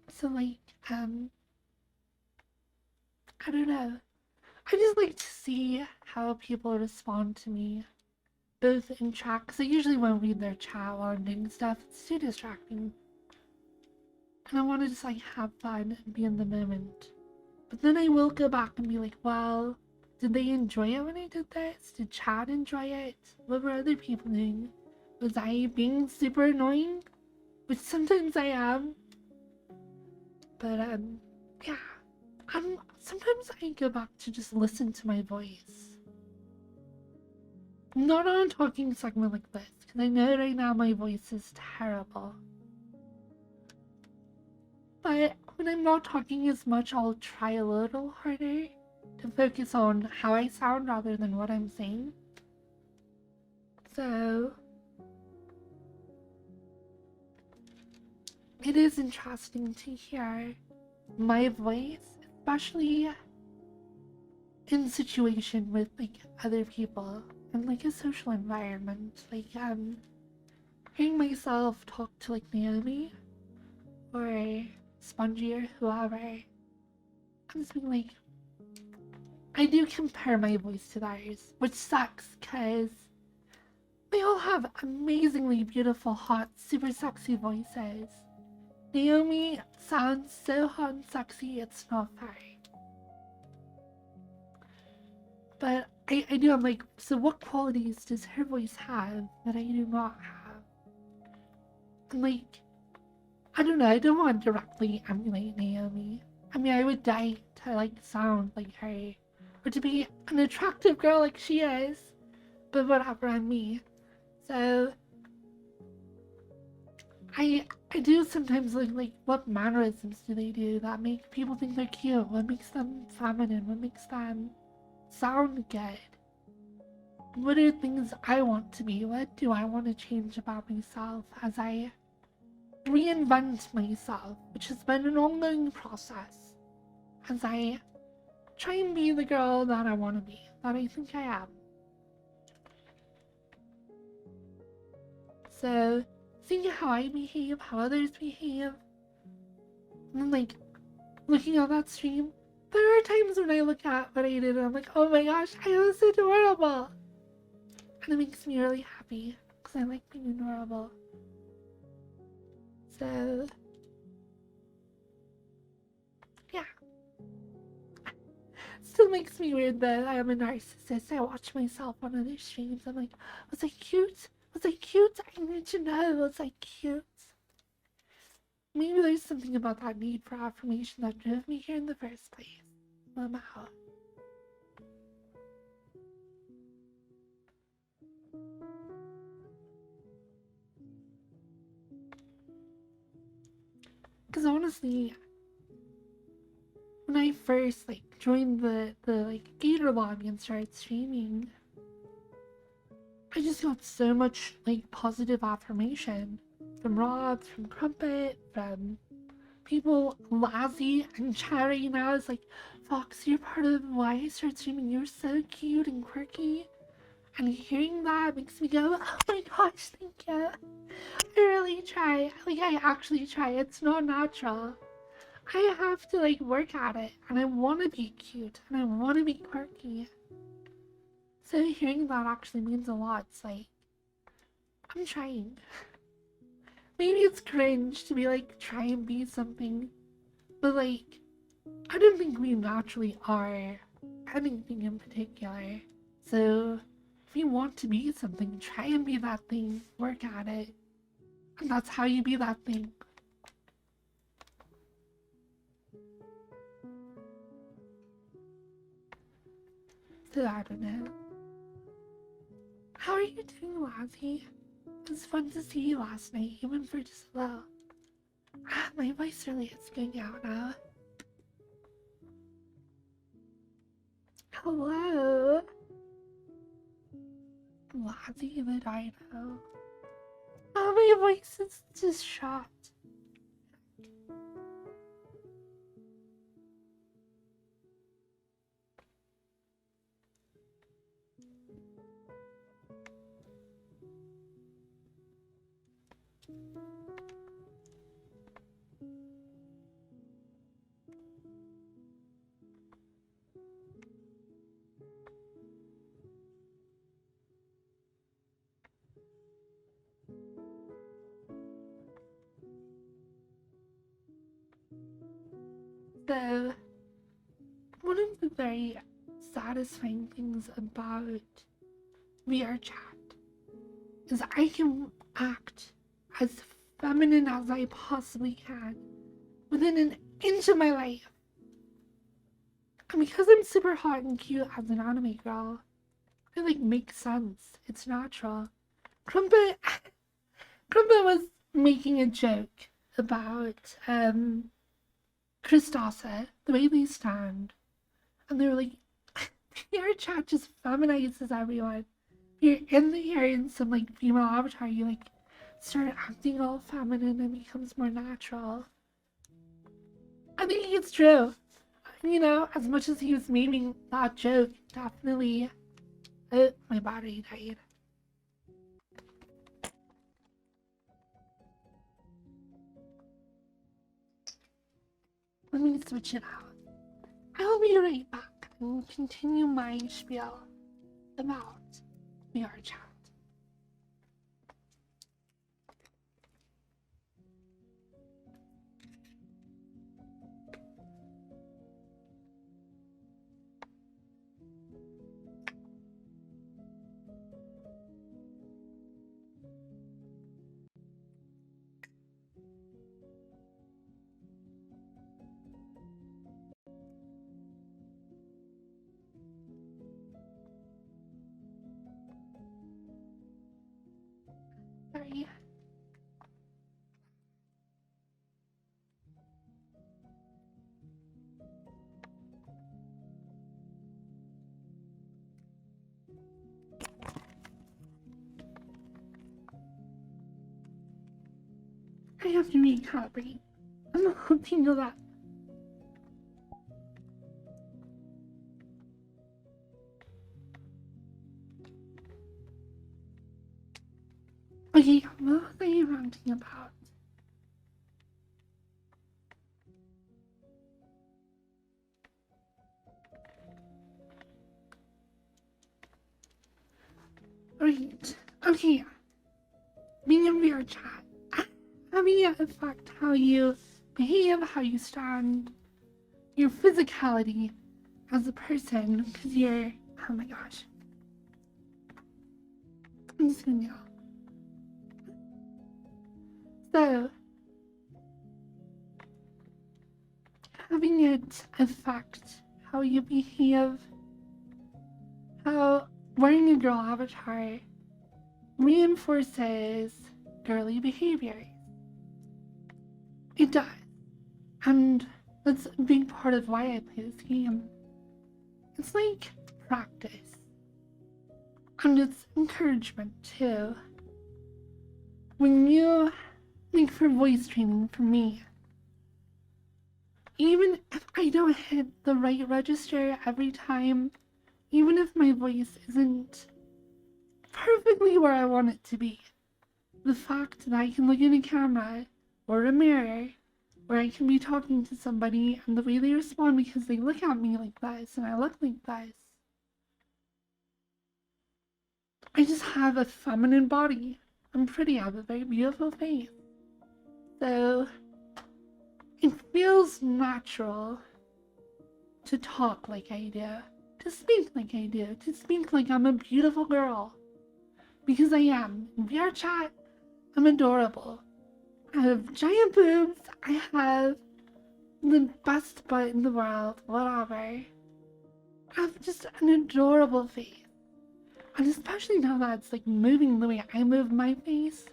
So like, I don't know. I just like to see how people respond to me. Both in chat, because I usually won't read their chat while I'm doing stuff. It's too distracting. And I want to just like have fun and be in the moment. But then I will go back and be like, well, did they enjoy it when I did this? Did chat enjoy it? What were other people doing? Was I being super annoying? Which sometimes I am. But yeah. Sometimes I go back to just listen to my voice. Not on a talking segment like this, because I know right now my voice is terrible. But when I'm not talking as much, I'll try a little harder to focus on how I sound rather than what I'm saying. So it is interesting to hear my voice, especially in situation with like other people in like a social environment. Like hearing myself talk to like Naomi or Spongy or whoever, I'm just being like, I do compare my voice to theirs, which sucks because we all have amazingly beautiful, hot, super sexy voices. Naomi sounds so hot and sexy, it's not fair. But I do, I'm like, so what qualities does her voice have that I do not have? And like, I don't know, I don't want to directly emulate Naomi. I mean, I would die to like sound like her, or to be an attractive girl like she is, but whatever, I'm me. So, I do sometimes look like, what mannerisms do they do that make people think they're cute? What makes them feminine? What makes them sound good? What are things I want to be? What do I want to change about myself as I reinvent myself, which has been an ongoing process as I try and be the girl that I want to be, that I think I am. So, seeing how I behave, how others behave, and then like looking at that stream, there are times when I look at what I did and I'm like, oh my gosh, I was adorable. And it makes me really happy because I like being adorable. So, yeah. Still makes me weird that I am a narcissist. I watch myself on other streams. I'm like, was I cute? Was I cute? I need to know. Was I cute? Maybe there's something about that need for affirmation that drove me here in the first place. I'm out. Because honestly, when I first like joined the like gator lobby and started streaming, I just got so much like positive affirmation from Rob, from Crumpet, from people, Lazzy and Cherry. Now it's like, Fox, you're part of why I started streaming. You're so cute and quirky. And hearing that makes me go, oh my gosh, thank you. I really try. Like, I actually try. It's not natural. I have to, like, work at it. And I want to be cute. And I want to be quirky. So hearing that actually means a lot. It's like, I'm trying. Maybe it's cringe to be like, try and be something. But, like, I don't think we naturally are anything in particular. So, if you want to be something, try and be that thing. Work at it. And that's how you be that thing. So, I don't know. How are you doing, Lassie? It was fun to see you last night, even for just a little. My voice really is going out now. Hello? Lassie the Dino. Oh, my voice is just shot. So, one of the very satisfying things about VR chat is I can act as feminine as I possibly can within an inch of my life. And because I'm super hot and cute as an anime girl, it like makes sense. It's natural. Crumpet was making a joke about Christosa, the way they stand. And they were like, your chat just feminizes everyone. You're in there in some like female avatar, you like start acting all feminine and becomes more natural. I think it's true. You know, as much as he was making that joke, definitely my battery died. Let me switch it out. I'll be right back and continue my spiel about VR chat. Sorry. I have to recalibrate. I'm not hoping of that. Okay, what was I ranting about? Right. Okay. Being in VR chat, having it affect how you behave, how you stand, your physicality as a person, because you're. Oh my gosh. I'm just gonna go. So, having it affect how you behave, how wearing a girl avatar reinforces girly behavior. It does. And that's a big part of why I play this game. It's like practice. And it's encouragement too. When you, like for voice training for me, even if I don't hit the right register every time, even if my voice isn't perfectly where I want it to be, the fact that I can look in a camera or a mirror where I can be talking to somebody and the way they respond because they look at me like this and I look like this. I just have a feminine body. I'm pretty, I have a very beautiful face. So it feels natural to talk like I do, to speak like I do, to speak like I'm a beautiful girl. Because I am. In VR chat, I'm adorable. I have giant boobs, I have the best butt in the world, whatever. I have just an adorable face. And especially now that it's like moving the way I move my face,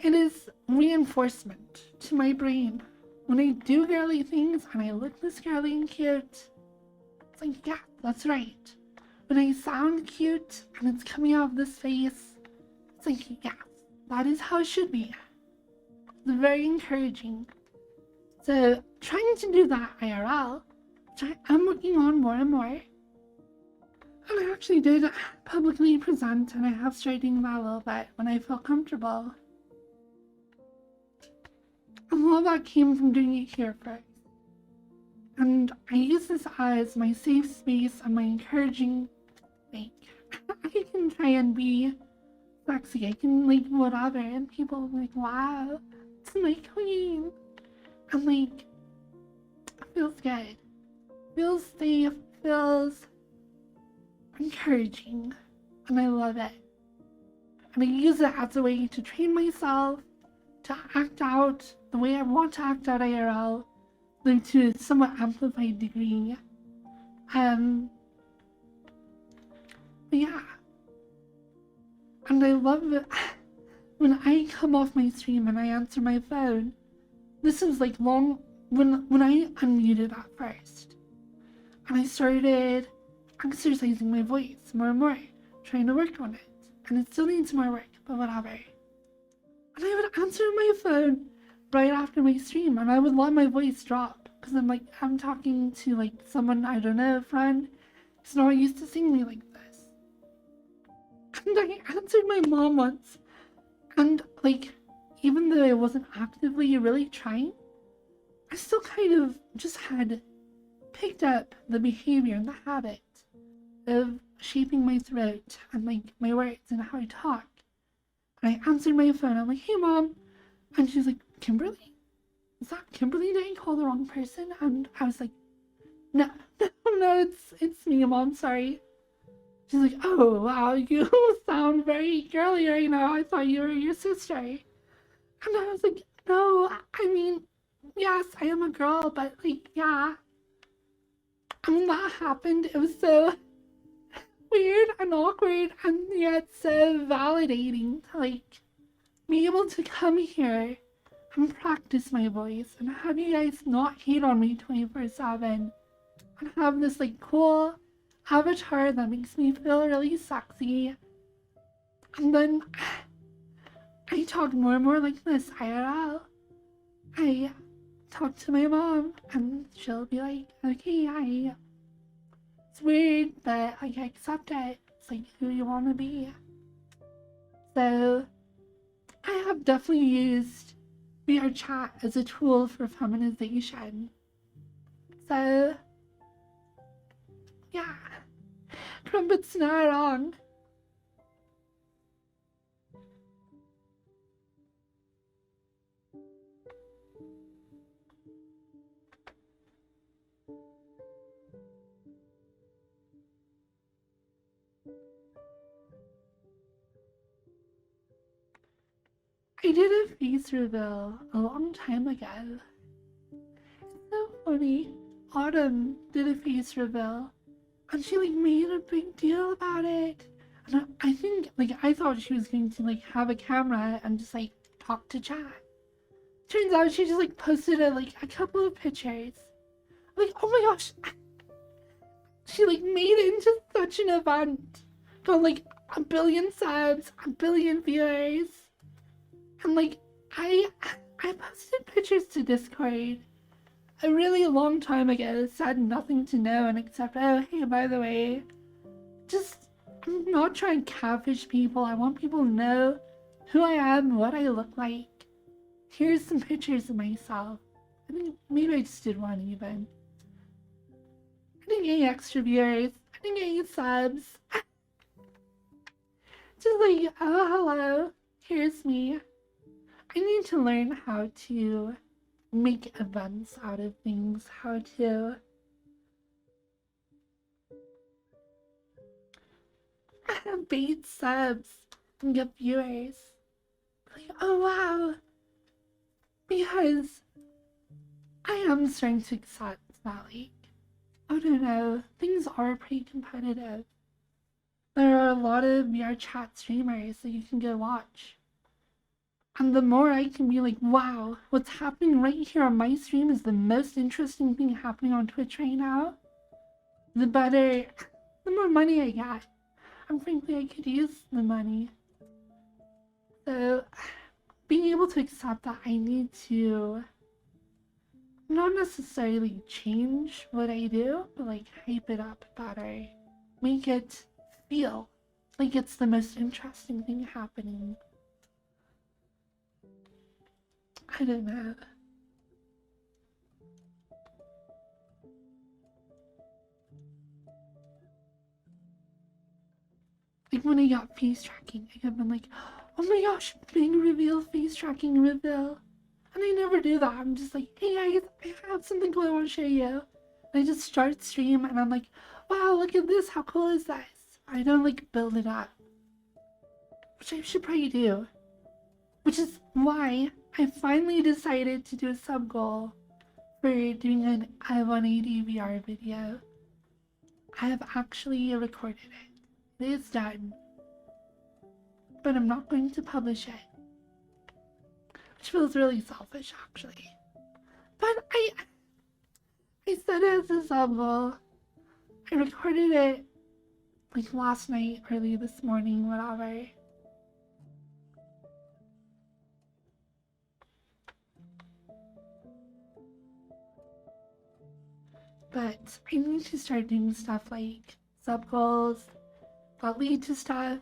it is reinforcement to my brain. When I do girly things and I look this girly and cute, it's like, yeah, that's right. When I sound cute and it's coming out of this face, it's like, yeah, that is how it should be. It's very encouraging. So, trying to do that IRL, which I'm working on more and more. And I actually did publicly present, and I have started doing that a little bit when I felt comfortable. A lot of that came from doing it here first. And I use this as my safe space and my encouraging, like, I can try and be sexy, I can, like, whatever, and people are like, wow, it's my queen. And, like, it feels good. Feels safe, feels encouraging, and I love it. And I use it as a way to train myself to act out the way I want to act out IRL, though to a somewhat amplified degree. But yeah. And I love it when I come off my stream and I answer my phone. This was like long when I unmuted at first. And I started exercising my voice more and more, trying to work on it. And it still needs more work, but whatever. And I would answer my phone right after my stream, and I would let my voice drop, because I'm talking to, like, someone, I don't know, a friend, who's not used to seeing me like this. And I answered my mom once, and, like, even though I wasn't actively really trying, I still kind of just had picked up the behavior and the habit of shaping my throat and, like, my words and how I talk. And I answered my phone. I'm like, hey, Mom. And she's like, Kimberly? Is that Kimberly? Did I call the wrong person? And I was like, no, it's me, Mom. Sorry. She's like, oh, wow, you sound very girly right now. I thought you were your sister. And I was like, no, I mean, yes, I am a girl, but, like, yeah. And when that happened, it was so weird and awkward and yet so validating to, like, be able to come here and practice my voice and have you guys not hate on me 24/7 and have this, like, cool avatar that makes me feel really sexy. And then I talk more and more like this IRL. I talk to my mom and she'll be like, okay, it's weird, but, like, I accept it. It's, like, who you want to be. So I have definitely used VR chat as a tool for feminization. So yeah, Crumpet's not wrong. I did a face reveal a long time ago. It's so funny. Autumn did a face reveal, and she, like, made a big deal about it. And I think, like, I thought she was going to, like, have a camera and just, like, talk to chat. Turns out she just, like, posted a couple of pictures. Like, oh my gosh, she, like, made it into such an event. Got, like, 1 billion subs, 1 billion viewers. And, like, I posted pictures to Discord a really long time ago, said nothing to no one except, oh, hey, by the way, just, I'm not trying to catfish people. I want people to know who I am, what I look like. Here's some pictures of myself. I think maybe I just did one even. I didn't get any extra viewers. I didn't get any subs. Just like, oh, hello, here's me. I need to learn how to make events out of things, how to bait subs and get viewers. Like, oh wow. Because I am starting to accept that, like, I don't know, things are pretty competitive. There are a lot of VR chat streamers that you can go watch. And the more I can be like, wow, what's happening right here on my stream is the most interesting thing happening on Twitch right now, the better, the more money I get. And frankly, I could use the money. So, being able to accept that I need to not necessarily change what I do, but like hype it up better. Make it feel like it's the most interesting thing happening. I don't know. Like when I got face tracking, I could have been like, oh my gosh, big reveal, face tracking reveal. And I never do that. I'm just like, hey guys, I have something cool I want to show you. And I just start stream and I'm like, wow, look at this, how cool is this? I don't like build it up. Which I should probably do. Which is why I finally decided to do a sub goal for doing an I-180 VR video. I have actually recorded it. It is done. But I'm not going to publish it. Which feels really selfish, actually. But I set it as a sub goal. I recorded it like last night, early this morning, whatever. But I need to start doing stuff like sub goals that lead to stuff.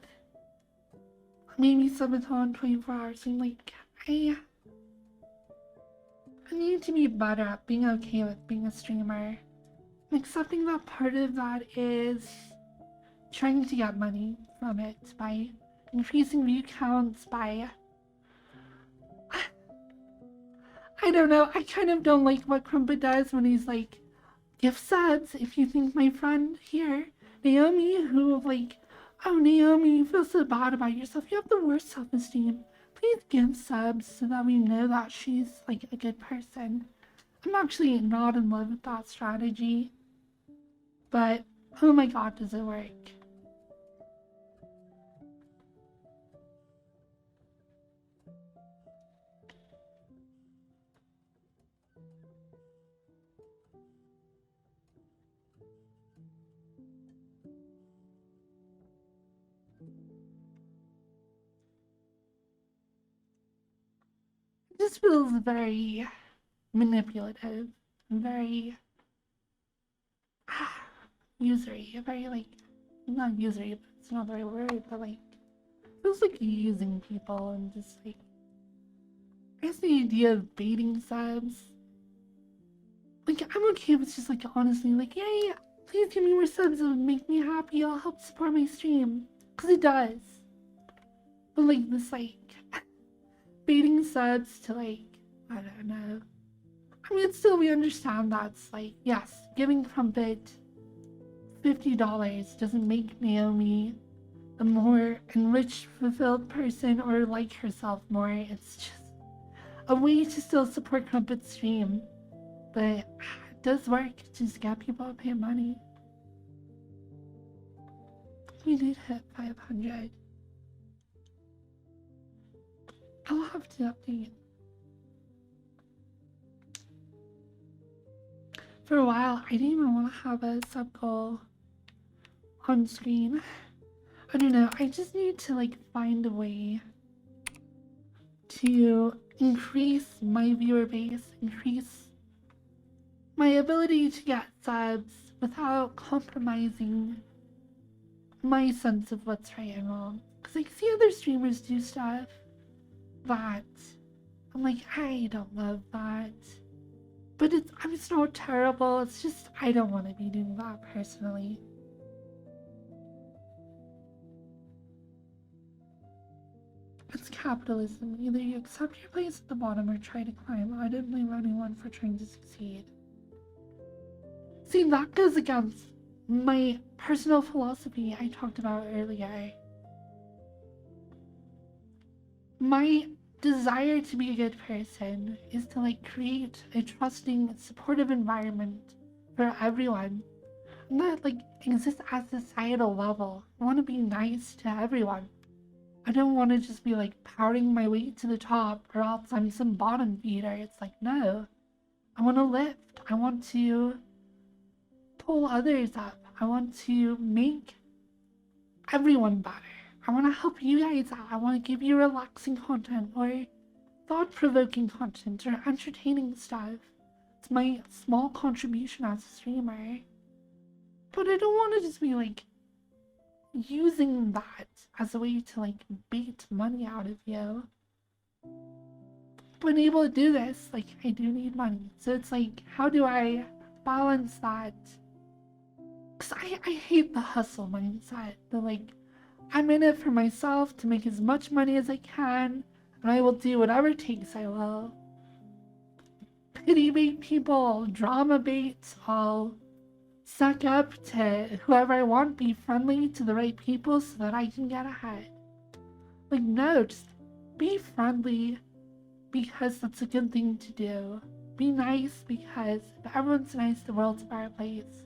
Maybe subathon 24 hours. I'm like, I need to be better at being okay with being a streamer. And accepting that part of that is trying to get money from it by increasing view counts, by... I don't know, I kind of don't like what Crumpet does when he's like, gift subs if you think my friend here, Naomi, who like, oh Naomi, you feel so bad about yourself, you have the worst self-esteem. Please give subs so that we know that she's like a good person. I'm actually not in love with that strategy. But oh my god, does it work? It just feels very manipulative, very usury, very like, not usury, but it's not the right word, but like, it feels like using people and just like, I guess the idea of baiting subs, like, I'm okay with just like, honestly, like, yay, please give me more subs, it would make me happy, it'll help support my stream, because it does. But like, this like, baiting subs to like, I don't know. I mean, still, we understand that's like, yes, giving Crumpet $50 doesn't make Naomi a more enriched, fulfilled person or like herself more. It's just a way to still support Crumpet's stream. But it does work to just get people to pay money. We did hit 500. I'll have to update. For a while, I didn't even want to have a sub goal on screen. I don't know, I just need to like find a way to increase my viewer base, increase my ability to get subs without compromising my sense of what's right and wrong. Because I see other streamers do stuff that I'm like, I don't love that. But it's not terrible, it's just I don't want to be doing that personally. It's capitalism. Either you accept your place at the bottom or try to climb. I don't blame anyone for trying to succeed. See, that goes against my personal philosophy I talked about earlier. My desire to be a good person is to like create a trusting, supportive environment for everyone. Not like exist at societal level. I want to be nice to everyone. I don't want to just be like powering my way to the top or else I'm some bottom feeder. It's like, no. I want to lift. I want to pull others up. I want to make everyone better. I want to help you guys out. I want to give you relaxing content or thought-provoking content or entertaining stuff. It's my small contribution as a streamer. But I don't want to just be like using that as a way to like bait money out of you. But able to do this, like I do need money. So it's like, how do I balance that? Because I hate the hustle mindset. The like, I'm in it for myself to make as much money as I can, and I will do whatever it takes. I will pity bait people, drama bait, I'll suck up to whoever I want, be friendly to the right people so that I can get ahead. Like, no, just be friendly because that's a good thing to do. Be nice because if everyone's nice, the world's a better place.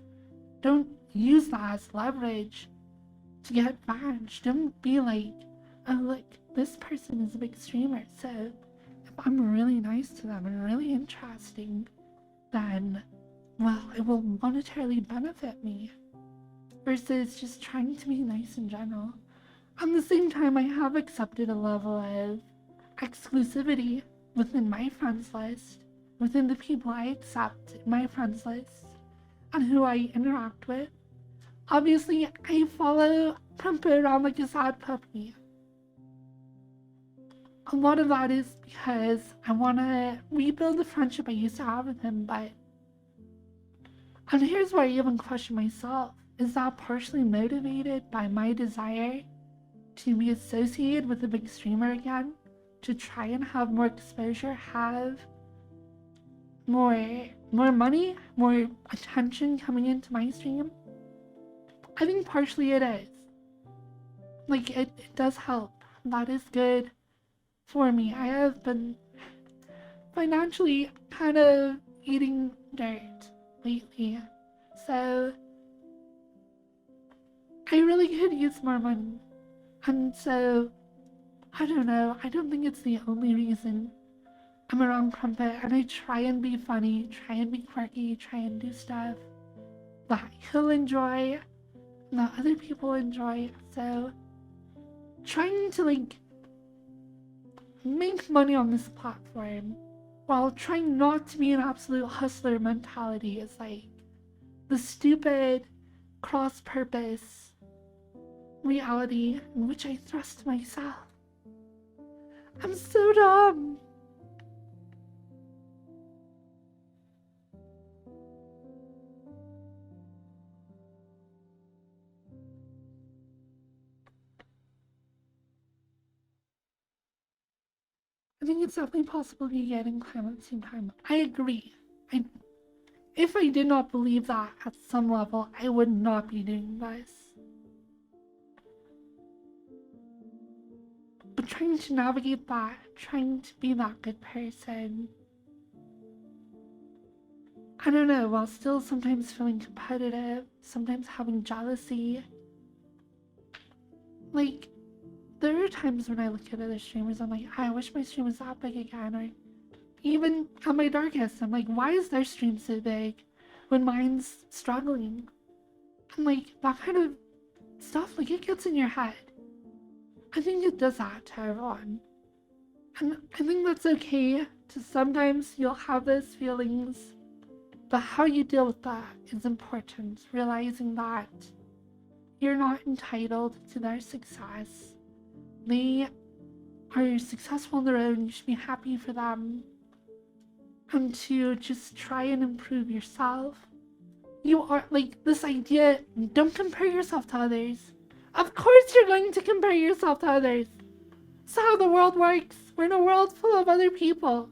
Don't use that as leverage to get badged. Don't be like, oh look, this person is a big streamer, so if I'm really nice to them and really interesting, then, well, it will monetarily benefit me. Versus just trying to be nice in general. At the same time, I have accepted a level of exclusivity within my friends list, within the people I accept in my friends list, and who I interact with. Obviously, I follow Pumper around like a sad puppy. A lot of that is because I want to rebuild the friendship I used to have with him, but... And here's where I even question myself. Is that partially motivated by my desire to be associated with a big streamer again? To try and have more exposure, have more money, more attention coming into my stream? I think partially it is. Like, it does help. That is good for me. I have been financially kind of eating dirt lately. So, I really could use more money. And so, I don't know. I don't think it's the only reason I'm around Crumpet. And I try and be funny, try and be quirky, try and do stuff that he'll enjoy, that other people enjoy. So, trying to like make money on this platform while trying not to be an absolute hustler mentality is like the stupid cross-purpose reality in which I thrust myself. I'm so dumb. I think it's definitely possible to be getting climb at the same time. I agree. If I did not believe that at some level, I would not be doing this. But trying to navigate that, trying to be that good person, I don't know, while still sometimes feeling competitive, sometimes having jealousy. Like, there are times when I look at other streamers, I'm like, I wish my stream was that big again, or even at my darkest, I'm like, why is their stream so big when mine's struggling? And like, that kind of stuff, like, it gets in your head. I think it does that to everyone. And I think that's okay to sometimes you'll have those feelings, but how you deal with that is important. Realizing that you're not entitled to their success. They are successful on their own, you should be happy for them. And to just try and improve yourself. You are, like, this idea, don't compare yourself to others. Of course you're going to compare yourself to others. That's how the world works. We're in a world full of other people.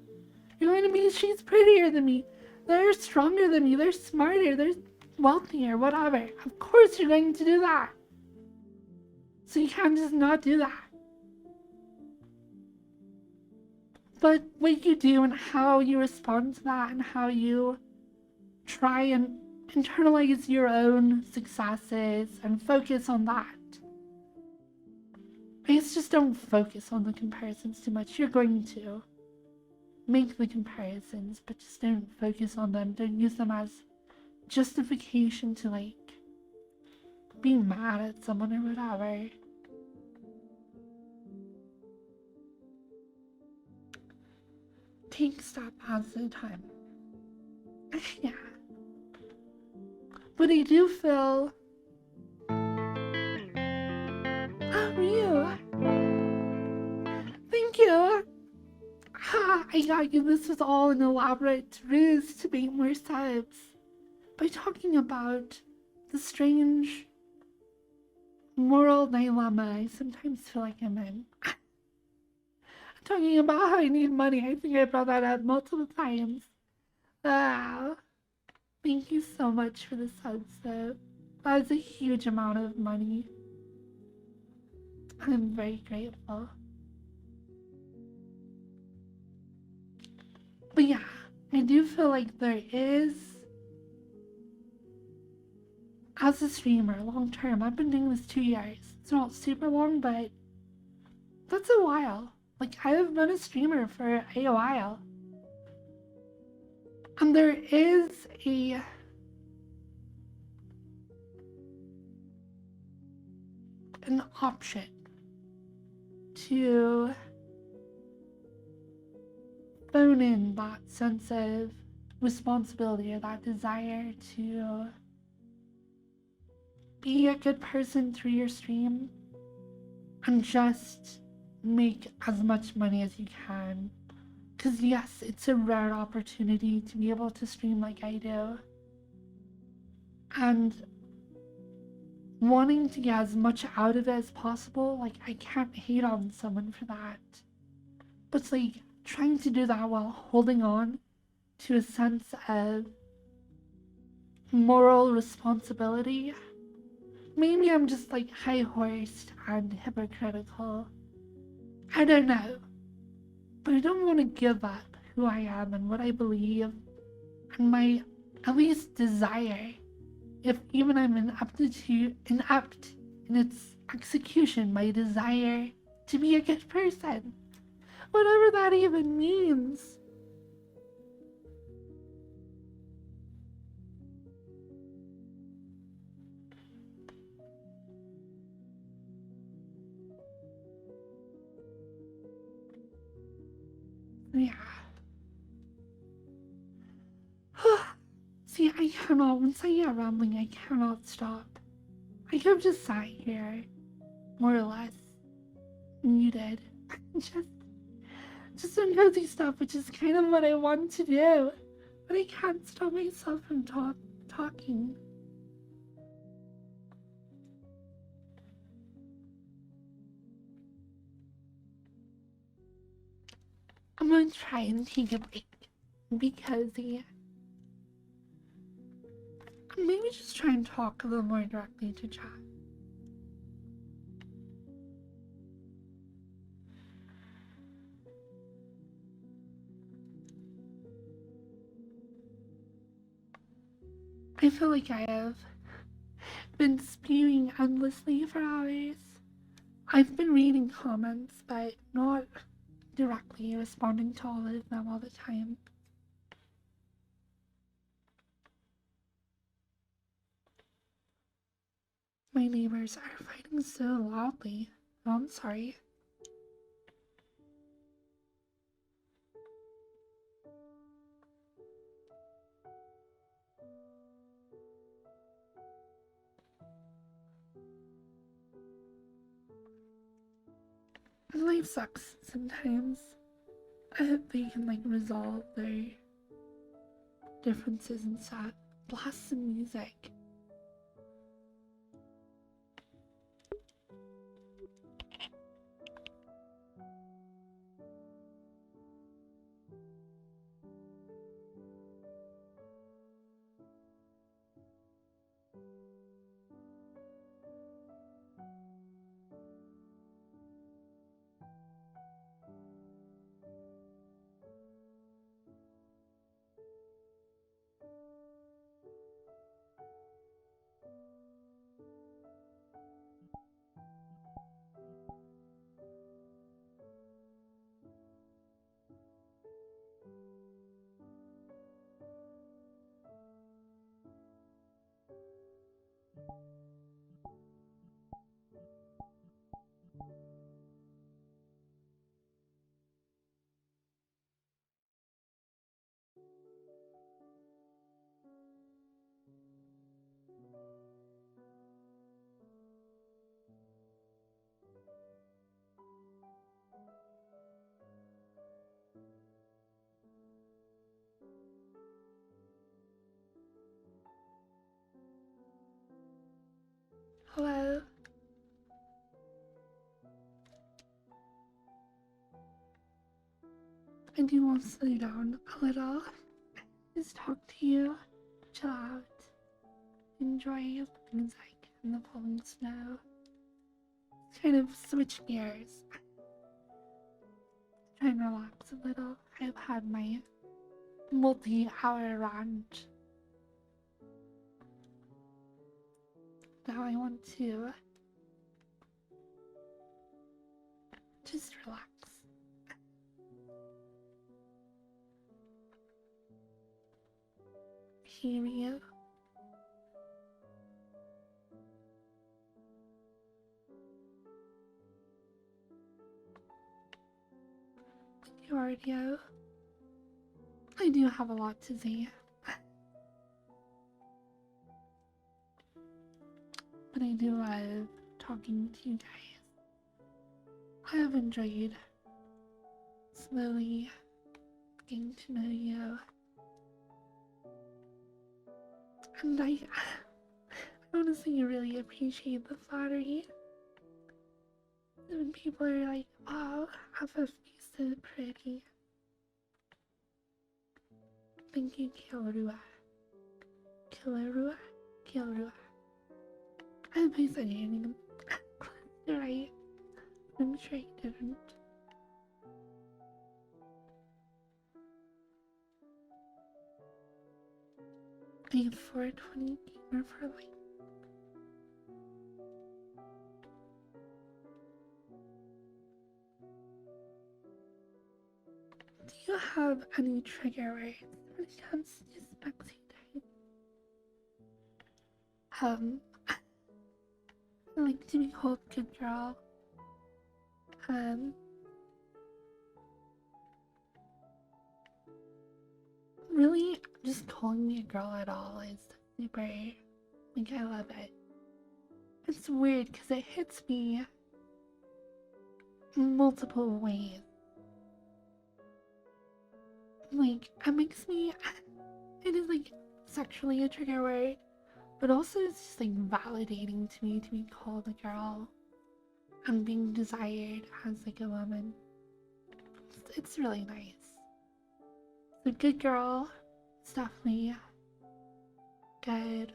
You're going to be, she's prettier than me. They're stronger than me. They're smarter. They're wealthy or whatever. Of course you're going to do that. So you can't just not do that. But what you do and how you respond to that and how you try and internalize your own successes and focus on that. I guess just don't focus on the comparisons too much. You're going to make the comparisons, but just don't focus on them. Don't use them as justification to, like, be mad at someone or whatever. Take step at a time. Yeah. But I do feel... Oh, Ryu! Thank you! Ha! I got you. This was all an elaborate ruse to make more subs. By talking about the strange moral dilemma I sometimes feel like I'm in. Talking about how I need money. I think I brought that up multiple times. Wow. Thank you so much for the subs, though. That is a huge amount of money. I'm very grateful. But yeah, I do feel like there is, as a streamer, long term, I've been doing this 2 years. It's not super long, but that's a while. Like, I have been a streamer for a while. And there is an option to phone in that sense of responsibility or that desire to be a good person through your stream and just make as much money as you can. Because yes, it's a rare opportunity to be able to stream like I do. And wanting to get as much out of it as possible, like, I can't hate on someone for that. But it's like trying to do that while holding on to a sense of moral responsibility. Maybe I'm just like high-horsed and hypocritical. I don't know. But I don't want to give up who I am and what I believe and my, at least, desire. If even I'm inept in its execution, my desire to be a good person. Whatever that even means. Yeah. See, I cannot, once I get rambling, I cannot stop. I could have just sat here, more or less, muted, just doing cozy stuff, which is kind of what I want to do, but I can't stop myself from talking. I'm gonna try and take a break, be cozy. Maybe just try and talk a little more directly to chat. I feel like I have been spewing endlessly for hours. I've been reading comments, but not directly responding to all of them all the time. My neighbors are fighting so loudly. Oh, I'm sorry. Life sucks sometimes. I hope they can, like, resolve their differences and stuff. Blast some music. Hello? I do want to slow down a little. Just talk to you. Chill out. Enjoy the music and the falling snow. Kind of switch gears. Try and relax a little. I've had my multi-hour rant. Now I want to just relax. Hear you. Cardio. I do have a lot to say. But I do love talking to you guys. I have enjoyed slowly getting to know you. And I honestly really appreciate the flattery. When people are like, "Oh, FF's so pretty." Thank you, Kilrua. Kilrua? Kilrua. I hope I said your name right. I'm sure you didn't. A 420 gamer for life. Do you have any trigger words when it comes to sexy time? I like to be called good girl. Really, just calling me a girl at all is super, like, I love it. It's weird because it hits me multiple ways. Like, it makes me, it is like sexually a trigger word, but also it's just like validating to me to be called a girl and being desired as like a woman. It's really nice. So good girl, it's definitely good.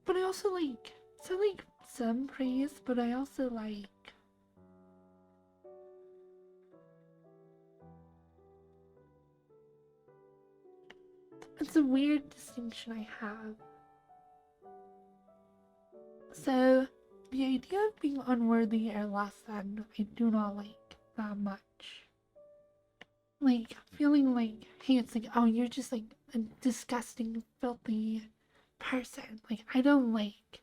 But I also like, so like some praise, but I also like it's a weird distinction I have. So, the idea of being unworthy or less than, I do not like that much. Like, feeling like, hey, it's like, oh, you're just like a disgusting, filthy person. Like, I don't like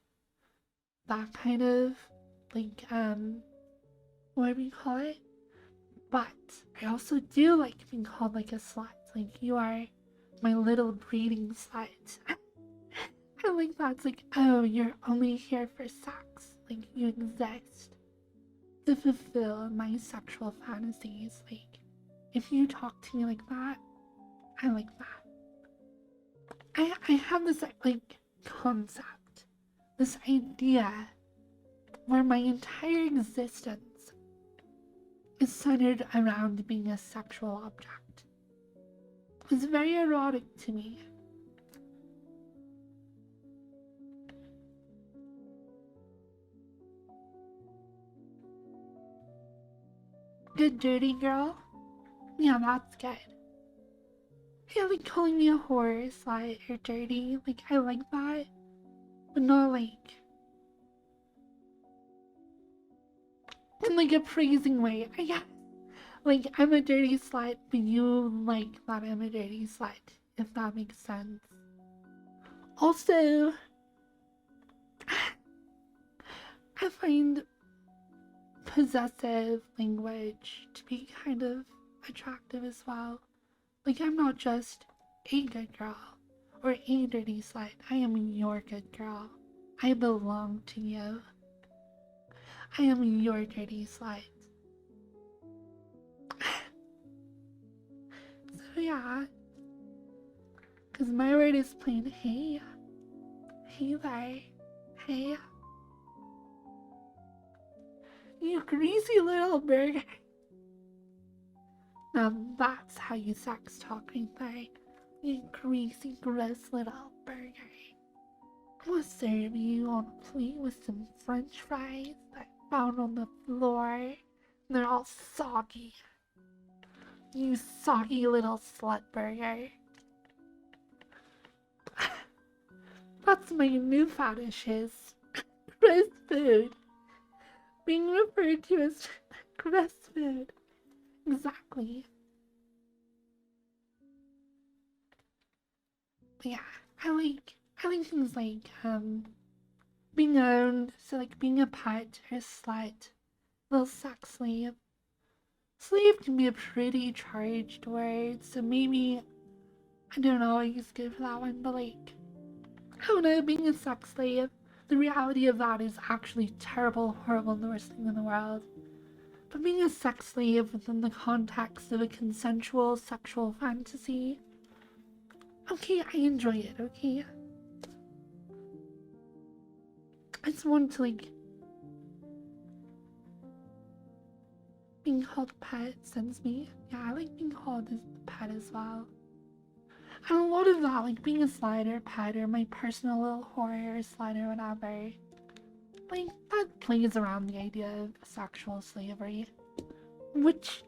that kind of, like, what do you call it? But I also do like being called like a slut. Like, you are my little breeding slut. I like that. It's like, oh, you're only here for sex. Like, you exist to fulfill my sexual fantasies. Like, if you talk to me like that, I like that. I have this, like, concept, this idea where my entire existence is centered around being a sexual object. It's very erotic to me. Good dirty girl? Yeah, that's good. Yeah, like calling me a whore, slut, or dirty, like, I like that. But not like in like a praising way, I guess. Like, I'm a dirty slut, but you like that I'm a dirty slut, if that makes sense. Also, I find possessive language to be kind of attractive as well. Like, I'm not just a good girl or a dirty slut. I am your good girl. I belong to you. I am your dirty slut. So yeah, because my word is plain. Hey, hey there, hey, you greasy little burger. Now that's how you sex talk right there. You greasy, gross little burger. We'll serve you on a plate with some french fries that I found on the floor. They're all soggy. You soggy little slut burger. That's my new fetish is gross food. Being referred to as gross food. Exactly. But yeah, I like things like being owned, so like being a pet or a slut, little sex slave. Slave can be a pretty charged word, so maybe I don't always go for that one, but like I don't know, being a sex slave, the reality of that is actually terrible, horrible, and the worst thing in the world. But being a sex slave within the context of a consensual sexual fantasy, okay, I enjoy it, okay? I just want to, like, being called a pet sends me. Yeah, I like being called a pet as well. And a lot of that, like being a slider, pet, or my personal little horror slider, whatever, like, that plays around the idea of sexual slavery. Which,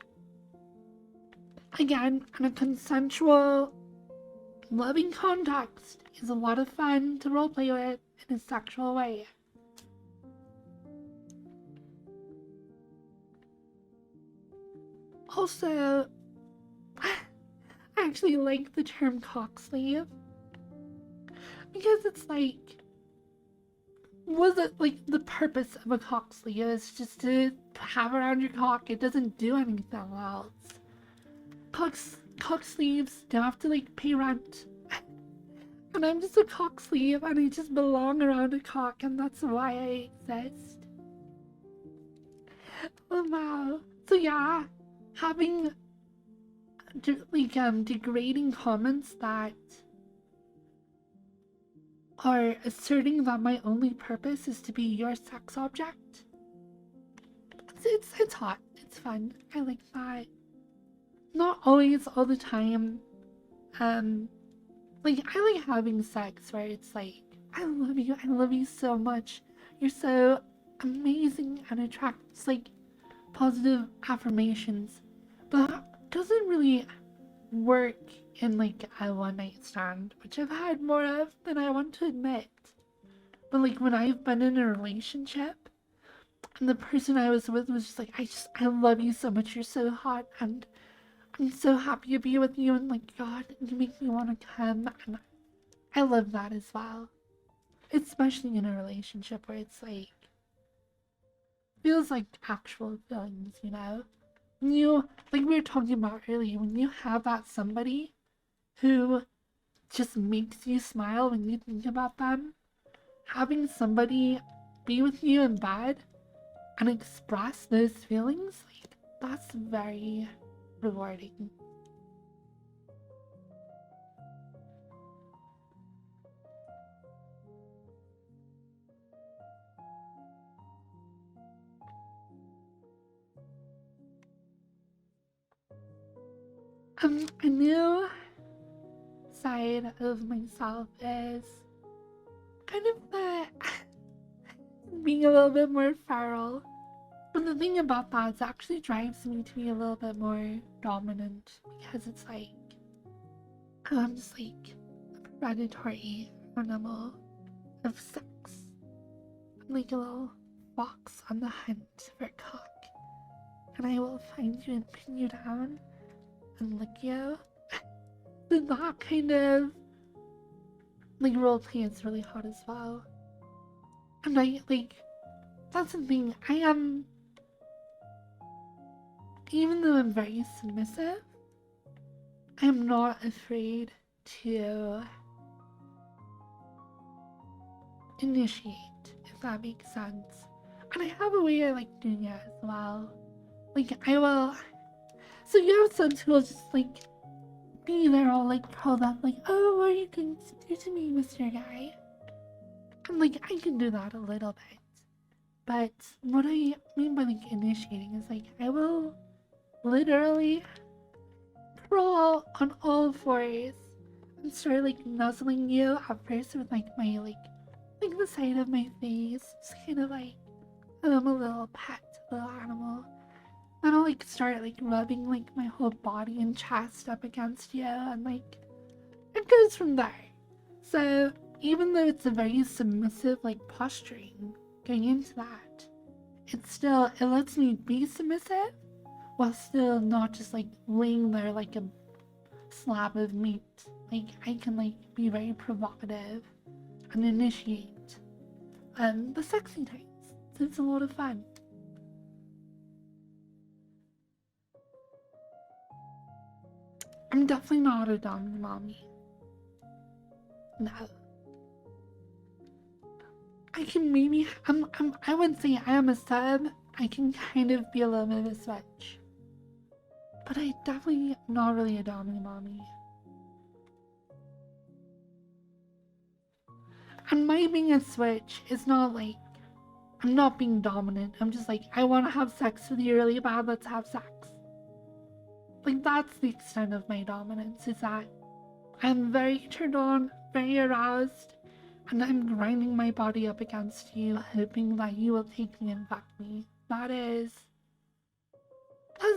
again, in a consensual, loving context, is a lot of fun to roleplay with in a sexual way. Also, I actually like the term cock slave. Because it's like, was it like the purpose of a cock sleeve is just to have around your cock? It doesn't do anything else. Cock sleeves don't have to like pay rent. And I'm just a cock sleeve and I just belong around a cock and that's why I exist. Oh wow. So yeah, having degrading comments that are asserting that my only purpose is to be your sex object. It's hot. It's fun. I like that. Not always all the time. Like I like having sex where it's like, I love you so much. You're so amazing and attractive. It's like positive affirmations. But that doesn't really work in like a one night stand, which I've had more of than I want to admit. But like when I've been in a relationship and the person I was with was just like, I love you so much, you're so hot and I'm so happy to be with you and like God, you make me want to come, and I love that as well. Especially in a relationship where it's like feels like actual feelings, you know? When you, like we were talking about earlier, when you have that somebody who just makes you smile when you think about them, having somebody be with you in bed and express those feelings, like, that's very rewarding. A new side of myself is kind of the being a little bit more feral. But the thing about that is it actually drives me to be a little bit more dominant because it's like I'm just like a predatory animal of sex. I'm like a little fox on the hunt for a cock. And I will find you and pin you down and lick you. But that kind of like roleplay is really hot as well. And I like that's the thing. I am, even though I'm very submissive, I'm not afraid to initiate, if that makes sense. And I have a way I like doing it as well. Like, I will. So you have sons who will just, like, be there all, like, called up, like, oh, what are you going to do to me, Mr. Guy? And, like, I can do that a little bit. But what I mean by, like, initiating is, like, I will literally crawl on all fours and start, like, nuzzling you at first with, like, my, like the side of my face. Just kind of, like, I'm a little pet, little animal. Then I'll, like, start, like, rubbing, like, my whole body and chest up against you, and, like, it goes from there. So, even though it's a very submissive, like, posturing going into that, it lets me be submissive, while still not just, like, laying there like a slab of meat. Like, I can, like, be very provocative and initiate the sexy times. So it's a lot of fun. I'm definitely not a dominant mommy. No. I can maybe, I wouldn't say I am a sub. I can kind of be a little bit of a switch. But I definitely am not really a dominant mommy. And my being a switch is not like, I'm not being dominant. I'm just like, I want to have sex with you really bad, let's have sex. Like, that's the extent of my dominance, is that I'm very turned on, very aroused, and I'm grinding my body up against you, hoping that you will take me and fuck me. That's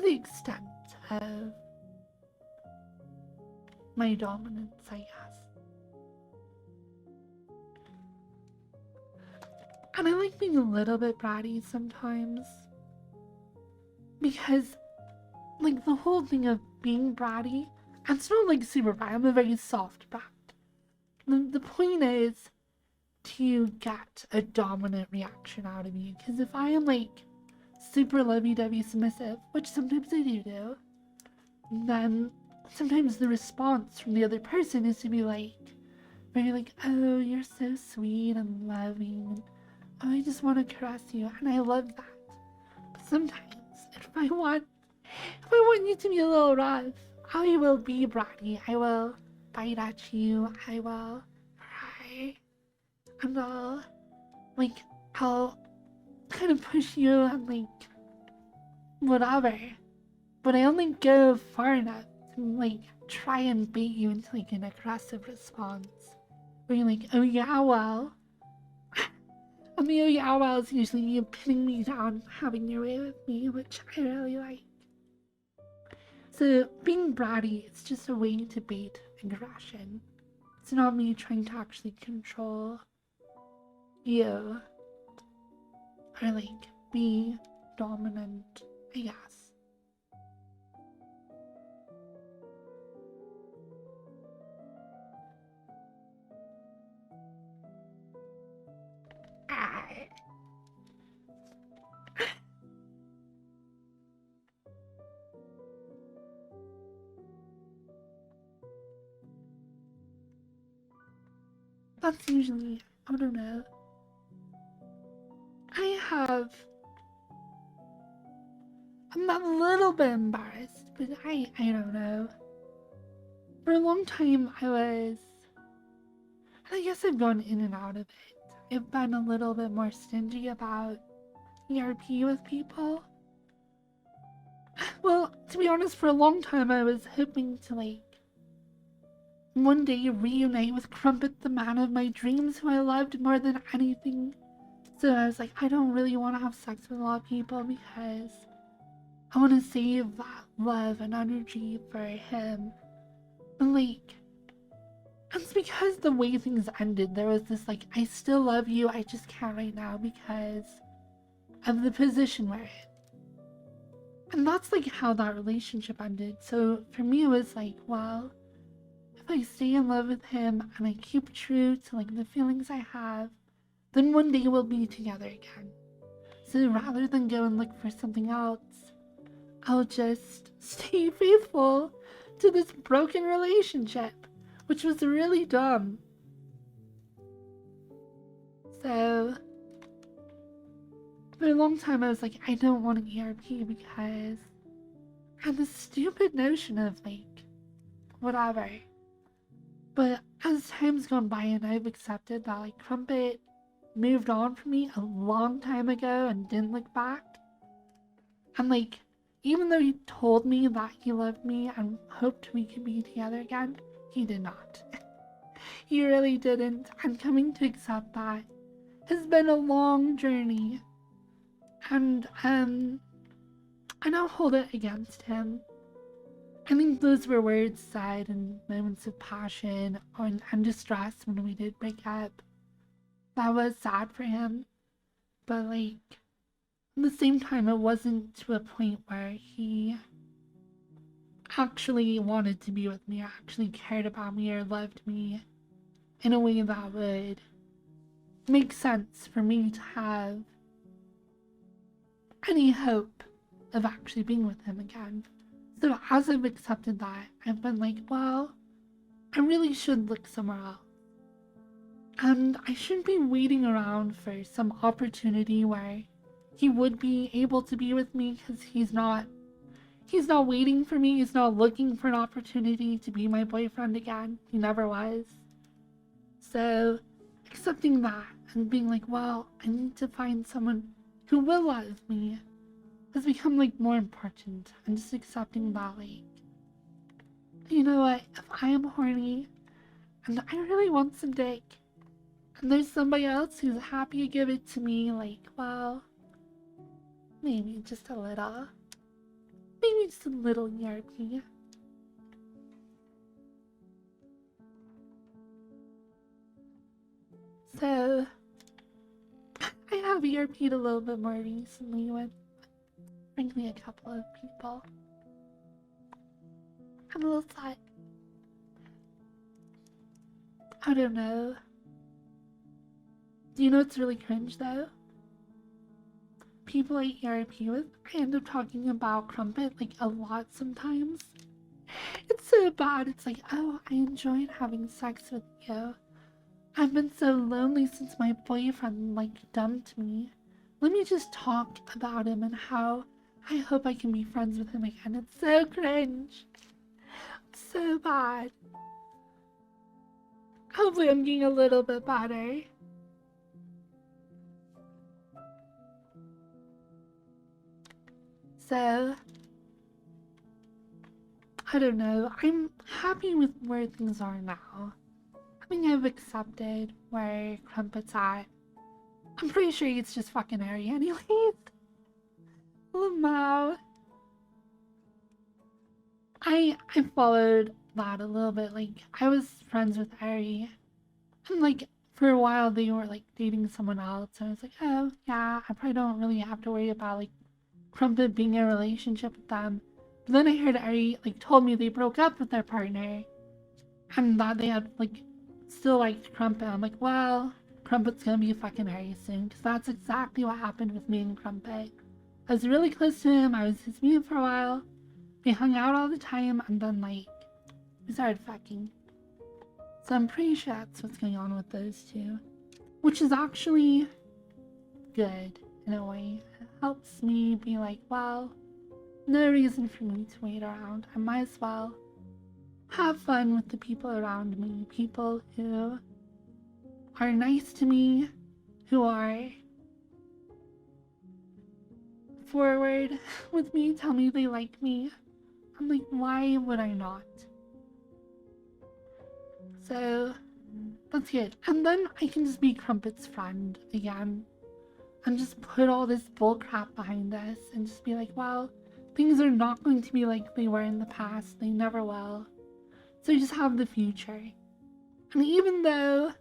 the extent of my dominance, I guess. And I like being a little bit bratty sometimes, because, like, the whole thing of being bratty, and it's not like super brat, I'm a very soft brat. The point is to get a dominant reaction out of you, because if I am, like, super lovey-dovey submissive, which sometimes I do, then sometimes the response from the other person is to be like, very like, oh, you're so sweet and loving, and oh, I just want to caress you, and I love that. But sometimes, if I want you to be a little rough, I will be bratty. I will bite at you. I will cry, and I'll kind of push you and, like, whatever. But I only go far enough to, like, try and bait you into, like, an aggressive response. Where you're like, oh yeah, well. And the oh yeah, well is usually you pinning me down, having your way with me, which I really like. So, being bratty, it's just a way to bait aggression. It's not me trying to actually control you. Or, like, be dominant, I guess. That's usually, I don't know. I'm a little bit embarrassed, but I don't know. For a long time and I guess I've gone in and out of it. I've been a little bit more stingy about ERP with people. Well, to be honest, for a long time I was hoping to, like, one day reunite with Crumpet, the man of my dreams, who I loved more than anything. So I was like, I don't really want to have sex with a lot of people because I want to save that love and energy for him. And, like, it's because the way things ended, there was this, like, I still love you, I just can't right now because of the position we're in. And that's, like, how that relationship ended. So for me, it was like, well, if I stay in love with him and I keep true to, like, the feelings I have, then one day we'll be together again. So rather than go and look for something else, I'll just stay faithful to this broken relationship, which was really dumb. So, for a long time I was like, I don't want an ERP because I had this stupid notion of like, whatever. But as time's gone by and I've accepted that like Crumpet moved on from me a long time ago and didn't look back. And like, even though he told me that he loved me and hoped we could be together again, he did not. He really didn't. And coming to accept that has been a long journey. And I don't hold it against him. I think those were words said in moments of passion and distress when we did break up. That was sad for him. But like, at the same time, it wasn't to a point where he actually wanted to be with me, or actually cared about me, or loved me in a way that would make sense for me to have any hope of actually being with him again. So as I've accepted that, I've been like, well, I really should look somewhere else. And I shouldn't be waiting around for some opportunity where he would be able to be with me, because he's not waiting for me. He's not looking for an opportunity to be my boyfriend again. He never was. So accepting that and being like, well, I need to find someone who will love me has become like more important. And just accepting that, like, you know what, if I am horny and I really want some dick and there's somebody else who's happy to give it to me, like, well, maybe just a little ERP. So I have ERP'd a little bit more recently with, frankly, a couple of people. I'm a little sad. I don't know. Do you know what's really cringe though? People I ERP with, I end up talking about Crumpet like a lot sometimes. It's so bad. It's like, oh, I enjoyed having sex with you. I've been so lonely since my boyfriend like dumped me. Let me just talk about him and how I hope I can be friends with him again. It's so cringe. It's so bad. Hopefully I'm getting a little bit better. So, I don't know. I'm happy with where things are now. I think I've accepted where Crumpet's at. I'm pretty sure it's just fucking Ari anyways. Lamau. I followed that a little bit. Like, I was friends with Ari. And like, for a while they were like dating someone else. And I was like, oh yeah, I probably don't really have to worry about like Crumpet being in a relationship with them. But then I heard Ari like told me they broke up with their partner. And that they had like still liked Crumpet. I'm like, well, Crumpet's gonna be fucking Ari soon. Because that's exactly what happened with me and Crumpet. I was really close to him. I was his mute for a while. We hung out all the time. And then like, we started fucking. So I'm pretty sure that's what's going on with those two. Which is actually good in a way. It helps me be like, well, no reason for me to wait around. I might as well have fun with the people around me. People who are nice to me, who are forward with me, tell me they like me. I'm like, why would I not? So that's good. And then I can just be Crumpet's friend again. And just put all this bullcrap behind us and just be like, well, things are not going to be like they were in the past. They never will. So you just have the future. And even though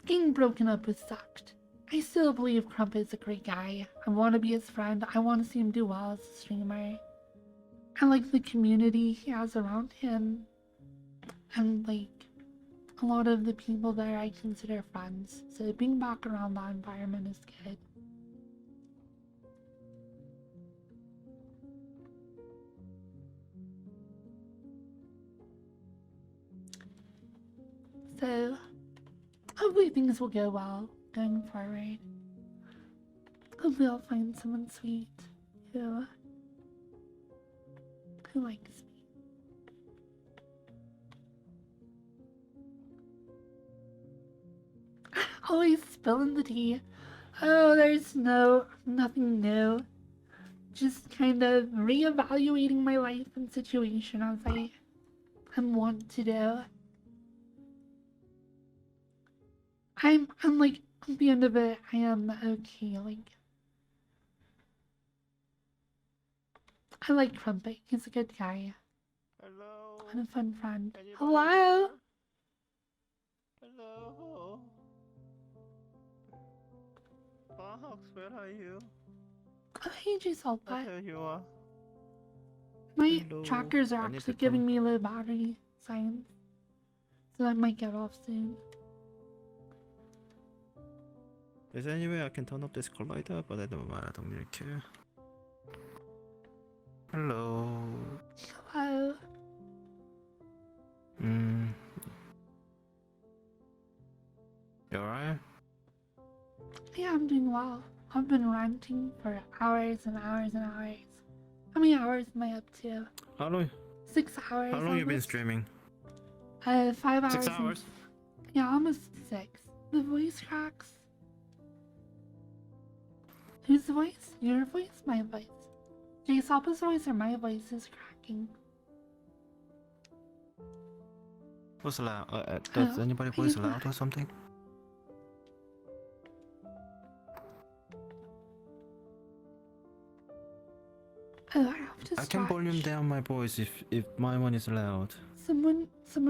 getting broken up was sucked, I still believe Crumpet's a great guy. I want to be his friend. I want to see him do well as a streamer. I like the community he has around him. And like, a lot of the people there I consider friends. So being back around that environment is good. So hopefully things will go well going forward. Hopefully I'll find someone sweet who likes me. Always spilling the tea. Oh, there's nothing new. Just kind of reevaluating my life and situation as I am wont to do. I'm like, at the end of it, I am okay. Like, I like Crumpet. He's a good guy Hello. and a fun friend. Anybody Hello? there? Hello. Fox, where are you? Oh, hey, J-Salpa. There you are. My Hello. trackers are I need actually to giving come. me low battery signs. So I might get off soon. Is there any way I can turn up this collider? But I don't mind. I don't really care. Hello. Hello? Hmm. You alright? Yeah, I'm doing well. I've been ranting for hours and hours and hours. How many hours am I up to? How long? 6 hours. How long you been almost? streaming? 5 hours. 6 and- hours. Yeah, almost 6. The voice cracks. Whose voice? Your voice? My voice. J-Salpa's voice or my voice is cracking. What's loud? Does Oh, anybody I voice get loud that. or something? Oh, I have to I can volume stretch. down my voice if my one is loud. Someone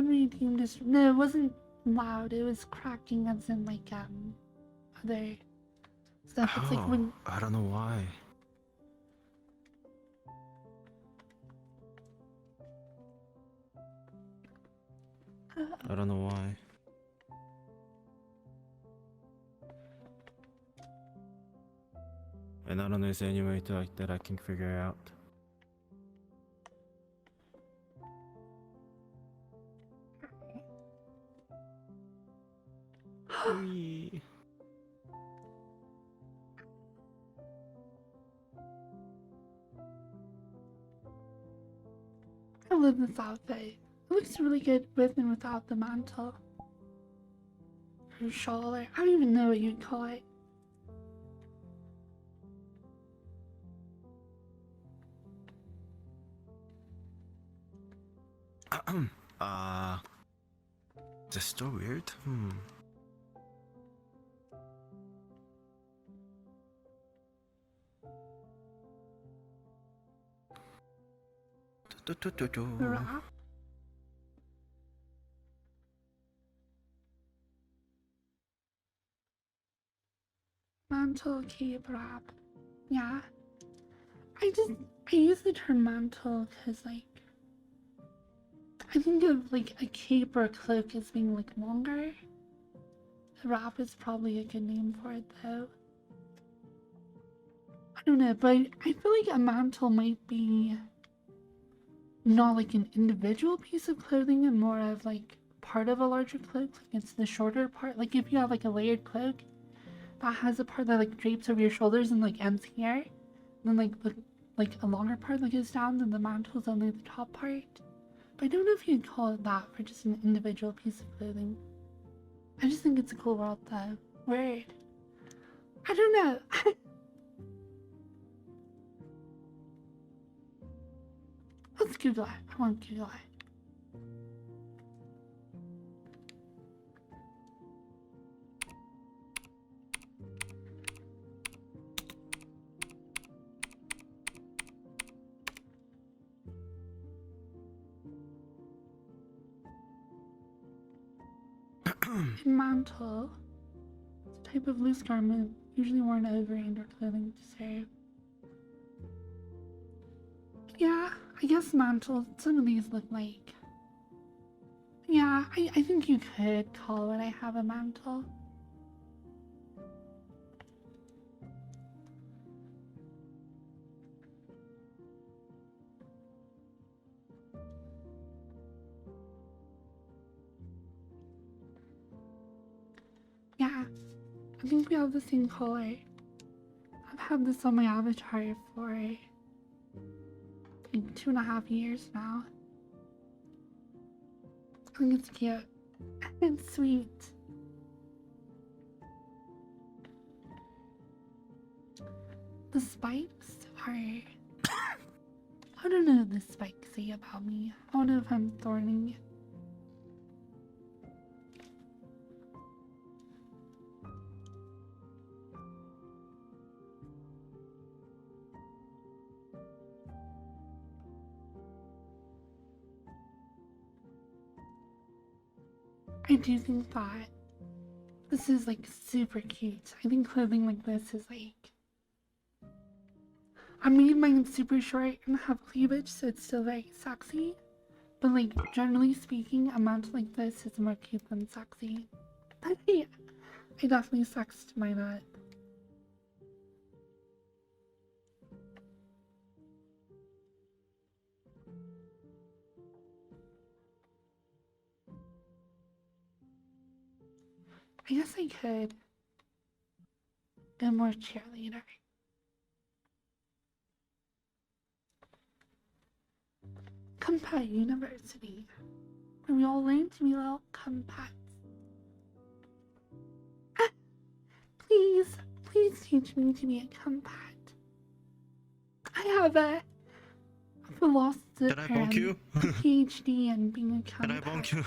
redeemed this. No, it wasn't loud. It was cracking, as in like other stuff. It's like Oh, when I don't know why. I don't know why. And I don't know if there's any way to, that I can figure out. Wee. I love this outfit. It looks really good with and without the mantle. Or shawl, or I don't even know what you'd call it. uh, is this still weird? Wrap. Mantle, cape, wrap. Yeah. I use the term mantle because, like, I think of, like, a cape or a cloak as being, like, longer. A wrap is probably a good name for it, though. I don't know, but I feel like a mantle might be not like an individual piece of clothing and more of, like, part of a larger cloak. Like, it's the shorter part. Like, if you have, like, a layered cloak that has a part that, like, drapes over your shoulders and, like, ends here, and then, like a longer part that goes down, and the mantle is only the top part. But I don't know if you'd call it that for just an individual piece of clothing. I just think it's a cool world, though. Word. I don't know. Let's Google it. I want to Google it. A mantle. It's a type of loose garment, usually worn over indoor clothing to serve. Yeah, I guess mantles. Some of these look like. Yeah, I think you could call it I have a mantle. I think we have the same color. I've had this on my avatar for like 2.5 years now. I think it's cute. It's sweet. The spikes are... I don't know what the spikes say about me. I don't know if I'm thorny. I do think that this is like super cute. I think clothing like this is like... I made mine super short and have cleavage, so it's still very sexy. But like, generally speaking, a mount like this is more cute than sexy. But yeah, I definitely sexed mine up. I guess I could go more cheerleader. Compat University, where we all learn to be little compats. Ah, please teach me to be a compat. I have a philosophy Can I bonk you? PhD in being a compat. Can I bonk you?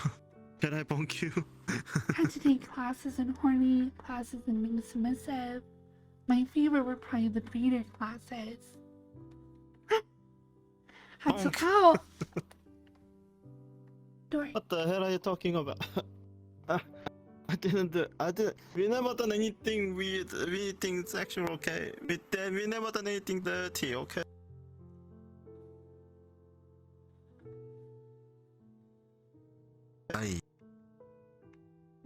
Can I bonk you? I had to take classes in horny, classes in being submissive. My favorite were probably the breeder classes. Had to Bonk. ow! Dory. What the hell are you talking about? I didn't do. I did. We never done anything weird. Anything sexual, okay? We never done anything dirty, okay? Aye.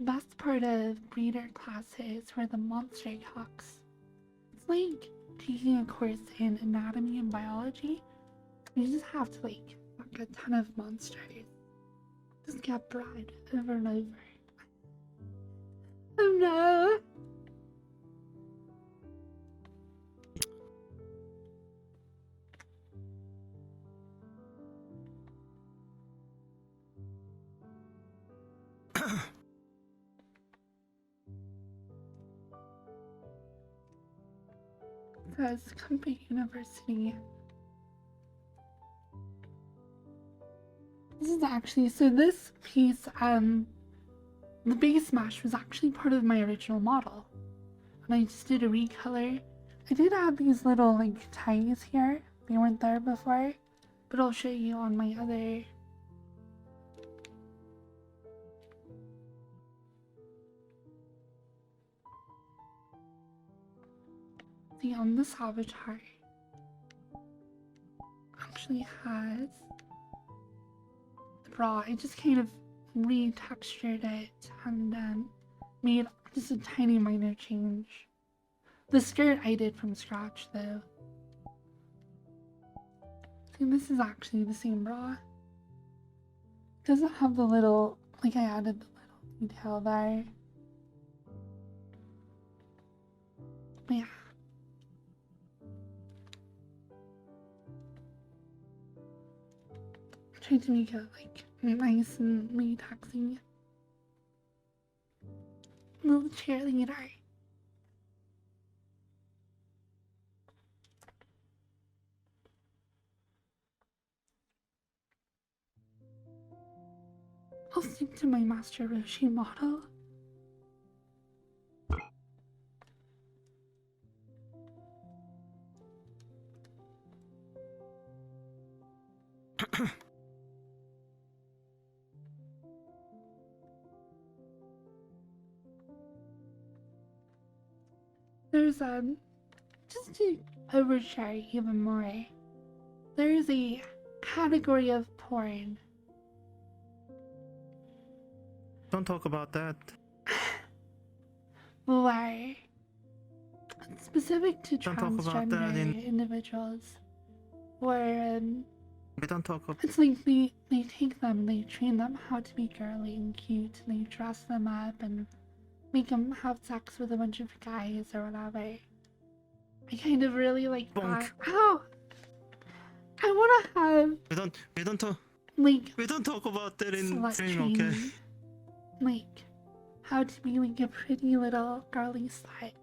Best part of breeder classes were the monster talks. It's like taking a course in anatomy and biology. You just have to like fuck a ton of monsters. Just get bred over and over. Oh no! It says Comfort University. This is actually, so this piece, the base mesh was actually part of my original model. And I just did a recolor. I did add these little like ties here. They weren't there before, but I'll show you on my other. See, on this avatar actually has the bra. I just kind of retextured it and made just a tiny minor change. The skirt I did from scratch though. See, this is actually the same bra. It doesn't have the little, like I added the little detail there. But yeah. I tried to make it like nice and relaxing. Little cheerleader. I'll stick to my Master Roshi model. There's just to overshare even more, there's a category of porn. Don't talk about that. Where it's specific to Don't talk about that transgender individuals, where We don't talk about. it's like they take them, they train them how to be girly and cute, and they dress them up and make them have sex with a bunch of guys or whatever. I kind of really like that. Bonk. Ow! I want to have We don't talk about that in slut stream, training. okay? Like, how to be like a pretty little girly slut.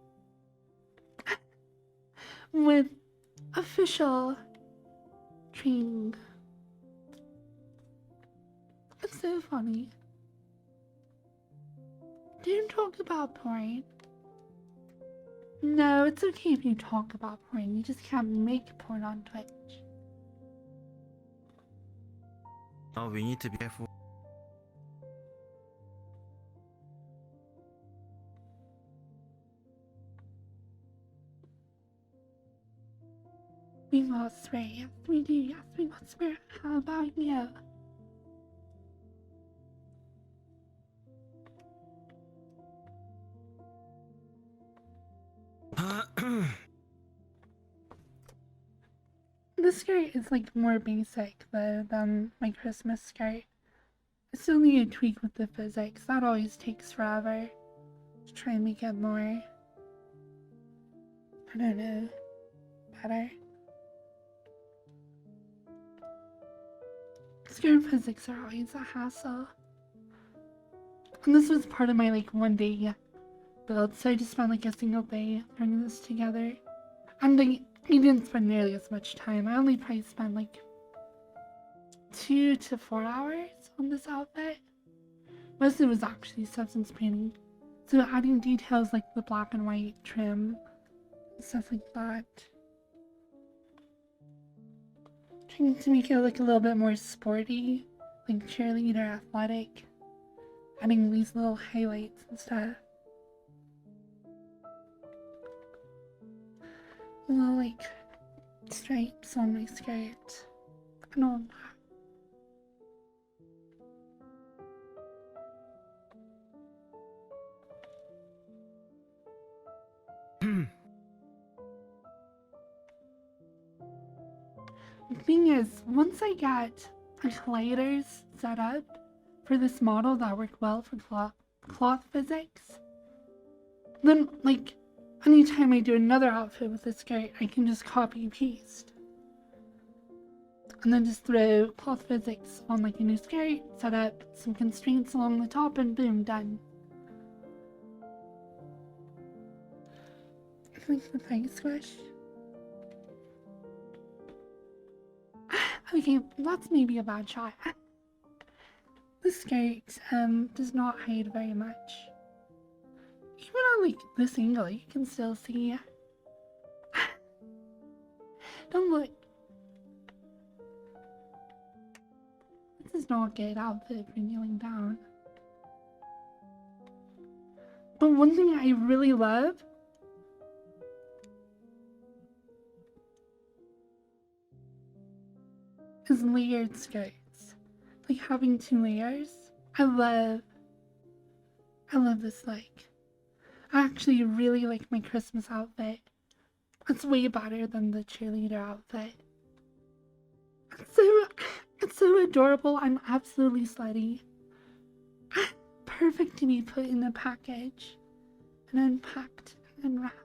With official training. It's so funny. Don't talk about porn. No, it's okay if you talk about porn. You just can't make porn on Twitch. Oh, we need to be careful. We must swear. Yes, we do. Yes, we must swear. How about you? This skirt is like more basic though than my Christmas skirt. I still need to tweak with the physics. That always takes forever. To try and make it more, I don't know, better. Skirt physics are always a hassle. And this was part of my like one day build, so I just spent like a single day putting this together. And I didn't spend nearly as much time. I only probably spent like 2 to 4 hours on this outfit. Most of it was actually substance painting. So adding details like the black and white trim, stuff like that. Trying to make it look a little bit more sporty, like cheerleader athletic. Adding these little highlights and stuff. Little like stripes on my skirt and all that. The thing is, once I get the colliders set up for this model that work well for cloth physics, then like anytime I do another outfit with this skirt, I can just copy paste. And then just throw cloth physics on like a new skirt, set up some constraints along the top, and boom, done. I like the thigh squish. Okay, that's maybe a bad shot. The skirt does not hide very much. Even on like this angle, you can still see. Don't look. This is not a good outfit for kneeling down. But one thing I really love is layered skirts. Like having 2 layers. I love this look. I actually really like my Christmas outfit. It's way better than the cheerleader outfit. It's so adorable. I'm absolutely slutty. Perfect to be put in a package and unpacked and wrapped.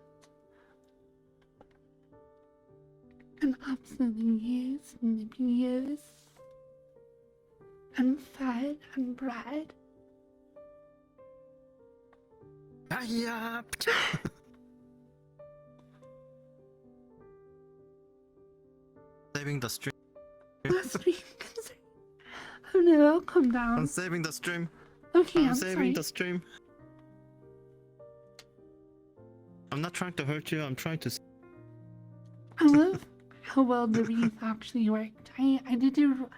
And absolutely used and abused and fed and bred. Yeah. Saving the stream. Last week. Oh no, I'll come down. I'm saving the stream. Okay, I'm I'm saving sorry. the stream. I'm not trying to hurt you. I'm trying to. I love how well the wreath actually worked. I did do,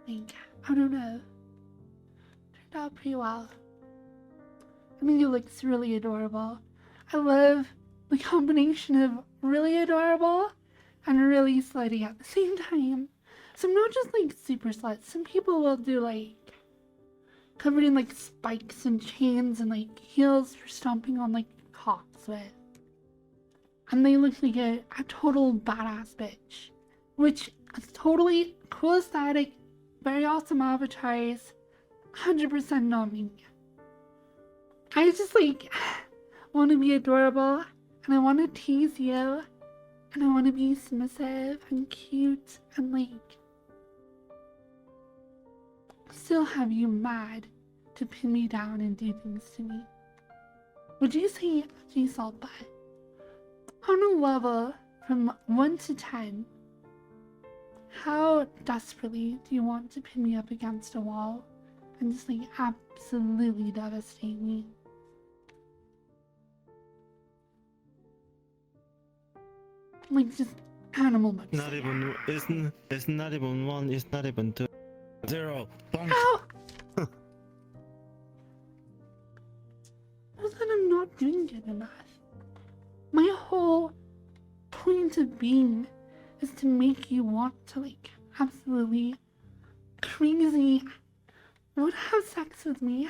like, I don't know. Turned out pretty well. I think it looks really adorable. I love the combination of really adorable and really slutty at the same time. So I'm not just like super slut. Some people will do like covered in like spikes and chains and like heels for stomping on like cocks with. And they look like a total badass bitch. Which is totally cool aesthetic, very awesome avatars, 100% not me. I just like want to be adorable, and I want to tease you, and I want to be submissive and cute and like still have you mad to pin me down and do things to me. Would you say, Saltbutt, on a level from 1 to 10, how desperately do you want to pin me up against a wall and just like absolutely devastate me? Like just animal much. Not even. It's not even 1. It's not even 2. 0. Bonk. Ow! Well, then I'm not doing good enough. My whole point of being is to make you want to like absolutely crazy want to have sex with me.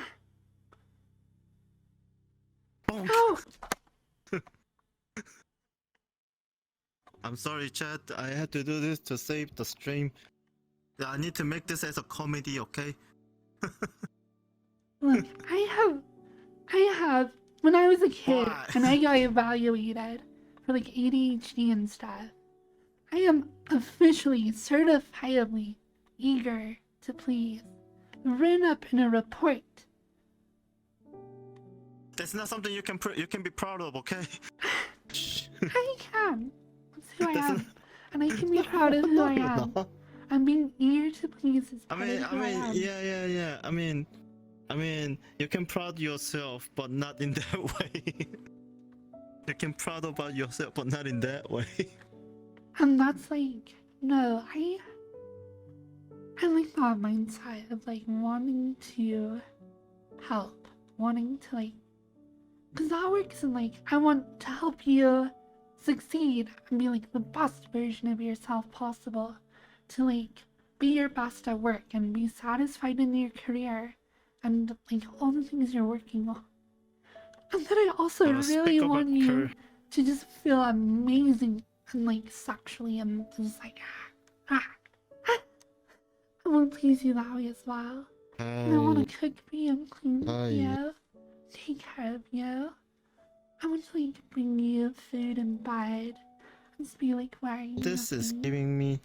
Bonk. Ow! I'm sorry, chat. I had to do this to save the stream. I need to make this as a comedy, okay? Look, I have, when I was a kid Why? and I got evaluated for like ADHD and stuff, I am officially, certifiably eager to please. Written up in a report. That's not something you can be proud of, okay? I can. That's who I That's am. And I can be proud of who I am. No. I'm being eager to please is I part mean, of who I am. yeah. I mean, you can proud yourself, but not in that way. You can proud about yourself, but not in that way. And that's like, no, I like that mindset of like wanting to help, wanting to like, because that works in like, I want to help you succeed and be like the best version of yourself possible, to like be your best at work and be satisfied in your career and like all the things you're working on. And then I also Well, really speak want about you to just feel amazing and like sexually and just like I want to please you that way as well. And I want to cook for you and clean for you, take care of you. I want to like bring you food in bed and just be like wearing This is nothing. giving me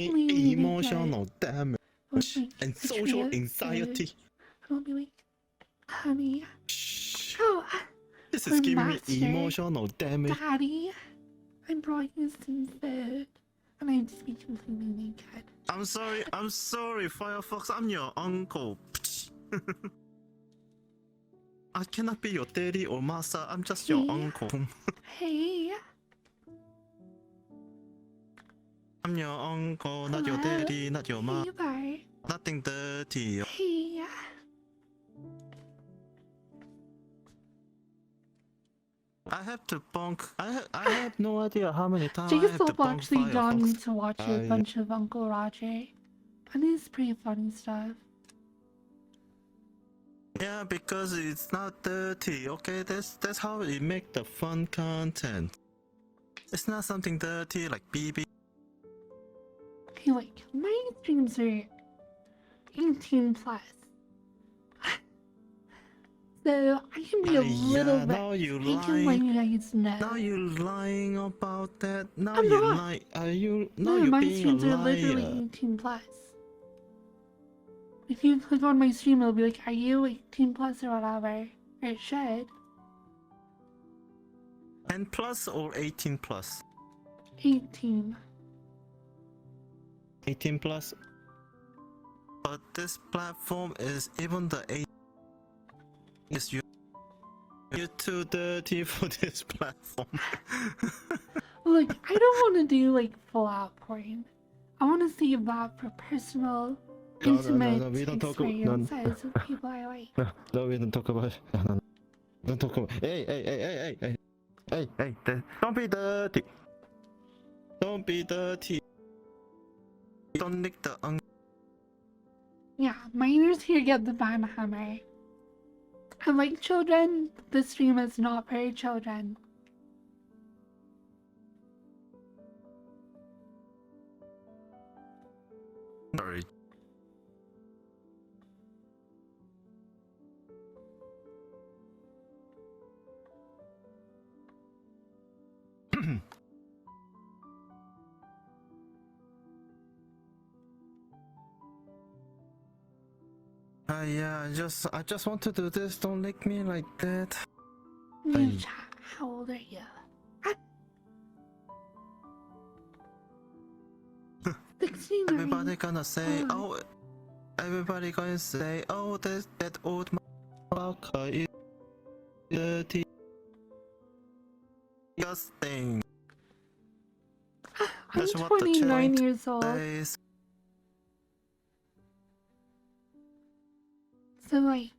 completely emotional damage With, like, and a tray social of anxiety. food. And I'll be like, honey, Shh. oh, This is giving me master, emotional damage. daddy, I brought you some food. And I'd just be completely naked. I'm sorry, Firefox. I'm your uncle. I cannot be your daddy or master. I'm just your Hey. uncle. Hey, I'm your uncle, not your hello? daddy, not your ma. Hey there. Nothing dirty. Hey. I have to bonk. I have no idea how many times I have to Jacob bonk actually got me Firefox. to watch a bunch of Uncle Roger. And it's pretty funny stuff. Yeah, because it's not dirty. Okay, that's how we make the fun content. It's not something dirty like BB. Hey, like, my streams are 18 plus. So I can be a little bit. Now you I can let lying. you guys know. Now you lying about that. Now I'm you not. lie. Are you? Now No, you're my being a streams are literally liar. 18 plus. If you click on my stream, it'll be like, are you 18 plus or whatever? Or it should. 10 plus or 18 plus? 18. 18 plus. But this platform is even the 8. Is you? You're too dirty for this platform. Look, I don't want to do like full out porn. I want to save that for personal, intimate we don't talk about. experiences with people I like. No, we don't talk about. No. Don't talk about. Hey! Don't be dirty. Don't be dirty. Don't lick the Yeah, minors here get the ban hammer. And like children, the stream is not for children. Sorry. Yeah, I just want to do this. Don't lick me like that. New Hey. chat, how old are you? 16. Everybody gonna say, Oh. everybody gonna say, that old motherfucker is dirty, disgusting. I'm That's what the 29 chat years old. says. So like,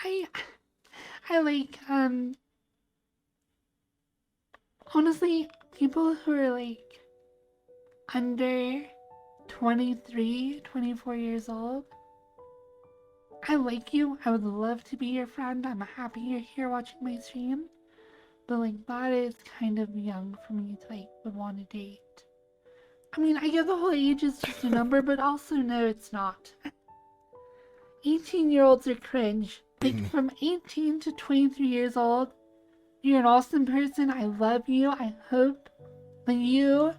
I like, honestly, people who are like under 23, 24 years old. I like you. I would love to be your friend. I'm happy you're here watching my stream. But like, that is kind of young for me to like would want to date. I mean, I get the whole age is just a number, but also no, it's not. 18-year-olds are cringe. Like, from 18 to 23 years old, you're an awesome person. I love you. I hope that you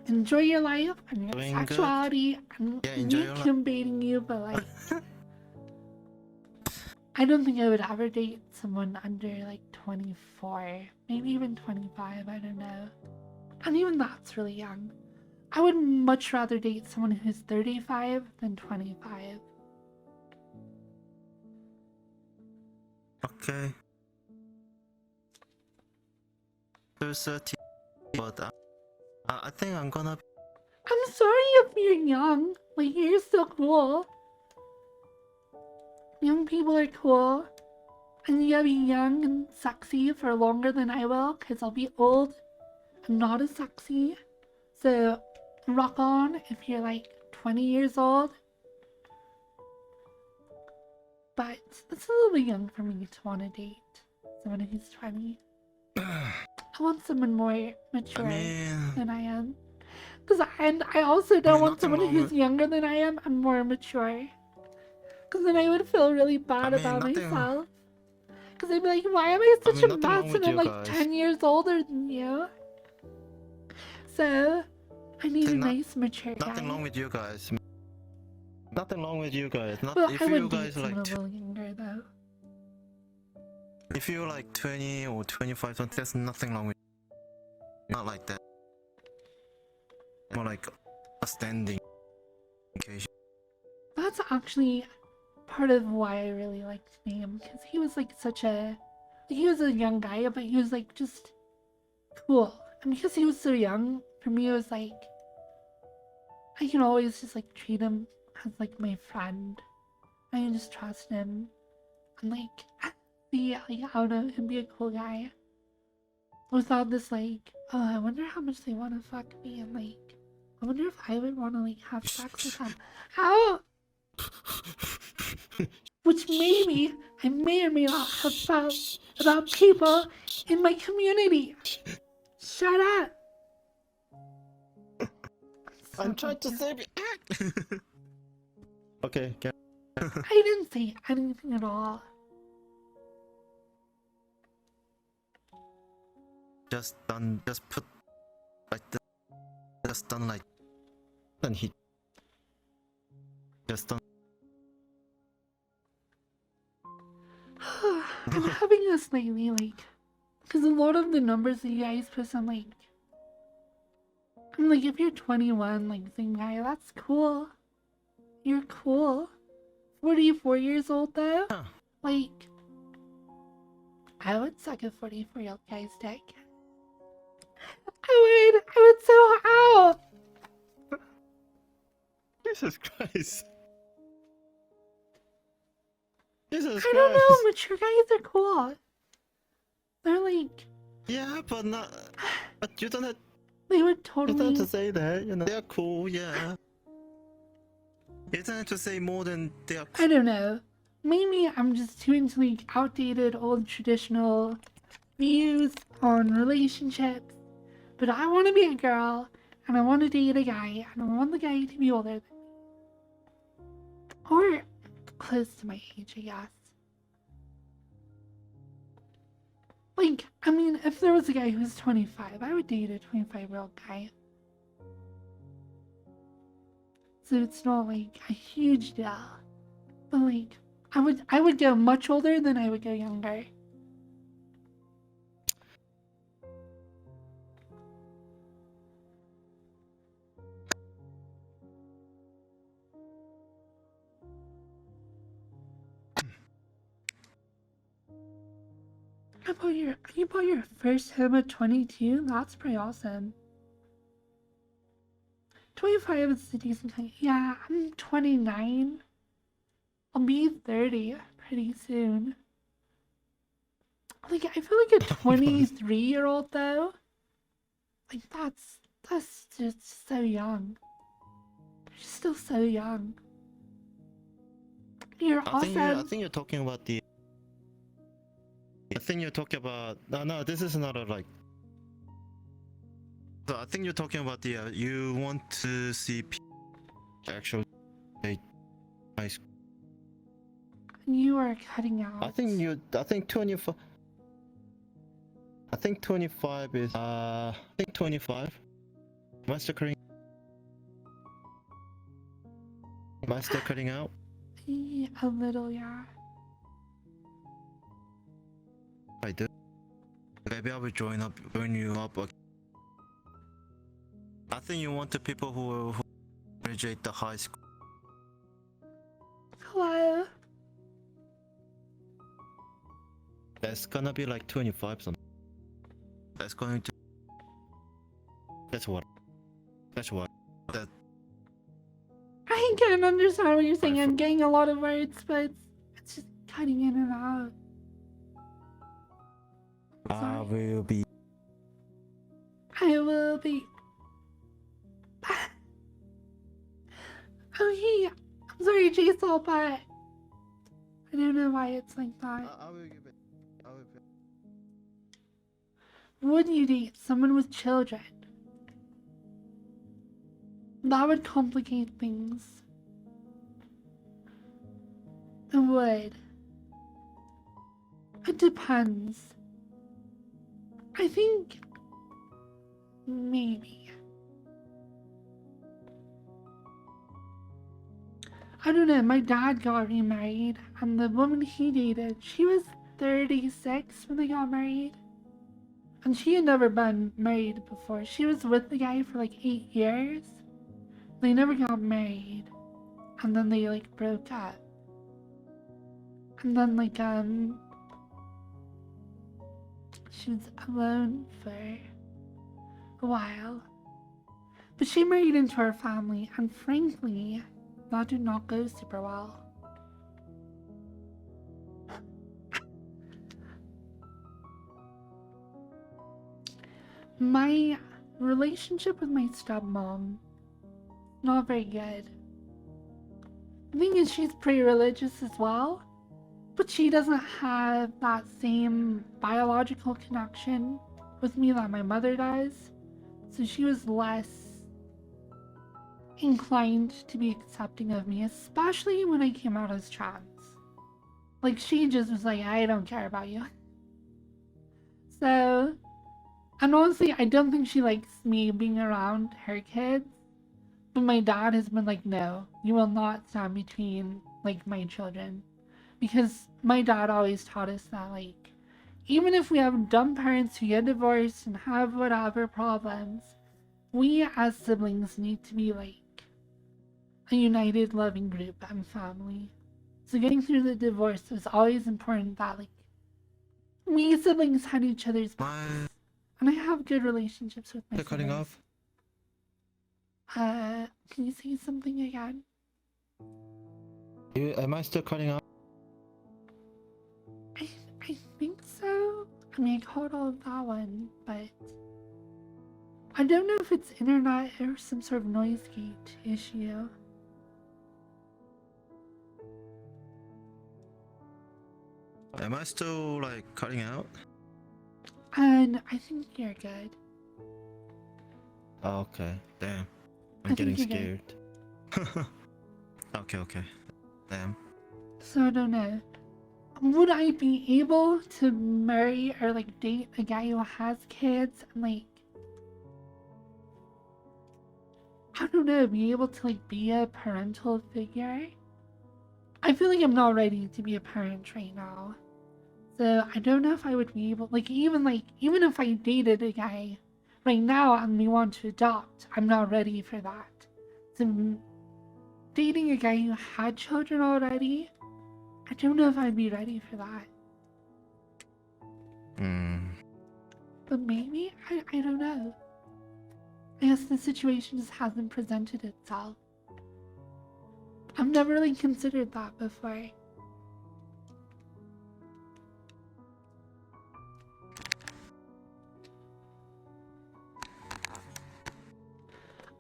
enjoy your life and your Doing good. sexuality. I'm Yeah, enjoy your life. baiting you, but like, I don't think I would ever date someone under like 24, maybe even 25. I don't know. And even that's really young. I would much rather date someone who's 35 than 25. Okay. There's 30, but I think I'm gonna. I'm sorry if you're young. Like, you're still cool. Young people are cool. And you gotta be young and sexy for longer than I will, because I'll be old and not as sexy. So, rock on if you're like 20 years old. But it's a little bit young for me to want to date someone who's 20. I want someone more mature than I am. And I also don't want someone who's younger than I am and more mature. Because then I would feel really bad about myself. Because I'd be like, why am I such a mess and I'm like 10 years older than you? So, I need a nice, mature guy. Nothing wrong with you guys. Nothing wrong with you guys. Not Well, if I you would date guys someone like. a little younger though. If you're like 20 or 25, there's nothing wrong with you. Not like that. More like a standing occasion. That's actually part of why I really liked him, because he was like he was a young guy, but he was like just cool. And because he was so young, for me it was like, I can always just like treat him as like my friend. I can just trust him and like be like, I don't know, him be a cool guy. Without this like, oh, I wonder how much they want to fuck me, and like, I wonder if I would want to like have sex with them. How? Which maybe I may or may not have felt about people in my community. Shut up. I'm trying to save you. Okay, okay. I didn't say anything at all. Just put like this. Just done like. Then he. Just done. I'm having this lately, like, because a lot of the numbers that you guys put on, like, I'm like, if you're 21, like, same guy, that's cool. You're cool. 44 years old, though? Huh. Like, I would suck a 44-year-old guy's dick. I would so how? Jesus Christ. Jesus I don't know, mature guys are cool. They're like... Yeah, but not... But you don't have... They would You totally... don't have to say that, you know. They're cool, yeah. You don't have to say more than they're cool. I don't know. Maybe I'm just too into like outdated, old traditional views on relationships. But I want to be a girl, and I want to date a guy, and I want the guy to be older than me. Or close to my age, I guess. Like, I mean, if there was a guy who was 25, I would date a 25-year-old guy. so it's not like a huge deal. But like, I would go much older than I would go younger. You bought your first home at 22? That's pretty awesome. 25 is a decent time. Yeah, I'm 29. I'll be 30 pretty soon. Like, I feel like a 23-year-old though. Like, that's just so young. You're still so young. You're awesome. I think you're talking about the. I think you're talking about. No, this is not a like. So I think you're talking about the. You want to see actually high school. You are cutting out. I think 25. I think 25 is. I think 25. Am I still cutting? Am I still cutting out? Yeah, a little, yeah. I do. Maybe I will join you up. I think you want the people who graduate the high school. Hello. That's gonna be like 25 something. That's going to. That's what. That. I can't understand what you're saying. I'm getting a lot of words, but it's just cutting in and out. I will be. I will be. Okay, I'm sorry, Jason, but I don't know why it's like that. I will give it. I will. Would you date someone with children? That would complicate things. It would. It depends. I think maybe. I don't know, my dad got remarried and the woman he dated, she was 36 when they got married. And she had never been married before. She was with the guy for like 8 years. They never got married. And then they like broke up. And then like she was alone for a while. But she married into our family, and frankly, that did not go super well. My relationship with my stepmom, not very good. The thing is, she's pretty religious as well, but she doesn't have that same biological connection with me that my mother does. So she was less inclined to be accepting of me, especially when I came out as trans. Like, she just was like, I don't care about you. So, and honestly, I don't think she likes me being around her kids. But my dad has been like, no, you will not stand between, like, my children. Because my dad always taught us that, like, even if we have dumb parents who get divorced and have whatever problems, we as siblings need to be, like, a united, loving group and family. So getting through the divorce was always important that, like, we siblings had each other's backs. And I have good relationships with my They're cutting siblings. off. Can you say something again? Am I still cutting off? I think so. I mean, I caught all of that one, but I don't know if it's internet or some sort of noise gate issue. Am I still like cutting out? And I think you're good. Oh, okay. Damn. I I'm think getting you're scared. Okay. Damn. So I don't know. Would I be able to marry or like date a guy who has kids and like I don't know, be able to like be a parental figure. I feel like I'm not ready to be a parent right now. So I don't know if I would be able, even if I dated a guy right now and we want to adopt, I'm not ready for that. So dating a guy who had children already, I don't know if I'd be ready for that. But maybe, I don't know. I guess the situation just hasn't presented itself. I've never really considered that before.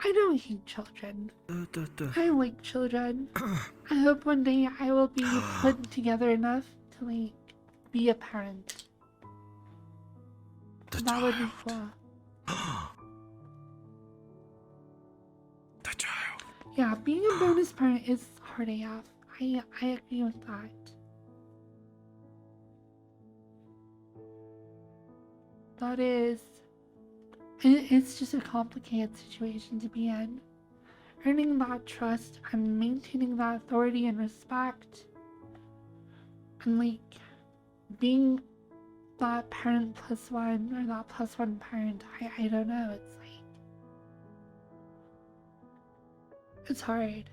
I don't hate children. I like children. I hope one day I will be put together enough to like be a parent. That would be cool. The child. Yeah, being a bonus parent is hard AF. I agree with that. That is... It's just a complicated situation to be in. Earning that trust and maintaining that authority and respect. And like, being that parent plus one, or that plus one parent, I don't know, it's like... It's hard.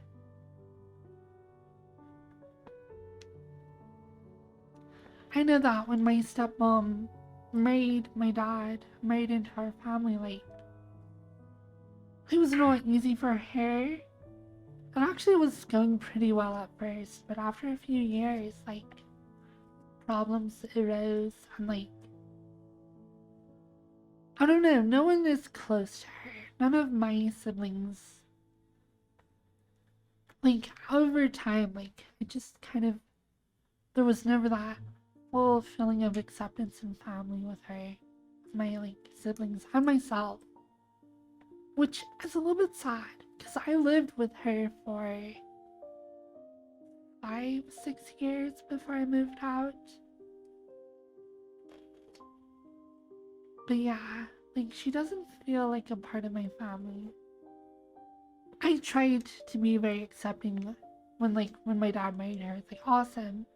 I know that when my stepmom married my dad, married into our family, like, it was not easy for her. It actually was going pretty well at first, but after a few years, like, problems arose, and like, I don't know, no one is close to her. None of my siblings. Like, over time, like, it just kind of, there was never that full feeling of acceptance and family with her, my like siblings and myself, which is a little bit sad because I lived with her for 5-6 years before I moved out. But yeah, like she doesn't feel like a part of my family. I tried to be very accepting when my dad married her. It's like, awesome.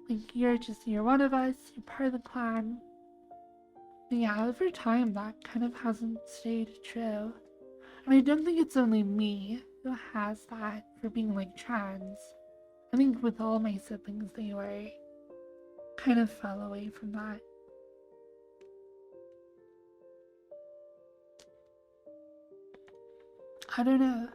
Like, you're one of us, you're part of the clan. But yeah, over time, that kind of hasn't stayed true. And I don't think it's only me who has that for being, like, trans. I think with all my siblings, they were kind of fell away from that. I don't know.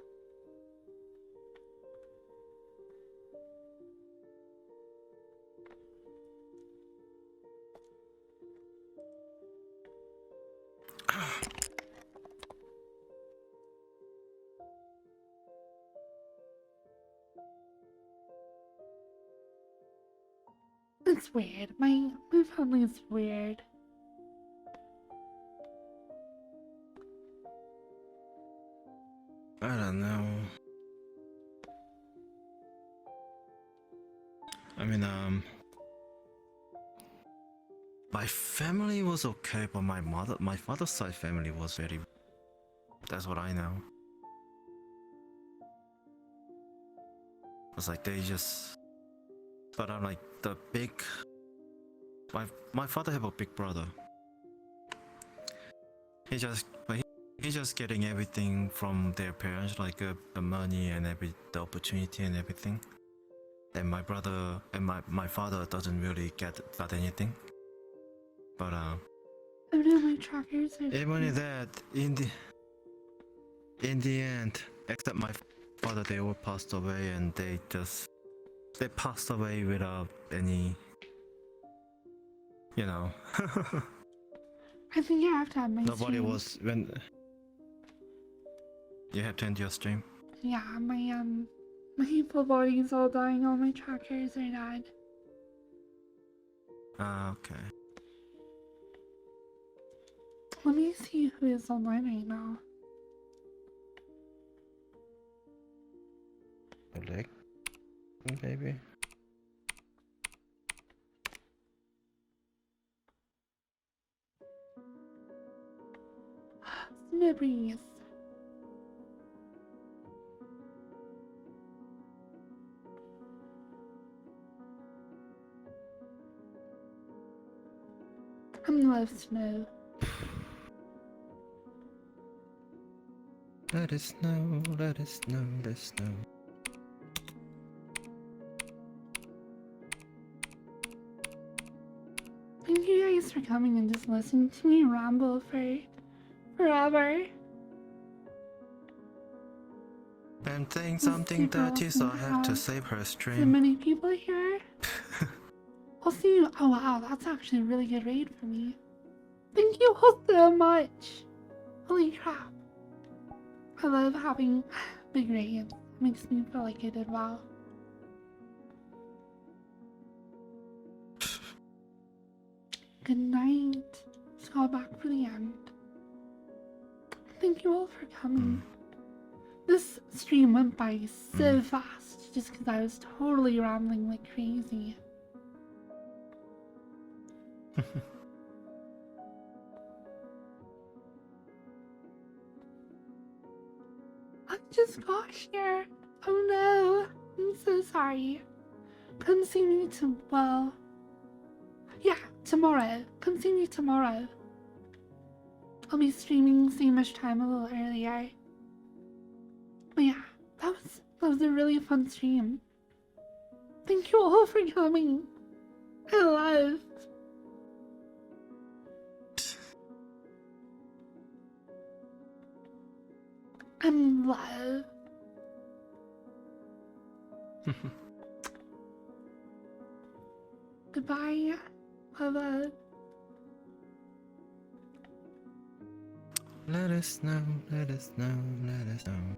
It's weird. My family is weird. I don't know. I mean, my family was okay, but my father's side family was very. That's what I know. It's like they just. But I'm like the big. My father have a big brother. He's just getting everything from their parents, like the money and the opportunity and everything. And my brother and my father doesn't really get anything. But Oh no, my trackers are... even that, in the end, except my father, they all passed away, and they passed away without any, you know. I think I have to have my Nobody stream. was when. You have to end your stream. Yeah, my full body is all dying. All my trackers are dead. Okay. Let me see who is online right now. Leg, maybe. Snibbies. love snow. Let it snow, let it snow, let it snow. Thank you guys for coming and just listening to me ramble for forever. I'm saying It's something super dirty, so awesome I have to have save her So stream. many people here. I'll see you. Oh wow, that's actually a really good raid for me. Thank you all so much. Holy crap. I love having big raids. It makes me feel like I did well. Good night. Just got back for the end. Thank you all for coming. This stream went by so fast just because I was totally rambling like crazy. I just got here. Oh no. I'm so sorry. Come see me well. Yeah, tomorrow. Come see me tomorrow. I'll be streaming same-ish time a little earlier. But yeah, that was a really fun stream. Thank you all for coming. I love. I'm love. Goodbye. Love. Let it snow, let it snow, let it snow.